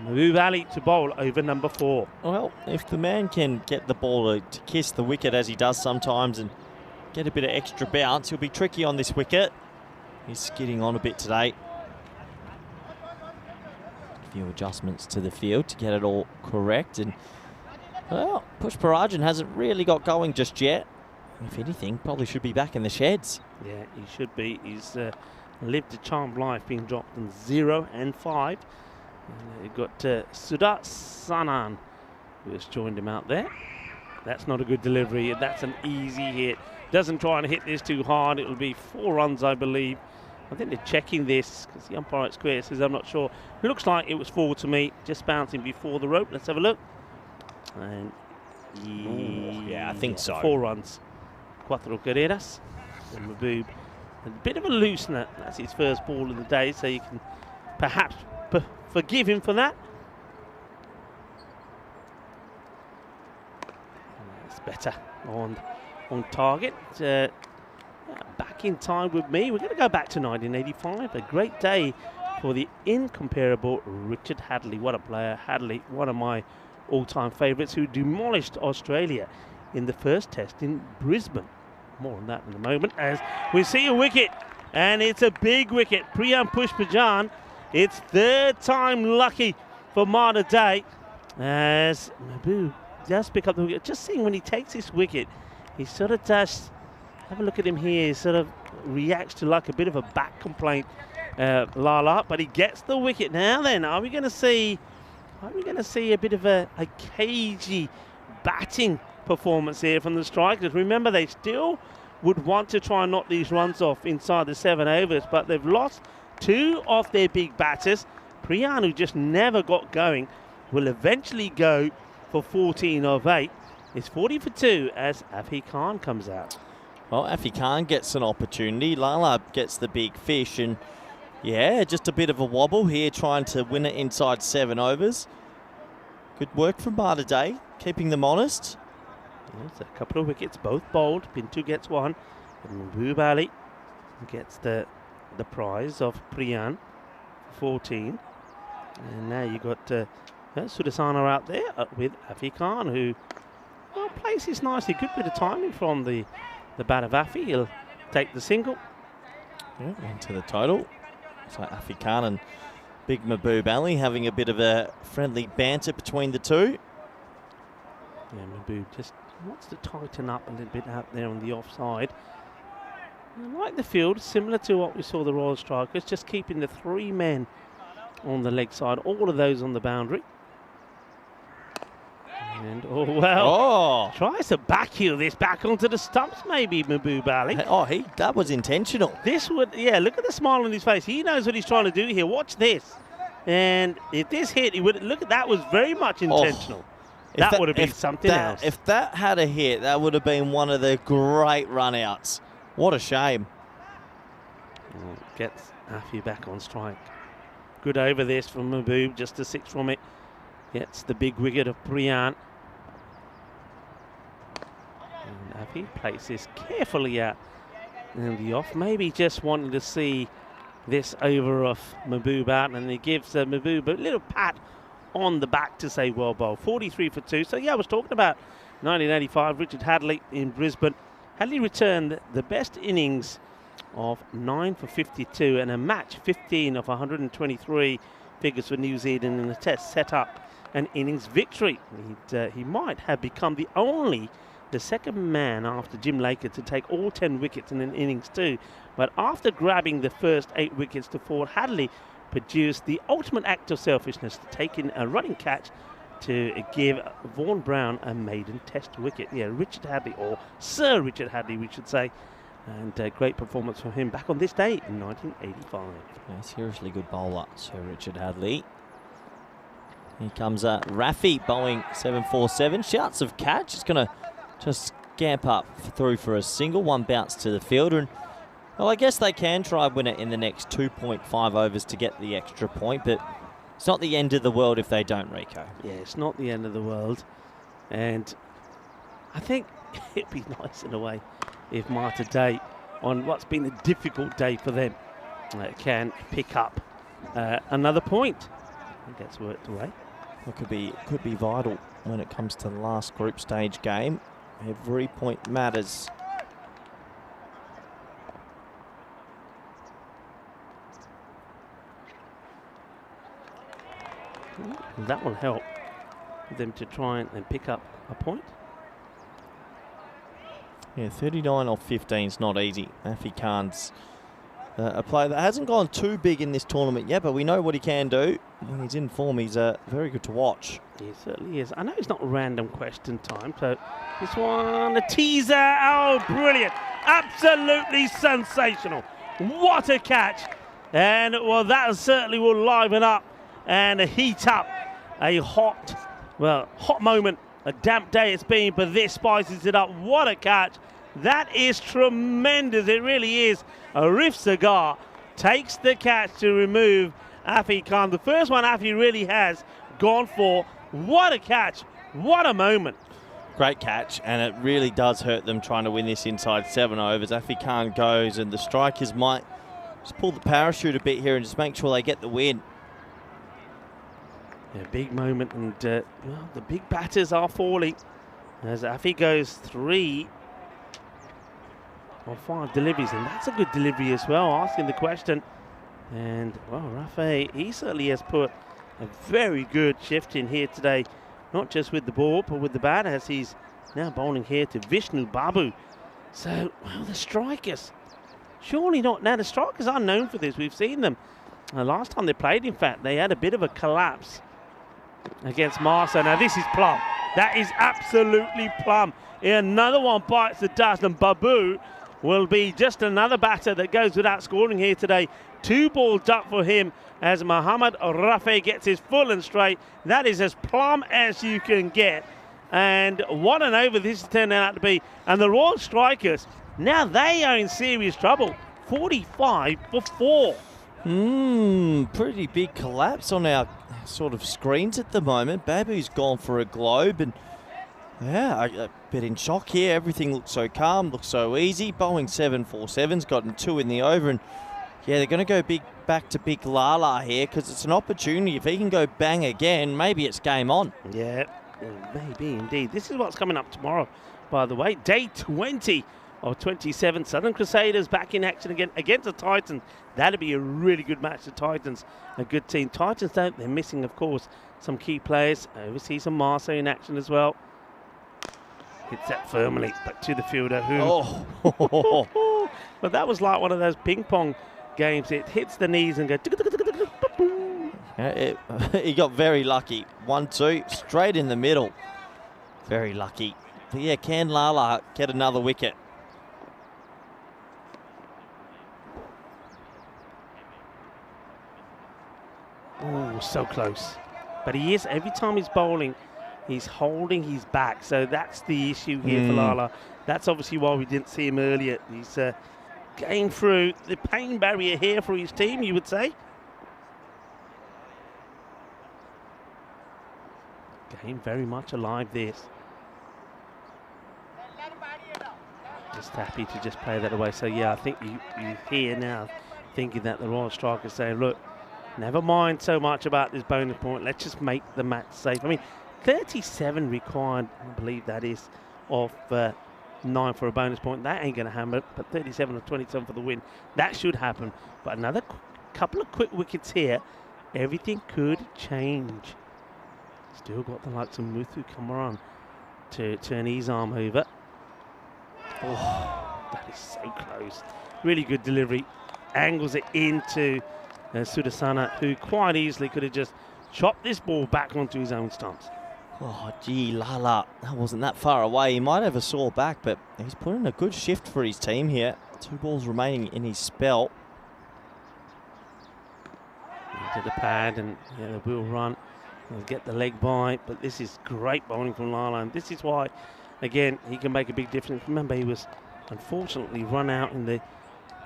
Mahbub Ali to bowl over number 4. Well, if the man can get the ball to kiss the wicket as he does sometimes and get a bit of extra bounce, he'll be tricky on this wicket. He's skidding on a bit today. A few adjustments to the field to get it all correct. And, well, Pushparajan hasn't really got going just yet. If anything, probably should be back in the sheds. Yeah, he should be. He's lived a charmed life, being dropped in 0 and 5. And you've got Sudat Sanan, who has joined him out there. That's not a good delivery. That's an easy hit. Doesn't try and hit this too hard. It will be 4 runs, I believe. I think they're checking this because the umpire at square says I'm not sure. It looks like it was 4 to me, just bouncing before the rope. Let's have a look. And yeah, I think so. 4 runs. Cuatro carreras. And Mahbub, a bit of a loosener. That's his first ball of the day, so you can perhaps forgive him for that. That's better on target. Back in time with me. We're going to go back to 1985. A great day for the incomparable Richard Hadley. What a player. Hadley, one of my all-time favourites, who demolished Australia in the first test in Brisbane. More on that in a moment as we see a wicket, and it's a big wicket. Priyan Pushpajan, it's 3rd time lucky for Mater Dei as Mahbub does pick up the wicket. Just seeing when he takes this wicket, he sort of does, have a look at him here, he sort of reacts to like a bit of a back complaint, Lala, but he gets the wicket. Now then, are we going to see a bit of a cagey batting performance here from the strikers? Remember, they still would want to try and knock these runs off inside the 7 overs, but they've lost 2 of their big batters. Priyan, who just never got going, will eventually go for 14 of 8. It's 40 for 2 as Afi Khan comes out. Well, Afi Khan gets an opportunity. Lala gets the big fish, and yeah, just a bit of a wobble here, trying to win it inside 7 overs. Good work from Mater Dei, keeping them honest. It's a couple of wickets, both bowled. Pintu gets 1, and Mahbub Ali gets the prize of Priyan, 14. And now you got Sudasana out there with Afi Khan, who places nicely. Good bit of timing from the bat of Afi. He'll take the single. Yeah, into the total. So Afi Khan and Big Mahbub Ali having a bit of a friendly banter between the two. Yeah, Mahbub just wants to tighten up a little bit out there on the offside. I like the field, similar to what we saw the Royal Strikers, just keeping the 3 men on the leg side, all of those on the boundary. And, tries to backheel this back onto the stumps, maybe, Mahbub Ali. That was intentional. This would, look at the smile on his face. He knows what he's trying to do here. Watch this. And if this hit, he would, look at that, was very much intentional. That would have been something else. If that had a hit, that would have been one of the great run-outs. What a shame. Gets Afi back on strike. Good over this from Mahbub, just a 6 from it. Gets the big wicket of Brian. And Afi plays this carefully out in the off. Maybe just wanting to see this over of Mahbub out, and he gives Mahbub a little pat on the back to say well bowled. 43 for 2. So yeah, I was talking about 1985, Richard Hadley in Brisbane. Hadley returned the best innings of 9 for 52 and a match 15 of 123 figures for New Zealand in the test, set up an innings victory. He might have become the second man after Jim Laker to take all 10 wickets in an innings too. But after grabbing the first 8 wickets to Ford, Hadley produced the ultimate act of selfishness to take in a running catch to give Vaughan Brown a maiden test wicket. Yeah, Richard Hadley, or Sir Richard Hadley we should say. And a great performance from him back on this day in 1985. Yeah, seriously good bowler, Sir Richard Hadley. Here comes Rafi bowling 7-4-7. Shouts of catch. It's going to just scamp up through for a single. One bounce to the fielder. And, well, I guess they can try and win it in the next 2.5 overs to get the extra point, but it's not the end of the world if they don't, Rico. Yeah, it's not the end of the world. And I think it'd be nice in a way if Mater Dei, on what's been a difficult day for them, can pick up another point. I think that's worked away. It could be vital when it comes to the last group stage game. Every point matters. That will help them to try and pick up a point. Yeah, 39 off 15 is not easy. Afi Khan's a player that hasn't gone too big in this tournament yet, but we know what he can do. When he's in form, he's very good to watch. He certainly is. I know it's not random question time, so this one, a teaser. Oh, brilliant. Absolutely sensational. What a catch. And, well, that certainly will liven up and heat up a hot moment. A damp day it's been, but this spices it up. What a catch. That is tremendous. It really is. Arif Sagar takes the catch to remove Afi Khan. The first one Afi really has gone for. What a catch. What a moment. Great catch, and it really does hurt them trying to win this inside 7 overs. Afi Khan goes, and the strikers might just pull the parachute a bit here and just make sure they get the win. A big moment, and well, the big batters are falling as Afi goes 3 or 5 deliveries, and that's a good delivery as well, asking the question. And well, Rafi, he certainly has put a very good shift in here today, not just with the ball but with the bat, as he's now bowling here to Vishnu Babu. So, well, the strikers, surely not. Now the strikers are known for this. We've seen them last time they played. In fact, they had a bit of a collapse against Marsa. Now this is plum. That is absolutely plum. Another one bites the dust, and Babu will be just another batter that goes without scoring here today. 2 balls up for him as Muhammad Rafi gets his full and straight. That is as plum as you can get. And what an over this has turned out to be. And the Royal Strikers, now they are in serious trouble. 45 for 4. Pretty big collapse on our sort of screens at the moment. Babu's gone for a globe, and yeah, a bit in shock here. Everything looks so calm, looks so easy. Bowling 7-4-7's gotten 2 in the over, and yeah, they're going to go back to Big Lala here because it's an opportunity. If he can go bang again, maybe it's game on. Yeah, maybe indeed. This is what's coming up tomorrow, by the way. Day 20 of 27. Southern Crusaders back in action again against the Titans. That'll be a really good match. The Titans, a good team. Titans, though, they're missing, of course, some key players. Overseas some Marsa in action as well. Hits that firmly, but to the fielder who... Oh! But that was like one of those ping pong games. It hits the knees and goes... Yeah, he got very lucky. 1-2, straight in the middle. Very lucky. But yeah, can Lala get another wicket? Oh, so close. But he is, every time he's bowling, he's holding his back. So that's the issue here for Lala. That's obviously why we didn't see him earlier. He's getting through the pain barrier here for his team, you would say. game very much alive there. Just happy to just play that away. So yeah, I think you hear now thinking that the Royal Strikers saying, look, never mind so much about this bonus point. Let's just make the match safe. I mean, 37 required, I believe that is, of 9 for a bonus point. That ain't going to happen, but 37 or 27 for the win. That should happen. But another couple of quick wickets here. Everything could change. Still got the likes of Muthu Kamaran to turn his arm over. Oh, that is so close. Really good delivery. Angles it into Sudasana, who quite easily could have just chopped this ball back onto his own stumps. Oh, gee, Lala, that wasn't that far away. He might have a sore back, but he's put in a good shift for his team here. 2 balls remaining in his spell. Into the pad, and yeah, they will run. They'll get the leg by, but this is great bowling from Lala, and this is why, again, he can make a big difference. Remember, he was unfortunately run out in the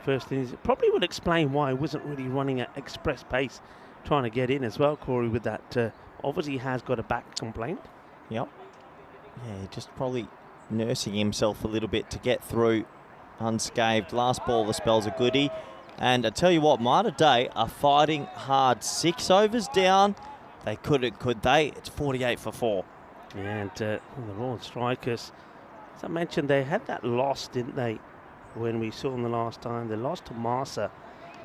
first innings. It probably would explain why he wasn't really running at express pace, trying to get in as well, Corey, with that. Obviously, he has got a back complaint. Yep. Yeah, just probably nursing himself a little bit to get through unscathed. Last ball, the spell's a goodie. And I tell you what, Mater Dei are fighting hard. 6 overs down. They couldn't, could they? It's 48 for 4. And the Royal Strikers, as I mentioned, they had that loss, didn't they, when we saw them the last time? They lost to Marsa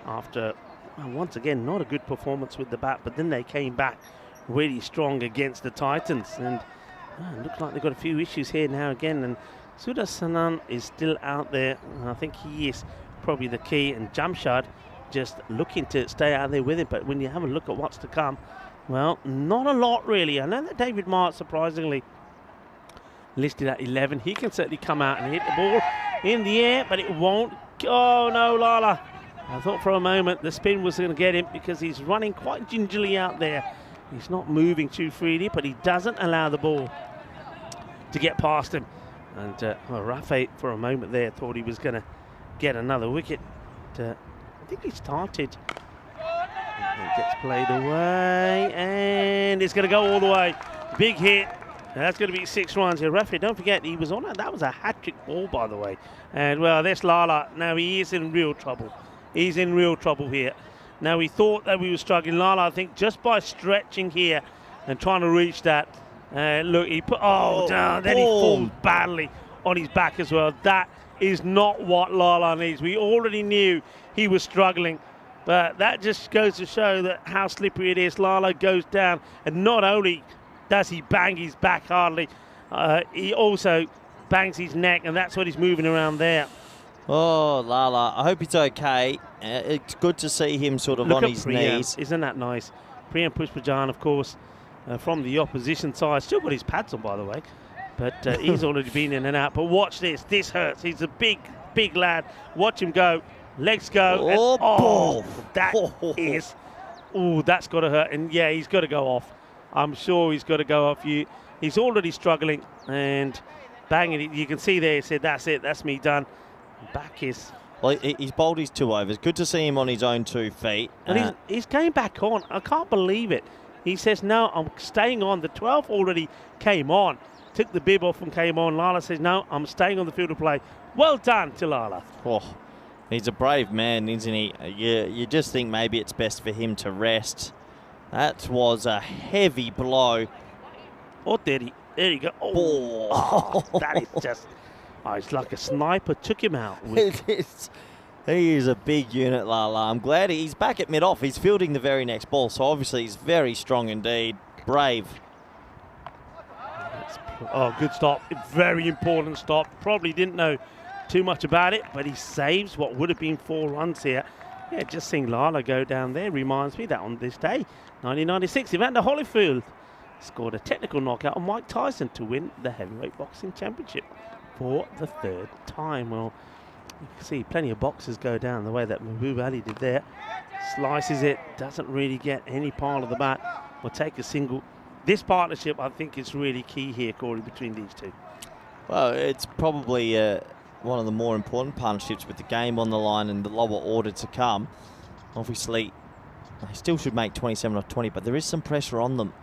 after, well, once again, not a good performance with the bat, but then they came back really strong against the Titans. And it looks like they've got a few issues here now again. And Sudasanan is still out there. And I think he is probably the key. And Jamshad just looking to stay out there with him. But when you have a look at what's to come, well, not a lot really. I know that David Mart, surprisingly, listed at 11. He can certainly come out and hit the ball in the air, but it won't. Oh no, Lala. I thought for a moment the spin was going to get him because he's running quite gingerly out there. He's not moving too freely, but he doesn't allow the ball to get past him. And Rafe, for a moment there, thought he was going to get another wicket. I think he started. It gets played away, and it's going to go all the way. Big hit. That's going to be 6 runs here. Rafe, don't forget, he was on it. That was a hat-trick ball, by the way. And, well, there's Lala. Now, he is in real trouble. He's in real trouble here. Now, we thought that we were struggling. Lala, I think, just by stretching here and trying to reach that. Look, he put, down. Then he falls badly on his back as well. That is not what Lala needs. We already knew he was struggling. But that just goes to show that how slippery it is. Lala goes down, and not only does he bang his back hardly, he also bangs his neck, and that's what he's moving around there. Oh, Lala, I hope he's okay. It's good to see him sort of on his knees. Isn't that nice? Priyam Pushpajan, of course, from the opposition side. Still got his pads on, by the way. But he's already been in and out. But watch this. This hurts. He's a big, big lad. Watch him go. Legs go. That's got to hurt. And, yeah, he's got to go off. I'm sure he's got to go off. He's already struggling and banging it. You can see there, he said, that's it. That's me done. Back is... Well, he's bowled his 2 overs. Good to see him on his own 2 feet. And he's going back on. I can't believe it. He says, no, I'm staying on. The 12 already came on. Took the bib off and came on. Lala says, no, I'm staying on the field of play. Well done to Lala. Oh, he's a brave man, isn't he? You just think maybe it's best for him to rest. That was a heavy blow. Oh, there you go. Oh, that is just... it's like a sniper took him out. He is a big unit, Lala. I'm glad he's back at mid-off. He's fielding the very next ball, so obviously he's very strong indeed. Brave. Oh, good stop. Very important stop. Probably didn't know too much about it, but he saves what would have been 4 runs here. Yeah, just seeing Lala go down there reminds me that on this day, 1996, Evander Holyfield scored a technical knockout on Mike Tyson to win the heavyweight boxing championship for the 3rd time. Well, you can see plenty of boxers go down the way that Mahbub Ali did there. Slices it, doesn't really get any part of the bat, will take a single. This partnership, I think, is really key here, Corey, between these two. Well, it's probably one of the more important partnerships with the game on the line and the lower order to come. Obviously, they still should make 27 or 20, but there is some pressure on them.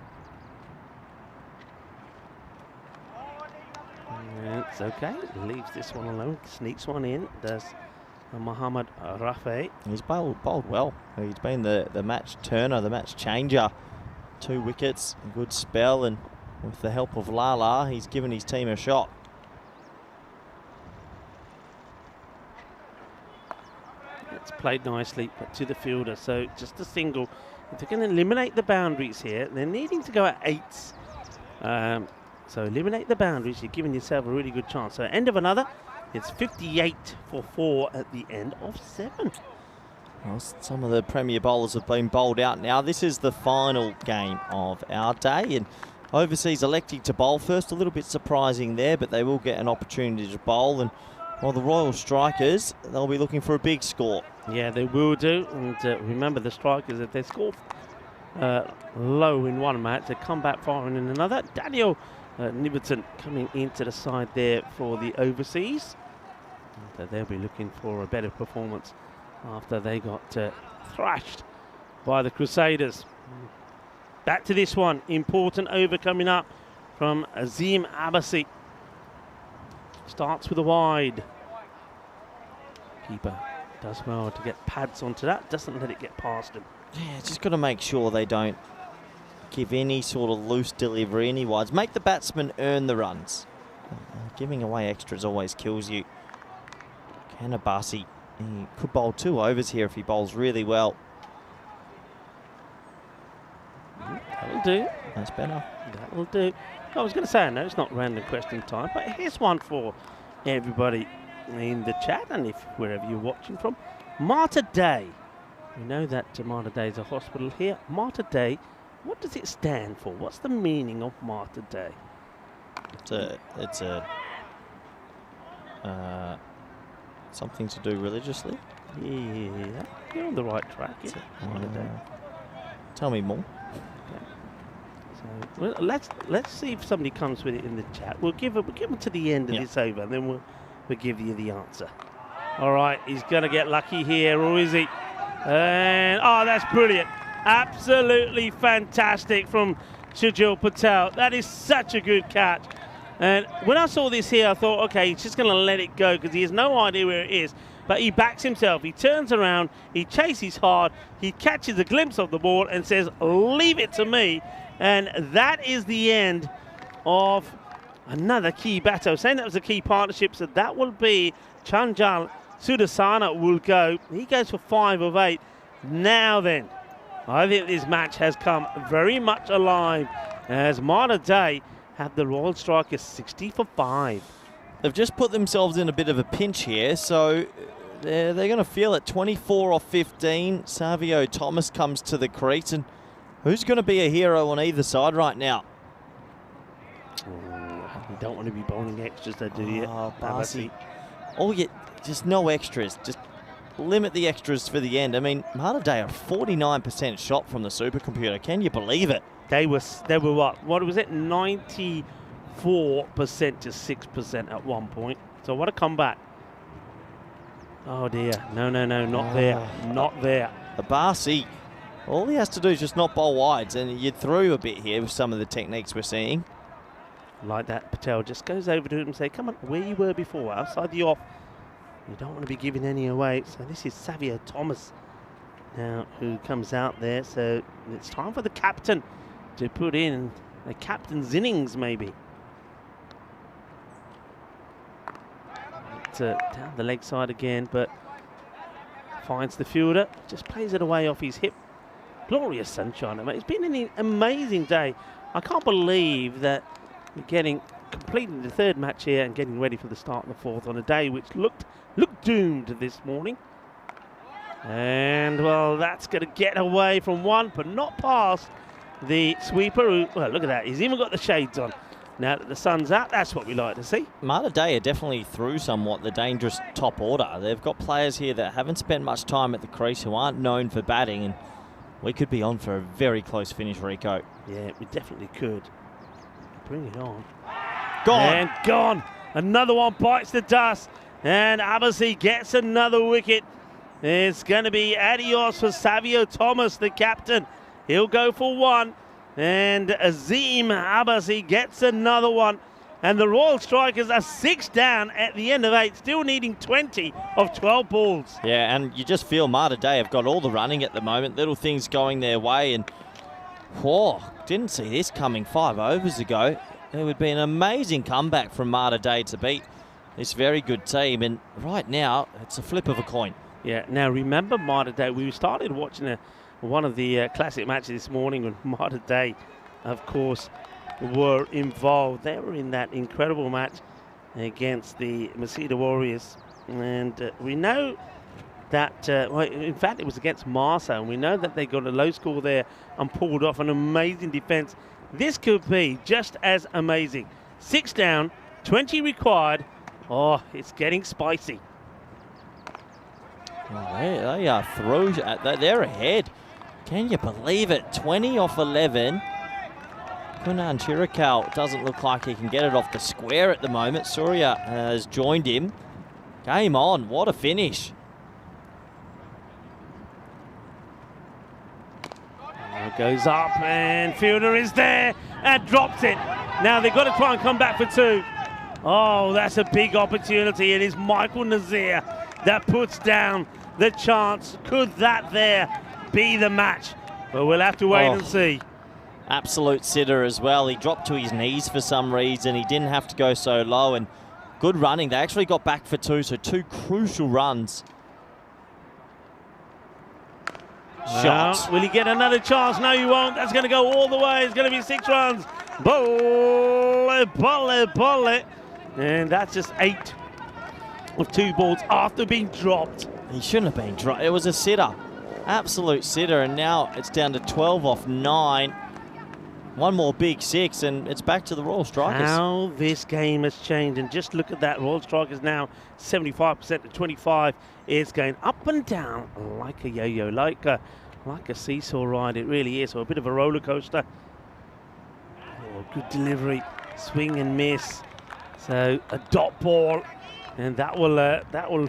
okay. Leaves this one alone. Sneaks one in. Does Mohamed Rafi. He's bowled well. He's been the match turner, the match changer. 2 wickets, a good spell, and with the help of Lala, he's given his team a shot. It's played nicely, but to the fielder. So just a single. If they're going to eliminate the boundaries here, they're needing to go at 8s. So eliminate the boundaries. You're giving yourself a really good chance. So end of another. It's 58 for 4 at the end of 7. Well, some of the Premier bowlers have been bowled out now. This is the final game of our day, and overseas electing to bowl first. A little bit surprising there, but they will get an opportunity to bowl. And while the Royal Strikers, they'll be looking for a big score. Yeah, they will do. And remember, the Strikers, if they score low in one match, they come back firing in another. Daniel Niverton coming into the side there for the overseas. And, they'll be looking for a better performance after they got thrashed by the Crusaders. Back to this one. Important over coming up from Azim Abbasi. Starts with a wide. Keeper does well to get pads onto that. Doesn't let it get past him. Yeah, just got to make sure they don't give any sort of loose delivery, any wides. Make the batsman earn the runs. Giving away extras always kills you. Can Abbasi, he could bowl 2 overs here if he bowls really well. That'll do. That's better. That'll do. I was going to say, no, it's not random question time, but here's one for everybody in the chat, and if wherever you're watching from. Mater Dei. We know that Mater Dei is a hospital here. Mater Dei, what does it stand for? What's the meaning of Mater Dei? It's something to do religiously. Yeah, you're on the right track. Yeah. Mater Dei. Tell me more. So, well, let's see if somebody comes with it in the chat. We'll give them to the end of this over, and then we'll give you the answer. All right, he's going to get lucky here, or is he? And oh, that's brilliant! Absolutely fantastic from Shujil Patel. That is such a good catch. And when I saw this here, I thought, okay, he's just going to let it go because he has no idea where it is. But he backs himself. He turns around. He chases hard. He catches a glimpse of the ball and says, "Leave it to me." And that is the end of another key battle. Saying that was a key partnership, so that will be Chanjal Sudasana will go. He goes for 5 of 8. Now then, I think this match has come very much alive as Mater Dei have the Royal Strikers 60 for 5. They've just put themselves in a bit of a pinch here, so they're going to feel it. 24 off 15. Savio Thomas comes to the crease, and who's going to be a hero on either side right now? You don't want to be bowling extras, though, do you? Oh, Barsi. Oh, yeah, just no extras. Just limit the extras for the end. I mean, Mater Dei are 49% shot from the supercomputer. Can you believe it? They were what? What was it? 94% to 6% at one point. So what a comeback. Oh dear. No, not there. Not there. Abbasi, all he has to do is just not bowl wides, and you're through a bit here with some of the techniques we're seeing. Like that, Patel just goes over to him and say, come on, where you were before, outside the off. You don't want to be giving any away. So this is Savio Thomas now who comes out there. So it's time for the captain to put in the captain's innings, maybe. Down the leg side again, but finds the fielder, just plays it away off his hip. Glorious sunshine. I mean, it's been an amazing day. I can't believe that we're completing the 3rd match here and getting ready for the start of the 4th on a day which looked doomed this morning. And well, that's going to get away from one, but not past the sweeper. Who, well, look at that. He's even got the shades on. Now that the sun's out, that's what we like to see. Mater Dei are definitely through somewhat the dangerous top order. They've got players here that haven't spent much time at the crease, who aren't known for batting, and we could be on for a very close finish, Rico. Yeah, we definitely could. Bring it on. Gone. And gone. Another one bites the dust. And Abbasi gets another wicket. It's going to be adios for Savio Thomas, the captain. He'll go for 1. And Azim Abbasi gets another one. And the Royal Strikers are 6 down at the end of 8, still needing 20 of 12 balls. Yeah, and you just feel Mater Dei have got all the running at the moment, little things going their way, and didn't see this coming 5 overs ago. It would be an amazing comeback from Mater Dei to beat this very good team, and right now it's a flip of a coin. Yeah, now remember Mater Dei, we started watching one of the classic matches this morning when Mater Dei, of course, were involved. They were in that incredible match against the Masida Warriors, and we know that, well, in fact it was against Marsa, and we know that they got a low score there and pulled off an amazing defence. This could be just as amazing. 6 down, 20 required. Oh, it's getting spicy. Oh, they are through. They're ahead. Can you believe it? 20 off 11. Kunan Chirikal doesn't look like he can get it off the square at the moment. Surya has joined him. Game on. What a finish. Goes up, and fielder is there and drops it. Now they've got to try and come back for 2. Oh, that's a big opportunity. It is Michael Nazir that puts down the chance. Could that there be the match? But we'll have to wait and see. Absolute sitter as well. He dropped to his knees for some reason. He didn't have to go so low, and good running. They actually got back for 2, so 2 crucial runs. Shot. Well, will he get another chance? No, he won't. That's going to go all the way. It's going to be 6 runs. Bolle. And that's just 8 of 2 balls after being dropped. He shouldn't have been dropped. It was a sitter. Absolute sitter, and now it's down to 12 off 9. One more big 6, and it's back to the Royal Strikers. How this game has changed, and just look at that. Royal Strikers now 75% to 25. It's going up and down like a yo-yo, like a seesaw ride. It really is, or a bit of a roller coaster. Oh, good delivery, swing and miss. So a dot ball, and that will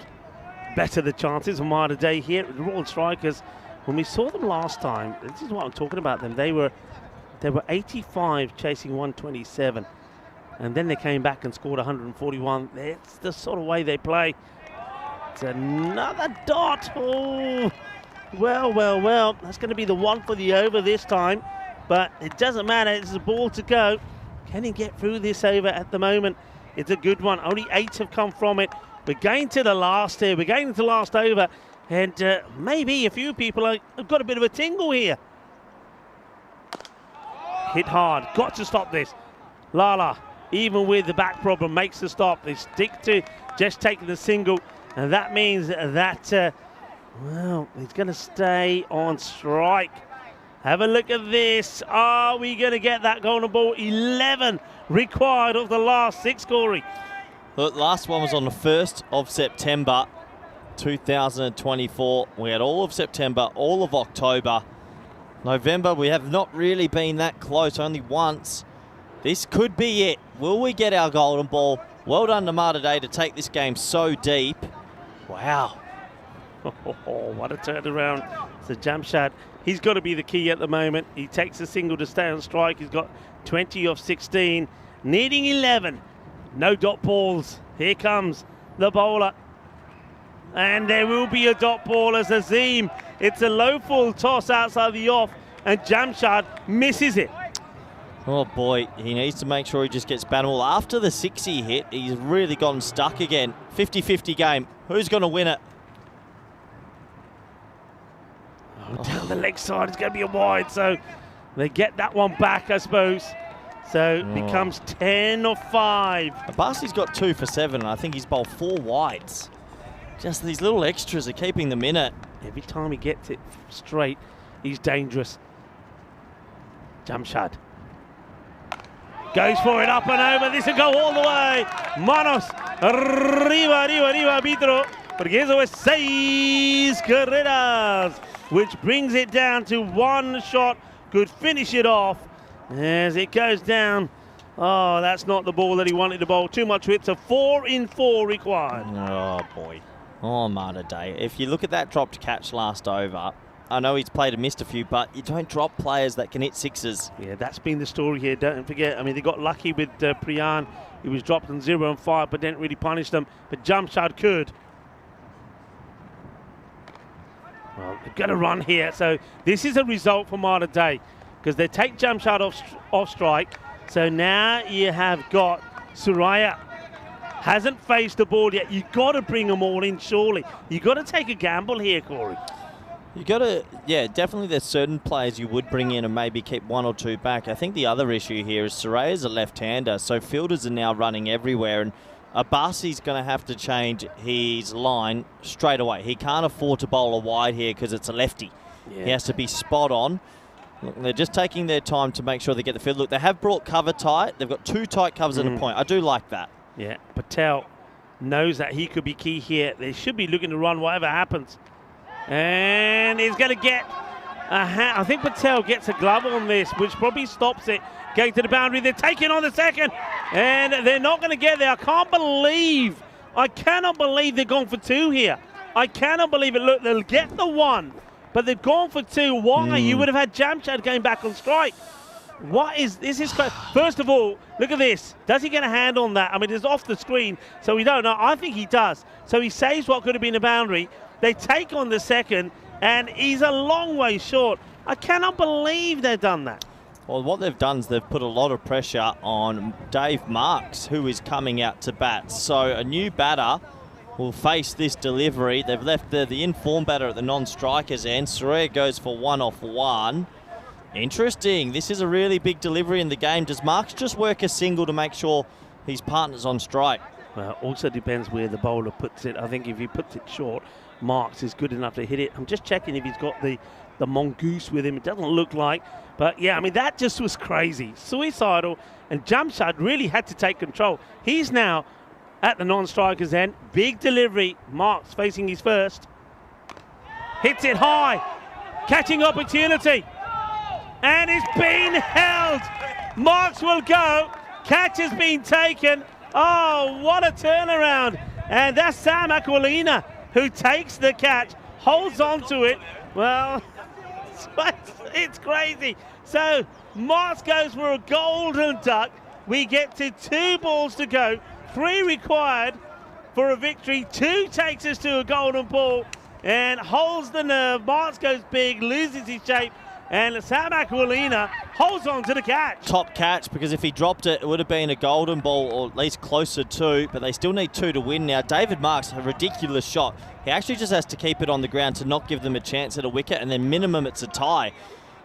better the chances of Mater Dei here. The Royal Strikers, when we saw them last time, this is what I'm talking about them. They were 85 chasing 127, and then they came back and scored 141. That's the sort of way they play. It's another dot. Oh, well. That's going to be the one for the over this time, but it doesn't matter. It's a ball to go. Can he get through this over at the moment? It's a good one. Only 8 have come from it. We're going to the last here. We're going to the last over, and maybe a few people have got a bit of a tingle here. Hit hard. Got to stop this. Lala, even with the back problem, makes the stop. They stick to just taking the single, and that means that, well, he's going to stay on strike. Have a look at this. Are we going to get that golden ball? 11 required of the last 6, Corey. The last one was on the 1st of September, 2024. We had all of September, all of October. November, we have not really been that close, only once. This could be it. Will we get our golden ball? Well done to Mater Dei to take this game so deep. Wow. Oh, what a turnaround. So Jamshad, he's got to be the key at the moment. He takes a single to stay on strike. He's got 20 of 16, needing 11. No dot balls. Here comes the bowler. And there will be a dot ball as Azim. It's a low full toss outside the off, and Jamshad misses it. Oh boy, he needs to make sure he just gets Banwell. After the 6 he hit, he's really gotten stuck again. 50-50 game. Who's going to win it? Oh, down the leg side, it's going to be a wide, so they get that one back, I suppose. So it becomes 10 of 5. Abasi's got 2 for 7, and I think he's bowled 4 wides. Just these little extras are keeping them in it. Every time he gets it straight, he's dangerous. Jamshad goes for it up and over. This will go all the way. Manos. Arriba, arbitro. Porque eso es 6 carreras, which brings it down to 1 shot. Could finish it off as it goes down. Oh, that's not the ball that he wanted to bowl. Too much hits. A 4 in 4 required. Oh, boy. Oh, Mater Dei. If you look at that dropped catch last over, I know he's played and missed a few, but you don't drop players that can hit sixes. Yeah, that's been the story here. Don't forget, I mean, they got lucky with Priyan. He was dropped on 0 and 5, but didn't really punish them. But Jamshad could. Well, they've got to run here. So this is a result for Mater Dei because they take Jamshad off strike. So now you have got Suraya. Hasn't faced the ball yet. You've got to bring them all in, surely. You've got to take a gamble here, Corey. You got to, yeah, definitely there's certain players you would bring in and maybe keep one or two back. I think the other issue here is Suraya's a left-hander, so fielders are now running everywhere, and Abbasi's going to have to change his line straight away. He can't afford to bowl a wide here because it's a lefty. Yeah. He has to be spot on. Look, they're just taking their time to make sure they get the field. Look, they have brought cover tight. They've got 2 tight covers at a point. I do like that. Yeah, Patel knows that he could be key here. They should be looking to run whatever happens. And he's going to get a hand. I think Patel gets a glove on this, which probably stops it going to the boundary. They're taking on the second, and they're not going to get there. I cannot believe they've gone for 2 here. I cannot believe it. Look, they'll get the 1, but they've gone for 2. Why? You would have had Jamshad going back on strike. What is this? First of all, look at this. Does he get a hand on that? I mean, it's off the screen, so we don't know. I think he does. So he saves what could have been a boundary. They take on the second, and he's a long way short. I cannot believe they've done that. Well, what they've done is they've put a lot of pressure on Dave Marks, who is coming out to bat. So a new batter will face this delivery. They've left the informed batter at the non-strikers end. Suraya goes for 1 off 1. Interesting. This is a really big delivery in the game. Does Marks just work a single to make sure his partner's on strike? Well, also depends where the bowler puts it. I think if he puts it short, Marks is good enough to hit it. I'm just checking if he's got the mongoose with him. It doesn't look like. But, yeah, I mean, that just was crazy. Suicidal. And Jamshad really had to take control. He's now at the non-striker's end. Big delivery. Marks facing his first. Hits it high. Catching opportunity. And it's been held. Marks will go. Catch has been taken. Oh, what a turnaround. And that's Sam Aquilina who takes the catch, holds on to it. Well, it's crazy. So Marks goes for a golden duck. We get to 2 balls to go. 3 required for a victory. 2 takes us to a golden ball and holds the nerve. Marks goes big, loses his shape. And Sam Aquilina holds on to the catch. Top catch, because if he dropped it, it would have been a golden ball, or at least closer to, but they still need 2 to win now. David Marks, a ridiculous shot. He actually just has to keep it on the ground to not give them a chance at a wicket, and then minimum it's a tie.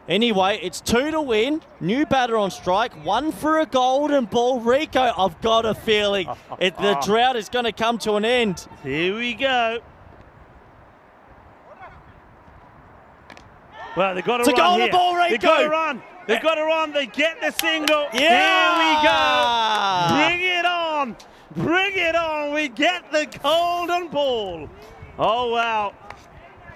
Anyway, it's 2 to win. New batter on strike. 1 for a golden ball. Rico, I've got a feeling the drought is going to come to an end. Here we go. Well, they've got to run here. It's a golden ball, Rico. They've got to run. They've got to run. They get the single. Yeah. Here we go. Bring it on. Bring it on. We get the golden ball. Oh, wow.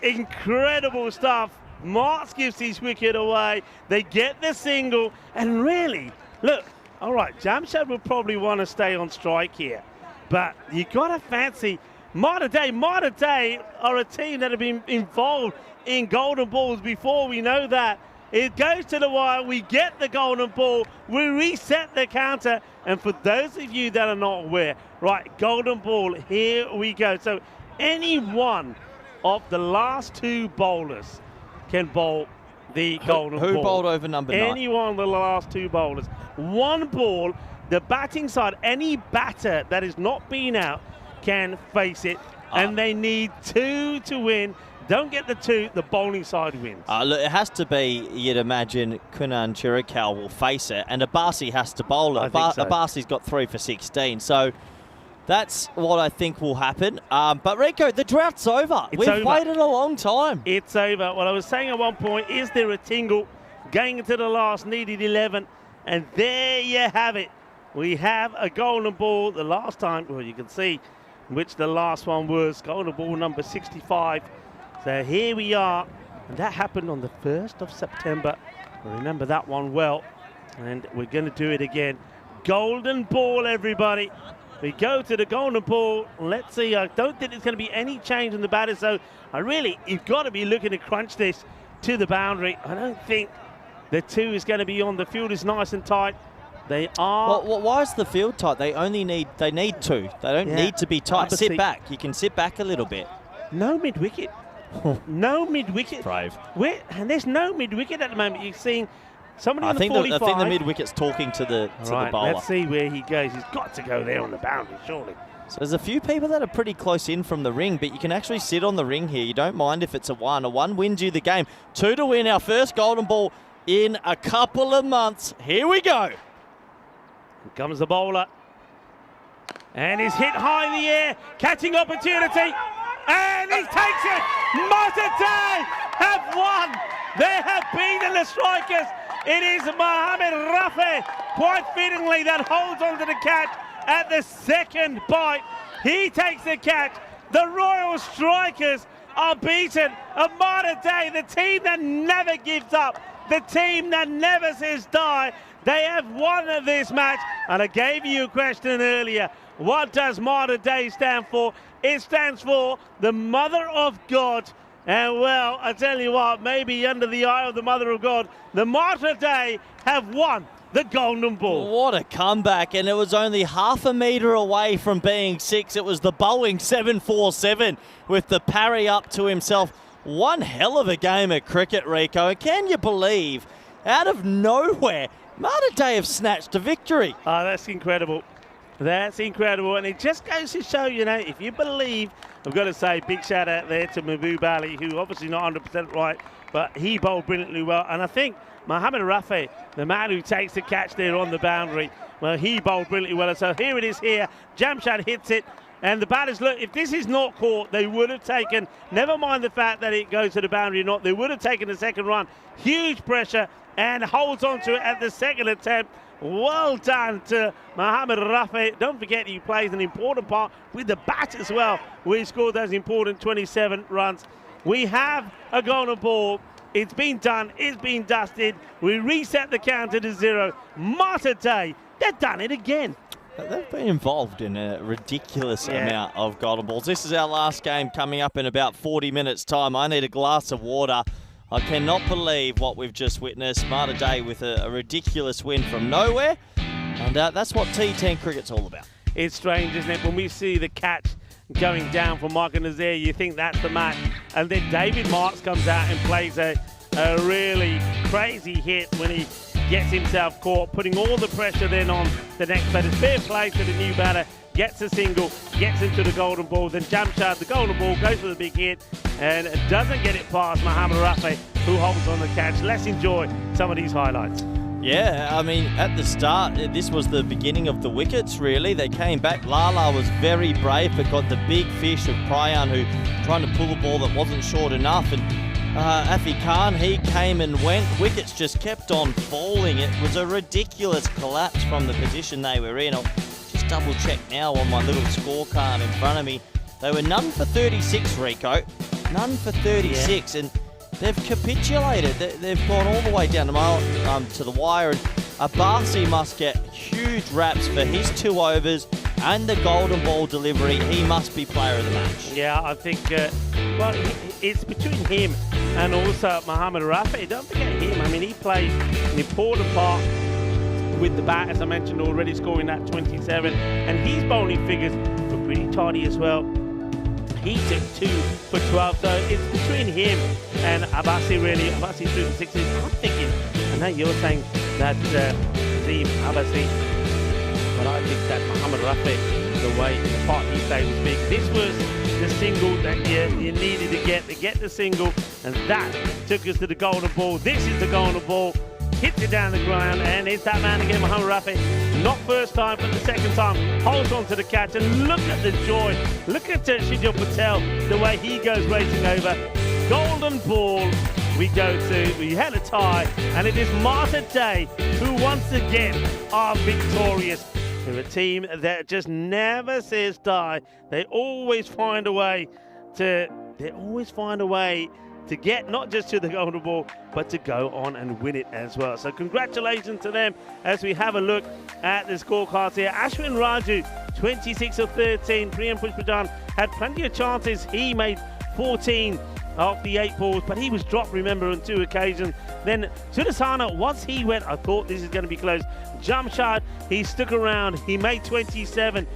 Incredible stuff. Marks gives his wicket away. They get the single. And really, look, all right, Jamshad will probably want to stay on strike here. But you got to fancy Mater Dei. Mater Dei are a team that have been involved in golden balls before. We know that. It goes to the wire. We get the golden ball. We reset the counter. And for those of you that are not aware, right, golden ball, here we go. So any one of the last 2 bowlers can bowl the golden ball. Who bowled over number 9? Any one of the last 2 bowlers. 1 ball, the batting side, any batter that has not been out can face it. And they need 2 to win. Don't get the 2, the bowling side wins. Look, it has to be, you'd imagine, Kunan Chirikal will face it, and Abbasi has to bowl it. Abbasi's got 3 for 16, so that's what I think will happen. But Rico, the drought's over. We've waited a long time. It's over. Well, I was saying at one point, is there a tingle going into the last needed 11? And there you have it. We have a golden ball. The last time, well, you can see which the last one was, golden ball number 65. So here we are, and that happened on the 1st of September. I remember that one well, and we're going to do it again. Golden ball, everybody. We go to the golden ball. Let's see. I don't think there's going to be any change in the batter. So you've got to be looking to crunch this to the boundary. I don't think the 2 is going to be on. The field is nice and tight. They are. Well, why is the field tight? They need 2. They don't need to be tight. Sit back. You can sit back a little bit. No mid-wicket. No mid-wicket. Brave. And there's no mid-wicket at the moment. You're seeing somebody on the 45. I think the mid-wicket's talking to the bowler. Let's see where he goes. He's got to go there on the boundary, surely. So there's a few people that are pretty close in from the ring, but you can actually sit on the ring here. You don't mind if it's a 1. A 1 wins you the game. 2 to win, our first golden ball in a couple of months. Here we go. Here comes the bowler. And he's hit high in the air. Catching opportunity. And he takes it. Mater Dei have won. They have beaten the strikers. It is Mohamed Rafi, quite fittingly, that holds on to the catch at the second bite. He takes the catch. The Royal Strikers are beaten. Mater Dei, the team that never gives up, the team that never says die. They have won this match. And I gave you a question earlier. What does Mater Dei stand for? It stands for the Mother of God. And well, I tell you what, maybe under the eye of the Mother of God, the Mater Dei have won the golden ball. What a comeback, and it was only half a metre away from being 6. It was the Boeing 747 with the parry up to himself. One hell of a game of cricket, Rico. And can you believe, out of nowhere, Mater Dei have snatched a victory. Oh, that's incredible. That's incredible, and it just goes to show, if you believe, I've got to say, big shout out there to Mahbub Ali, who obviously not 100% right, but he bowled brilliantly well. And I think Mohamed Rafi, the man who takes the catch there on the boundary, well, he bowled brilliantly well. And so here it is here. Jamshad hits it, and the batters, look, if this is not caught, they would have taken, never mind the fact that it goes to the boundary or not, they would have taken the second run. Huge pressure, and holds on to it at the second attempt. Well done to Mohamed Rafi. Don't forget he plays an important part with the bat as well. We scored those important 27 runs. We have a golden ball. It's been done. It's been dusted. We reset the counter to 0. Mater Dei, they've done it again. They've been involved in a ridiculous amount of golden balls. This is our last game coming up in about 40 minutes' time. I need a glass of water. I cannot believe what we've just witnessed. Mater Dei with a ridiculous win from nowhere. And that's what T10 cricket's all about. It's strange, isn't it? When we see the catch going down for Michael Nazir, you think that's the match. And then David Marks comes out and plays a really crazy hit when he gets himself caught, putting all the pressure then on the next batter. Fair play to the new batter. Gets a single, gets into the golden ball, then Jamshad, the golden ball, goes for the big hit and doesn't get it past Mohamed Rafi, who holds on the catch. Let's enjoy some of these highlights. Yeah, I mean, at the start, this was the beginning of the wickets, really. They came back. Lala was very brave, but got the big fish of Pryan, who trying to pull a ball that wasn't short enough. And Afi Khan, he came and went. Wickets just kept on falling. It was a ridiculous collapse from the position they were in. Double check now on my little scorecard in front of me. They were none for 36, Rico. None for 36, and they've capitulated. They've gone all the way down to the wire, and Abasi must get huge raps for his 2 overs and the golden ball delivery. He must be player of the match. Yeah, I think, well, it's between him and also Mohamed Rafi. Don't forget him. I mean, he plays an important part with the bat, as I mentioned already, scoring that 27, and his bowling figures were pretty tidy as well. He took 2 for 12, so it's between him and Abasi, really. Abasi threw the 6s. I'm thinking, I know you're saying that Team Abasi, but I think that Mohamed Rafi, the way the part he played was big. This was the single that you needed to get the single, and that took us to the golden ball. This is the golden ball. Hits it down the ground, and it's that man again, Mohamed Rafi. Not first time, but the second time. Holds on to the catch, and look at the joy. Look at Shijil Patel, the way he goes racing over. Golden ball we go to. We had a tie, and it is Mater Dei who once again are victorious. They're a team that just never says die. They always find a way to get not just to the golden ball, but to go on and win it as well. So congratulations to them as we have a look at the scorecards here. Ashwin Raju, 26 of 13. Priyam Pushpajan had plenty of chances. He made 14 off the 8 balls, but he was dropped, remember, on 2 occasions. Then Sudasana, once he went, I thought this is going to be close. Jamshad, he stuck around. He made 27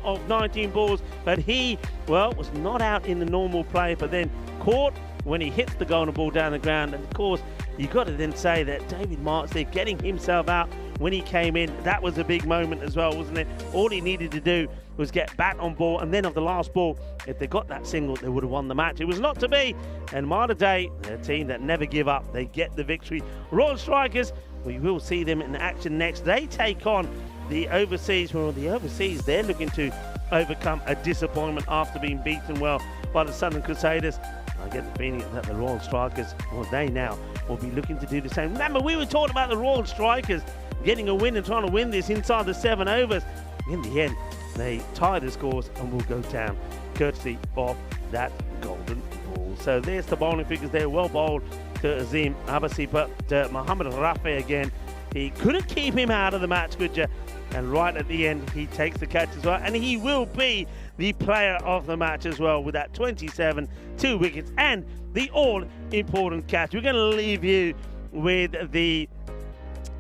of 19 balls, but he, well, was not out in the normal play, but then caught when he hits the golden ball down the ground. And of course, you've got to then say that David Marks there getting himself out when he came in, that was a big moment as well, wasn't it? All he needed to do was get back on ball, and then of the last ball, if they got that single, they would have won the match. It was not to be, and Mater Dei, a team that never give up, they get the victory. Royal Strikers, we will see them in action next. They take on the Overseas. Well, the Overseas, they're looking to overcome a disappointment after being beaten well by the Southern Crusaders. I get the feeling that the Royal Strikers, well, they now will be looking to do the same. Remember, we were talking about the Royal Strikers getting a win and trying to win this inside the 7 overs. In the end, they tie the scores and will go down courtesy of that golden ball. So there's the bowling figures there. Well bowled to Azim Abbasi, but Mohammad Rafi again, he couldn't keep him out of the match, could you? And right at the end, he takes the catch as well, and he will be the player of the match as well with that 27, 2 wickets, and the all-important catch. We're going to leave you with the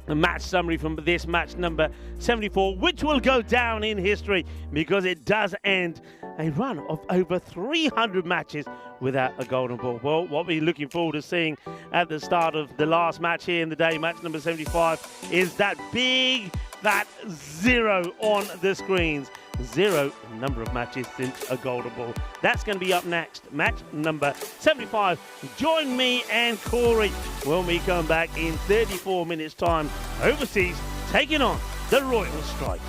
match summary from this match number 74, which will go down in history because it does end a run of over 300 matches without a golden ball. Well, what we're looking forward to seeing at the start of the last match here in the day, match number 75, is that big fat 0 on the screens. 0 number of matches since a golden ball. That's going to be up next, match number 75. Join me and Corey when we come back in 34 minutes time. Overseas taking on the Royal Strikers.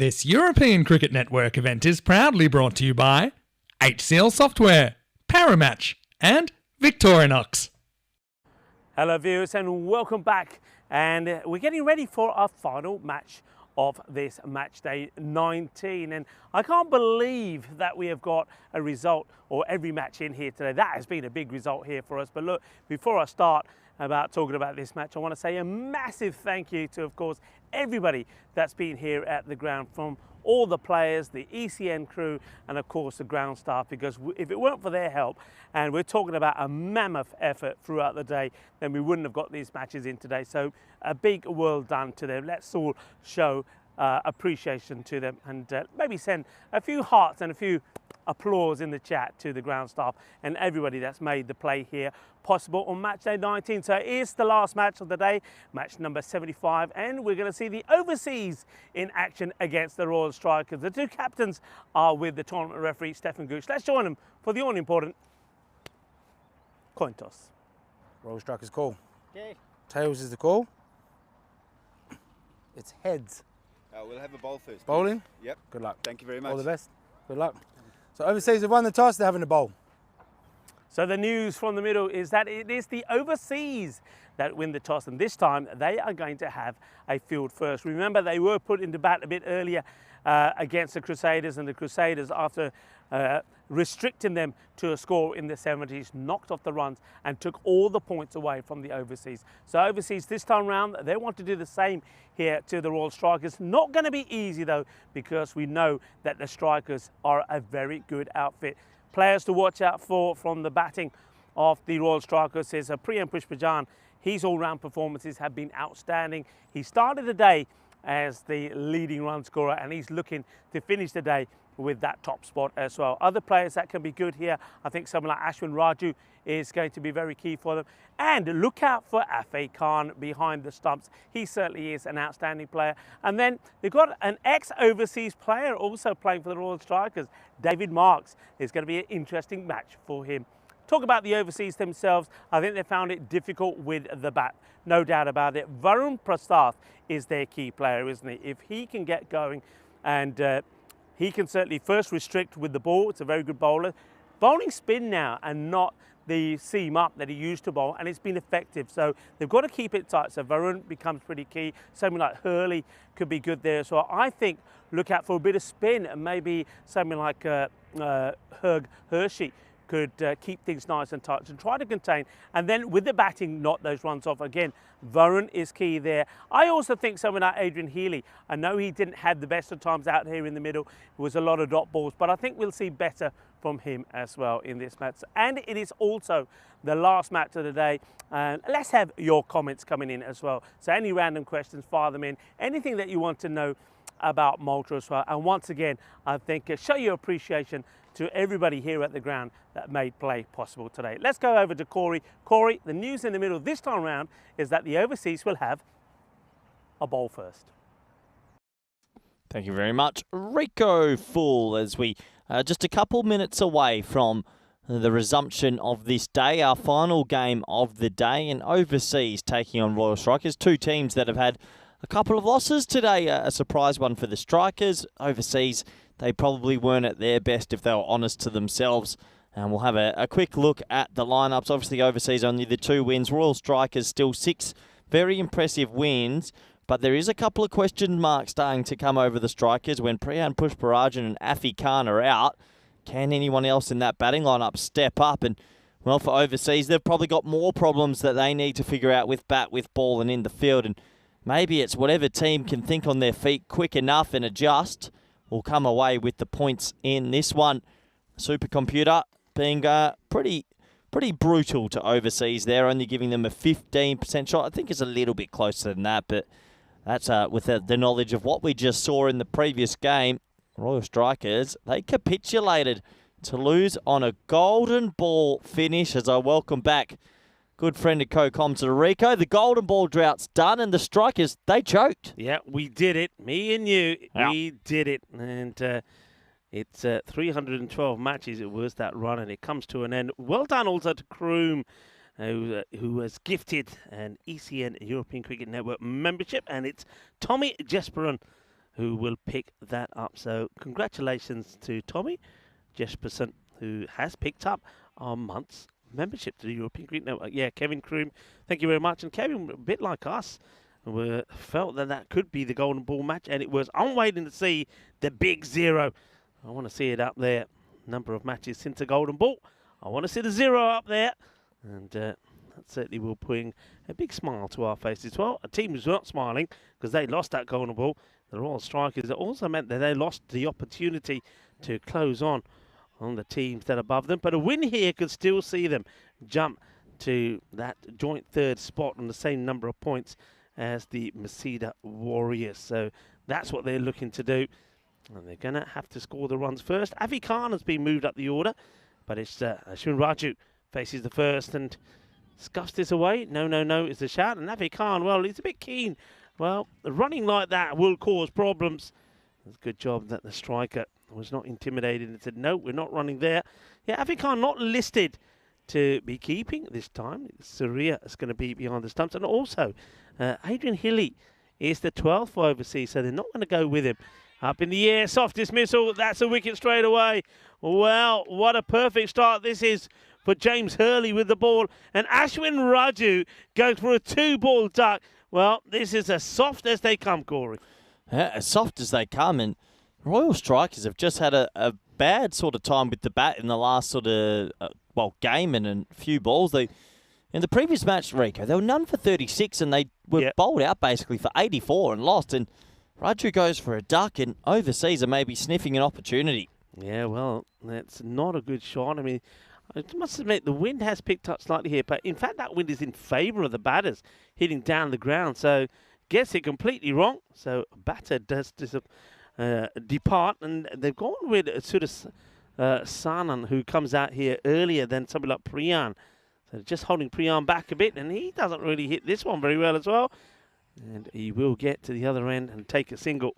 This European Cricket Network event is proudly brought to you by HCL Software, Paramatch and Victorinox. Hello viewers and welcome back, and we're getting ready for our final match of this match day 19, and I can't believe that we have got a result or every match in here today. That has been a big result here for us. But look, before I start talking about this match, I want to say a massive thank you to, of course, everybody that's been here at the ground, from all the players, the ECN crew, and of course the ground staff, because if it weren't for their help, and we're talking about a mammoth effort throughout the day, then we wouldn't have got these matches in today. So a big well done to them. Let's all show appreciation to them, and maybe send a few hearts and a few applause in the chat to the ground staff and everybody that's made the play here possible on match day 19. So it is the last match of the day, match number 75, and we're going to see the overseas in action against the Royal Strikers. The two captains are with the tournament referee Stefan Gooch. Let's join them for the all-important coin toss. Royal Strikers call. Okay. Tails is the call. It's heads. We'll have a bowl first. Bowling? Please. Yep. Good luck. Thank you very much. All the best. Good luck. So overseas have won the toss, they're having a bowl. So the news from the middle is that it is the overseas that win the toss, and this time they are going to have a field first. Remember, they were put into bat a bit earlier against the Crusaders, and the Crusaders, after restricting them to a score in the 70s, knocked off the runs and took all the points away from the overseas. So overseas this time round, they want to do the same here to the Royal Strikers. Not going to be easy though, because we know that the Strikers are a very good outfit. Players to watch out for from the batting of the Royal Strikers is Priyam Pushpajan. His all-round performances have been outstanding. He started the day as the leading run scorer, and he's looking to finish the day with that top spot as well. Other players that can be good here, I think someone like Ashwin Raju is going to be very key for them. And look out for Afay Khan behind the stumps. He certainly is an outstanding player. And then they've got an ex-overseas player also playing for the Royal Strikers. David Marks is going to be an interesting match for him. Talk about the overseas themselves. I think they found it difficult with the bat. No doubt about it. Varun Prasath is their key player, isn't he? If he can get going, and he can certainly first restrict with the ball. It's a very good bowler. Bowling spin now and not the seam up that he used to bowl, and it's been effective. So they've got to keep it tight. So Varun becomes pretty key. Something like Hurley could be good there as well. I think look out for a bit of spin, and maybe something like Hershey could keep things nice and tight and try to contain. And then with the batting, knock those runs off. Again, Varun is key there. I also think someone like Adrian Healy, I know he didn't have the best of times out here in the middle. It was a lot of dot balls, but I think we'll see better from him as well in this match. And it is also the last match of the day. Let's have your comments coming in as well. So any random questions, fire them in. Anything that you want to know about Malta as well. And once again, I think show your appreciation to everybody here at the ground that made play possible today. Let's go over to Corey. Corey, the news in the middle this time around is that the overseas will have a bowl first. Thank you very much, Rico Full, as we just a couple minutes away from the resumption of this day, our final game of the day, and overseas taking on Royal Strikers, two teams that have had a couple of losses today. A surprise one for the Strikers. Overseas, they probably weren't at their best if they were honest to themselves. And we'll have a quick look at the lineups. Obviously, overseas only the 2 wins. Royal Strikers still 6 very impressive wins. But there is a couple of question marks starting to come over the Strikers when Priyam Pushparajan and Afay Khan are out. Can anyone else in that batting lineup step up? And, well, for overseas, they've probably got more problems that they need to figure out with bat, with ball and in the field. And maybe it's whatever team can think on their feet quick enough and adjust will come away with the points in this one. Supercomputer being pretty brutal to overseas there, only giving them a 15% shot. I think it's a little bit closer than that, but that's with the knowledge of what we just saw in the previous game. Royal Strikers, they capitulated to lose on a golden ball finish, as I welcome back good friend of co-coms Rico. The golden ball drought's done, and the Strikers, they choked. Yeah, we did it. Me and you, yeah. We did it. And it's 312 matches it was, that run, and it comes to an end. Well done also to Kroom, who was gifted an ECN European Cricket Network membership, and it's Tommy Jesperon who will pick that up. So congratulations to Tommy Jesperson, who has picked up our month's membership to the European Cricket Network. Yeah, Kevin Kroom, thank you very much. And Kevin, a bit like us, felt that that could be the golden ball match, and it was. I'm waiting to see the big 0. I want to see it up there. Number of matches since the golden ball. I want to see the 0 up there. And that certainly will bring a big smile to our faces. Well, a team who's not smiling because they lost that golden ball, the Royal Strikers. It also meant that they lost the opportunity to close on the teams that are above them. But a win here could still see them jump to that joint 3rd spot on the same number of points as the Masida Warriors. So that's what they're looking to do. And they're going to have to score the runs first. Afi Khan has been moved up the order, but it's Ashwin Raju faces the first and scuffs this away. No, is the shout. And Afi Khan, well, he's a bit keen. Well, running like that will cause problems. It's a good job that the striker was not intimidated and said, no, we're not running there. Yeah, Afi Khan not listed to be keeping this time. Surya is going to be behind the stumps. And also, Adrian Hilly is the 12th for overseas, so they're not going to go with him. Up in the air, soft dismissal. That's a wicket straight away. Well, what a perfect start this is for James Hurley with the ball. And Ashwin Raju goes for a 2-ball duck. Well, this is as soft as they come, Corey. Yeah, as soft as they come. And Royal Strikers have just had a bad sort of time with the bat in the last sort of, game and a few balls. In the previous match, Rico, they were none for 36 and they were bowled out basically for 84 and lost. And Raju goes for a duck, and overseas are maybe sniffing an opportunity. Yeah, well, that's not a good shot. I mean, I must admit, the wind has picked up slightly here, but in fact, that wind is in favour of the batters hitting down the ground. So, gets it completely wrong. So, batter does depart, and they've gone with Sanan, who comes out here earlier than somebody like Priyan. So, just holding Priyan back a bit, and he doesn't really hit this one very well as well. And he will get to the other end and take a single.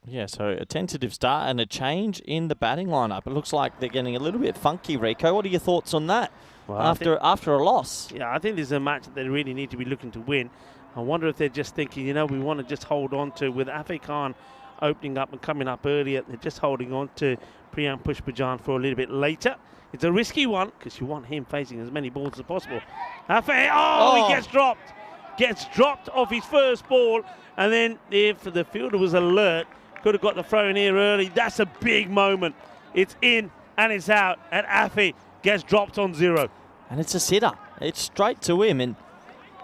Yeah, so a tentative start and a change in the batting lineup. It looks like they're getting a little bit funky, Rico. What are your thoughts on that well, after a loss? Yeah, I think this is a match that they really need to be looking to win. I wonder if they're just thinking, we want to just hold on to, with Afi Khan opening up and coming up earlier, they're just holding on to Priyan Pushpajan for a little bit later. It's a risky one because you want him facing as many balls as possible. Afi, he gets dropped. Gets dropped off his first ball, and then if the fielder was alert, could have got the throw in here early. That's a big moment. It's in and it's out, and Afi gets dropped on 0. And it's a sitter. It's straight to him, and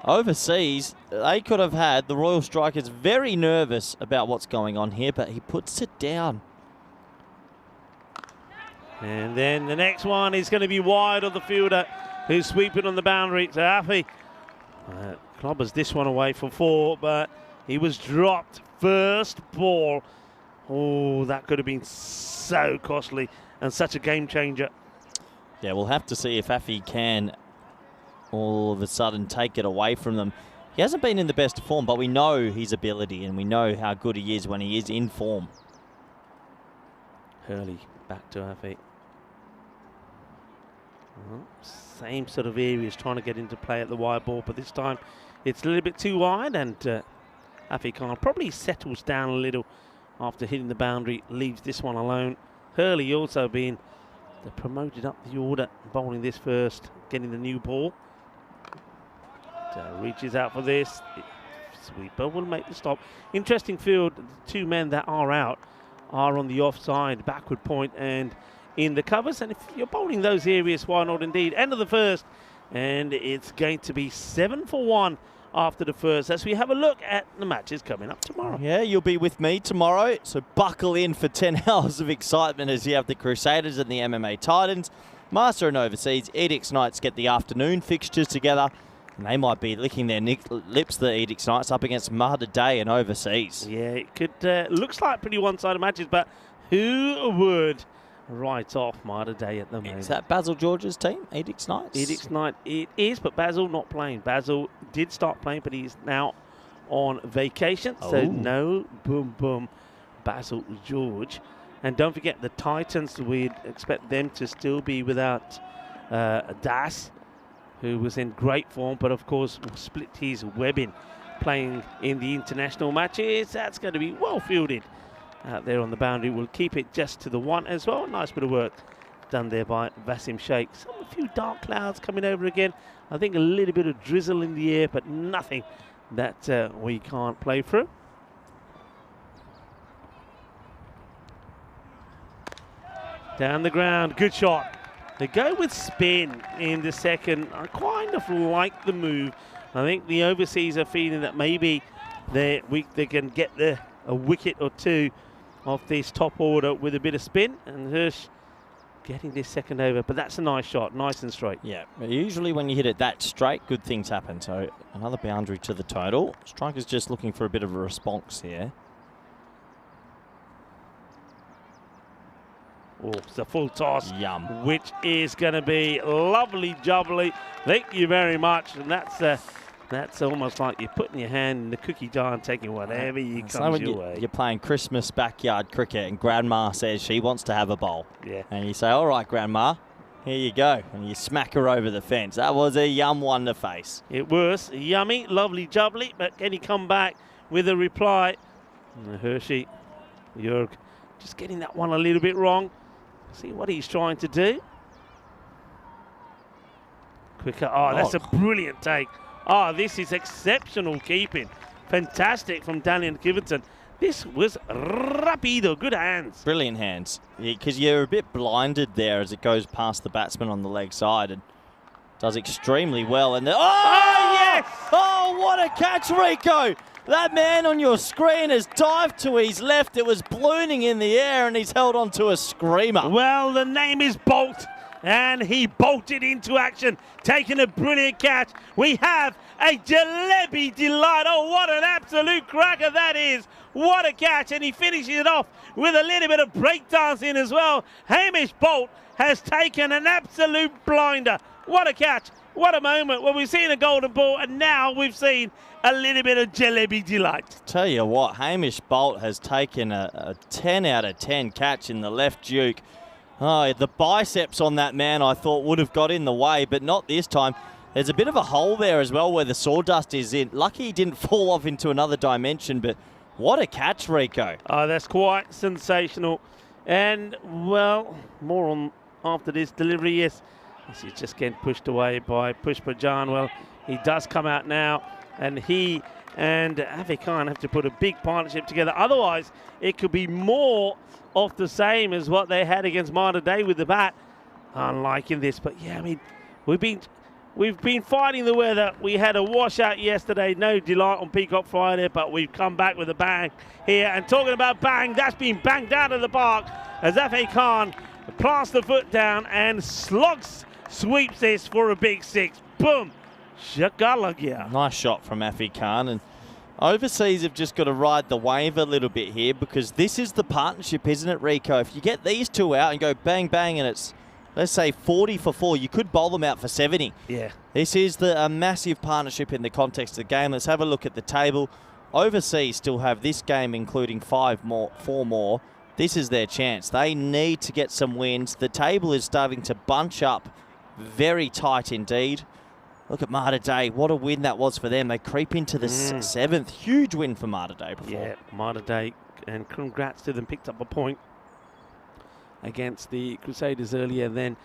overseas, they could have had the Royal Strikers very nervous about what's going on here, but he puts it down. And then the next one is going to be wide of the fielder, who's sweeping on the boundary. So Afi clobbers this one away for 4, but he was dropped first ball. Oh, that could have been so costly and such a game changer. Yeah, we'll have to see if Afi can all of a sudden take it away from them. He hasn't been in the best of form, but we know his ability and we know how good he is when he is in form. Hurley back to Afi. Well, same sort of areas trying to get into play at the wide ball, but this time it's a little bit too wide, and Afi Khan probably settles down a little after hitting the boundary, leaves this one alone. Hurley also being promoted up the order, bowling this first, getting the new ball. Reaches out for this. Sweeper will make the stop. Interesting field. The 2 men that are out are on the offside, backward point, and in the covers. And if you're bowling those areas, why not indeed? End of the first, and it's going to be 7 for 1 after the first, as we have a look at the matches coming up tomorrow. Yeah, you'll be with me tomorrow, so buckle in for 10 hours of excitement as you have the Crusaders and the MMA Titans. Master and overseas, Edicts Knights get the afternoon fixtures together, and they might be licking their lips, the Edicts Knights, up against Mater Dei and overseas. Yeah, it could looks like pretty one-sided matches, but who would write off Mater Dei at the moment? Is that Basil George's team, Edicts Knights? Edicts Knight, it is, but Basil not playing. Basil did start playing, but he's now on vacation, so no boom Basil George. And don't forget the Titans, we'd expect them to still be without Das, who was in great form, but of course split his webbing playing in the international matches. That's going to be well fielded out there on the boundary. We'll keep it just to the one as well. Nice bit of work done there by Vasim Sheikh. A few dark clouds coming over again. I think a little bit of drizzle in the air, but nothing that we can't play through. Down the ground, good shot. They go with spin in the second. I kind of like the move. I think the overseas are feeling that maybe they can get a wicket or two off this top order with a bit of spin. And Hirsch getting this second over, but that's a nice shot, nice and straight. Yeah, usually when you hit it that straight, good things happen. So another boundary to the total. Striker's just looking for a bit of a response here. Oh, it's a full toss. Yum. Which is going to be lovely jubbly. Thank you very much. And that's almost like you're putting your hand in the cookie jar and taking whatever comes your way. You're playing Christmas backyard cricket and Grandma says she wants to have a bowl. Yeah. And you say, all right, Grandma, here you go. And you smack her over the fence. That was a yum one to face. It was yummy, lovely jubbly. But can he come back with a reply? Hershey, Jörg, just getting that one a little bit wrong. See what he's trying to do. Quicker. Oh, that's a brilliant take. Oh, this is exceptional keeping. Fantastic from Daniel Kiverton. This was rapido. Good hands. Brilliant hands. Because you're a bit blinded there as it goes past the batsman on the leg side and does extremely well. And oh, yes! Oh, what a catch, Rico! That man on your screen has dived to his left. It was ballooning in the air and he's held on to a screamer. Well, the name is Bolt. And he bolted into action, taking a brilliant catch. We have a Jalebi delight. Oh, what an absolute cracker that is. What a catch. And he finishes it off with a little bit of breakdancing as well. Hamish Bolt has taken an absolute blinder. What a catch. What a moment. Well, we've seen a golden ball, and now we've seen a little bit of Jalebi delight. Tell you what, Hamish Bolt has taken a 10 out of 10 catch in the left duke. Oh, the biceps on that man I thought would have got in the way, but not this time. There's a bit of a hole there as well where the sawdust is in. Lucky he didn't fall off into another dimension, but what a catch, Rico. Oh, that's quite sensational. And, well, more on after this delivery, yes. He's just getting pushed away by Pushpa Jan. Well, he does come out now, and he and Avi Khan have to put a big partnership together. Otherwise, it could be more of the same as what they had against Mater Dei with the bat. Unlike in this, but yeah, I mean, we've been fighting the weather. We had a washout yesterday, no delight on Peacock Friday, but we've come back with a bang here. And talking about bang, that's been banged out of the park as Afi Khan plants the foot down and sweeps this for a big six. Boom! Shakalagya. Nice shot from Afi Khan. And overseas have just got to ride the wave a little bit here because this is the partnership, isn't it, Rico? If you get these two out and go bang, bang, and it's, let's say, 40 for 4, you could bowl them out for 70. Yeah. This is a massive partnership in the context of the game. Let's have a look at the table. Overseas still have this game, including 4 more. This is their chance. They need to get some wins. The table is starting to bunch up very tight indeed. Look at Mater Dei. What a win that was for them. They creep into the 7th. Huge win for Mater Dei before. Yeah, Mater Dei, and congrats to them. Picked up a point against the Crusaders earlier, then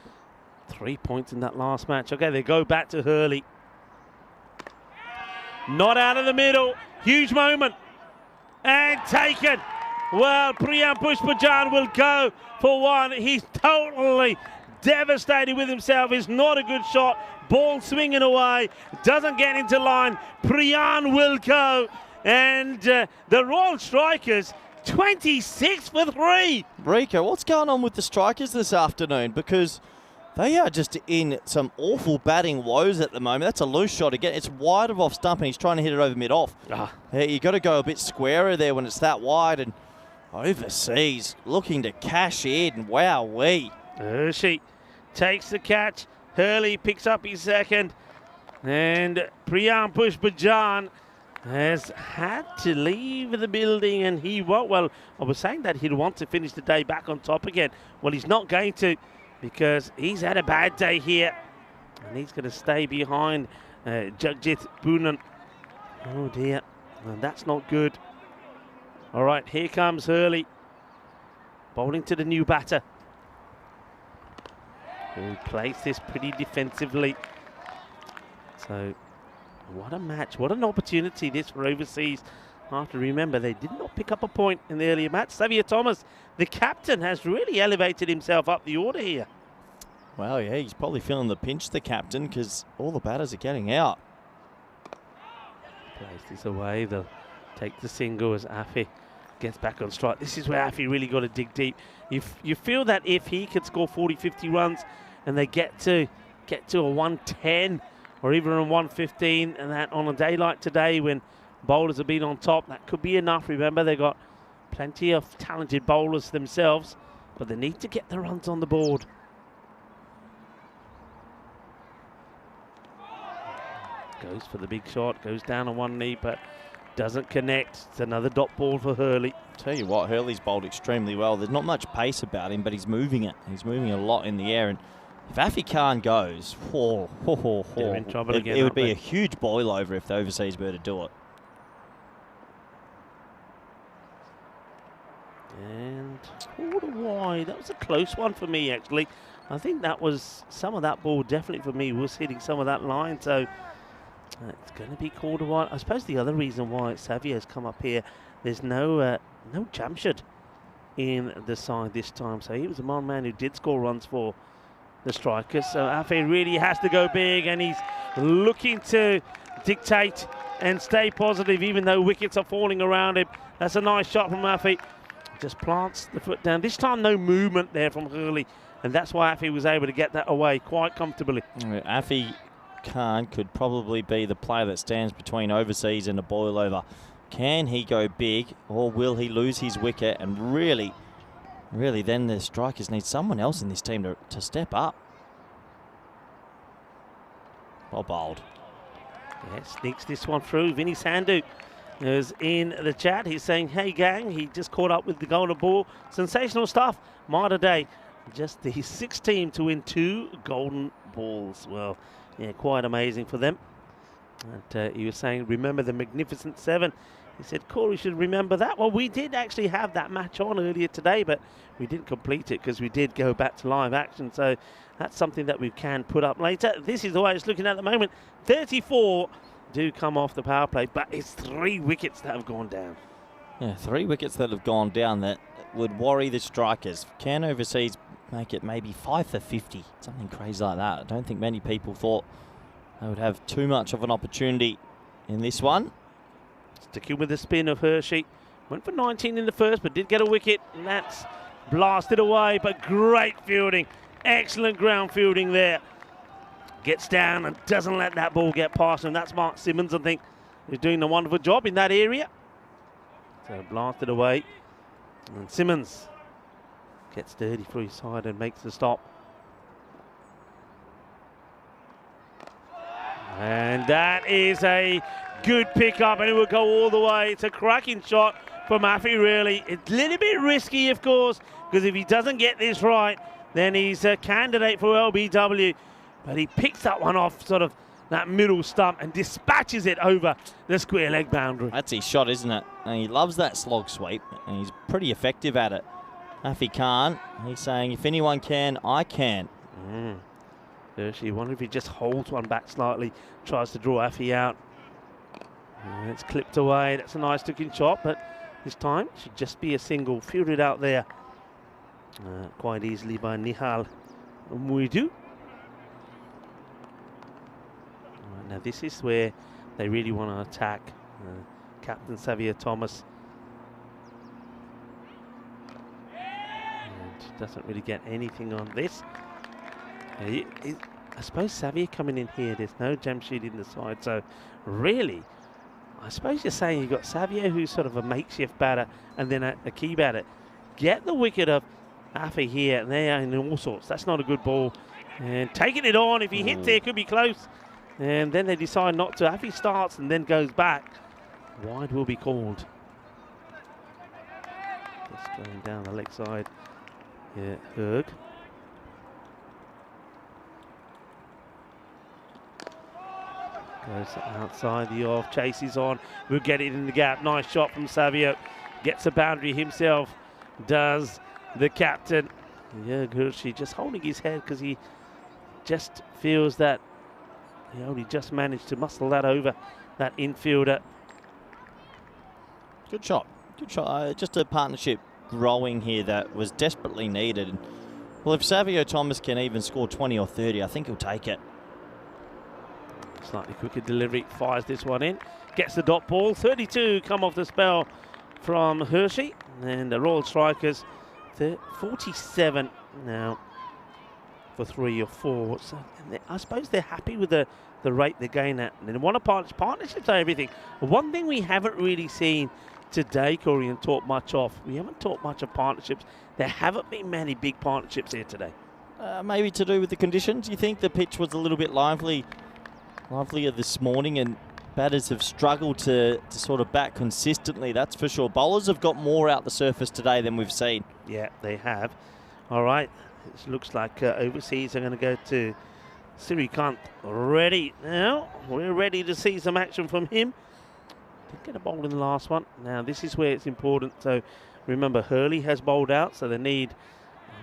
3 points in that last match. Okay, they go back to Hurley. Not out of the middle. Huge moment. And taken. Well, Priyam Pushpajan will go for one. He's totally devastated with himself. It's not a good shot. Ball swinging away. Doesn't get into line. Priyan will go. And the Royal Strikers, 26 for 3. Rico, what's going on with the Strikers this afternoon? Because they are just in some awful batting woes at the moment. That's a loose shot again. It's wide of off stump and he's trying to hit it over mid-off. You got to go a bit squarer there when it's that wide. And overseas looking to cash in. Wowee. Hershey takes the catch. Hurley picks up his second. And Priyam Pushpajan has had to leave the building, and he won't. Well, I was saying that he'd want to finish the day back on top again. Well, he's not going to because he's had a bad day here. And he's going to stay behind Jagjit Poonen, Oh dear, and that's not good. All right, here comes Hurley, bowling to the new batter, who plays this pretty defensively. So, what a match, what an opportunity this for overseas. Have to remember, they did not pick up a point in the earlier match. Xavier Thomas, the captain, has really elevated himself up the order here. Well, yeah, he's probably feeling the pinch, the captain, because all the batters are getting out. Plays this away, they'll take the single as Afi gets back on strike. This is where Afi really got to dig deep. You feel that if he could score 40, 50 runs and they get to a 110 or even a 115, and that on a day like today when bowlers have been on top, that could be enough. Remember, they've got plenty of talented bowlers themselves, but they need to get the runs on the board. Goes for the big shot, goes down on one knee, but doesn't connect. It's another dot ball for Hurley. Tell you what, Hurley's bowled extremely well. There's not much pace about him, but he's moving it. He's moving a lot in the air, and if Afi Khan goes, They're in trouble again, it would be a huge boil over if the overseas were to do it. And quarter wide. That was a close one for me, actually. I think that was some of that ball definitely for me was hitting some of that line. So it's going to be quarter wide. I suppose the other reason why Xavier's come up here, there's no Jamshid in the side this time. So he was a man who did score runs for the strikers. So Afi really has to go big, and he's looking to dictate and stay positive, even though wickets are falling around him. That's a nice shot from Afi. Just plants the foot down. This time no movement there from Hurley, and that's why Afi was able to get that away quite comfortably. Afi Khan could probably be the player that stands between overseas and a boil over. Can he go big, or will he lose his wicket? And really then the strikers need someone else in this team to step up. Well bowled. Yeah, sneaks this one through. Vinny Sandhu is in the chat. He's saying, hey gang, he just caught up with the golden ball. Sensational stuff. Mater Dei, just the 6th team to win 2 golden balls. Well, yeah, quite amazing for them. And he was saying, remember the Magnificent 7. He said, Corey should remember that. Well, we did actually have that match on earlier today, but we didn't complete it because we did go back to live action. So that's something that we can put up later. This is the way it's looking at the moment. 34 do come off the power play, but it's 3 wickets that have gone down. Yeah, 3 wickets that have gone down that would worry the strikers. Can overseas make it maybe 5 for 50? Something crazy like that. I don't think many people thought they would have too much of an opportunity in this one. Sticking with the spin of Hershey. Went for 19 in the first, but did get a wicket, and that's blasted away, but great fielding. Excellent ground fielding there. Gets down and doesn't let that ball get past him. That's Mark Simmons, I think, who's doing a wonderful job in that area. So blasted away. And Simmons gets dirty through his side and makes the stop. And that is a good pickup, and it will go all the way. It's a cracking shot from Afi, really. It's a little bit risky, of course, because if he doesn't get this right, then he's a candidate for LBW. But he picks that one off sort of that middle stump and dispatches it over the square leg boundary. That's his shot, isn't it? And he loves that slog sweep, and he's pretty effective at it. Afi Khan, he's saying, if anyone can, I can. Actually, I wonder if he just holds one back slightly, tries to draw Afi out. And it's clipped away. That's a nice looking shot, but this time it should just be a single. Fielded out there quite easily by Nihal Muidu. Now this is where they really want to attack Captain Xavier Thomas. And doesn't really get anything on this. I suppose Xavier coming in here, there's no Jamshid in the side, so really, I suppose you're saying you've got Xavier, who's sort of a makeshift batter, and then a key batter. Get the wicket of Afi here, and they are in all sorts. That's not a good ball. And taking it on, if he hits there, it could be close. And then they decide not to. Afi starts and then goes back. Wide will be called. Just going down the leg side. Yeah, Herg. Goes outside the off, chases on, we'll get it in the gap. Nice shot from Savio. Gets the boundary himself, does the captain. Yeah, Hershey just holding his head because he just feels that he only just managed to muscle that over that infielder. Good shot. Good shot. Just a partnership growing here that was desperately needed. Well, if Savio Thomas can even score 20 or 30, I think he'll take it. Slightly quicker delivery, fires this one in. Gets the dot ball. 32 come off the spell from Hershey. And the Royal Strikers, 47 now for 3 or 4. So I suppose they're happy with the rate they're going at. And they want to partnerships are everything. One thing we haven't really seen today, Corey, and talked much of, we haven't talked much of partnerships. There haven't been many big partnerships here today. Maybe to do with the conditions. You think the pitch was a little bit livelier this morning, and batters have struggled to sort of bat consistently, that's for sure. Bowlers have got more out the surface today than we've seen. Yeah, they have. All right, it looks like overseas are going to go to Sirikant. Ready now. We're ready to see some action from him. Did get a bowl in the last one. Now, this is where it's important. So, remember, Hurley has bowled out, so they need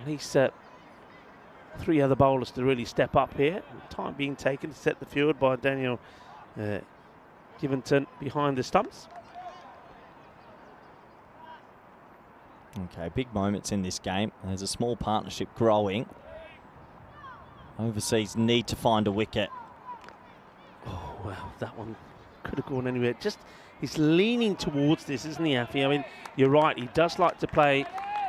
at least 3 other bowlers to really step up here. Time being taken to set the field by Daniel Giventon behind the stumps. Okay, big moments in this game. There's a small partnership growing. Overseas need to find a wicket. Oh, wow, that one could have gone anywhere. Just, he's leaning towards this, isn't he, Afi? I mean, you're right, he does like to play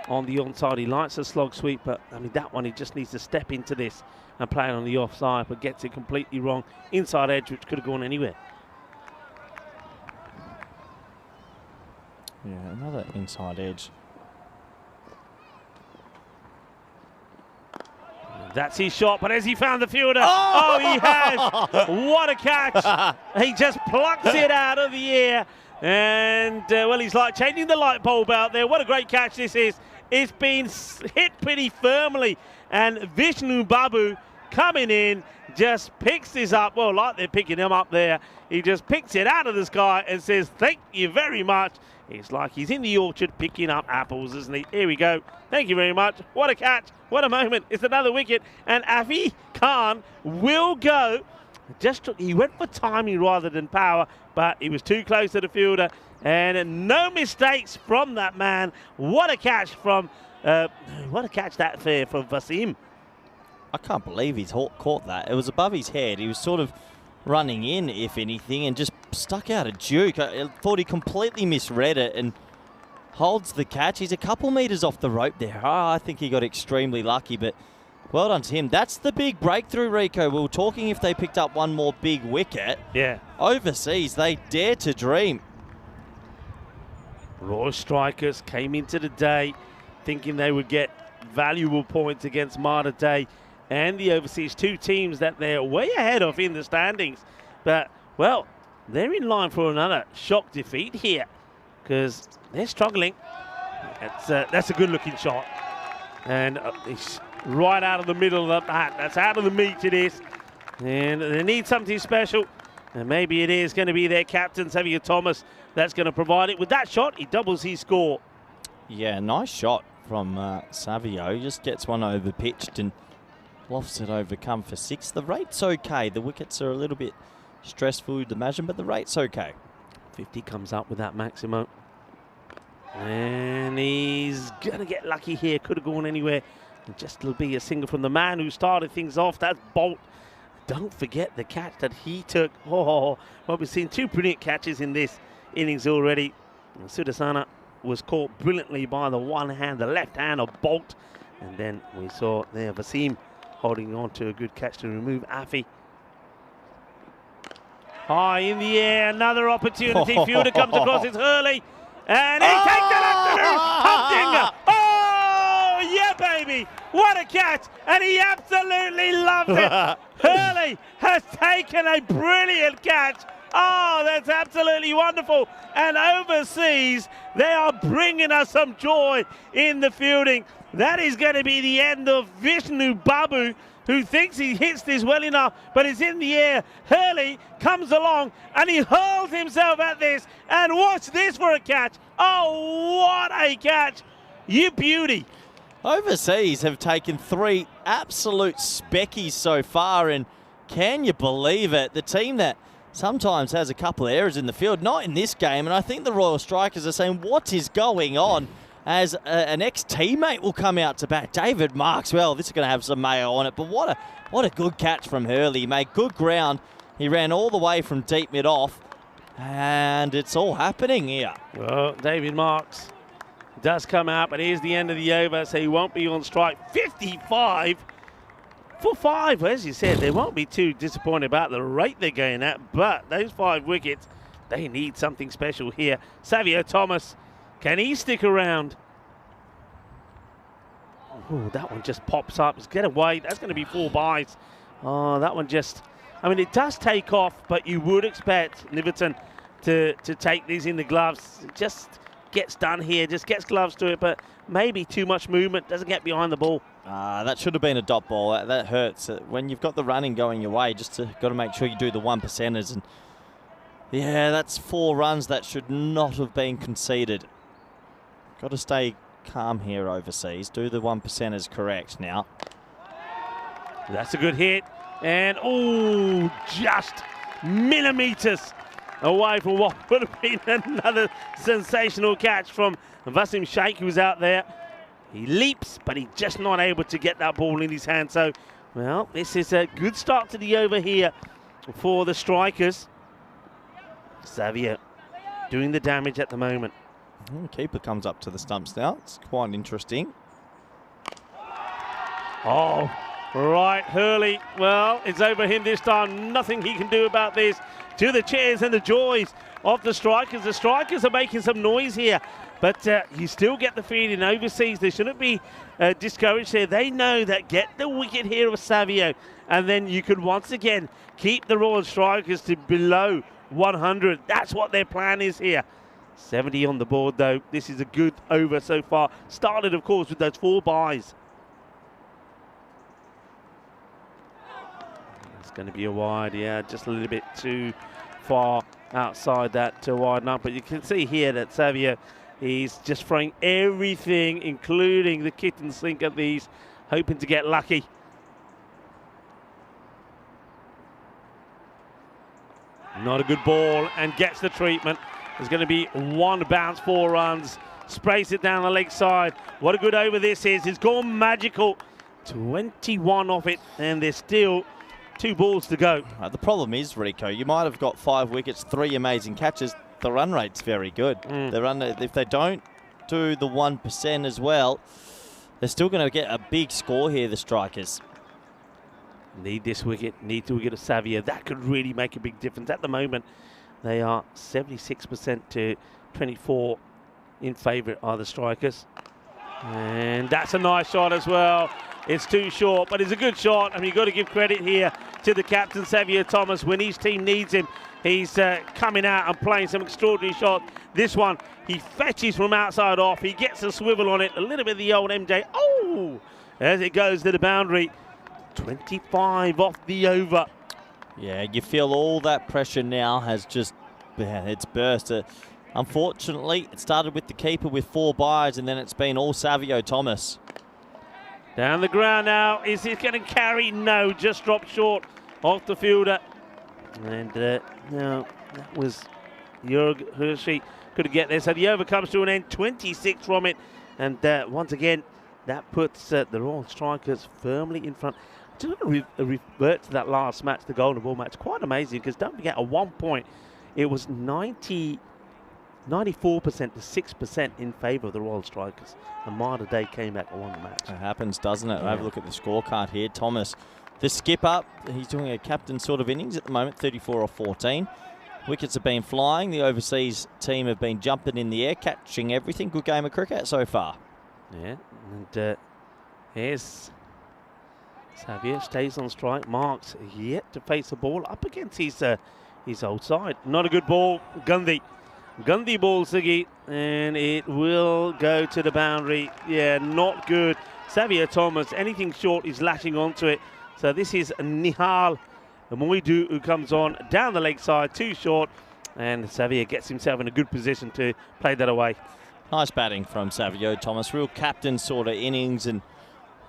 on the onside. He likes a slog sweep, but I mean, that one, he just needs to step into this and play it on the offside, but gets it completely wrong. Inside edge, which could have gone anywhere. Yeah, another inside edge. That's his shot, but has he found the fielder? Oh, he has! What a catch! He just plucks it out of the air. And, well, he's like changing the light bulb out there. What a great catch this is. It's been hit pretty firmly. And Vishnu Babu coming in just picks this up. Well, like they're picking him up there. He just picks it out of the sky and says, thank you very much. It's like he's in the orchard picking up apples, isn't he? Here we go. Thank you very much. What a catch. What a moment. It's another wicket. And Afi Khan will go. He went for timing rather than power, but he was too close to the fielder. And no mistakes from that man. What a catch from, what a catch that fair from Vasim. I can't believe he's caught that. It was above his head. He was sort of running in, if anything, and just stuck out a juke. I thought he completely misread it and holds the catch. He's a couple metres off the rope there. I think he got extremely lucky, but well done to him. That's the big breakthrough, Rico. We were talking if they picked up one more big wicket. Yeah. Overseas, they dare to dream. Royal Strikers came into the day thinking they would get valuable points against Mater Dei and the overseas, 2 teams that they're way ahead of in the standings. But, well, they're in line for another shock defeat here because they're struggling. That's a good-looking shot. And it's right out of the middle of the bat. That's out of the meat, it is. And they need something special. And maybe it is going to be their captain, Savio Thomas, that's going to provide it. With that shot, he doubles his score. Yeah, nice shot from Savio. He just gets one over pitched and lofts it over come for 6. The rate's okay. The wickets are a little bit stressful, you'd imagine, but the rate's okay. 50 comes up with that Maximo. And he's going to get lucky here. Could have gone anywhere. And just will be a single from the man who started things off. That's Bolt. Don't forget the catch that he took. Oh, well, we've seen 2 brilliant catches in this innings already. And Sudasana was caught brilliantly by the left hand of Bolt. And then we saw there Vasim holding on to a good catch to remove Afi. High in the air, another opportunity. Fielder comes across, it's Hurley. And he takes it afternoon. Humdinger. Oh, yeah, baby. What a catch. And he absolutely loves it. Hurley has taken a brilliant catch. Oh, that's absolutely wonderful. And overseas, they are bringing us some joy in the fielding. that is going to be the end of Vishnu Babu, who thinks he hits this well enough, but it's in the air. Hurley comes along and he hurls himself at this, and watch this for a catch. Oh, what a catch. You beauty. Overseas have taken 3 absolute speckies so far, and can you believe it? The team that sometimes has a couple of errors in the field, not in this game, and I think the Royal Strikers are saying, what is going on? As an ex-teammate will come out to bat. David Marks, well, this is going to have some mayo on it, but what a good catch from Hurley. He made good ground. He ran all the way from deep mid-off, and it's all happening here. Well, David Marks does come out, but here's the end of the over, so he won't be on strike. 55 for 5. As you said, they won't be too disappointed about the rate they're going at, but those 5 wickets, they need something special here. Savio Thomas, can he stick around? Oh, that one just pops up. Let's get away. That's going to be 4 byes. Oh, that one just... I mean, it does take off, but you would expect Niverton to take these in the gloves. It just gets done here, just gets gloves to it, but maybe too much movement, doesn't get behind the ball. That should have been a dot ball. That hurts. When you've got the running going your way, just got to make sure you do the 1%ers. And yeah, that's 4 runs that should not have been conceded. Got to stay calm here overseas. Do the 1%ers correct now. That's a good hit. And, oh, just millimetres away from what would have been another sensational catch from Wasim Sheikh, who was out there. He leaps, but he's just not able to get that ball in his hand. So, well, this is a good start to the over here for the Strikers. Xavier doing the damage at the moment. Keeper comes up to the stumps now. It's quite interesting. Oh, right, Hurley. Well, it's over him this time. Nothing he can do about this. To the cheers and the joys of the Strikers. The Strikers are making some noise here, but you still get the feeling overseas they shouldn't be discouraged here. They know that get the wicket here of Savio, and then you could once again keep the Royal Strikers to below 100. That's what their plan is here. 70 on the board, though. This is a good over so far. Started, of course, with those 4 byes. It's going to be a wide, yeah, just a little bit too far outside that to widen up. But you can see here that Xavier is just throwing everything, including the kit and sink at these, hoping to get lucky. Not a good ball, and gets the treatment. There's going to be 1 bounce, 4 runs. Sprays it down the leg side. What a good over this is. It's gone magical. 21 off it, and there's still 2 balls to go. The problem is, Rico, you might have got 5 wickets, 3 amazing catches. The run rate's very good. If they don't do the 1% as well, they're still going to get a big score here, the Strikers. Need this wicket, need the wicket of Xavier. That could really make a big difference. At the moment, they are 76% to 24 in favour are the Strikers. And that's a nice shot as well. It's too short, but it's a good shot. I mean, you've got to give credit here to the captain, Xavier Thomas. When his team needs him, he's coming out and playing some extraordinary shots. This one, he fetches from outside off. He gets a swivel on it. A little bit of the old MJ. Oh! As it goes to the boundary. 25 off the over. Yeah, you feel all that pressure now has just, it's burst. Unfortunately, it started with the keeper with 4 byes, and then it's been all Savio Thomas. Down the ground now. Is it going to carry? No, just dropped short off the fielder. And no, that was Jörg Hershey. Couldn't get there. So the over comes to an end. 26 from it. And once again, that puts the Royal Strikers firmly in front. I just want to revert to that last match, the Golden Ball match. Quite amazing, because don't forget, at one point, it was 94% to 6% in favour of the Royal Strikers. And Mater Dei came back and won the match. It happens, doesn't it? Yeah. Have a look at the scorecard here. Thomas, the skip up, he's doing a captain sort of innings at the moment, 34 off 14. Wickets have been flying. The overseas team have been jumping in the air, catching everything. Good game of cricket so far. Yeah, and here's Xavier, stays on strike. Marks yet to face the ball up against his old side. Not a good ball. Gandhi Gandhi ball, Siggy, and it will go to the boundary. Yeah, not good. Xavier Thomas, anything short, is lashing onto it. So this is Nihal Moidu who comes on down the leg side, too short, and Xavier gets himself in a good position to play that away. Nice batting from Savio Thomas, real captain sort of innings, and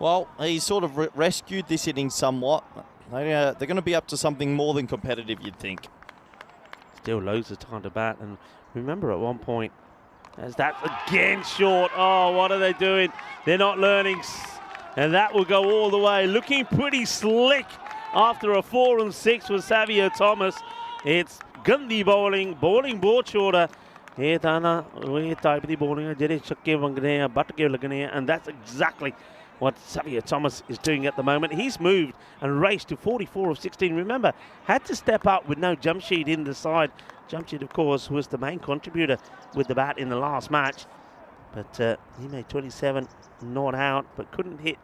well, he's sort of rescued this innings somewhat. They're going to be up to something more than competitive, you'd think. Still loads of time to bat, and remember at one point, as that again short. Oh, what are they doing? They're not learning, and that will go all the way. Looking pretty slick after a 4 and 6 with Savio Thomas. It's Gandhi bowling board shorter. And that's exactly what Xavier Thomas is doing at the moment. He's moved and raced to 44 of 16. Remember, had to step up with no Jamshid in the side. Jamshid, of course, was the main contributor with the bat in the last match. But he made 27, not out, but couldn't hit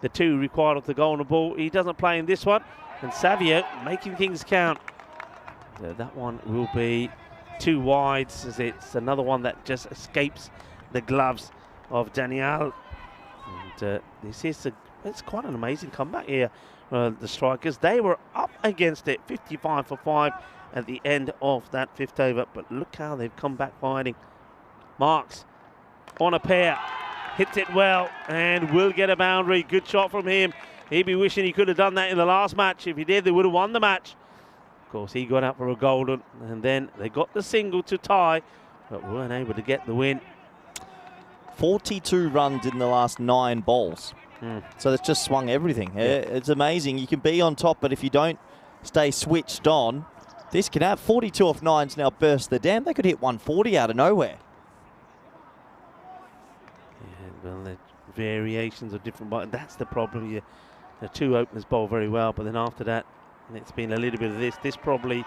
the 2 required of the goal on the ball. He doesn't play in this one. And Xavier making things count. That one will be 2 wides, as it's another one that just escapes the gloves of Daniel. And this is it's quite an amazing comeback here. The Strikers, they were up against it, 55 for 5 at the end of that 5th over. But look how they've come back fighting. Marks on a pair, hits it well, and will get a boundary. Good shot from him. He'd be wishing he could have done that in the last match. If he did, they would have won the match. Of course, he got out for a golden, and then they got the single to tie, but weren't able to get the win. 42 runs in the last 9 balls. So it's just swung everything. Yeah. It's amazing. You can be on top, but if you don't stay switched on, this can have 42 off 9s now burst the dam. They could hit 140 out of nowhere. Yeah, well, the variations of different, but that's the problem here. The 2 openers bowl very well, but then after that, it's been a little bit of this. This probably,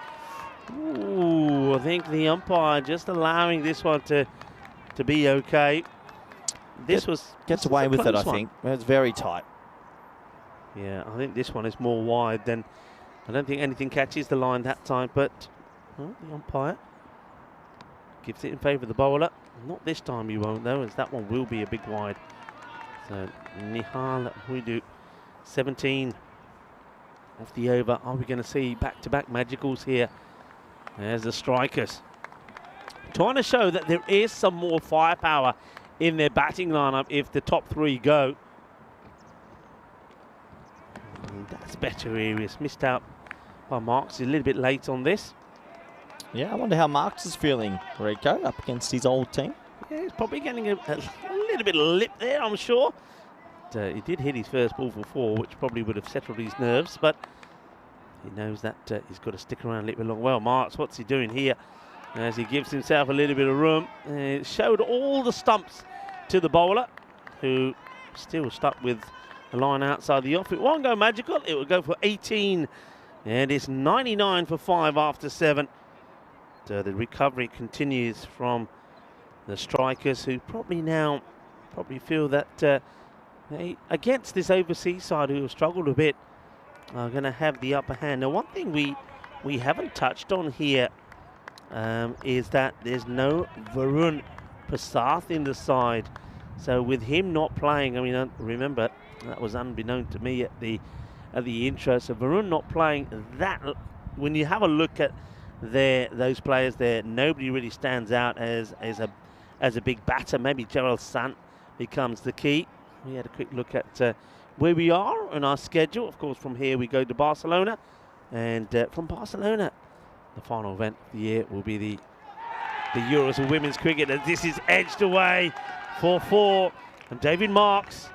I think the umpire just allowing this one to be okay. This gets away with it, I think. It's very tight. Yeah, I think this one is more wide than. I don't think anything catches the line that time, but the umpire gives it in favour of the bowler. Not this time, you won't, though, as that one will be a big wide. So Nihal Huidu, 17 off the over. Are we going to see back-to-back magicals here? There's the Strikers, trying to show that there is some more firepower in their batting lineup if the top 3 go. And that's better areas. Missed out by Marks. A little bit late on this. Yeah, I wonder how Marks is feeling, Rico, up against his old team. Yeah, he's probably getting a little bit of lip there, I'm sure. He did hit his first ball for 4, which probably would have settled his nerves, but he knows that he's got to stick around a little bit longer. Well, Marks, what's he doing here? As he gives himself a little bit of room. Showed all the stumps to the bowler, who still stuck with the line outside the off. It won't go magical. It will go for 18. And it's 99 for 5 after 7. The recovery continues from the Strikers, who probably feel that against this overseas side, who have struggled a bit, are going to have the upper hand. Now, one thing we haven't touched on here is that there's no Varun Prasath in the side. So with him not playing, I mean, remember, that was unbeknown to me at the intro. So Varun not playing, that when you have a look at those players there, nobody really stands out as a big batter. Maybe Gerald Sant becomes the key. We had a quick look at where we are on our schedule. Of course, from here we go to Barcelona, and from Barcelona, the final event of the year will be the Euros of Women's Cricket, and this is edged away for 4. And David Marks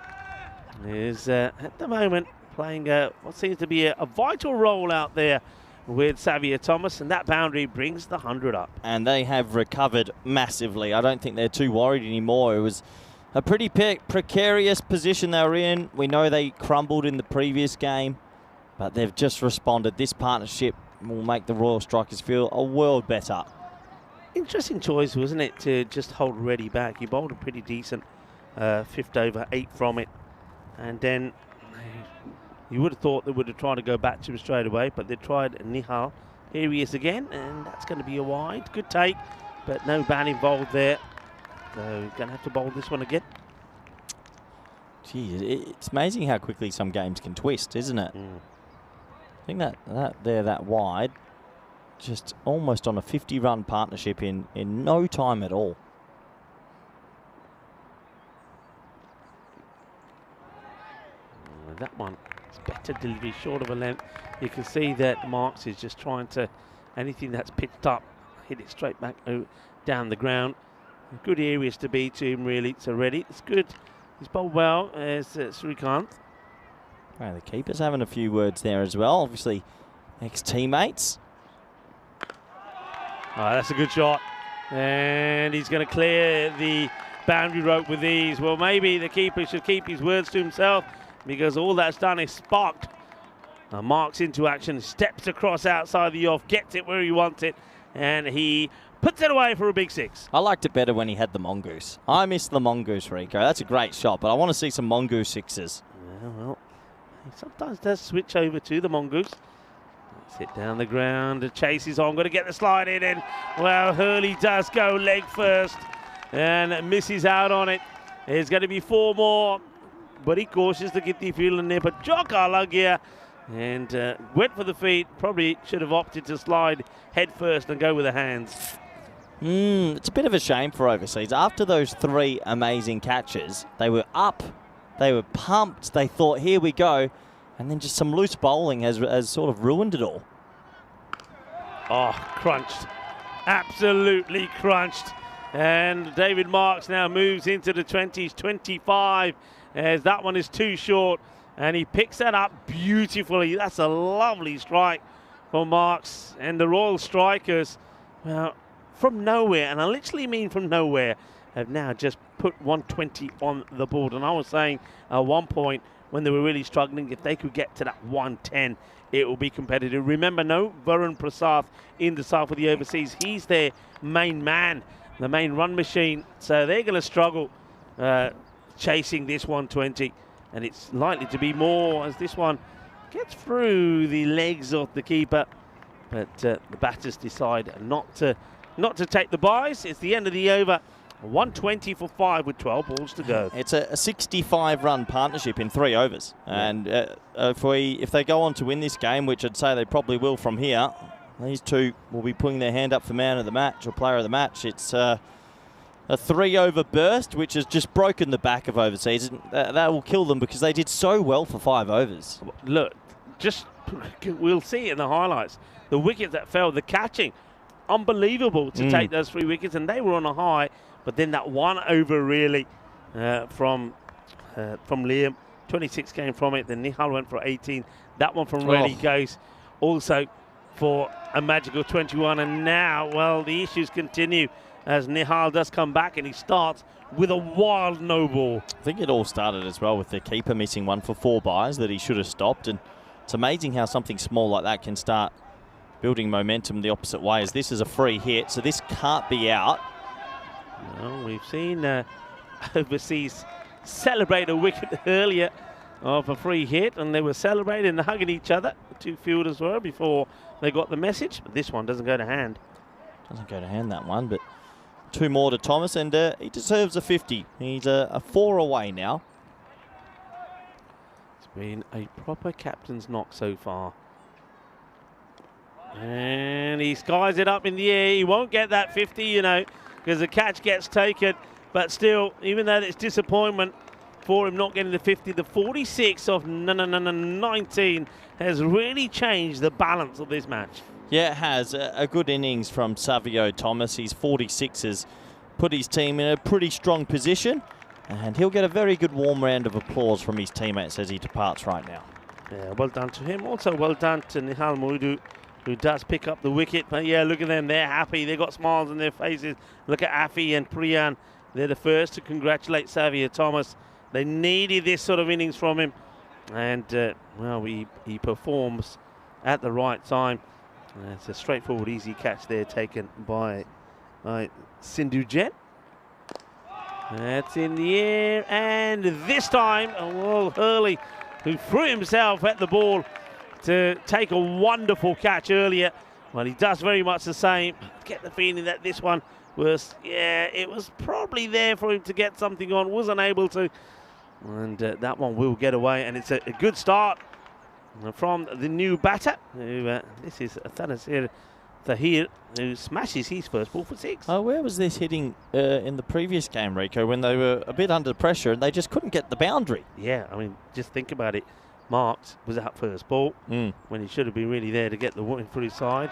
is at the moment playing what seems to be a vital role out there with Xavier Thomas, and that boundary brings the 100 up. And they have recovered massively. I don't think they're too worried anymore. It was a pretty precarious position they were in. We know they crumbled in the previous game, but they've just responded. This partnership will make the Royal Strikers feel a world better. Interesting choice, wasn't it, to just hold Reddy back. He bowled a pretty decent 5th over, 8 from it. And then you would have thought they would have tried to go back to him straight away, but they tried Nihal. Here he is again, and that's going to be a wide. Good take, but no ban involved there. So going to have to bowl this one again. Geez, it's amazing how quickly some games can twist, isn't it? I think that wide, just almost on a 50-run partnership in no time at all. That one is better delivery, short of a length. You can see that Marks is just trying to, anything that's pitched up, hit it straight back down the ground. Good areas to be to him, really. So ready, it's good. He's bowled well as Srikanth. Right, the keeper's having a few words there as well. Obviously, ex-teammates. Oh, that's a good shot. And he's going to clear the boundary rope with these. Well, maybe the keeper should keep his words to himself, because all that's done is sparked Marks into action, steps across outside the off, gets it where he wants it, and he puts it away for a big 6. I liked it better when he had the mongoose. I miss the mongoose, Rico. That's a great shot, but I want to see some mongoose 6s. Yeah, well, he sometimes does switch over to the mongoose. Sit down the ground, the chase is on, going to get the slide in, and well, Hurley does go leg first and misses out on it. There's going to be 4 more, but he cautious to get the field in there, but Joka Lagia and went for the feet, probably should have opted to slide head first and go with the hands. It's a bit of a shame for overseas. After those 3 amazing catches, they were up, they were pumped, they thought, here we go, and then just some loose bowling has sort of ruined it all. Oh, crunched. Absolutely crunched. And David Marks now moves into the 20s, 25, as that one is too short. And he picks that up beautifully. That's a lovely strike for Marks. And the Royal Strikers, well, from nowhere, and I literally mean from nowhere, have now just put 120 on the board. And I was saying at one point when they were really struggling, if they could get to that 110, it will be competitive. Remember, no Varun Prasad in the side for the overseas. He's their main man, the main run machine. So they're going to struggle chasing this 120. And it's likely to be more as this one gets through the legs of the keeper. But the batters decide not to take the buys. It's the end of the over. 120 for 5 with 12 balls to go. It's a 65-run partnership in 3 overs. And if they go on to win this game, which I'd say they probably will from here, these 2 will be putting their hand up for man of the match or player of the match. It's a 3-over burst, which has just broken the back of overseas. That will kill them because they did so well for 5 overs. Look, we'll see in the highlights. The wickets that fell, the catching, unbelievable to take those 3 wickets, and they were on a high. But then that 1 over really from Liam, 26 came from it. Then Nihal went for 18. That one from Reddy goes also for a magical 21. And now, well, the issues continue as Nihal does come back, and he starts with a wild no ball. I think it all started as well with the keeper missing 1 for 4 buys that he should have stopped. And it's amazing how something small like that can start building momentum the opposite way, as this is a free hit, so this can't be out. Well, we've seen overseas celebrate a wicket earlier of a free hit, and they were celebrating and hugging each other. The 2 fielders were before they got the message, but this one doesn't go to hand. Doesn't go to hand, that one, but 2 more to Thomas, and he deserves a 50. He's a 4 away now. It's been a proper captain's knock so far. And he skies it up in the air. He won't get that 50, you know, because the catch gets taken. But still, even though it's disappointment for him not getting the 50, the 46 of 19 has really changed the balance of this match. Yeah, it has. A good innings from Savio Thomas. His 46 has put his team in a pretty strong position, and he'll get a very good warm round of applause from his teammates as he departs right now. Yeah, well done to him. Also well done to Nihal Muidu, who does pick up the wicket. But yeah, look at them. They're happy. They've got smiles on their faces. Look at Afi and Priyan. They're the first to congratulate Savio Thomas. They needed this sort of innings from him. And, well, he performs at the right time. It's a straightforward, easy catch there taken by Sindhu Jain. That's in the air. And this time, well, Hurley, who threw himself at the ball to take a wonderful catch earlier. Well, he does very much the same. Get the feeling that this one it was probably there for him to get something on, wasn't able to. And that one will get away, and it's a good start from the new batter. This is Tahir, who smashes his first ball for 6. Oh, where was this hitting in the previous game, Rico, when they were a bit under pressure and they just couldn't get the boundary? Yeah, I mean, just think about it. Marks was out first ball when he should have been really there to get the win for his side.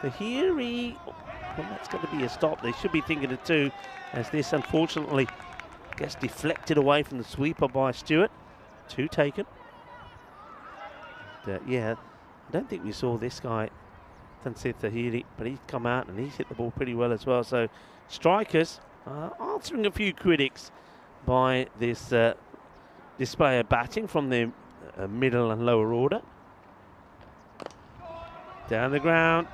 Tahir, well, that's going to be a stop. They should be thinking of 2, as this unfortunately gets deflected away from the sweeper by Stewart. 2 taken. Yeah, I don't think we saw this guy, Tansir Tahiri, but he's come out and he's hit the ball pretty well as well. So strikers answering a few critics by this display of batting from the middle and lower order. Down the ground,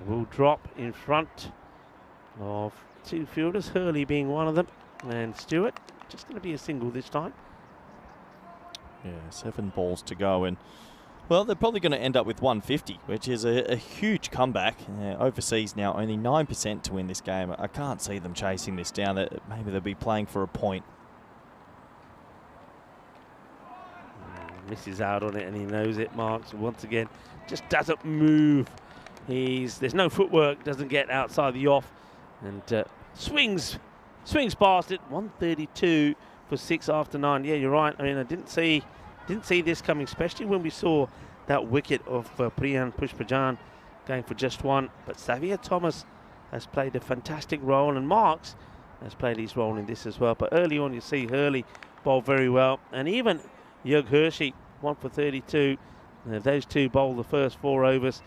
will drop in front of 2 fielders, Hurley being one of them, and Stewart. Just going to be a single this time. Yeah, 7 balls to go, and well, they're probably going to end up with 150, which is a huge comeback. Overseas now only 9% to win this game. I can't see them chasing this down. Maybe they'll be playing for a point. Misses out on it, and he knows it. Marks once again just doesn't move. There's no footwork, doesn't get outside the off, and swings past it. 132 for 6 after 9. Yeah, you're right. I mean, I didn't see this coming, especially when we saw that wicket of Priyan Pushpajan going for just 1. But Xavier Thomas has played a fantastic role, and Marks has played his role in this as well. But early on, you see Hurley bowl very well, and even Jörg Hershey, 1 for 32. Those 2 bowled the first 4 overs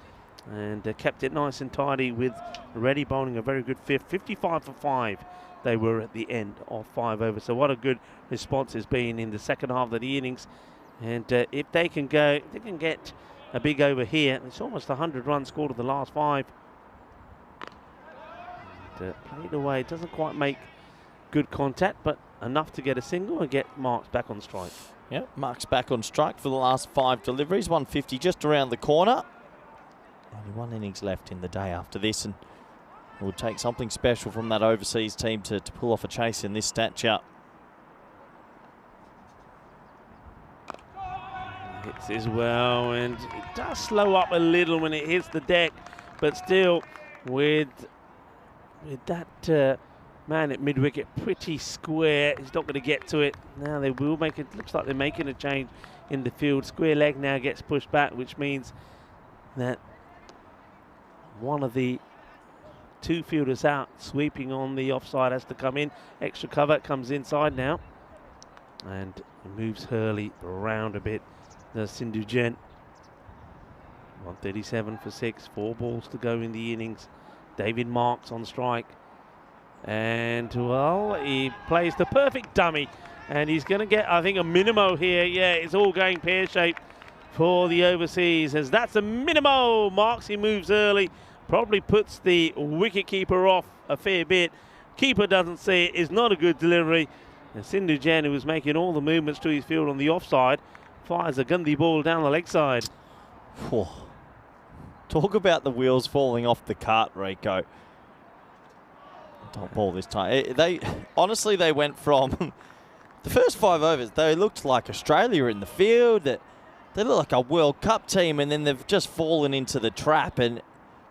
and kept it nice and tidy, with Reddy bowling a very good 5th. 55 for 5 they were at the end of 5 overs. So what a good response has been in the second half of the innings. And if they can get a big over here, it's almost 100 runs scored in the last 5. And, played away, doesn't quite make good contact, but enough to get a single and get Marks back on strike. Yep, Marks back on strike for the last 5 deliveries. 150 just around the corner. Only 1 innings left in the day after this, and it will take something special from that overseas team to pull off a chase in this stature. Hits as well, and it does slow up a little when it hits the deck, but still with that man at mid-wicket pretty square, he's not going to get to it. Now they will make it, looks like they're making a change in the field. Square leg now gets pushed back, which means that one of the 2 fielders out, sweeping on the offside, has to come in. Extra cover comes inside now, and moves Hurley around a bit. The Sindhu Jain, 137 for 6, 4 balls to go in the innings. David Marks on strike, and well, he plays the perfect dummy, and he's going to get, I think, a minimo here. Yeah, it's all going pear-shaped for the overseas, as that's a minimo. Marks, he moves early, probably puts the wicket-keeper off a fair bit. Keeper doesn't see it, is not a good delivery. And Sindhu Jain, who was making all the movements to his field on the offside, fires a Gandhi ball down the leg side. Talk about the wheels falling off the cart, Rico. Top ball this time. Honestly, they went from the first 5 overs, they looked like Australia in the field. They look like a World Cup team, and then they've just fallen into the trap, and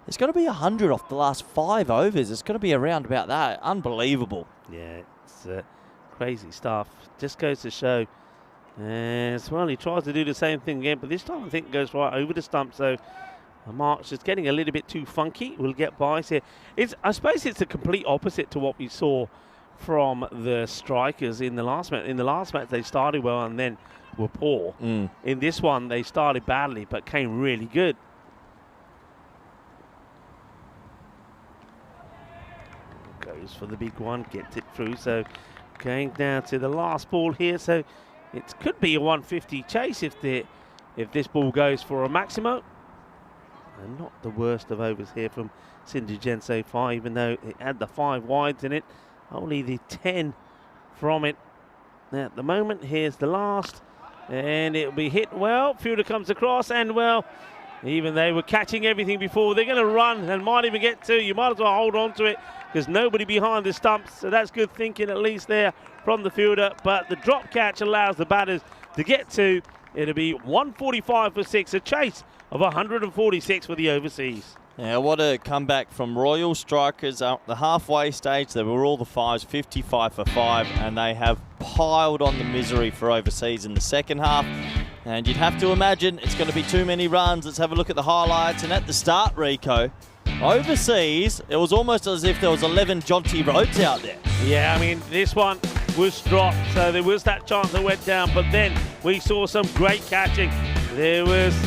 there's going to be 100 off the last 5 overs. It's going to be around about that. Unbelievable. Yeah, it's crazy stuff. Just goes to show. As well, he tries to do the same thing again, but this time I think it goes right over the stump. So Marks is getting a little bit too funky. We'll get by here. I suppose it's the complete opposite to what we saw from the strikers in the last match. In the last match, they started well and then were poor. In this one, they started badly but came really good. Goes for the big one, gets it through. So going down to the last ball here. So it could be a 150 chase if this ball goes for a maximo. And not the worst of overs here from Sindhu Jain so far, even though it had the 5 wides in it. Only the 10 from it. Now at the moment, here's the last. And it'll be hit well. Fielder comes across, and well, Even they were catching everything before. They're going to run and might even get two. You might as well hold on to it because nobody behind the stumps. So that's good thinking at least there from the fielder. But the drop catch allows the batters to get two. It'll be 145 for 6, a chase of 146 for the overseas. Yeah, what a comeback from Royal Strikers. At the halfway stage, they were all the fives, 55 for 5, and they have piled on the misery for overseas in the second half. And you'd have to imagine it's going to be too many runs. Let's have a look at the highlights. And at the start, Rico, overseas, it was almost as if there was 11 Jonty Rhodes out there. Yeah, I mean, this one was dropped, so there was that chance that went down, but then we saw some great catching. There was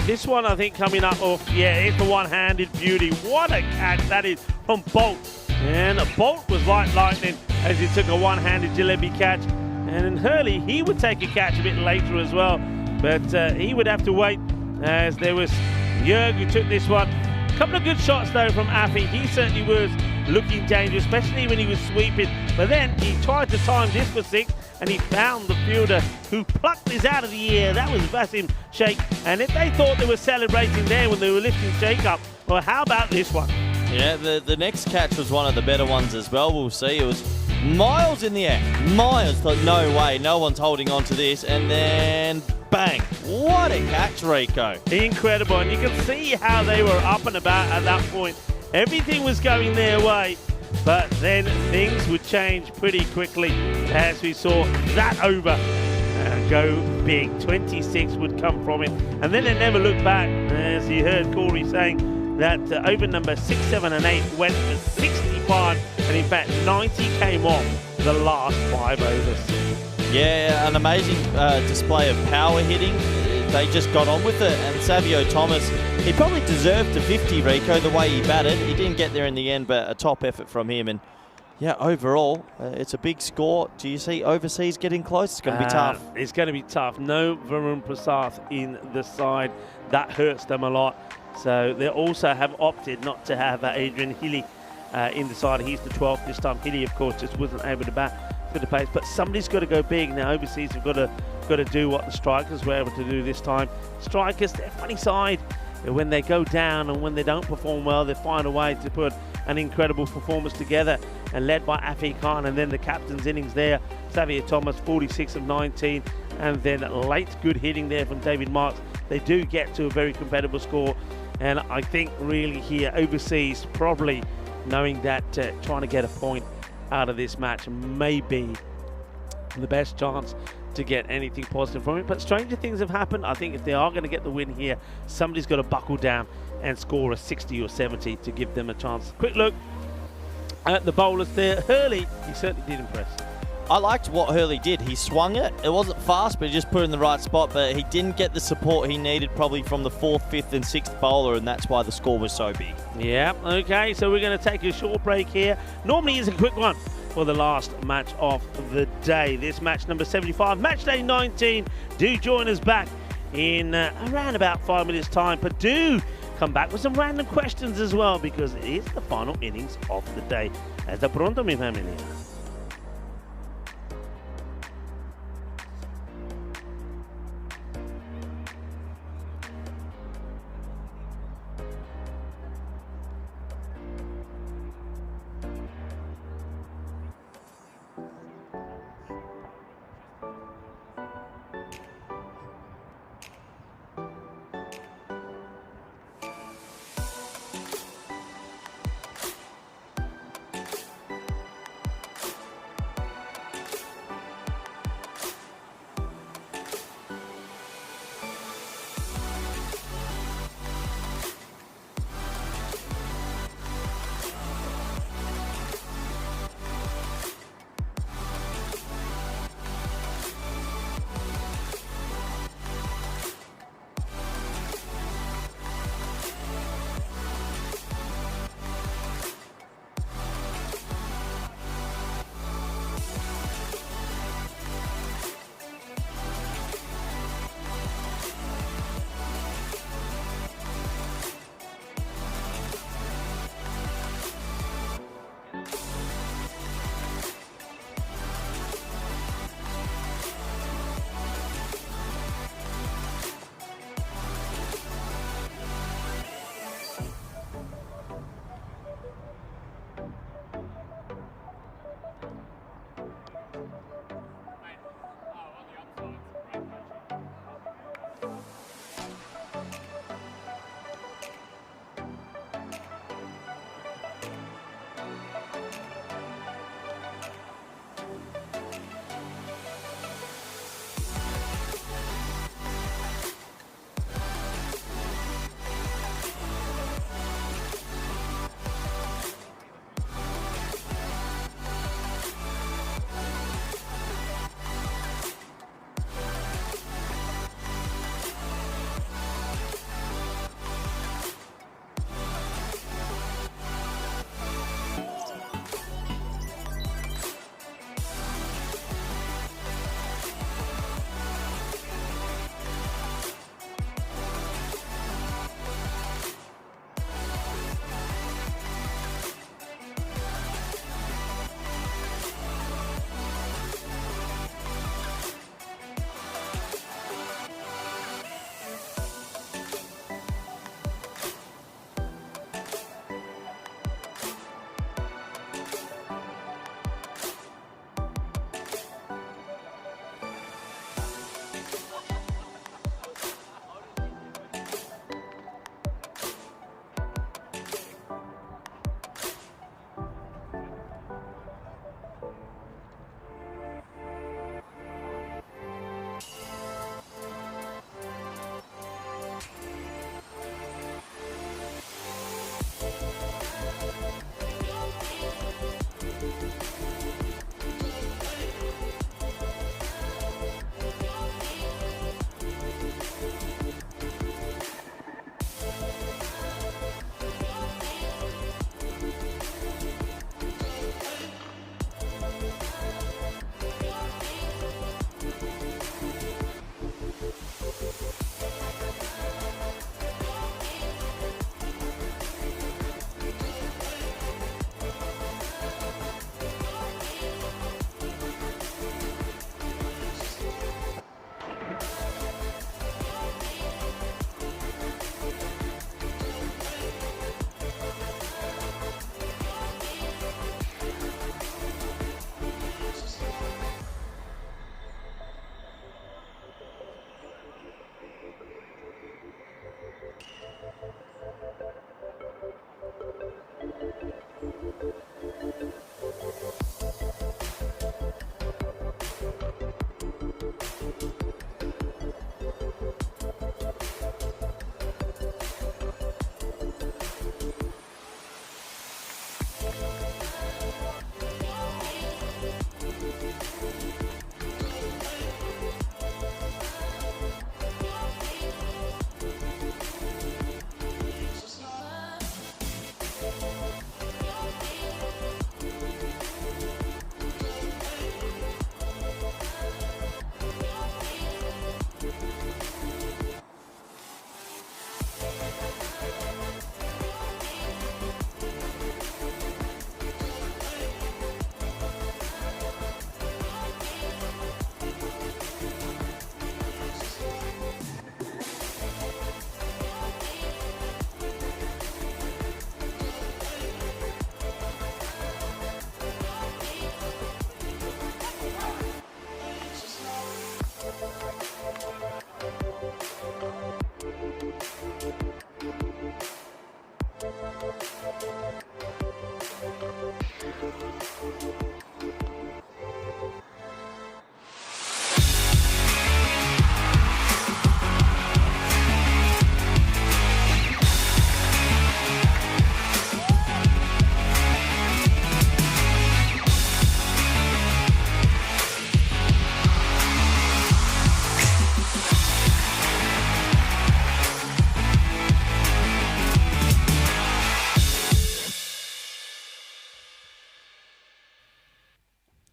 this one, I think, coming up off. Yeah, it's the one-handed beauty. What a catch that is from Bolt. And Bolt was like lightning as he took a one-handed jalebi catch. And Hurley, he would take a catch a bit later as well, but he would have to wait as there was Jörg who took this one. A couple of good shots though from Afi. He certainly was looking dangerous, especially when he was sweeping. But then he tried to time this for 6, and he found the fielder who plucked this out of the air. That was Vasim Sheikh. And if they thought they were celebrating there when they were lifting Sheikh up, well, how about this one? Yeah, the next catch was one of the better ones as well. We'll see. It was miles in the air. Miles. Thought, no way, no one's holding on to this. And then bang. What a catch, Rico. Incredible. And you can see how they were up and about at that point. Everything was going their way. But then things would change pretty quickly as we saw that over go big. 26 would come from it. And then they never looked back, as you heard Corey saying that over number 6, 7 and 8 went for 65, and in fact 90 came off the last 5 overs. Yeah, an amazing display of power hitting. They just got on with it, and Savio Thomas, he probably deserved a 50, Rico, the way he batted. He didn't get there in the end, but a top effort from him. And yeah, overall, it's a big score. Do you see overseas getting close? It's going to be tough. It's going to be tough. No Varun Prasad in the side. That hurts them a lot. So they also have opted not to have Adrian Healy in the side. He's the 12th this time. Healy, of course, just wasn't able to bat for the pace. But somebody's got to go big. Now, overseas have got to do what the Strikers were able to do this time. Strikers, they're a funny side. When they go down and when they don't perform well, they find a way to put an incredible performance together, and led by Afi Khan, and then the captain's innings there, Xavier Thomas, 46 of 19, and then late good hitting there from David Marks. They do get to a very competitive score, and I think really here overseas, probably knowing that trying to get a point out of this match may be the best chance to get anything positive from it. But stranger things have happened. I think if they are going to get the win here, somebody's got to buckle down and score a 60 or 70 to give them a chance. Quick look at the bowlers there. Hurley, he certainly did impress. I liked what Hurley did. He swung it. It wasn't fast, but he just put it in the right spot. But he didn't get the support he needed probably from the 4th, 5th and 6th bowler, and that's why the score was so big. Yeah, okay, so we're going to take a short break here. Normally it's a quick one for the last match of the day. This match number 75, match day 19. Do join us back in around about 5 minutes time, but do come back with some random questions as well, because it is the final innings of the day. Hasta pronto, mi familia.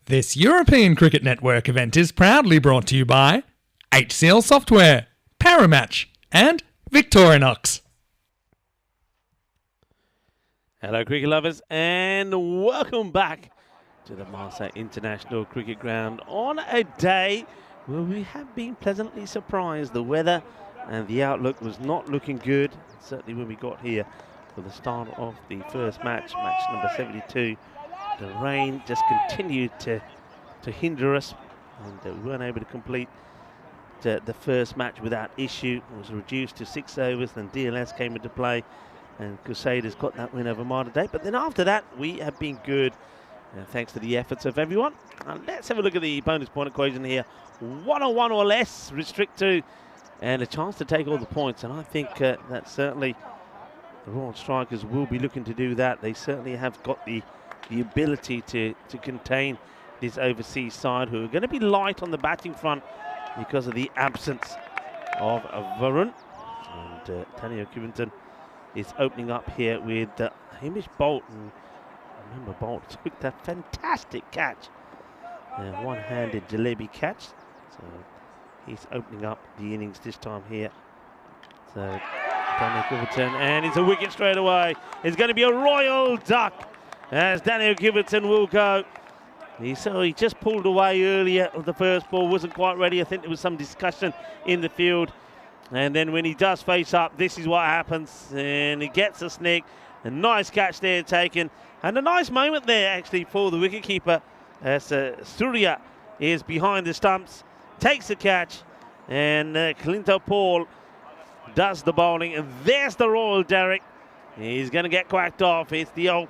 This European Cricket Network event is proudly brought to you by HCL Software, Paramatch and Victorinox. Hello cricket lovers and welcome back to the Malta International Cricket Ground on a day where we have been pleasantly surprised. The weather and the outlook was not looking good, certainly when we got here for the start of the first match, match number 72. The rain just continued to hinder us, and we weren't able to complete the first match without issue. It was reduced to 6 overs, then DLS came into play, and Crusaders got that win over Mater Dei. But then after that, we have been good, thanks to the efforts of everyone. Let's have a look at the bonus point equation here. 101 or less, restrict to, and a chance to take all the points. And I think that certainly the Royal Strikers will be looking to do that. They certainly have got the ability to contain this overseas side, who are going to be light on the batting front because of the absence of Varun. And Daniel Covington is opening up here with Hamish Bolton. Remember, Bolt took that fantastic catch, one-handed jalebi catch. So he's opening up the innings this time here. So Daniel Covington, and it's a wicket straight away. It's going to be a royal duck as Daniel Covington will go. He just pulled away earlier of the first ball, wasn't quite ready. I think there was some discussion in the field. And then when he does face up, this is what happens. And he gets a snick. A nice catch there taken. And a nice moment there, actually, for the wicketkeeper, as Surya is behind the stumps, takes the catch. And Clinton Paul does the bowling. And there's the Royal Derrick. He's going to get quacked off. It's the old...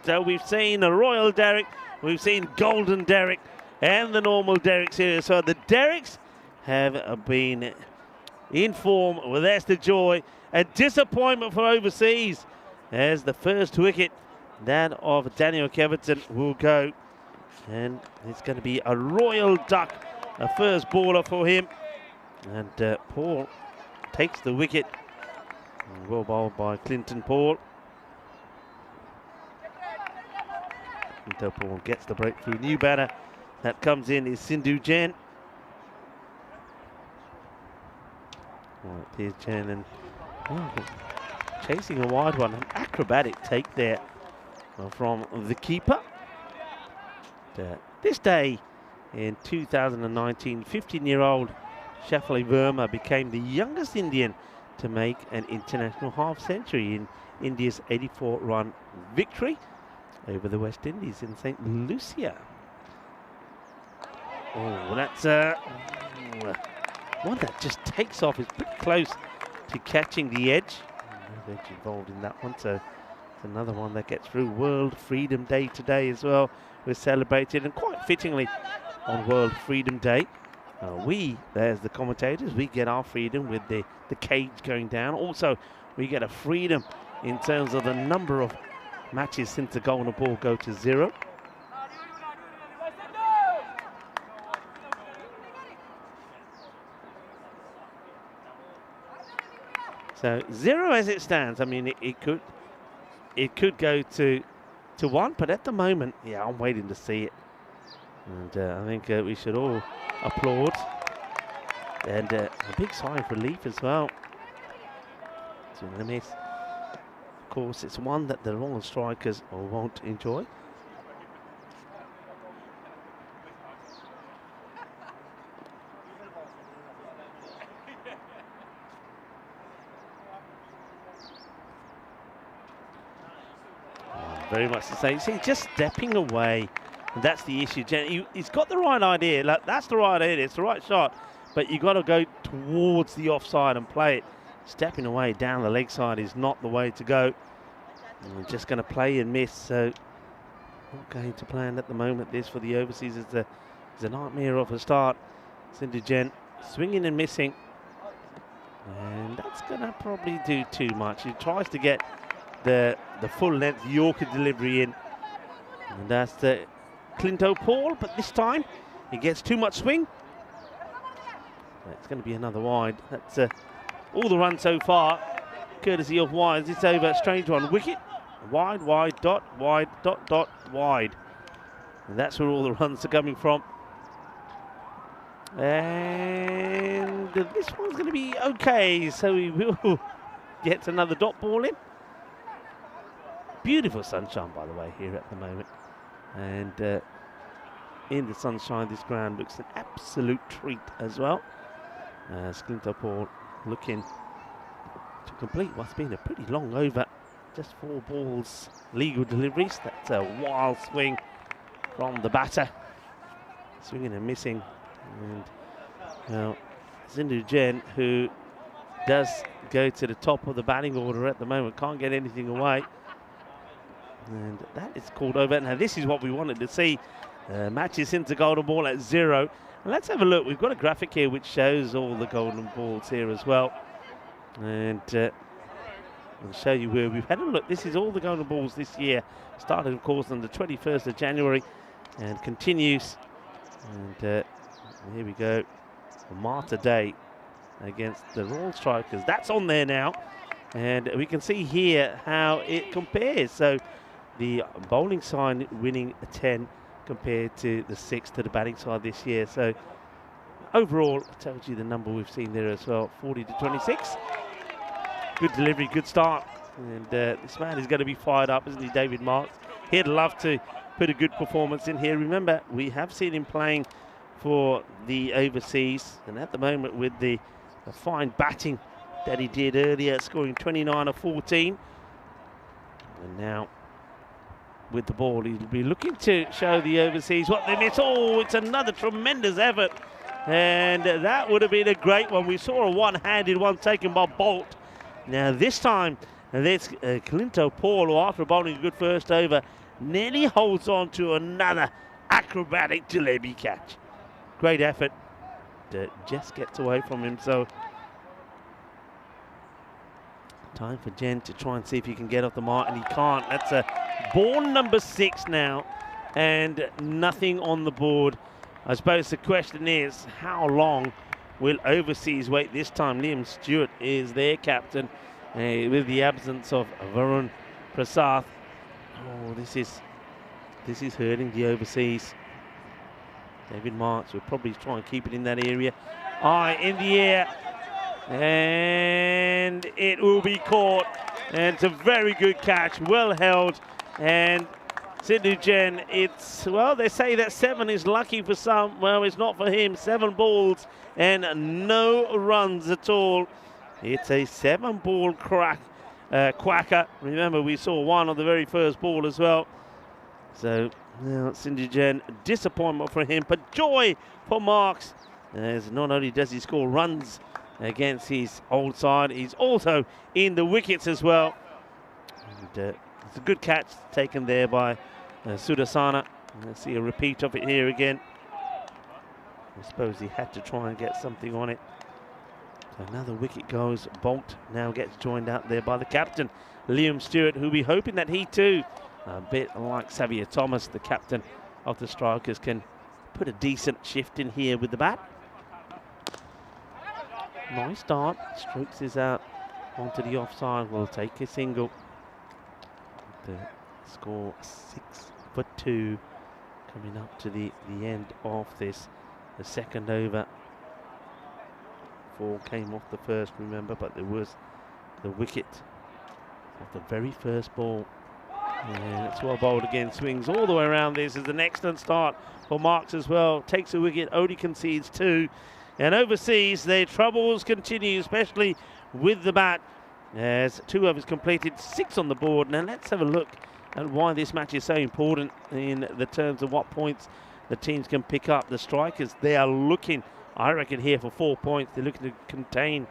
So we've seen a Royal Derrick, we've seen Golden Derrick, and the normal Derricks here. So the Derricks have been in form. Well, there's the joy. A disappointment for overseas as the first wicket, that of Daniel Keverton, will go. And it's going to be a royal duck, a first baller for him. And Paul takes the wicket. Well bowled by Clinton Paul. Clinton Paul gets the breakthrough. New batter that comes in is Sindhu Jain. Right, here's Jain, and chasing a wide one. An acrobatic take there from the keeper. This day in 2019, 15-year-old Shafali Verma became the youngest Indian to make an international half-century in India's 84-run victory over the West Indies in St. Lucia. Oh, that's one that just takes off. It's pretty close to catching the edge. No edge involved in that one, so it's another one that gets through. World Freedom Day today as well. We're celebrated, and quite fittingly on World Freedom Day. There's the commentators, we get our freedom with the cage going down. Also, we get a freedom in terms of the number of matches since the golden ball go to 0. So 0 as it stands. I mean, it could go to 1, but at the moment, yeah, I'm waiting to see it. And I think we should all applaud. And a big sigh of relief as well. Swing and a miss. Of course, it's one that the Royal strikers won't enjoy. Very much the same. See, just stepping away. And that's the issue. He's got the right idea. Like, that's the right idea. It's the right shot. But you've got to go towards the offside and play it. Stepping away down the leg side is not the way to go. And we're just going to play and miss. So not going to plan at the moment. This for the overseas is a nightmare of a start. Sindhu Jain swinging and missing. And that's going to probably do too much. He tries to get the full length Yorker delivery in. And that's the Clinto Paul, but this time he gets too much swing. It's going to be another wide. That's all the runs so far, courtesy of wides. It's over. Strange one. Wicket. Wide, wide, dot, wide, dot, dot, wide. And that's where all the runs are coming from. And this one's going to be okay. So we will get another dot ball in. Beautiful sunshine, by the way, here at the moment. And in the sunshine, this ground looks an absolute treat as well. Clinto Paul looking to complete what's been a pretty long over. Just 4 balls, legal deliveries. That's a wild swing from the batter. Swinging and missing. And now Sindhu Jain, who does go to the top of the batting order at the moment, can't get anything away. And that is called over. Now this is what we wanted to see. Matches into golden ball at 0. And let's have a look. We've got a graphic here which shows all the golden balls here as well. And I'll show you where we've had a look. This is all the golden balls this year. Started, of course, on the 21st of January and continues. And here we go. Mater Dei against the Royal Strikers. That's on there now. And we can see here how it compares. So the bowling side winning a 10 compared to the 6 to the batting side this year. So overall, it tells you the number we've seen there as well, 40 to 26. Good delivery, good start. And this man is going to be fired up, isn't he, David Marks? He'd love to put a good performance in here. Remember, we have seen him playing for the overseas. And at the moment, with the fine batting that he did earlier, scoring 29 of 14. And now, with the ball, he'll be looking to show the overseas what they miss. Oh, it's another tremendous effort. And that would have been a great one. We saw a one-handed one taken by Bolt. Now this time, there's Clinto Paul, who after bowling a good first over, nearly holds on to another acrobatic jalebi catch. Great effort. Just gets away from him. So Time for Jen to try and see if he can get off the mark, and he can't. That's a ball number 6 now, and nothing on the board. I suppose the question is, how long will overseas wait this time? Liam Stewart is their captain with the absence of Varun Prasad. Oh, this is hurting the overseas. David Marks will probably try and keep it in that area. In the air, and it will be caught. And it's a very good catch, well held. And Sidhu Jain, well, they say that 7 is lucky for some. Well, it's not for him. 7 balls and no runs at all. It's a 7-ball quacker. Remember, we saw 1 on the very first ball as well. So now Sidhu Jain, disappointment for him, but joy for Marks, as not only does he score runs against his old side, he's also in the wickets as well. And, it's a good catch taken there by Sudasana. Let's see a repeat of it here again. I suppose he had to try and get something on it. So another wicket goes. Bolt now gets joined out there by the captain, Liam Stewart, who'll be hoping that he too, a bit like Xavier Thomas, the captain of the Strikers, can put a decent shift in here with the bat. Nice start. Strokes is out onto the offside. Will take a single. The score 6 for 2, coming up to the end of this. The second over. 4 came off the first, remember, but there was the wicket of the very first ball. And it's well bowled again. Swings all the way around. This is an excellent start for Marks as well. Takes a wicket. Odie concedes 2. And overseas, their troubles continue, especially with the bat, as 2 overs completed, 6 on the board. Now let's have a look at why this match is so important in the terms of what points the teams can pick up. The Strikers, they are looking, I reckon, here for 4 points. They're looking to contain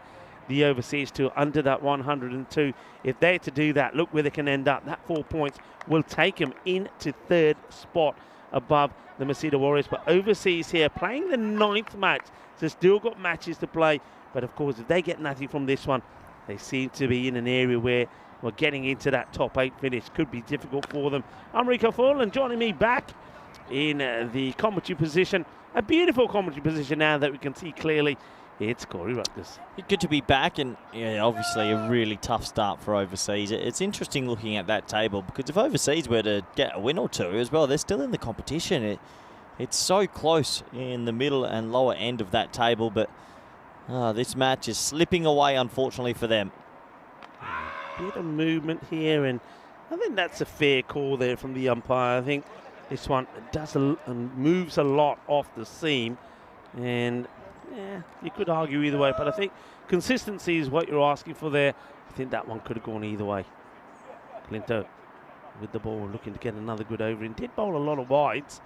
the overseas to under that 102. If they're to do that, look where they can end up. That 4 points will take them into 3rd spot above the Masita Warriors. But overseas here, playing the 9th match, so still got matches to play. But of course, if they get nothing from this one, they seem to be in an area where we're getting into that top 8 finish. Could be difficult for them. I'm Rico Full, and joining me back in the commentary position, a beautiful commentary position now that we can see clearly, it's Corey Rutgers. Good to be back, and yeah, obviously a really tough start for overseas. It's interesting looking at that table, because if overseas were to get a win or 2 as well, they're still in the competition. It's so close in the middle and lower end of that table, but this match is slipping away, unfortunately, for them. Bit of movement here, and I think that's a fair call there from the umpire. I think this one moves a lot off the seam, and yeah, you could argue either way, but I think consistency is what you're asking for there. I think that one could have gone either way. Clinto with the ball, looking to get another good over, and did bowl a lot of wides,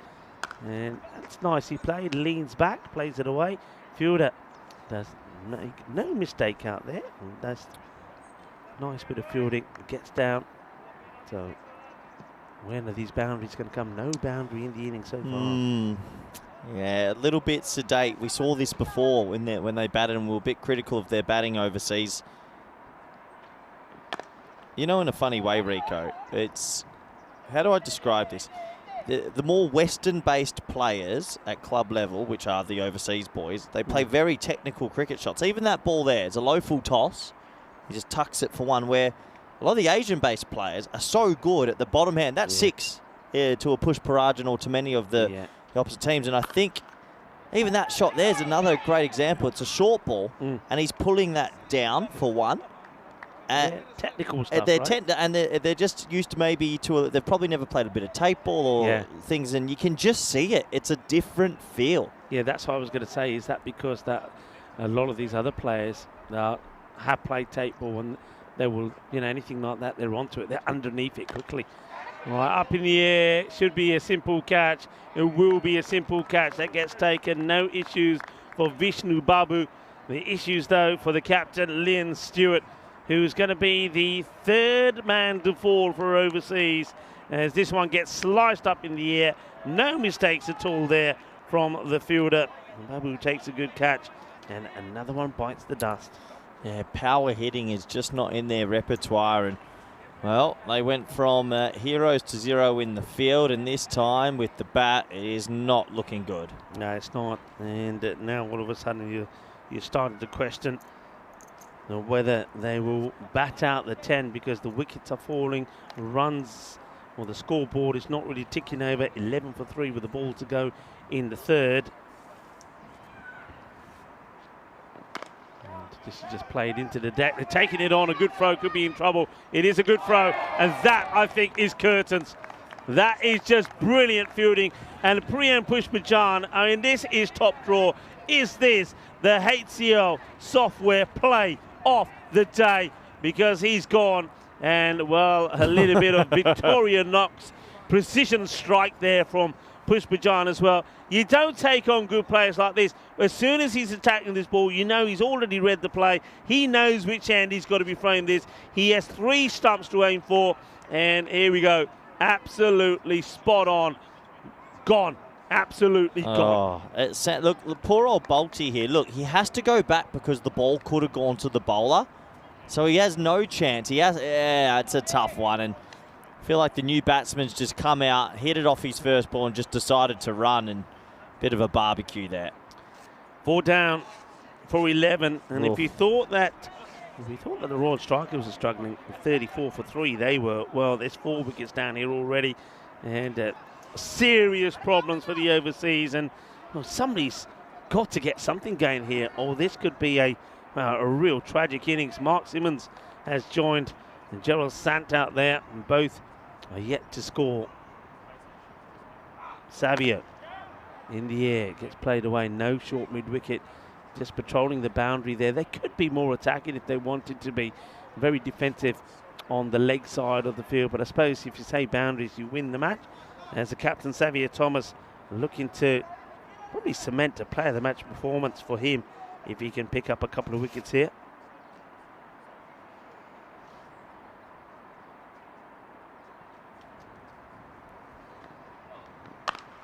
and that's nice. He played, leans back, plays it away. Fielder does make no mistake out there, and that's nice bit of fielding. Gets down. So when are these boundaries going to come? No boundary in the inning so far. Yeah, a little bit sedate. We saw this before when they batted, and we were a bit critical of their batting overseas. You know, in a funny way, Rico, it's, how do I describe this? The more Western-based players at club level, which are the overseas boys, they play very technical cricket shots. Even that ball there, it's a low full toss. He just tucks it for one, where a lot of the Asian-based players are so good at the bottom hand. That's 6 to a push Parajan or to many of the opposite teams. And I think even that shot there is another great example. It's a short ball, and he's pulling that down for 1. Technical stuff, they're just used to maybe they've probably never played a bit of tape ball or things, and you can just see it. It's a different feel. Yeah, that's what I was going to say. Is that because that a lot of these other players have played tape ball, and they will, anything like that, they're onto it. They're underneath it quickly. Right, up in the air, should be a simple catch. It will be a simple catch that gets taken. No issues for Vishnu Babu. The issues, though, for the captain, Liam Stewart, who's going to be the 3rd man to fall for overseas, as this one gets sliced up in the air. No mistakes at all there from the fielder. Babu takes a good catch, and another one bites the dust. Yeah, power hitting is just not in their repertoire, and well, they went from heroes to zero in the field, and this time with the bat, it is not looking good. No, it's not. And now all of a sudden you're starting to question whether they will bat out the 10 because the wickets are falling, runs, or the scoreboard is not really ticking over. 11 for 3 with the ball to go in the third. This is just played into the deck. They're taking it on. A good throw could be in trouble. It is a good throw, and that, I think, is curtains. That is just brilliant fielding. And Priyan Pushpajan, I mean, this is top draw. Is this the HCL software play of the day? Because he's gone. And, well, a little bit of Victoria Knox precision strike there from Pushpajan as well. You don't take on good players like this. As soon as he's attacking this ball, you know he's already read the play. He knows which end he's got to be throwing this. He has 3 stumps to aim for. And here we go. Absolutely spot on. Gone. Absolutely gone. Look, poor old Bolty here. Look, he has to go back because the ball could have gone to the bowler. So he has no chance. It's a tough one. And I feel like the new batsman's just come out, hit it off his first ball and just decided to run, and bit of a barbecue there. 4 down for 11. And Oof. if you thought that the Royal Strikers were struggling, 34 for 3 they were. Well, there's 4 wickets down here already, and serious problems for the overseas. And well, somebody's got to get something going here, or this could be a real tragic innings. Mark Simmons has joined Gerald Sant out there, and both are yet to score. Savio in the air, gets played away, no short mid-wicket, just patrolling the boundary there. They could be more attacking if they wanted to be, very defensive on the leg side of the field, but I suppose if you say boundaries, you win the match. As the captain, Savio Thomas, looking to probably cement a player of the match performance for him if he can pick up a couple of wickets here.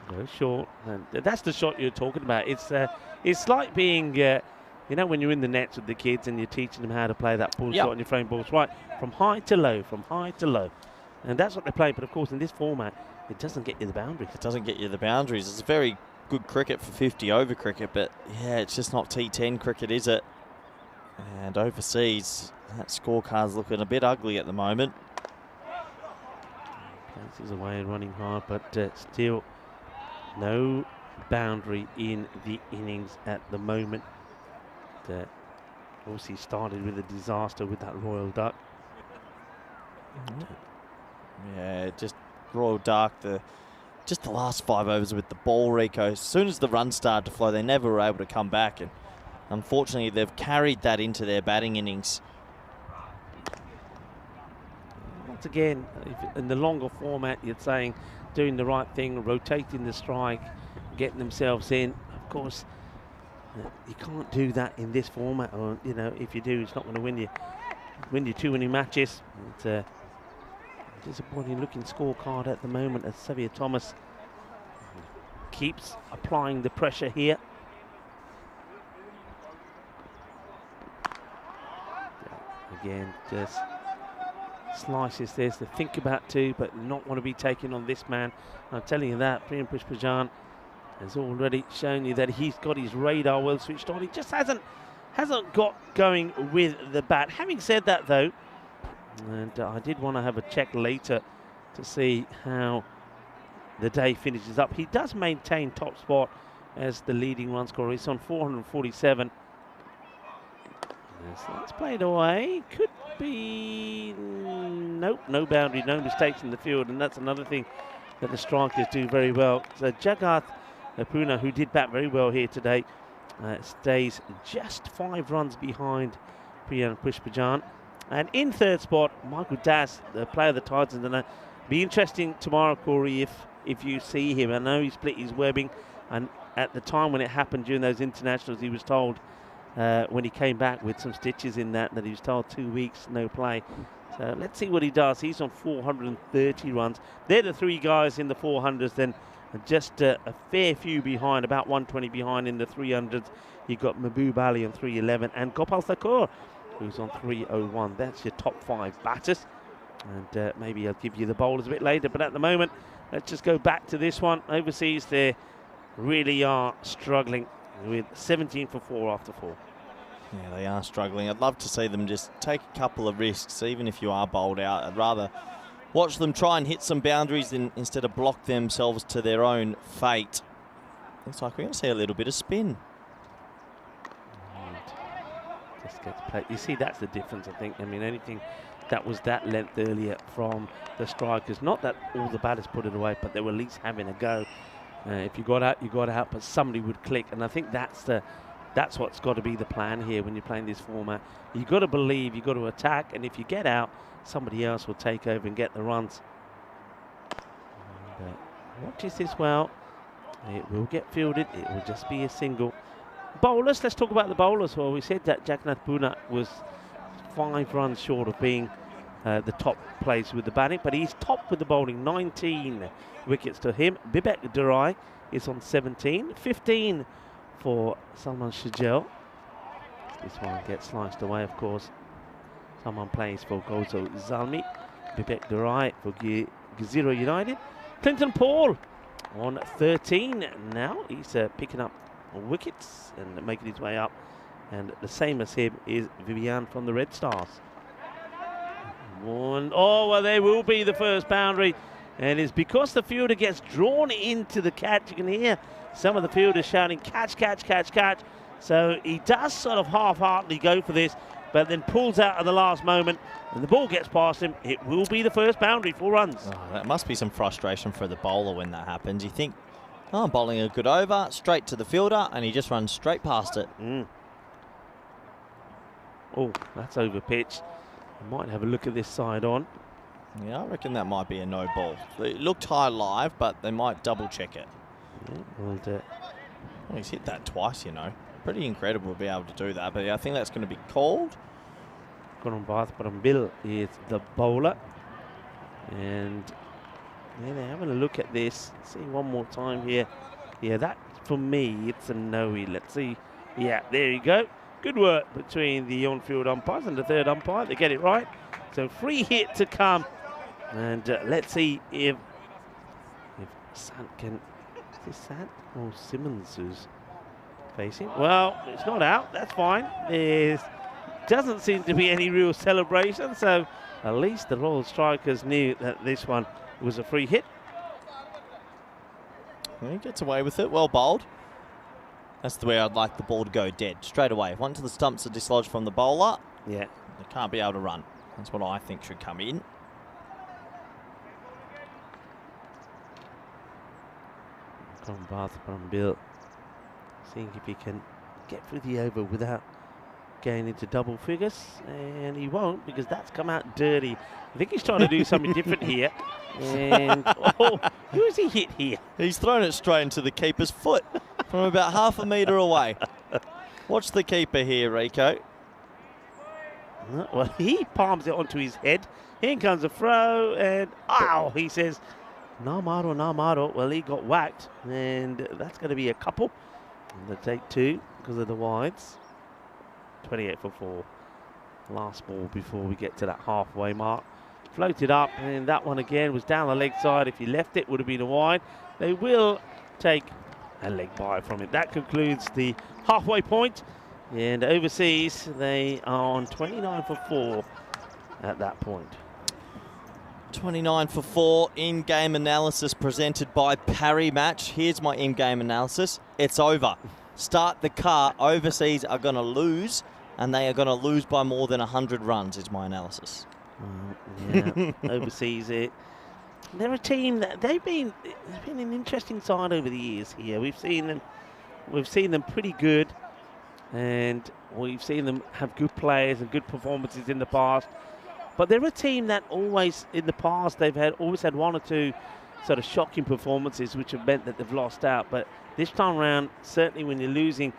Go short, and that's the shot you're talking about. It's like being, you know, when you're in the nets with the kids and you're teaching them how to play that ball shot and you're throwing balls right from high to low, and that's what they play. But of course, in this format, it doesn't get you the boundaries. It doesn't get you the boundaries. It's very good cricket for 50-over cricket, but yeah, it's just not T10 cricket, is it? And overseas, that scorecard's looking a bit ugly at the moment. Places away and running hard, but still no boundary in the innings at the moment. Obviously started with a disaster with that Royal Duck. Yeah, just Royal Duck, just the last 5 overs with the ball, Rico. As soon as the runs started to flow, they never were able to come back, and unfortunately they've carried that into their batting innings. Once again, in the longer format, you're saying doing the right thing, rotating the strike, getting themselves in. Of course, you can't do that in this format, or you know, if you do, it's not going to win you too many matches. It's a disappointing looking scorecard at the moment as Savio Thomas keeps applying the pressure here. Again, just slices this to think about too, but not want to be taken on this man. I'm telling you that Priyan Pushpajan has already shown you that he's got his radar well switched on. He just hasn't got going with the bat. Having said that though, and I did want to have a check later to see how the day finishes up. He does maintain top spot as the leading run scorer. He's on 447. So that's played away. Could be... Nope, no boundary, no mistakes in the field. And that's another thing that the strikers do very well. So Jagat Puna, who did bat very well here today, stays just 5 runs behind Priyan Pushpajan. And in third spot, Michael Das, the player of the Titans. And be interesting tomorrow, Corey, if you see him. I know he split his webbing, and at the time when it happened during those internationals, he was told when he came back with some stitches in that he was told 2 weeks, no play. So let's see what he does. He's on 430 runs. They're the 3 guys in the 400s, then just a fair few behind, about 120 behind in the 300s. You've got Mahbub Ali on 311, and Gopal Thakur who's on 301. That's your top 5 batters. And maybe I'll give you the bowlers a bit later. But at the moment, let's just go back to this one. Overseas, they really are struggling with 17 for 4 after 4. Yeah, they are struggling. I'd love to see them just take a couple of risks, even if you are bowled out. I'd rather watch them try and hit some boundaries instead of block themselves to their own fate. Looks like we're going to see a little bit of spin. And just gets played. You see, that's the difference, I think. I mean, anything that was that length earlier from the strikers, not that all the batters put it away, but they were at least having a go. If you got out, you got out, but somebody would click. And I think that's what's got to be the plan here when you're playing this format. You've got to believe, you've got to attack, and if you get out, somebody else will take over and get the runs. And, watches this well. It will get fielded. It will just be a single. Bowlers, let's talk about the bowlers. Well, we said that Jagannath Puna was 5 runs short of being the top place with the batting, but he's top with the bowling. 19 wickets to him. Bibek Durai is on 17. 15 for Salman Shajel. This one gets sliced away, of course. Someone plays for Gozo Zalmi. Bibek Durai for Gazira United. Clinton Paul on 13 now. He's picking up wickets and making his way up. And the same as him is Vivian from the Red Stars. Oh, well, there will be the first boundary. And it's because the fielder gets drawn into the catch. You can hear some of the fielders shouting, catch, catch, catch, catch. So he does sort of half-heartedly go for this, but then pulls out at the last moment, and the ball gets past him. It will be the first boundary, 4 runs. Oh, that must be some frustration for the bowler when that happens. You think, oh, I'm bowling a good over, straight to the fielder, and he just runs straight past it. Oh, that's over pitch. I might have a look at this side on. Yeah, I reckon that might be a no ball. It looked high live, but they might double check it. Yeah, well, he's hit that twice, you know. Pretty incredible to be able to do that, but yeah, I think that's going to be called. Bill is the bowler. And yeah, they're having a look at this. See one more time here. Yeah, that, for me, it's a no-y. Let's see. Yeah, there you go. Good work between the on-field umpires and the third umpire. They get it right. So free hit to come. And let's see if Sant can... Is this Sant or Simmons who's facing? Well, it's not out. That's fine. There doesn't seem to be any real celebration. So at least the Royal Strikers knew that this one was a free hit. Well, he gets away with it. Well bowled. That's the way I'd like the ball to go dead. Straight away. Once the stumps are dislodged from the bowler, yeah, they can't be able to run. That's what I think should come in. From Bill, seeing if he can get through the over without going into double figures, and he won't because that's come out dirty. I think he's trying to do something different here. And oh, who's he hit here? He's thrown it straight into the keeper's foot from about half a metre away. Watch the keeper here, Rico. Well, he palms it onto his head. Here comes a throw, and ow, he says, Namaro, Namaro. Well, he got whacked, and that's going to be a couple. And they take 2 because of the wides. 28 for 4. Last ball before we get to that halfway mark. Floated up, and that one again was down the leg side. If he left it, would have been a wide. They will take a leg by from it. That concludes the halfway point. And overseas, they are on 29 for 4 at that point. 29 for 4, in-game analysis presented by Parry Match. Here's my in-game analysis. It's over. Start the car. Overseas are going to lose, and they are going to lose by more than 100 runs, is my analysis. Yeah, overseas, they're a team that they've been an interesting side over the years here. We've seen them pretty good, and we've seen them have good players and good performances in the past. But they're a team that always, in the past, they've always had 1 or 2 sort of shocking performances, which have meant that they've lost out. But this time around, certainly when you're losing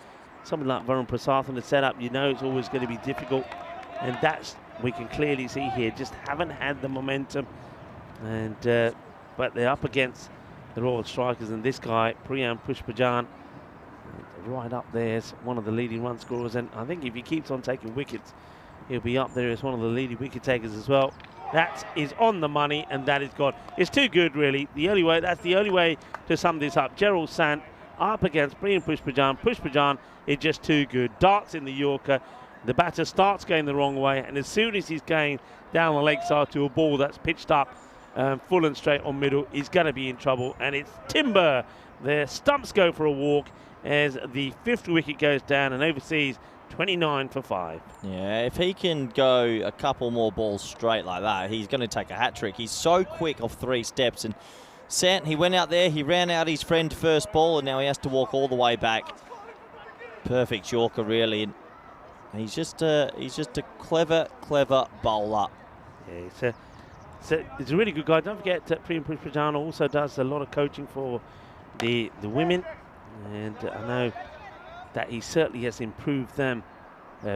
someone like Varun Prasad in the setup, you know it's always going to be difficult. And that's, we can clearly see here, just haven't had the momentum. And but they're up against the Royal Strikers, and this guy, Priyam Pushpajan, right up there is one of the leading run scorers. And I think if he keeps on taking wickets, He'll be up there as one of the leading wicket takers as well. That is on the money, and that is gone. It's too good, really. That's the only way to sum this up. Gerald Sant up against Brian Pushpajan. Pushpajan is just too good. Darts in the Yorker. The batter starts going the wrong way, and as soon as he's going down the leg side to a ball that's pitched up full and straight on middle, he's going to be in trouble. And it's timber. The stumps go for a walk as the 5th wicket goes down, and overseas 29 for 5. Yeah, if he can go a couple more balls straight like that, he's going to take a hat-trick. He's so quick off 3 steps. And Sant, he went out there, he ran out his friend first ball, and now he has to walk all the way back. Perfect Yorker, really. And he's just a clever bowler. Yeah, he's a really good guy. Don't forget that Priyam Pushpajan also does a lot of coaching for the women. And I know that he certainly has improved them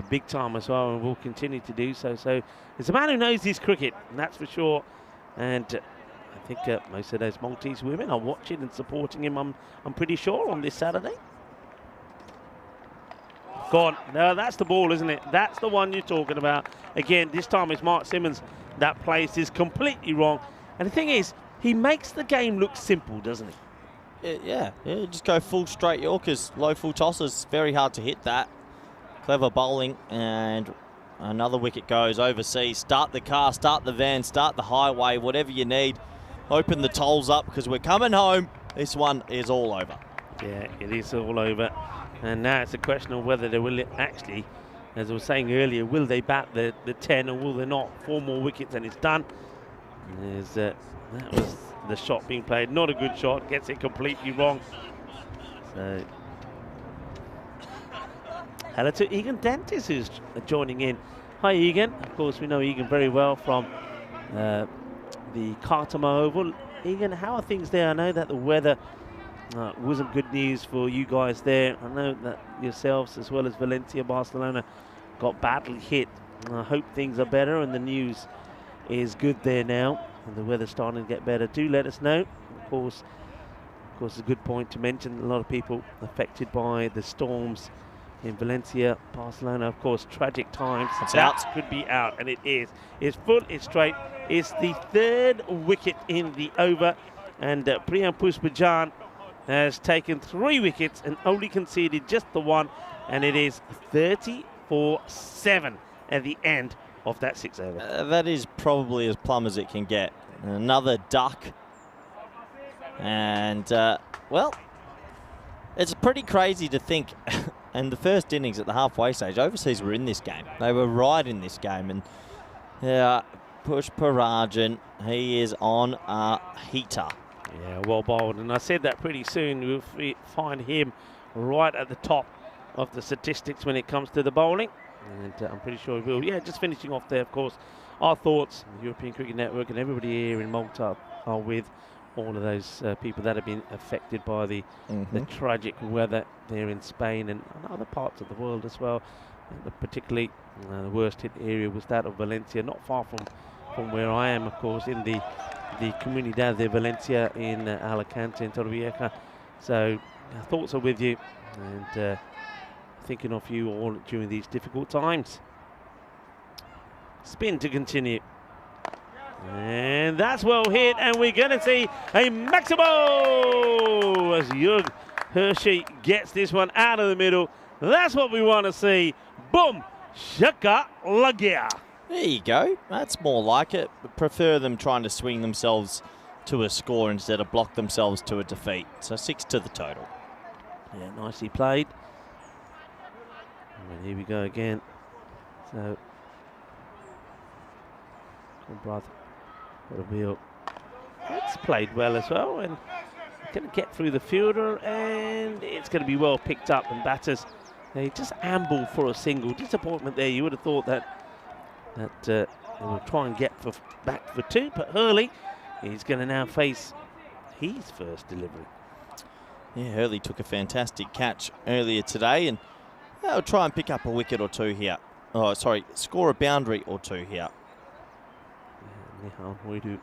big time as well, and will continue to do so. So he's a man who knows his cricket, and that's for sure. And I think most of those Maltese women are watching and supporting him, I'm pretty sure, on this Saturday. Gone. No, that's the ball, isn't it? That's the one you're talking about. Again, this time it's Mark Simmons that plays this completely wrong. And the thing is, he makes the game look simple, doesn't he? Yeah, just go full straight Yorkers, low full tosses. Very hard to hit that. Clever bowling, and another wicket goes overseas. Start the car, start the van, start the highway, whatever you need. Open the tolls up because we're coming home. This one is all over. Yeah, it is all over. And now it's a question of whether they will actually, as I was saying earlier, will they bat the 10 or will they not? 4 more wickets and it's done. That was the shot being played. Not a good shot. Gets it completely wrong. So, hello to Egan Dentis, who's joining in. Hi, Egan. Of course, we know Egan very well from the Cartama Oval. Egan, how are things there? I know that the weather wasn't good news for you guys there. I know that yourselves, as well as Valencia, Barcelona, got badly hit. I hope things are better and the news is good there now, and the weather's starting to get better. Do let us know. Of course, it's a good point to mention. A lot of people affected by the storms in Valencia, Barcelona. Of course, tragic times. It's that out. could be out, and it is. It's full, it's straight. It's the 3rd wicket in the over, and Priyam Pushpajan has taken 3 wickets and only conceded just the 1, and it is 30-7 at the end of that 6 over. That is probably as plumb as it can get. Another duck. And, well, it's pretty crazy to think. And the first innings at the halfway stage, overseas were in this game. They were right in this game. And Pushpajan, he is on a heater. Yeah, well bowled. And I said that pretty soon we'll find him right at the top of the statistics when it comes to the bowling. And I'm pretty sure he will. Yeah, just finishing off there, of course, our thoughts, the European Cricket Network and everybody here in Malta are with all of those people that have been affected by the tragic weather there in Spain and other parts of the world as well. Particularly the worst hit area was that of Valencia, not far from where I am, of course, in the Comunidad de Valencia in Alicante, in Torrevieja. So our thoughts are with you, and thinking of you all during these difficult times. Spin to continue. And that's well hit, and we're going to see a Maximo as Jürg Hershey gets this one out of the middle. That's what we want to see. Boom! Shaka Lagia. There you go. That's more like it. Prefer them trying to swing themselves to a score instead of block themselves to a defeat. So 6 to the total. Yeah, nicely played. And here we go again. So, good brother. Got a wheel. That's played well as well, and going to get through the fielder, and it's going to be well picked up. And batters, they just amble for a single. Disappointment there. You would have thought that they will try and get back for 2, but Hurley is going to now face his first delivery. Yeah, Hurley took a fantastic catch earlier today, and they'll try and pick up a wicket or 2 here. Oh, sorry, score a boundary or 2 here. Nihal Huidu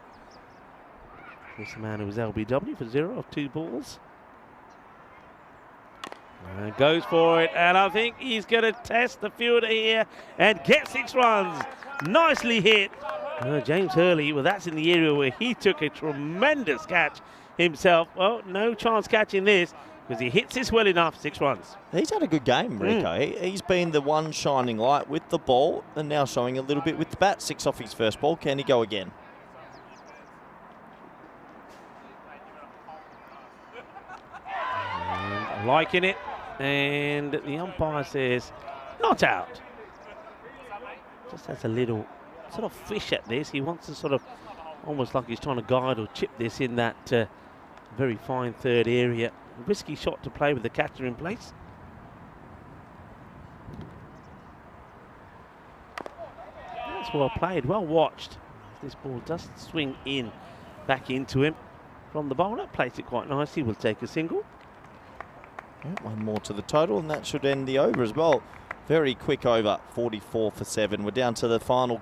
is the man who was LBW for 0 of 2 balls. And goes for it, and I think he's going to test the fielder here and get 6 runs. Nicely hit. James Hurley, well, that's in the area where he took a tremendous catch himself. Well, no chance catching this because he hits this well enough. 6 runs. He's had a good game, Rico. He's been the one shining light with the ball and now showing a little bit with the bat. 6 off his first ball. Can he go again? And liking it. And the umpire says, not out. Just has a little sort of fish at this. He wants to sort of, almost like he's trying to guide or chip this in that very fine third area. Risky shot to play with the catcher in place. That's well played, well watched. This ball does swing in, back into him from the bowler. Plays it quite nicely, will take a single. One more to the total, and that should end the over as well. Very quick over, 44 for 7. We're down to the final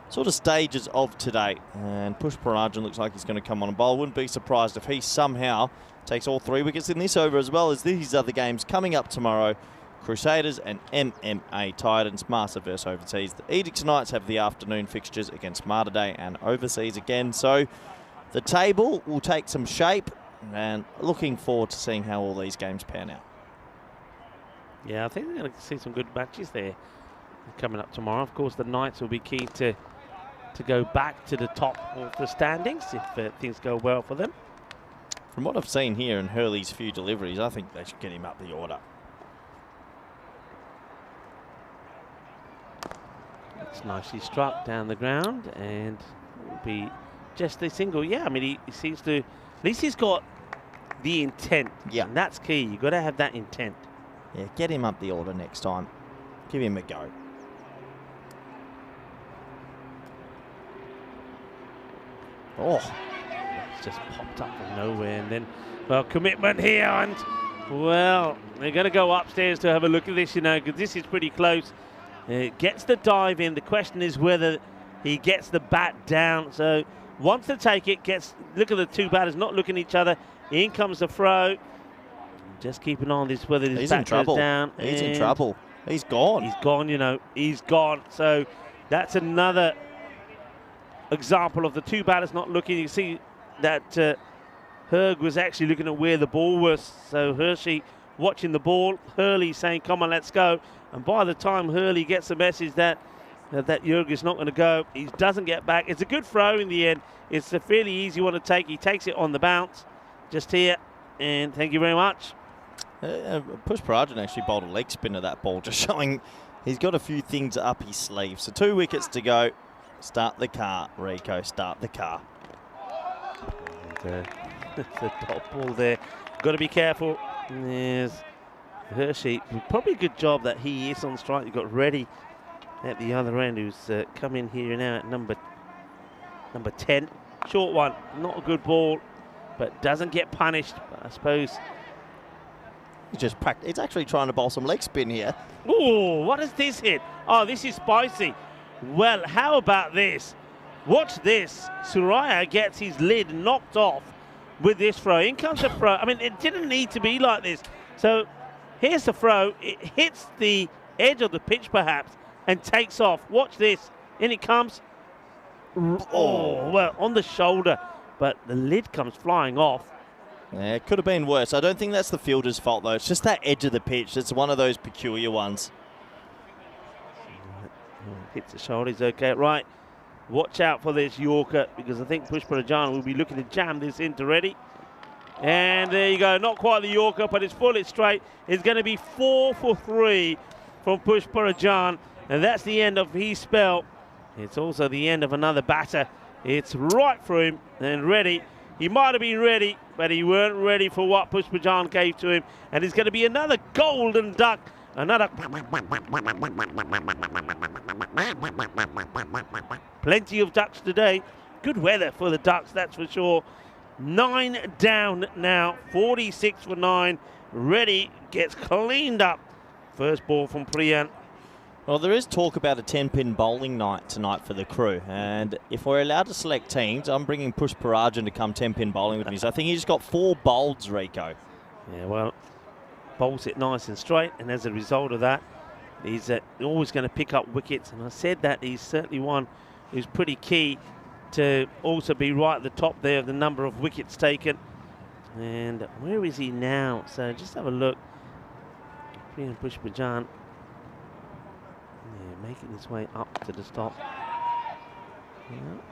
sort of stages of today. And Pushparajan looks like he's going to come on and bowl. Wouldn't be surprised if he somehow takes all 3 wickets in this over, as well as these other games coming up tomorrow. Crusaders and MMA Titans, Master versus Overseas. The Innings Knights have the afternoon fixtures against Mater Dei and Overseas again. So the table will take some shape, and looking forward to seeing how all these games pan out. Yeah, I think we're going to see some good matches there coming up tomorrow. Of course, the Knights will be keen to go back to the top of the standings if things go well for them. From what I've seen here in Hurley's few deliveries, I think they should get him up the order. It's nicely struck down the ground, and will be just a single. Yeah, I mean, he seems to, at least he's got the intent. Yeah. And that's key. You've got to have that intent. Yeah, get him up the order next time. Give him a go. Oh. It's just popped up from nowhere, and then, well, commitment here, and, well, they're going to go upstairs to have a look at this, you know, because this is pretty close. Gets the dive in. The question is whether he gets the bat down. So wants to take it, look at the 2 batters not looking at each other. In comes the throw. Just keep an eye on this, whether this bat goes down. He's in trouble. He's gone. He's gone, you know. He's gone. So that's another example of the 2 batters not looking. You see that Herg was actually looking at where the ball was. So Hershey watching the ball. Hurley saying, come on, let's go. And by the time Hurley gets the message that Jurg is not going to go, he doesn't get back. It's a good throw in the end. It's a fairly easy one to take. He takes it on the bounce. Just here. And thank you very much. Pushparajan actually bowled a leg spin of that ball, just showing he's got a few things up his sleeve. So 2 wickets to go. Start the car, Rico. Start the car. And, the top ball there. Got to be careful. There's Hershey. Probably a good job that he is on strike. You've got Reddy at the other end, who's come in here now at number 10. Short one. Not a good ball, but doesn't get punished. But I suppose He's actually trying to bowl some leg spin here. Oh, what is this hit? Oh, this is spicy. Well, how about this? Watch this. Suraya gets his lid knocked off with this throw. In comes a throw. I mean, it didn't need to be like this. So here's the throw. It hits the edge of the pitch perhaps and takes off. Watch this. In it comes. Oh, well, on the shoulder. But the lid comes flying off. Yeah, it could have been worse. I don't think that's the fielder's fault, though. It's just that edge of the pitch. It's one of those peculiar ones. Hits the shoulder. He's okay. Right. Watch out for this Yorker, because I think Pushparajan will be looking to jam this into Reddy. And there you go. Not quite the Yorker, but it's full it straight. It's going to be 4 for 3 from Pushparajan. And that's the end of his spell. It's also the end of another batter. It's right for him. And Reddy, he might have been ready, but he weren't ready for what Pushparajan gave to him. And it's going to be another golden duck. Another plenty of ducks today. Good weather for the ducks, that's for sure. 9 down now, 46 for 9. Reddy gets cleaned up. First ball from Priyan. Well, there is talk about a 10-pin bowling night tonight for the crew. And if we're allowed to select teams, I'm bringing Pushparajan to come 10-pin bowling with me. So I think he just got 4 bowls, Rico. Yeah, well, bowls it nice and straight, and as a result of that, he's always going to pick up wickets. And I said that he's certainly one who's pretty key to also be right at the top there of the number of wickets taken. And where is he now? So just have a look. Priyan Pushpajan, making his way up to the top.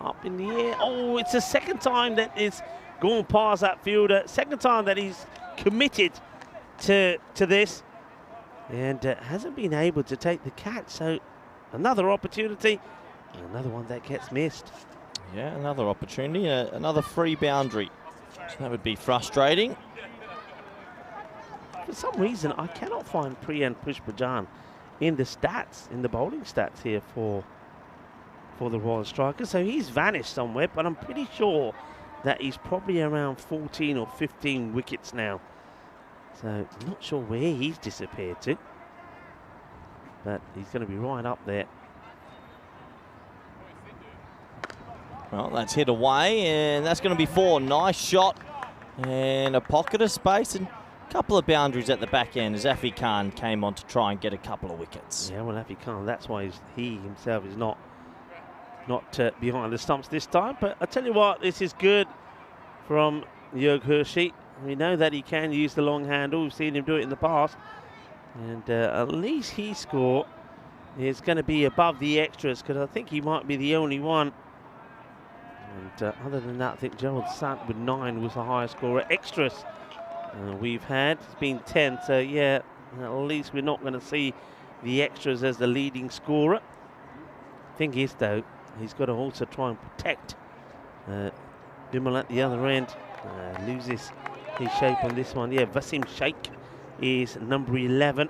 Up in the air. Oh, it's the second time that it's gone past that fielder. Second time that he's committed to this, and hasn't been able to take the catch. So another opportunity, and another one that gets missed. Yeah, another opportunity, another free boundary. So that would be frustrating. For some reason, I cannot find Priyan Pushpajan in the stats, in the bowling stats here for the Royal Strikers. So he's vanished somewhere, but I'm pretty sure that he's probably around 14 or 15 wickets now. So I'm not sure where he's disappeared to, but he's going to be right up there. Well, that's hit away, and that's going to be 4. Nice shot, and a pocket of space, and a couple of boundaries at the back end as Afi Khan came on to try and get a couple of wickets. Yeah, well, Afi Khan, that's why he himself is not behind the stumps this time. But I tell you what, this is good from Jörg Hershey. We know that he can use the long handle. We've seen him do it in the past. And at least his score is going to be above the extras, because I think he might be the only one. And other than that, I think Gerald Sant with 9 was the highest scorer. Extras we've had, it's been 10. So yeah, at least we're not going to see the extras as the leading scorer. Thing is though, he's got to also try and protect Bimal at the other end. Loses his shape on this one. Yeah, Wasim Sheikh is number 11.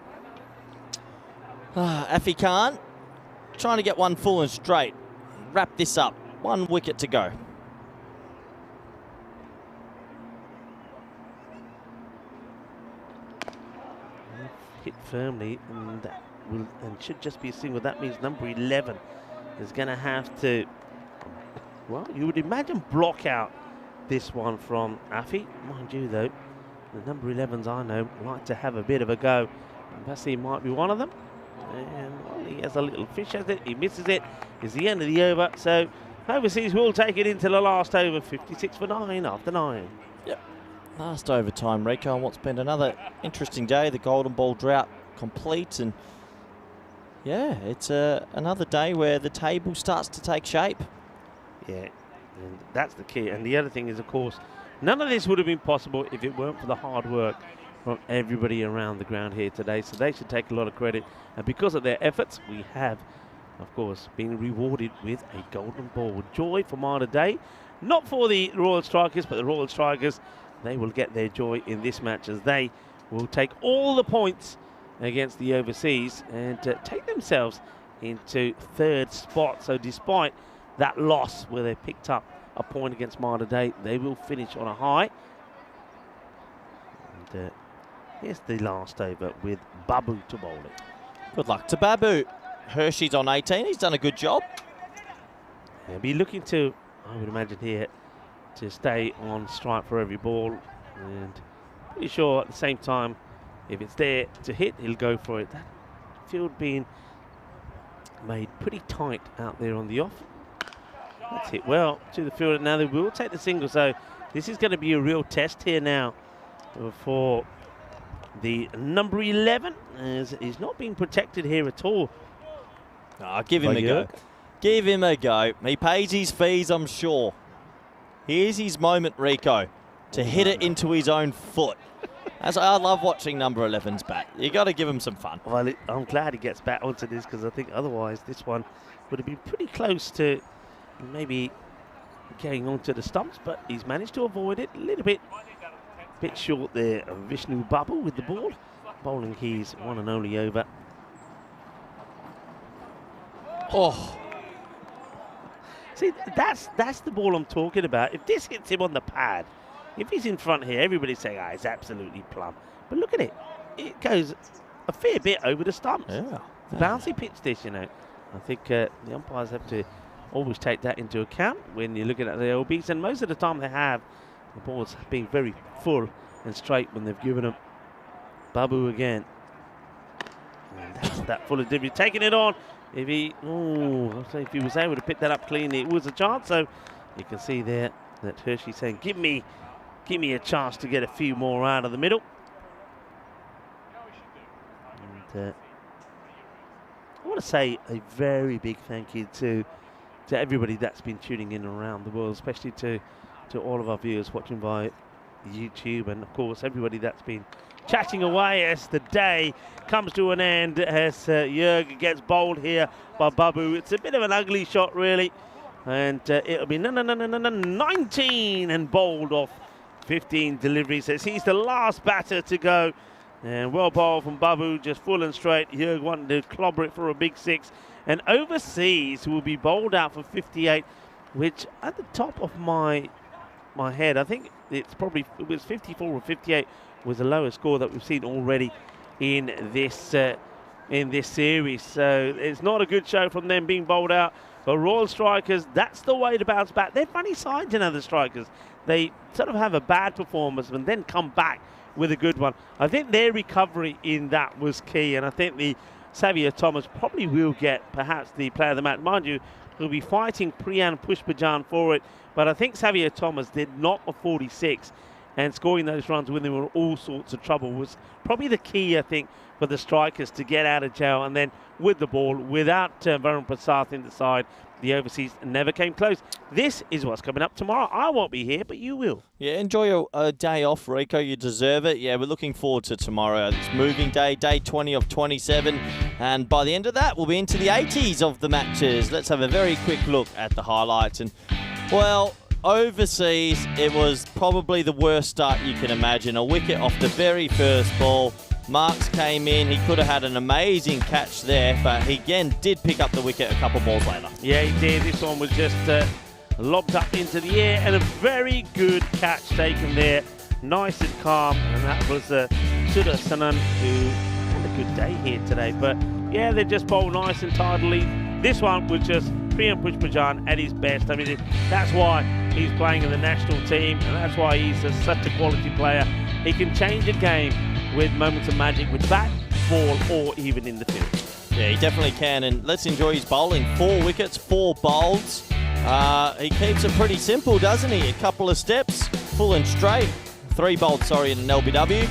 Afi Khan trying to get one full and straight. Wrap this up. 1 wicket to go. Hit firmly, and that will and should just be a single. That means number 11 is going to have to, well, you would imagine, block out this one from Afi. Mind you though, the number 11s I know like to have a bit of a go. Vasim might be one of them. And well, he has a little fish at it, he misses it. It's the end of the over, so Overseas will take it into the last over. 56 for 9 after 9. Yep. Last overtime, Rico, and what's been another interesting day. The golden ball drought complete, and yeah, it's another day where the table starts to take shape. Yeah, and that's the key. And the other thing is, of course, none of this would have been possible if it weren't for the hard work from everybody around the ground here today. So they should take a lot of credit. And because of their efforts, we have, of course, been rewarded with a golden ball. Joy for Mater Dei. Not for the Royal Strikers, but the Royal Strikers, they will get their joy in this match as they will take all the points against the overseas and take themselves into 3rd spot. So despite that loss where they picked up a point against Mater Dei, they will finish on a high. And here's the last over with Babu to bowl it. Good luck to Babu. Hershey's on 18. He's done a good job. He'll be looking to, I would imagine here, to stay on strike for every ball. And pretty sure at the same time, if it's there to hit, he'll go for it. That field being made pretty tight out there on the off. That's hit well to the fielder. Now they will take the single. So this is going to be a real test here now for the number 11, as he's not being protected here at all. Oh, give him a go. Give him a go. He pays his fees, I'm sure. Here's his moment, Rico, to hit it into his own foot. As I love watching number 11's bat. You got to give him some fun. Well, I'm glad he gets back onto this, because I think otherwise this one would have been pretty close to maybe getting onto the stumps, but he's managed to avoid it a little bit. Bit short there of Vishnu Babu with the ball, bowling his one and only over. Oh. See, that's the ball I'm talking about. If this hits him on the pad, if he's in front here, everybody's saying, ah, it's absolutely plumb. But look at it. It goes a fair bit over the stumps. Yeah. It's a bouncy pitch, this, you know. I think the umpires have to always take that into account when you're looking at the LBs. And most of the time they have, the balls being very full and straight when they've given them. Babu again. And that's that full of delivery. Taking it on. If he, I'll say if he was able to pick that up cleanly, it was a chance. So you can see there that Hershey's saying, give me a chance to get a few more out of the middle. And I want to say a very big thank you to everybody that's been tuning in around the world, especially to all of our viewers watching by YouTube, and of course everybody that's been chatting away as the day comes to an end, as Jörg gets bowled here by Babu. It's a bit of an ugly shot, really, and it'll be 19 and bowled off 15 deliveries. So he's the last batter to go, and well bowled from Babu, just full and straight. Jörg wanted to clobber it for a big 6, and overseas will be bowled out for 58, which at the top of my head, I think it was 54 or 58 was the lowest score that we've seen already in this series. So it's not a good show from them being bowled out. But Royal Strikers, that's the way to bounce back. They're funny sides, the Strikers. They sort of have a bad performance and then come back with a good one. I think their recovery in that was key, and I think the Xavier Thomas probably will get perhaps the player of the match. Mind you, he'll be fighting Priyan Pushpajan for it, but I think Xavier Thomas did not a 46, and scoring those runs when they were all sorts of trouble was probably the key, I think, for the Strikers to get out of jail. And then with the ball, without Varun Prasad in the side, the overseas never came close. This is what's coming up tomorrow. I won't be here, but you will. Yeah, enjoy a day off, Rico. You deserve it. Yeah, we're looking forward to tomorrow. It's moving day, day 20 of 27. And by the end of that, we'll be into the 80s of the matches. Let's have a very quick look at the highlights. And, well, overseas, it was probably the worst start you can imagine. A wicket off the very first ball. Marks came in. He could have had an amazing catch there, but he again did pick up the wicket a couple balls later. Yeah, he did. This one was just lobbed up into the air, and a very good catch taken there. Nice and calm, and that was Sudha Sanan, who had a good day here today. But yeah, they just bowled nice and tidily. This one was just Priyan Pushpajan at his best. I mean, that's why he's playing in the national team, and that's why he's such a quality player. He can change a game with moments of magic with bat, ball, or even in the field. Yeah, he definitely can, and let's enjoy his bowling. 4 wickets, 4 bowls. He keeps it pretty simple, doesn't he? A couple of steps, full and straight. 3 bowled, in an LBW,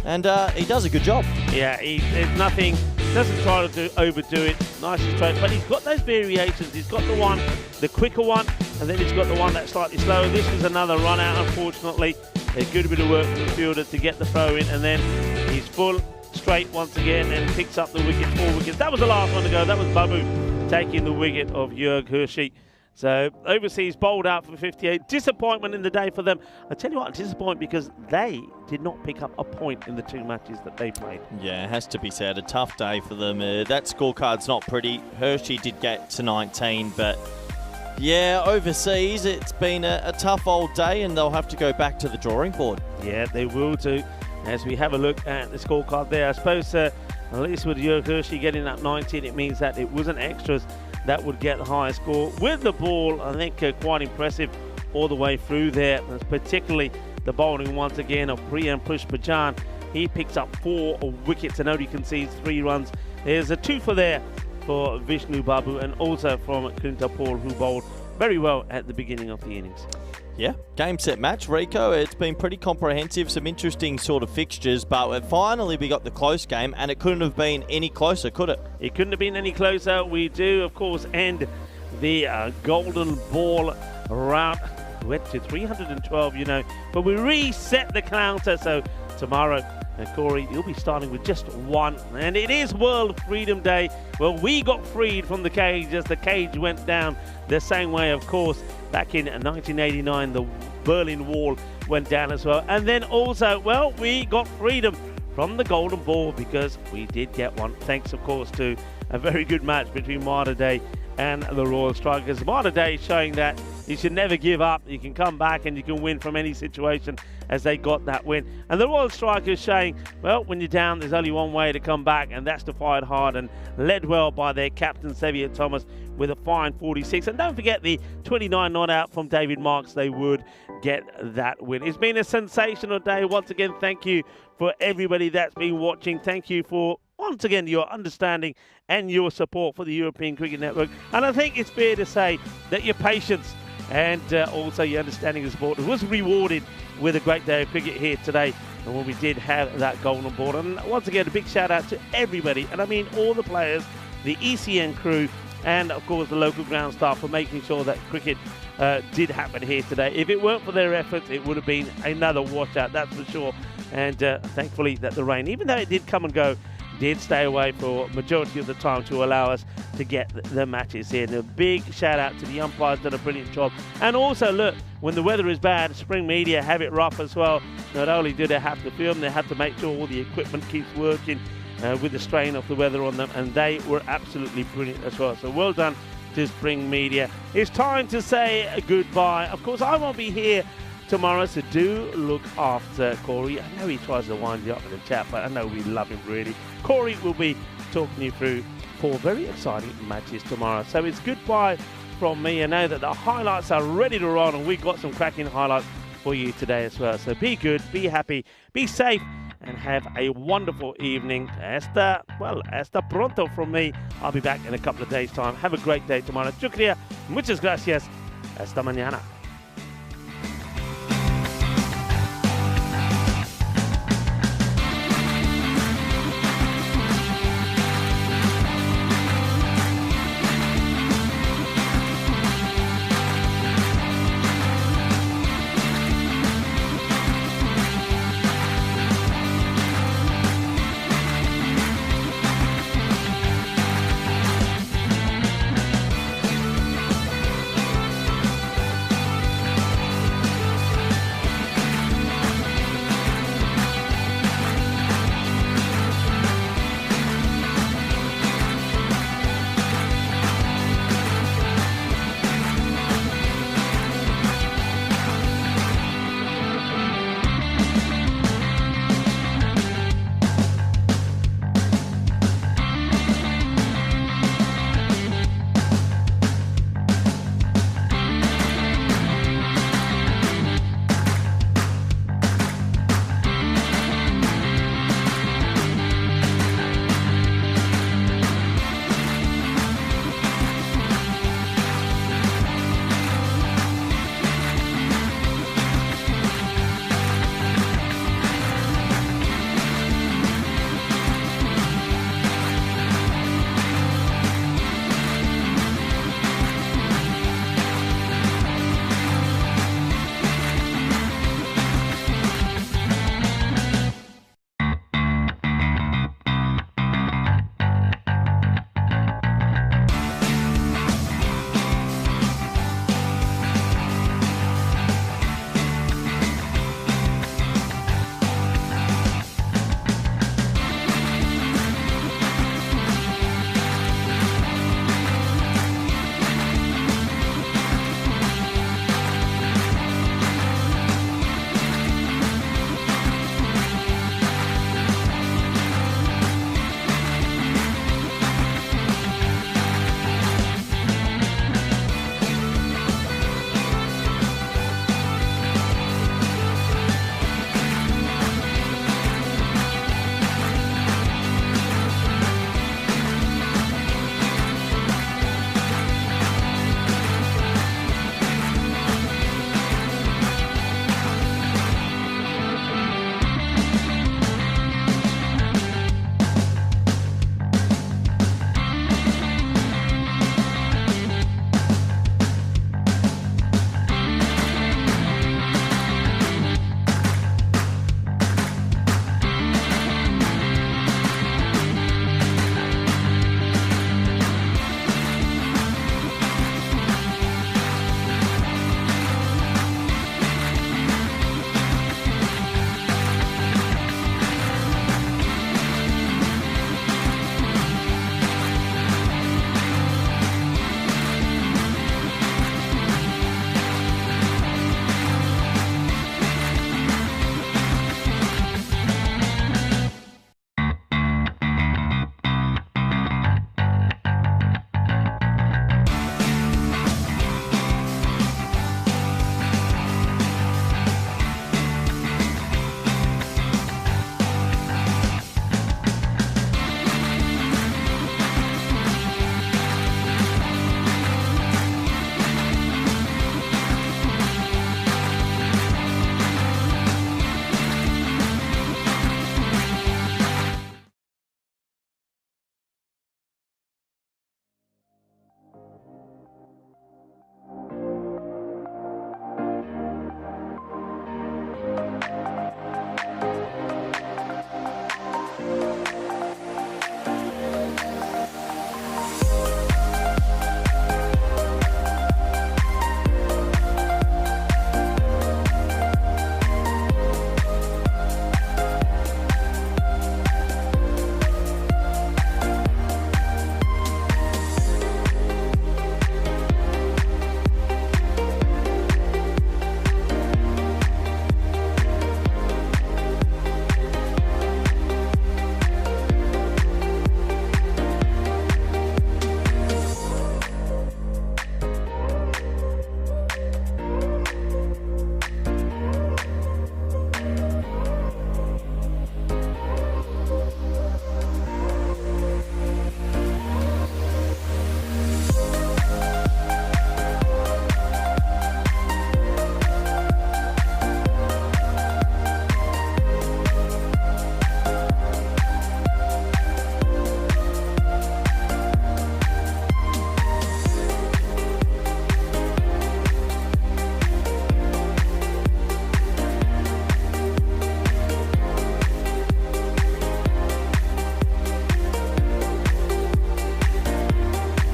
and he does a good job. Yeah, there's nothing, doesn't try to overdo it, nice and straight, but he's got those variations. He's got the one, the quicker one, and then he's got the one that's slightly slower. This was another run out, unfortunately. A good bit of work from the fielder to get the throw in, and then he's full straight once again and picks up the wicket, 4 wickets. That was the last one to go. That was Babu taking the wicket of Jörg Hershey. So overseas bowled out for 58. Disappointment in the day for them. I tell you what, disappointment because they did not pick up a point in the 2 matches that they played. Yeah, it has to be said. A tough day for them. That scorecard's not pretty. Hershey did get to 19, but yeah, overseas it's been a tough old day, and they'll have to go back to the drawing board. Yeah, they will too. As we have a look at the scorecard there, I suppose at least with Jörg Hershey getting that 19, it means that it wasn't extras that would get the highest score. With the ball, I think quite impressive all the way through there, particularly the bowling once again of Priyan Pushpajan. He picks up 4 wickets and only concedes 3 runs. There's a 2 for there for Vishnu Babu, and also from Kunta Paul, who bowled very well at the beginning of the innings. Yeah, game, set, match, Rico. It's been pretty comprehensive, some interesting sort of fixtures, but finally we got the close game, and it couldn't have been any closer, could it? It couldn't have been any closer. We do, of course, end the golden ball route. Went to 312, but we reset the counter. So tomorrow, Corey, you'll be starting with just 1, and it is World Freedom Day. Well, we got freed from the cage as the cage went down the same way, of course. Back in 1989, the Berlin Wall went down as well. And then also, well, we got freedom from the golden ball because we did get one. Thanks, of course, to a very good match between Mater Dei and the Royal Strikers. Mater Dei showing that you should never give up. You can come back and you can win from any situation, as they got that win. And the Royal Strikers showing, well, when you're down, there's only one way to come back, and that's to fight hard, and led well by their captain, Xavier Thomas, with a fine 46. And don't forget the 29 not out from David Marks. They would get that win. It's been a sensational day. Once again, thank you for everybody that's been watching. Thank you for, once again, your understanding and your support for the European Cricket Network. And I think it's fair to say that your patience and also your understanding of sport was rewarded with a great day of cricket here today, and when we did have that golden ball. And once again, a big shout out to everybody, and I mean all the players, the ECN crew, and of course the local ground staff for making sure that cricket did happen here today. If it weren't for their efforts, it would have been another washout, that's for sure. And thankfully that the rain, even though it did come and go, did stay away for majority of the time to allow us to get the matches here. And a big shout out to the umpires, done a brilliant job. And also, look, when the weather is bad, Spring Media have it rough as well. Not only do they have to film, they have to make sure all the equipment keeps working with the strain of the weather on them, and they were absolutely brilliant as well. So well done to Spring Media. It's time to say goodbye. Of course, I won't be here tomorrow, so do look after Corey. I know he tries to wind you up in the chat, but I know we love him really. Corey will be talking you through 4 very exciting matches tomorrow. So it's goodbye from me. I know that the highlights are ready to roll, and we've got some cracking highlights for you today as well. So be good, be happy, be safe, and have a wonderful evening. Hasta pronto from me. I'll be back in a couple of days' time. Have a great day tomorrow. Shukriya, muchas gracias. Hasta mañana.